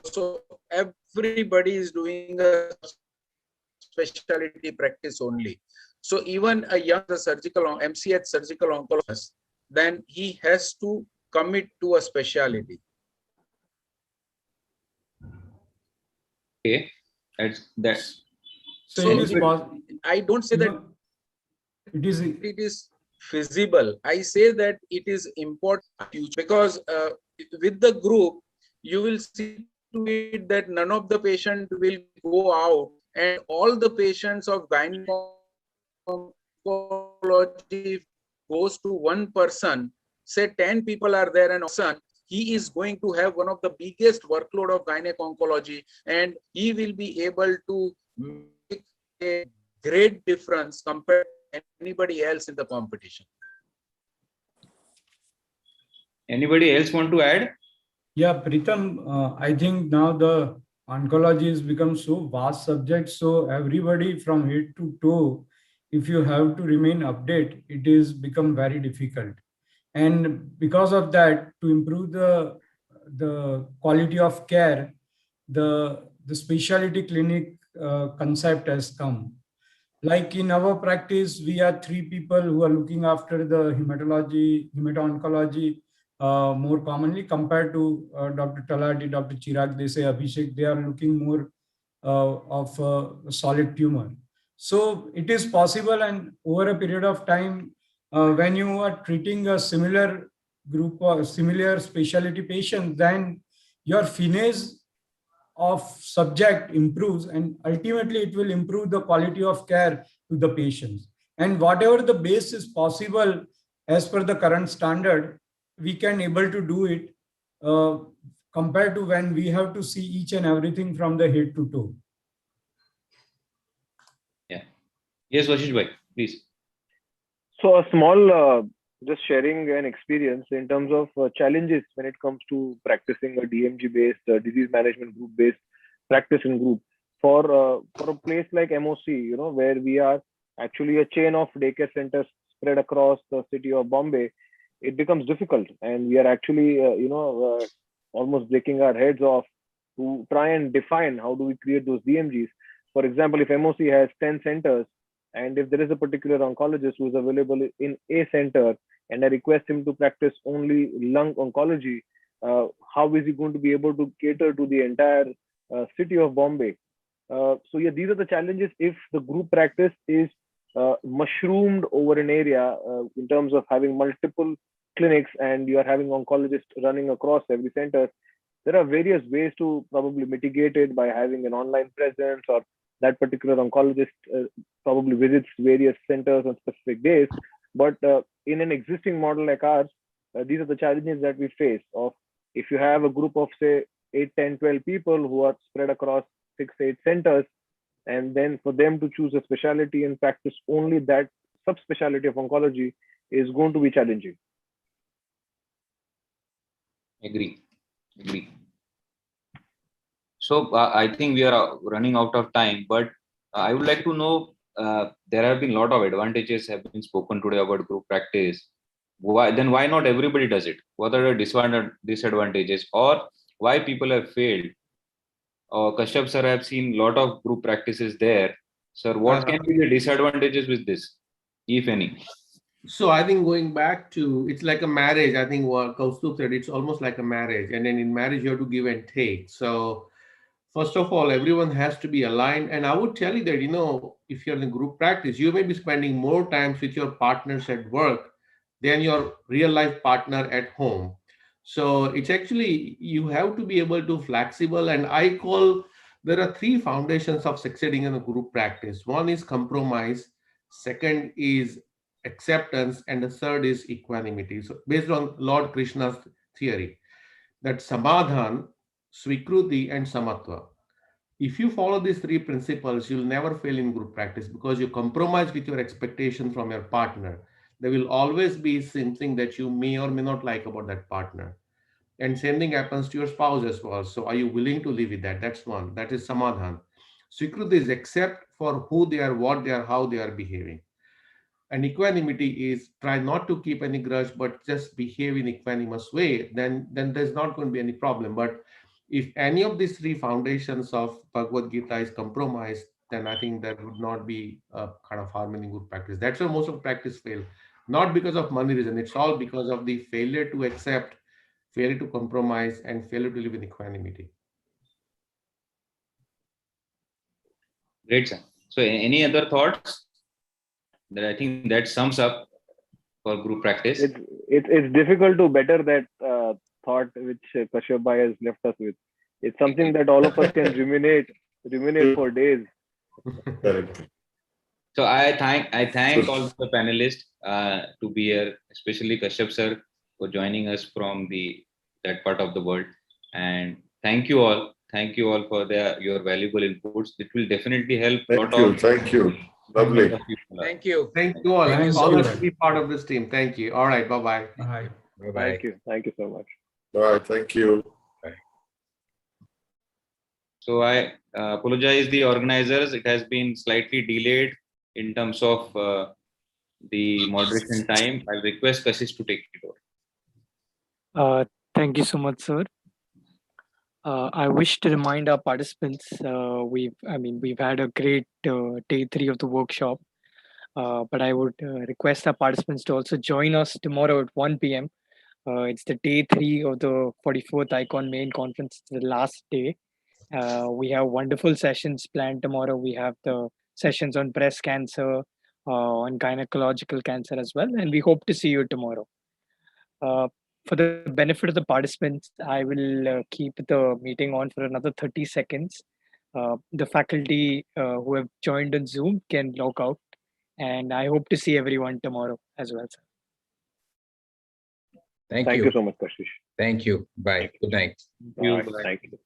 so everybody is doing a specialty practice only. So even a young surgical MCH surgical oncologist, then he has to commit to a specialty. Okay, that's so I don't say that it is feasible. I say that it is important because with the group, you will see to it that none of the patient will go out, and all the patients of gynecology goes to one person. Say 10 people are there, and he is going to have one of the biggest workload of gynec oncology, and he will be able to make a great difference compared to anybody else in the competition. Anybody else want to add? Yeah, Pritam, I think now the oncology has become so vast subject. So everybody from head to toe, if you have to remain updated, it is become very difficult. And because of that, to improve the quality of care, the specialty clinic concept has come. Like in our practice, we are 3 people who are looking after the hematology, hemato-oncology more commonly compared to Dr. Talati, Dr. Chirag Desai, Abhishek. They are looking more of a solid tumor. So it is possible, and over a period of time, when you are treating a similar group or similar specialty patient, then your finesse of subject improves, and ultimately it will improve the quality of care to the patients. And whatever the base is possible as per the current standard, we can able to do it compared to when we have to see each and everything from the head to toe. Yeah. Yes, Vashish bhai, please. So a small, just sharing an experience in terms of challenges when it comes to practicing a DMG-based, disease management group-based practice in group. For a place like MOC, where we are actually a chain of daycare centers spread across the city of Bombay, it becomes difficult, and we are actually, almost breaking our heads off to try and define how do we create those DMGs. For example, if MOC has 10 centers, and if there is a particular oncologist who is available in a center, and I request him to practice only lung oncology, how is he going to be able to cater to the entire city of Bombay? So yeah, these are the challenges if the group practice is mushroomed over an area in terms of having multiple clinics and you are having oncologists running across every center. There are various ways to probably mitigate it by having an online presence, or that particular oncologist probably visits various centers on specific days. But in an existing model like ours, these are the challenges that we face. Of if you have a group of say 8, 10, 12 people who are spread across 6, 8 centers, and then for them to choose a specialty and practice only that subspecialty of oncology is going to be challenging. Agree. So I think we are running out of time, but I would like to know, there have been a lot of advantages have been spoken today about group practice. Why not everybody does it? What are the disadvantages, or why people have failed? Kashyap sir, I have seen a lot of group practices there. Sir, what can be the disadvantages with this, if any? So I think going back to, it's like a marriage. I think what Kaustubh said, it's almost like a marriage. And then in marriage, you have to give and take. So first of all, everyone has to be aligned. And I would tell you that, if you're in group practice, you may be spending more time with your partners at work than your real life partner at home. So it's actually, you have to be able to flexible. And I call, there are 3 foundations of succeeding in a group practice. One is compromise. Second is acceptance, and the third is equanimity. So based on Lord Krishna's theory, that samadhan, swikruti, and samatva. If you follow these 3 principles, you'll never fail in group practice, because you compromise with your expectation from your partner. There will always be something that you may or may not like about that partner. And same thing happens to your spouse as well. So are you willing to live with that? That's one. That is samadhan. Swikruti is accept for who they are, what they are, how they are behaving. And equanimity is try not to keep any grudge, but just behave in equanimous way. Then there's not going to be any problem. But if any of these 3 foundations of Bhagavad Gita is compromised, then I think there would not be a kind of harmony in good practice. That's why most of practice fail. Not because of money reason. It's all because of the failure to accept, failure to compromise, and failure to live in equanimity. Great, sir. So any other thoughts? I think that sums up for group practice. It's difficult to better that thought which Kashyap bhai has left us with. It's something that all of us can ruminate for days. So I thank all the panelists to be here, especially Kashyap sir for joining us from that part of the world. And thank you all for your valuable inputs. It will definitely help. Thank you. Lovely. Thank you. Thank you all. It's always to be part of this team. Thank you. All right. Bye-bye. Bye. Thank you. Thank you so much. Bye. Thank you. So I apologize the organizers. It has been slightly delayed in terms of the moderation time. I'll request Kashish to take it over. Thank you so much, sir. I wish to remind our participants, we've had a great day 3 of the workshop, but I would request our participants to also join us tomorrow at 1 p.m. It's the day 3 of the 44th ICON main conference, the last day. We have wonderful sessions planned tomorrow. We have the sessions on breast cancer, on gynecological cancer as well, and we hope to see you tomorrow. For the benefit of the participants, I will keep the meeting on for another 30 seconds. The faculty who have joined on Zoom can log out, and I hope to see everyone tomorrow as well, sir. Thank you you so much, Kashish. Thank you. Bye. Good night. Bye. Thank you.